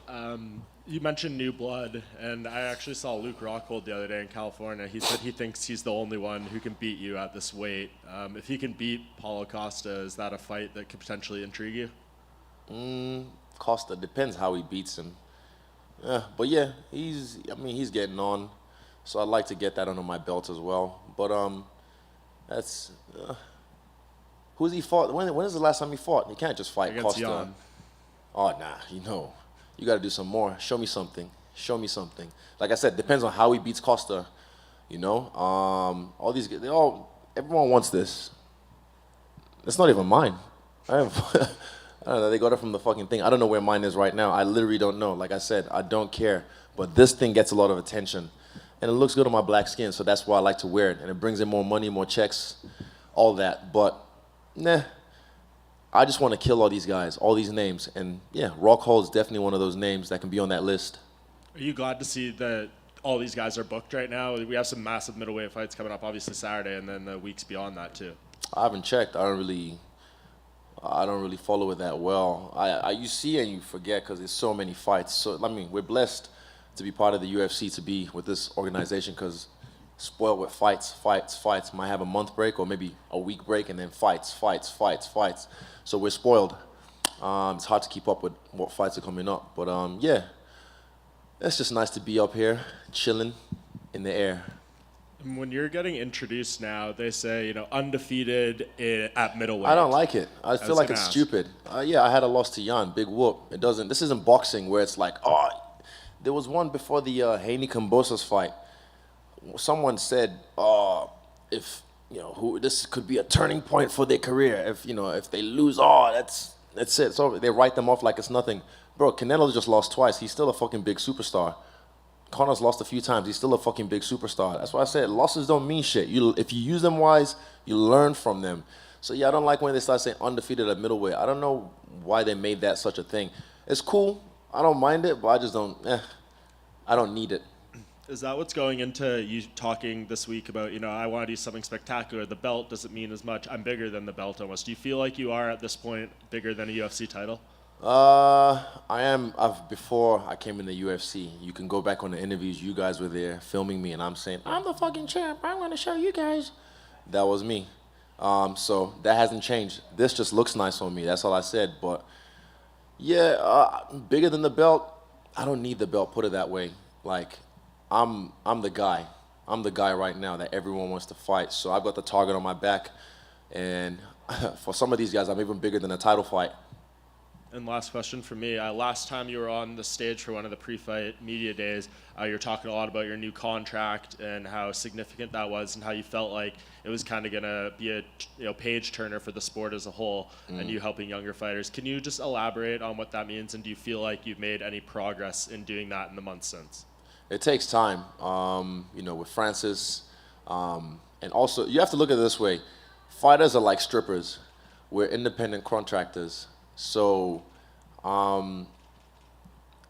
You mentioned new blood, and I actually saw Luke Rockhold the other day in California. He said he thinks he's the only one who can beat you at this weight. If he can beat Paulo Costa, is that a fight that could potentially intrigue you? Costa, depends how he beats him. But yeah, he's getting on. So I'd like to get that under my belt as well. But that's... who's he fought? When is the last time he fought? He can't just fight Against Costa. Jan. Oh, nah, you got to do some more. Show me something. Like I said, depends on how he beats Costa. All these, everyone wants this. It's not even mine. I don't know. They got it from the fucking thing. I don't know where mine is right now. I literally don't know. Like I said, I don't care. But this thing gets a lot of attention, and it looks good on my black skin. So that's why I like to wear it, and it brings in more money, more checks, all that. But nah. I just want to kill all these guys, all these names. And yeah, Rockhold is definitely one of those names that can be on that list. Are you glad to see that all these guys are booked right now? We have some massive middleweight fights coming up, obviously Saturday, and then the weeks beyond that too. I haven't checked. I don't really follow it that well. You see and you forget because there's so many fights. So we're blessed to be part of the UFC, to be with this organization, because spoiled with fights. Might have a month break or maybe a week break, and then fights. So we're spoiled. It's hard to keep up with what fights are coming up. But yeah, it's just nice to be up here, chilling in the air. When you're getting introduced now, they say, undefeated at middleweight. I don't like it. I feel like it's stupid. Yeah, I had a loss to Jan, big whoop. This isn't boxing where it's like, there was one before the Haney Kambosos fight. Someone said, if this could be a turning point for their career. If they lose, that's it. So they write them off like it's nothing. Bro, Canelo just lost twice. He's still a fucking big superstar. Connor's lost a few times. He's still a fucking big superstar. That's why I said losses don't mean shit. If you use them wise, you learn from them. So yeah, I don't like when they start saying undefeated at middleweight. I don't know why they made that such a thing. It's cool. I don't mind it, but I just don't. I don't need it. Is that what's going into you talking this week about, I want to do something spectacular? The belt doesn't mean as much. I'm bigger than the belt almost. Do you feel like you are at this point bigger than a UFC title? I am. Before I came in the UFC, you can go back on the interviews. You guys were there filming me, and I'm saying, I'm the fucking champ. I'm going to show you guys. That was me. So that hasn't changed. This just looks nice on me. That's all I said. But yeah, bigger than the belt. I don't need the belt. Put it that way. Like, I'm the guy. I'm the guy right now that everyone wants to fight. So I've got the target on my back, and for some of these guys, I'm even bigger than a title fight. And last question for me. Last time you were on the stage for one of the pre-fight media days, you were talking a lot about your new contract and how significant that was and how you felt like it was kind of going to be a page turner for the sport as a whole and you helping younger fighters. Can you just elaborate on what that means, and do you feel like you've made any progress in doing that in the months since? It takes time, with Francis. And also, you have to look at it this way. Fighters are like strippers. We're independent contractors. So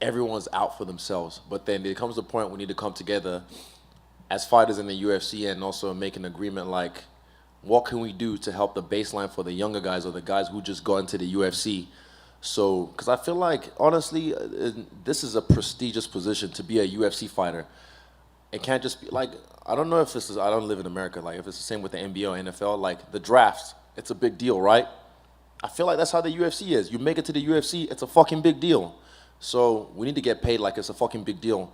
everyone's out for themselves. But then there comes a point we need to come together as fighters in the UFC and also make an agreement like, what can we do to help the baseline for the younger guys or the guys who just got into the UFC? So, because I feel like, honestly, this is a prestigious position to be a UFC fighter. It can't just be like, I don't know if this is, I don't live in America, like if it's the same with the NBA or NFL, like the drafts, it's a big deal, right? I feel like that's how the UFC is. You make it to the UFC, it's a fucking big deal. So we need to get paid like it's a fucking big deal.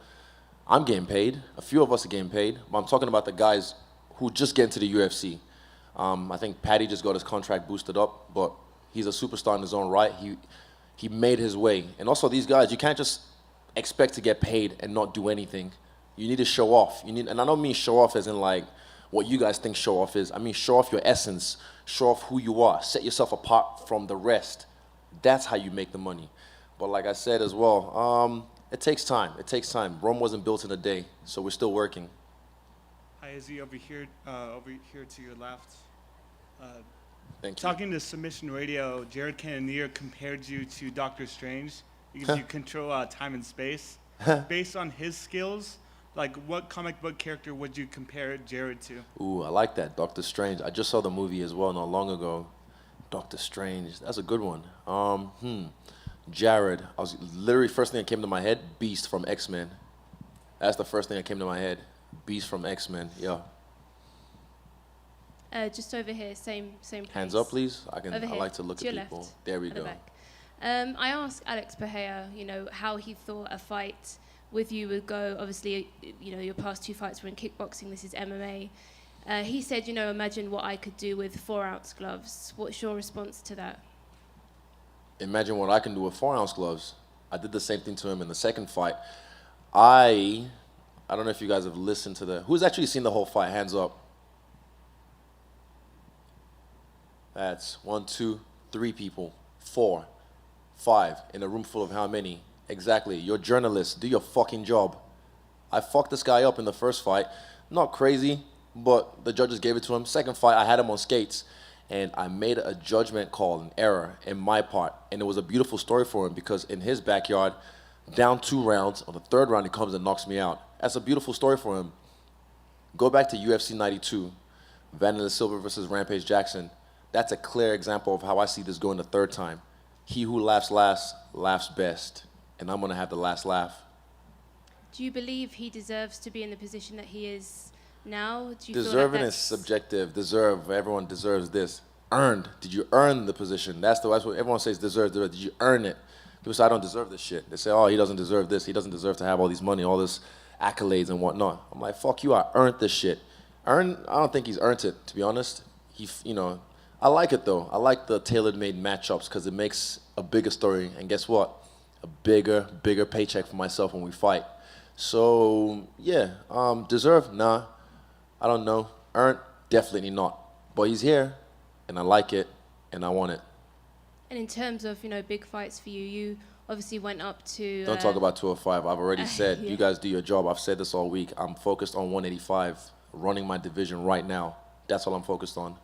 I'm getting paid. A few of us are getting paid. But I'm talking about the guys who just get into the UFC. I think Patty just got his contract boosted up, but he's a superstar in his own right. He made his way. And also these guys, you can't just expect to get paid and not do anything. You need to show off. And I don't mean show off as in like what you guys think show off is. I mean show off your essence. Show off who you are. Set yourself apart from the rest. That's how you make the money. But like I said as well, it takes time. It takes time. Rome wasn't built in a day, so we're still working. Hi, Izzy, over here to your left. Thank you. Talking to Submission Radio, Jared Cannonier compared you to Doctor Strange because you control time and space. Based on his skills, like what comic book character would you compare Jared to? Ooh, I like that, Doctor Strange. I just saw the movie as well not long ago. Doctor Strange, that's a good one. Jared, I was literally first thing that came to my head, Beast from X-Men. That's the first thing that came to my head, Beast from X-Men. Yeah. Just over here, same place. Hands up, please. I like to look to at your people. Left, there we at the go. back. I asked Alex Pereia, how he thought a fight with you would go. Obviously, your past two fights were in kickboxing. This is MMA. He said, imagine what I could do with 4-ounce gloves. What's your response to that? Imagine what I can do with 4-ounce gloves. I did the same thing to him in the second fight. I don't know if you guys have listened to who's actually seen the whole fight? Hands up. That's 1, 2, 3 people, 4, 5 in a room full of how many? Exactly. You're journalists. Do your fucking job. I fucked this guy up in the first fight. Not crazy, but the judges gave it to him. Second fight, I had him on skates, and I made a judgment call, an error in my part, and it was a beautiful story for him because in his backyard, down 2 rounds, on the third round, he comes and knocks me out. That's a beautiful story for him. Go back to UFC 92, Vanilla Silver versus Rampage Jackson. That's a clear example of how I see this going the third time. He who laughs last, laughs best. And I'm going to have the last laugh. Do you believe he deserves to be in the position that he is now? Do you Deserving feel like is subjective. Deserve. Everyone deserves this. Earned. Did you earn the position? That's what everyone says deserves. Did you earn it? People say, I don't deserve this shit. They say, oh, he doesn't deserve this. He doesn't deserve to have all these money, all this accolades and whatnot. I'm like, fuck you. I earned this shit. I don't think he's earned it, to be honest. I like it, though. I like the tailor-made matchups because it makes a bigger story. And guess what? A bigger paycheck for myself when we fight. So, yeah. Deserve? Nah. I don't know. Earned? Definitely not. But he's here, and I like it, and I want it. And in terms of, big fights for you, you obviously went up to... Don't talk about 205. I've already said, yeah. You guys do your job. I've said this all week. I'm focused on 185, running my division right now. That's all I'm focused on.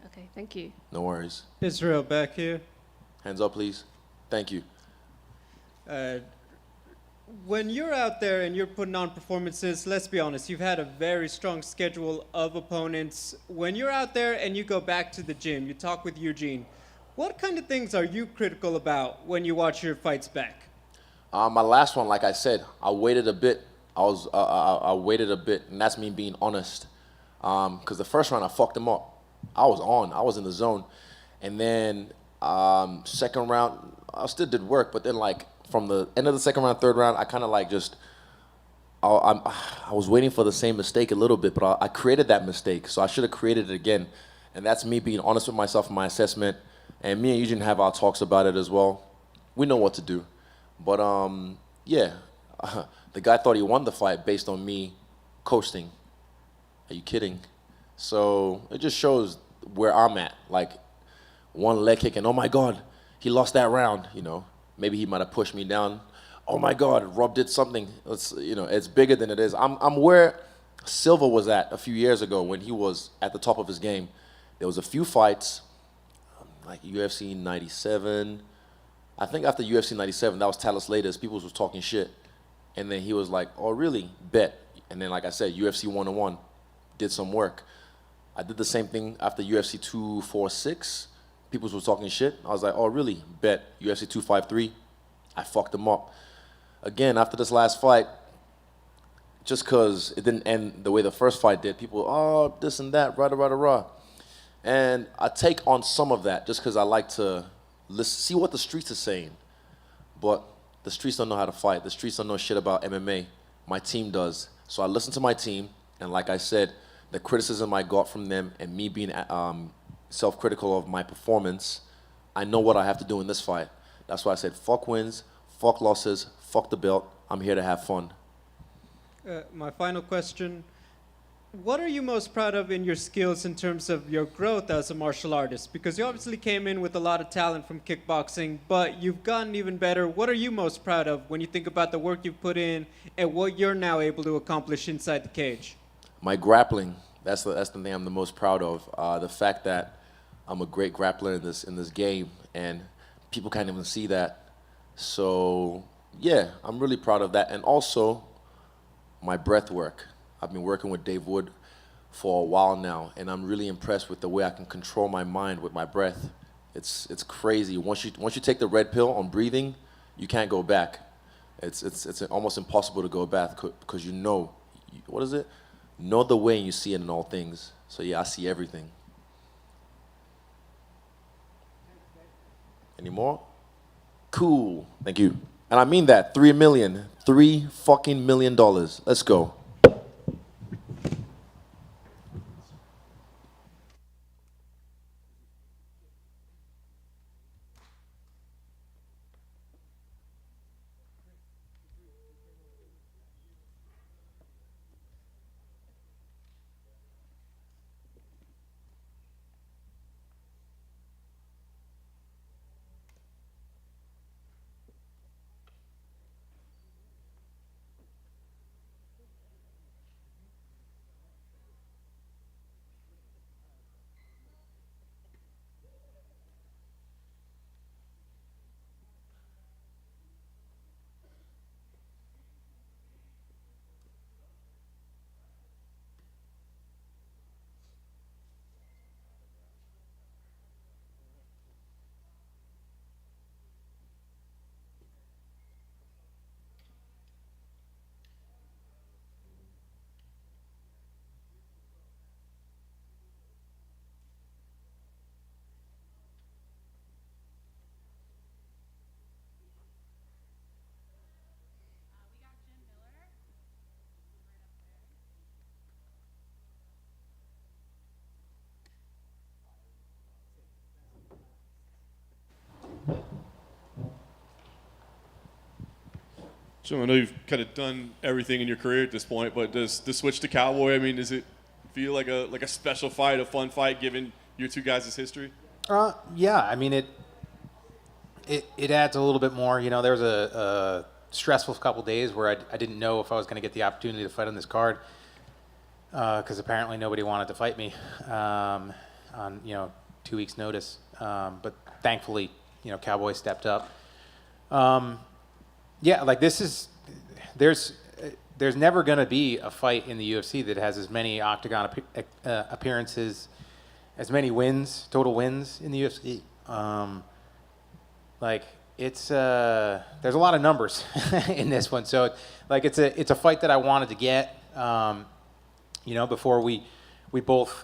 Okay, thank you. No worries. Israel, back here. Hands up, please. Thank you. When you're out there and you're putting on performances, let's be honest, you've had a very strong schedule of opponents. When you're out there and you go back to the gym, you talk with Eugene, what kind of things are you critical about when you watch your fights back? My last one, like I said, I waited a bit. I waited a bit, and that's me being honest. Because the first round, I fucked him up. I was in the zone. And then second round, I still did work, but then like from the end of the second round, third round, I kind of like just, I was waiting for the same mistake a little bit, but I created that mistake, so I should have created it again. And that's me being honest with myself in my assessment. And me and Eugene have our talks about it as well. We know what to do. But yeah, the guy thought he won the fight based on me coasting. Are you kidding? So it just shows where I'm at. Like one leg kick and oh my God, he lost that round, you know. Maybe he might have pushed me down. Oh my God, Rob did something. It's bigger than it is. I'm where Silva was at a few years ago when he was at the top of his game. There was a few fights, like UFC 97. I think after UFC 97, that was Talis Latest. People was talking shit. And then he was like, oh really? Bet. And then like I said, UFC 101, did some work. I did the same thing after UFC 246. People was talking shit. I was like, oh, really? Bet. UFC 253. I fucked them up. Again, after this last fight, just because it didn't end the way the first fight did, people, oh, this and that, rah. And I take on some of that just because I like to see what the streets are saying. But the streets don't know how to fight. The streets don't know shit about MMA. My team does. So I listen to my team, and like I said, the criticism I got from them and me being self-critical of my performance, I know what I have to do in this fight. That's why I said fuck wins, fuck losses, fuck the belt. I'm here to have fun. My final question, what are you most proud of in your skills in terms of your growth as a martial artist? Because you obviously came in with a lot of talent from kickboxing, but you've gotten even better. What are you most proud of when you think about the work you've put in and what you're now able to accomplish inside the cage? My grappling, that's the thing I'm the most proud of. The fact that I'm a great grappler in this game, and people can't even see that. So yeah, I'm really proud of that. And also my breath work. I've been working with Dave Wood for a while now, and I'm really impressed with the way I can control my mind with my breath. It's crazy. Once you take the red pill on breathing, you can't go back. It's almost impossible to go back because you know, what is it? Know the way and you see it in all things. So yeah, I see everything. Any more? Cool. Thank you. And I mean that. $3 million. $3 fucking million. Let's go. So I know you've kind of done everything in your career at this point, but does the switch to Cowboy, I mean, does it feel like a special fight, a fun fight, given your two guys' history? Yeah, I mean, it adds a little bit more. You know, there was a stressful couple days where I didn't know if I was going to get the opportunity to fight on this card because apparently nobody wanted to fight me on 2 weeks' notice. But thankfully, Cowboy stepped up. Yeah, like this is there's never going to be a fight in the UFC that has as many octagon appearances, as many wins, total wins in the UFC. There's a lot of numbers in this one. So it's a fight that I wanted to get, before we both,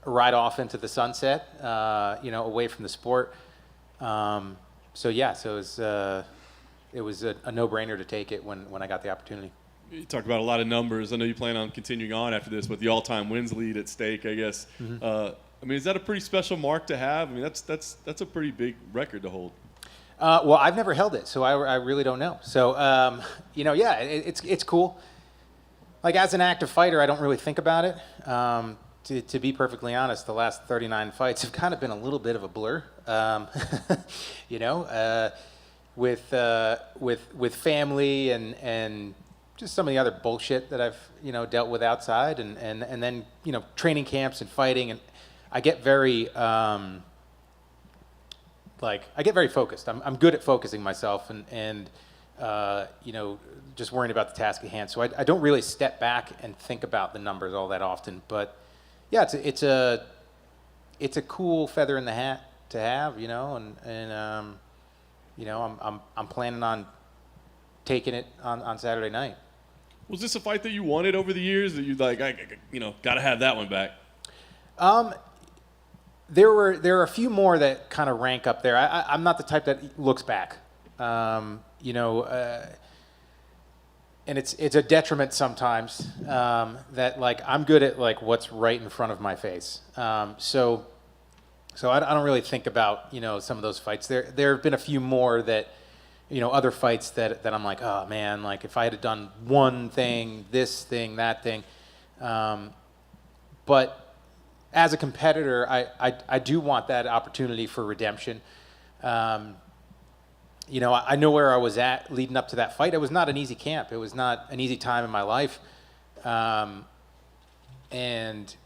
ride off into the sunset, away from the sport. It was a no-brainer to take it when I got the opportunity. You talked about a lot of numbers. I know you plan on continuing on after this, but the all-time wins lead at stake, I guess. Mm-hmm. Is that a pretty special mark to have? That's a pretty big record to hold. Well, I've never held it, so I really don't know. So, it's cool. Like, as an active fighter, I don't really think about it. To be perfectly honest, the last 39 fights have kind of been a little bit of a blur. With family and just some of the other bullshit that I've dealt with outside, and then training camps and fighting, and I get very focused. I'm good at focusing myself and just worrying about the task at hand. So I don't really step back and think about the numbers all that often. But yeah, it's a cool feather in the hat to have, I'm planning on taking it on Saturday night. Was this a fight that you wanted over the years that you got to have that one back? There are a few more that kind of rank up there. I'm not the type that looks back, and it's a detriment sometimes that I'm good at what's right in front of my face. So I don't really think about some of those fights. There have been a few more that other fights that I'm like, oh man, if I had done one thing, this thing, that thing, but as a competitor, I do want that opportunity for redemption. I know where I was at leading up to that fight. It was not an easy camp. It was not an easy time in my life. I'm 8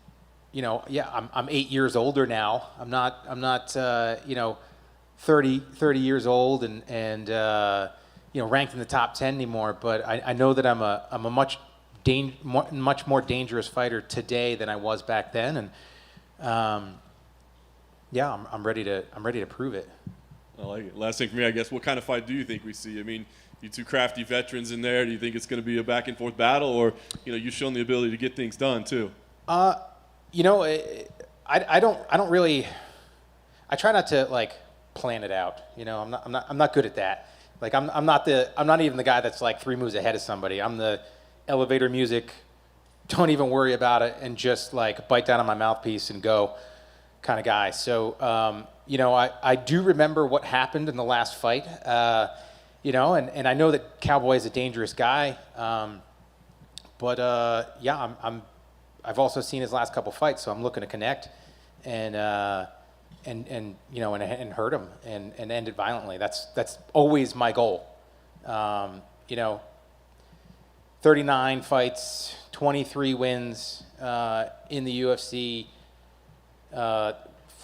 years older now. I'm not 30 years old and ranked in the top 10 anymore. But I know that I'm a much more dangerous fighter today than I was back then, and I'm ready to prove it. I like it. Last thing for me, I guess, what kind of fight do you think we see? You two crafty veterans in there. Do you think it's going to be a back and forth battle, or you've shown the ability to get things done too? I don't really. I try not to plan it out. I'm not good at that. I'm not even the guy that's 3 moves ahead of somebody. I'm the elevator music. Don't even worry about it, and just bite down on my mouthpiece and go kind of guy. So I do remember what happened in the last fight. And I know that Cowboy is a dangerous guy. I've also seen his last couple fights, so I'm looking to connect and hurt him and end it violently. That's always my goal. 39 fights, 23 wins in the UFC,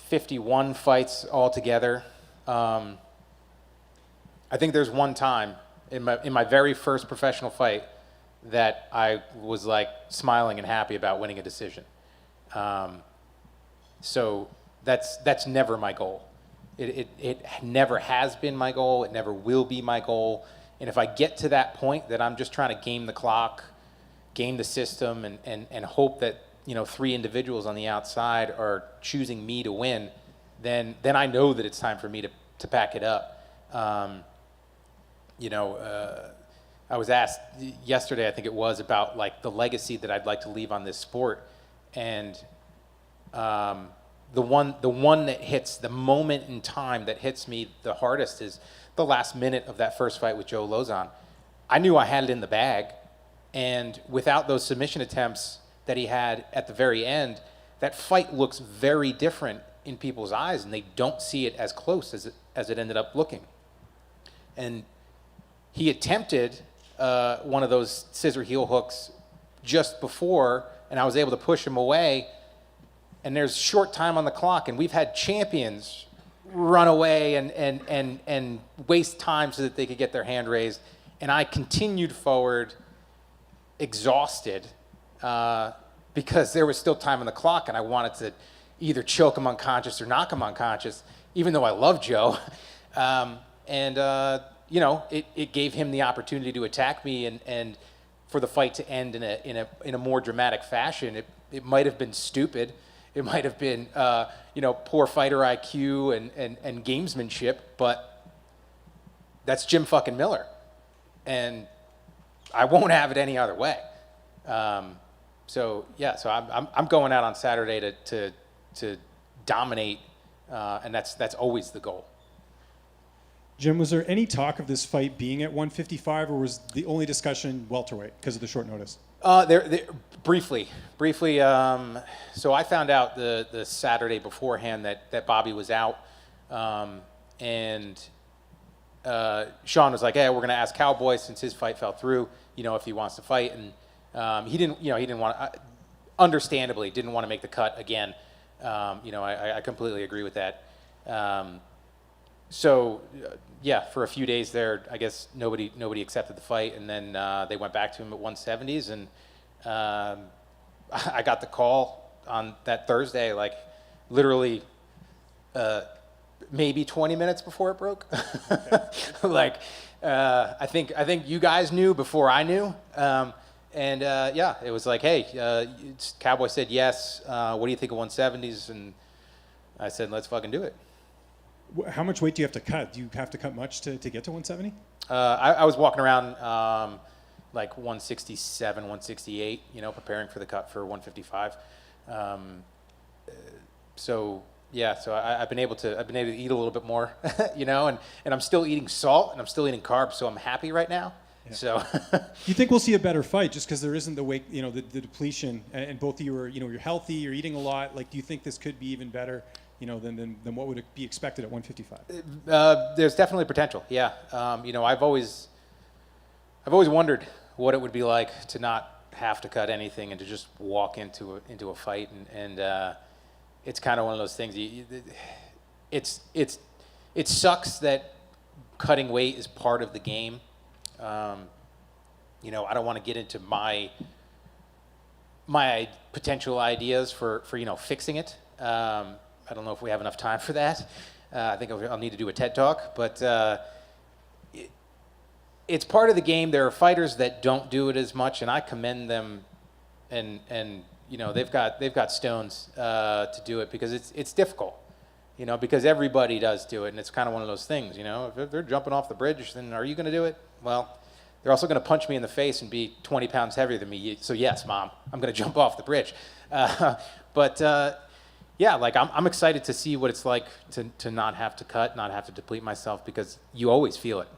51 fights altogether. I think there's one time in my very first professional fight that I was smiling and happy about winning a decision. So that's never my goal. It never has been my goal. It never will be my goal. And if I get to that point that I'm just trying to game the clock, game the system, and hope that 3 individuals on the outside are choosing me to win, then I know that it's time for me to pack it up. I was asked yesterday, I think it was, about the legacy that I'd like to leave on this sport, and the one that hits, the moment in time that hits me the hardest is the last minute of that first fight with Joe Lozon. I knew I had it in the bag, and without those submission attempts that he had at the very end, that fight looks very different in people's eyes, and they don't see it as close as it ended up looking. And he attempted one of those scissor heel hooks just before, and I was able to push him away. And there's short time on the clock, and we've had champions run away and waste time so that they could get their hand raised. And I continued forward, exhausted, because there was still time on the clock, and I wanted to either choke him unconscious or knock him unconscious, even though I love Joe. You know, it gave him the opportunity to attack me, and for the fight to end in a more dramatic fashion. It might have been stupid. It might have been, you know, poor fighter IQ and gamesmanship, but that's Jim fucking Miller. And I won't have it any other way. So I'm going out on Saturday to dominate, and that's always the goal. Jim, was there any talk of this fight being at 155, or was the only discussion welterweight because of the short notice? Briefly. So I found out the Saturday beforehand that Bobby was out, and Sean was like, "Hey, we're going to ask Cowboy since his fight fell through, you know, if he wants to fight." And he didn't want, understandably, didn't want to make the cut again. You know, I completely agree with that. For a few days there, I guess nobody accepted the fight, and then they went back to him at 170s, and I got the call on that Thursday, like literally maybe 20 minutes before it broke. Like I think you guys knew before I knew, it was like, hey, Cowboy said yes. What do you think of 170s? And I said, let's fucking do it. How much weight do you have to cut? Do you have to cut much to get to 170? I was walking around like 167, 168, you know, preparing for the cut for 155. So I've been able to eat a little bit more, you know, and I'm still eating salt and I'm still eating carbs, so I'm happy right now. Yeah. So do you think we'll see a better fight just because there isn't the weight, you know, the depletion, and both of you are, you know, you're healthy, you're eating a lot. Like, do you think this could be even better, you know, than what would be expected at 155? There's definitely potential. Yeah. You know, I've always wondered what it would be like to not have to cut anything and to just walk into a fight, and it's kind of one of those things. It sucks that cutting weight is part of the game. You know, I don't want to get into my potential ideas for you know, fixing it. I don't know if we have enough time for that. I think I'll need to do a TED Talk, but it's part of the game. There are fighters that don't do it as much, and I commend them. And you know, they've got stones to do it because it's difficult. You know, because everybody does do it, and it's kind of one of those things. You know, if they're jumping off the bridge, then are you going to do it? Well, they're also going to punch me in the face and be 20 pounds heavier than me. So yes, Mom, I'm going to jump off the bridge. Yeah, like I'm excited to see what it's like to not have to cut, not have to deplete myself, because you always feel it.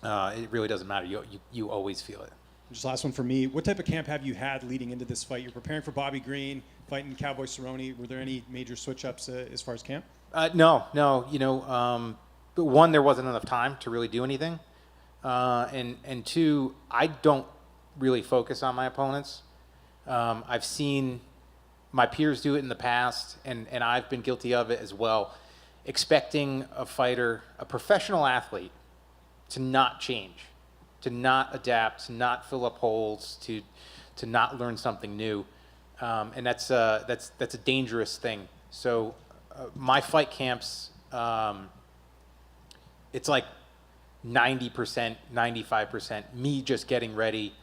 Yeah. It really doesn't matter. You always feel it. Just last one for me. What type of camp have you had leading into this fight? You're preparing for Bobby Green, fighting Cowboy Cerrone. Were there any major switch-ups as far as camp? No. You know, one, there wasn't enough time to really do anything. And two, I don't really focus on my opponents. I've seen my peers do it in the past, and I've been guilty of it as well, expecting a fighter, a professional athlete, to not change, to not adapt, to not fill up holes, to not learn something new, and that's a dangerous thing. So my fight camps, it's like 90%, 95% me just getting ready,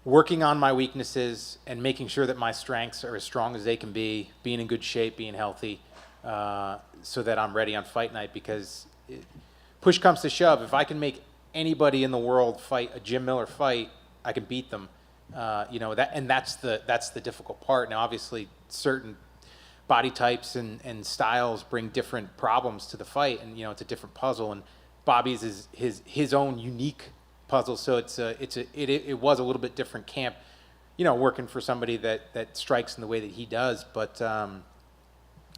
working on my weaknesses and making sure that my strengths are as strong as they can be, being in good shape, being healthy, so that I'm ready on fight night. Because push comes to shove, if I can make anybody in the world fight a Jim Miller fight, I can beat them. You know, that's the difficult part. Now, obviously, certain body types and styles bring different problems to the fight, and you know, it's a different puzzle. And Bobby's is his own unique puzzle, so it was a little bit different camp, you know, working for somebody that strikes in the way that he does, but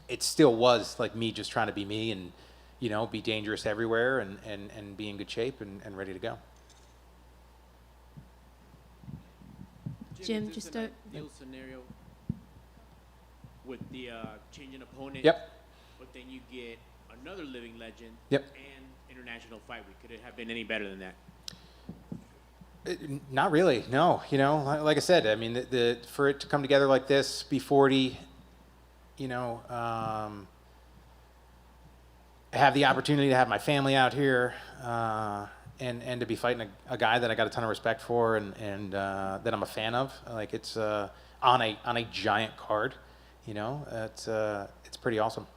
it still was like me just trying to be me and, you know, be dangerous everywhere and be in good shape and ready to go. Jim, just don't. Ideal scenario with the changing opponent. Yep. But then you get another living legend. Yep. And international fight week. Could it have been any better than that? Not really, no. You know, like I said, I mean, for it to come together like this, be 40, you know, have the opportunity to have my family out here, and to be fighting a guy that I got a ton of respect for and that I'm a fan of. Like it's on a giant card, you know. It's pretty awesome.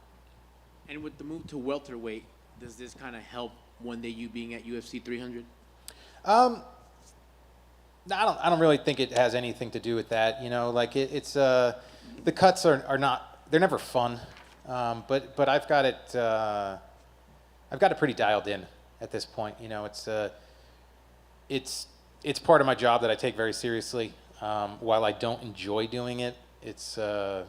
And with the move to welterweight, does this kind of help one day you being at UFC 300? I don't really think it has anything to do with that. You know, like it's the cuts are not, they're never fun, but I've got it pretty dialed in at this point. You know, it's part of my job that I take very seriously. While I don't enjoy doing it, it's to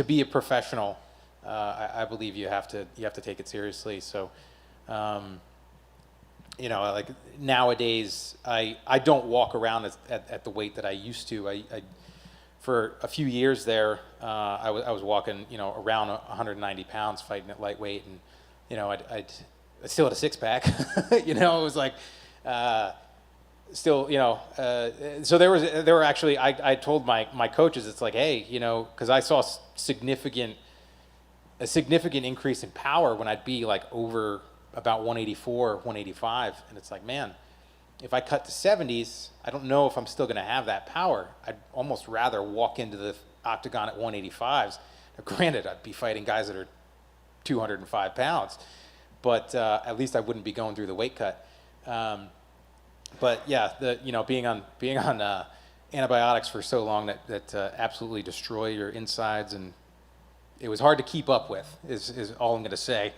be a professional. I believe you have to take it seriously. So. You know, like nowadays, I don't walk around at the weight that I used to. I for a few years there, I was walking, you know, around 190 pounds fighting at lightweight, and you know, I still had a six pack. You know, it was like still, you know. So there were actually I told my coaches, it's like, hey, you know, because I saw a significant increase in power when I'd be like over about 184, 185, and it's like, man, if I cut to 70s, I don't know if I'm still going to have that power. I'd almost rather walk into the octagon at 185s. Now, granted, I'd be fighting guys that are 205 pounds, but at least I wouldn't be going through the weight cut. But yeah, being on antibiotics for so long that absolutely destroy your insides, and it was hard to keep up with, is all I'm going to say.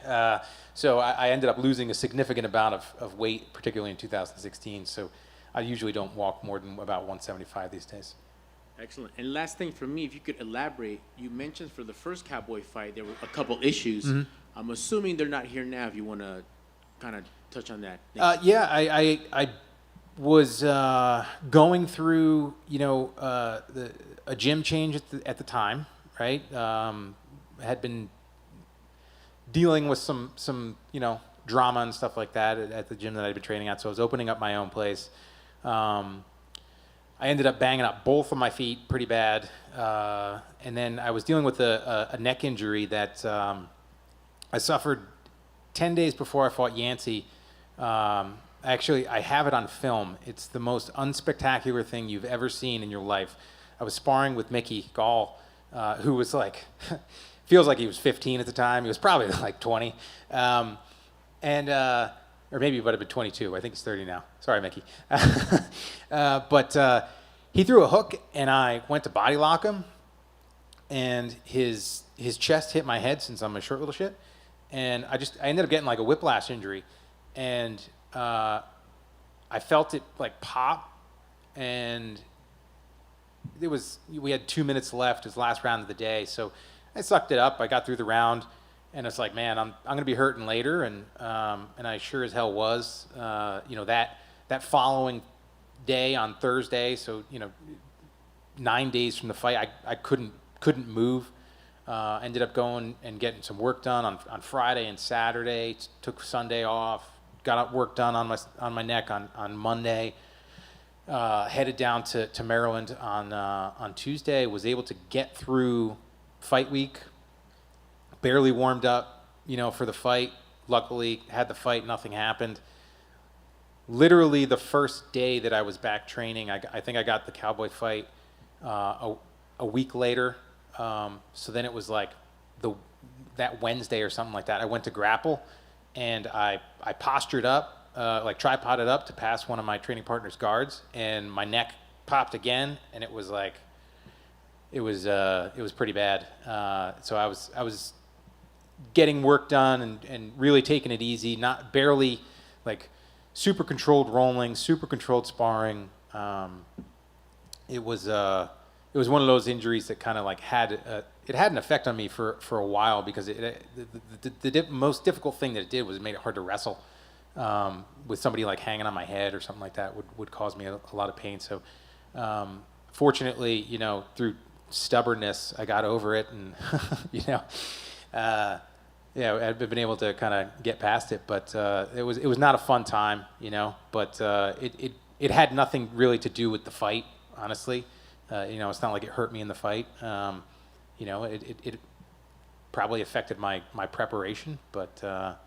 So I ended up losing a significant amount of weight, particularly in 2016. So I usually don't walk more than about 175 these days. Excellent. And last thing for me, if you could elaborate, you mentioned for the first Cowboy fight, there were a couple issues. Mm-hmm. I'm assuming they're not here now, if you want to kind of touch on that. Yeah, I was going through, you know, a gym change at the time, right? Had been dealing with some you know, drama and stuff like that at the gym that I'd been training at, so I was opening up my own place. I ended up banging up both of my feet pretty bad, and then I was dealing with a neck injury that I suffered 10 days before I fought Yancey. Actually, I have it on film. It's the most unspectacular thing you've ever seen in your life. I was sparring with Mickey Gall, who was like, feels like he was 15 at the time. He was probably like 20. Or maybe he would have been 22. I think he's 30 now. Sorry, Mickey. But he threw a hook, and I went to body lock him, and his chest hit my head since I'm a short little shit. And I ended up getting like a whiplash injury. And I felt it like pop, and we had 2 minutes left. It was the last round of the day, so I sucked it up. I got through the round, and it's like, man, I'm gonna be hurting later, and I sure as hell was. You know, that following day on Thursday, so you know, 9 days from the fight, I couldn't move. Ended up going and getting some work done on Friday and Saturday. Took Sunday off. Got work done on my neck on Monday. Headed down to Maryland on Tuesday. Was able to get through fight week. Barely warmed up, you know, for the fight. Luckily, had the fight. Nothing happened. Literally the first day that I was back training, I think I got the Cowboy fight a week later. So then it was like that Wednesday or something like that. I went to grapple, and I postured up, like tripoded up to pass one of my training partner's guards, and my neck popped again, and it was like, it was pretty bad. So I was getting work done and really taking it easy, barely like super controlled rolling, super controlled sparring. It was one of those injuries that kind of like had an effect on me for a while, because the most difficult thing that it did was it made it hard to wrestle with somebody like hanging on my head or something like that would cause me a lot of pain. So fortunately, you know, through stubbornness, I got over it, and you know, I've been able to kind of get past it. But it was not a fun time, you know. But it had nothing really to do with the fight, honestly. It's not like it hurt me in the fight. It probably affected my preparation, but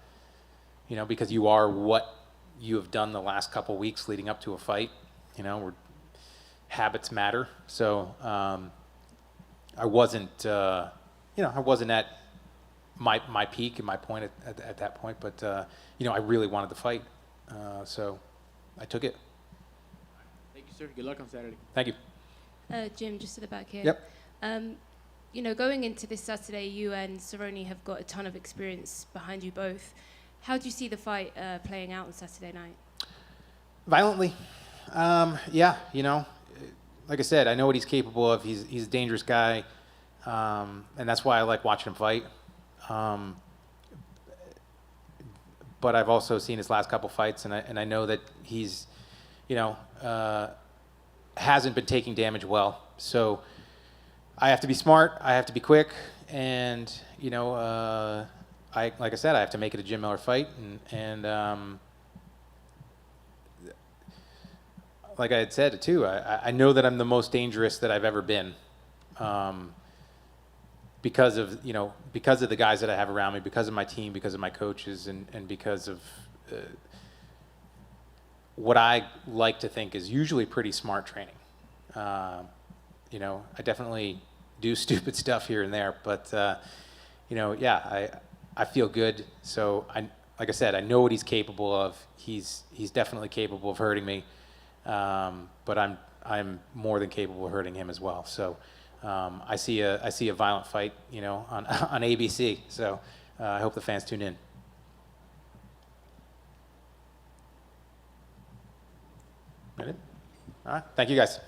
because you are what you have done the last couple weeks leading up to a fight, habits matter. So I wasn't at my peak and my point at that point, but I really wanted the fight, so I took it. Thank you, sir. Good luck on Saturday. Thank you. Jim, just at the back here. Yep. Going into this Saturday, you and Cerrone have got a ton of experience behind you both. How do you see the fight playing out on Saturday night? Violently. Like I said, I know what he's capable of. He's a dangerous guy, and that's why I like watching him fight. But I've also seen his last couple fights, and I know that he's, hasn't been taking damage well. So I have to be smart. I have to be quick, and like I said, I have to make it a Jim Miller fight, and like I had said too, I know that I'm the most dangerous that I've ever been, because of the guys that I have around me, because of my team, because of my coaches, and because of what I like to think is usually pretty smart training. I definitely do stupid stuff here and there, but I feel good. So like I said, I know what he's capable of. He's definitely capable of hurting me, but I'm more than capable of hurting him as well. So I see a violent fight, on ABC. So I hope the fans tune in. All right. Thank you, guys.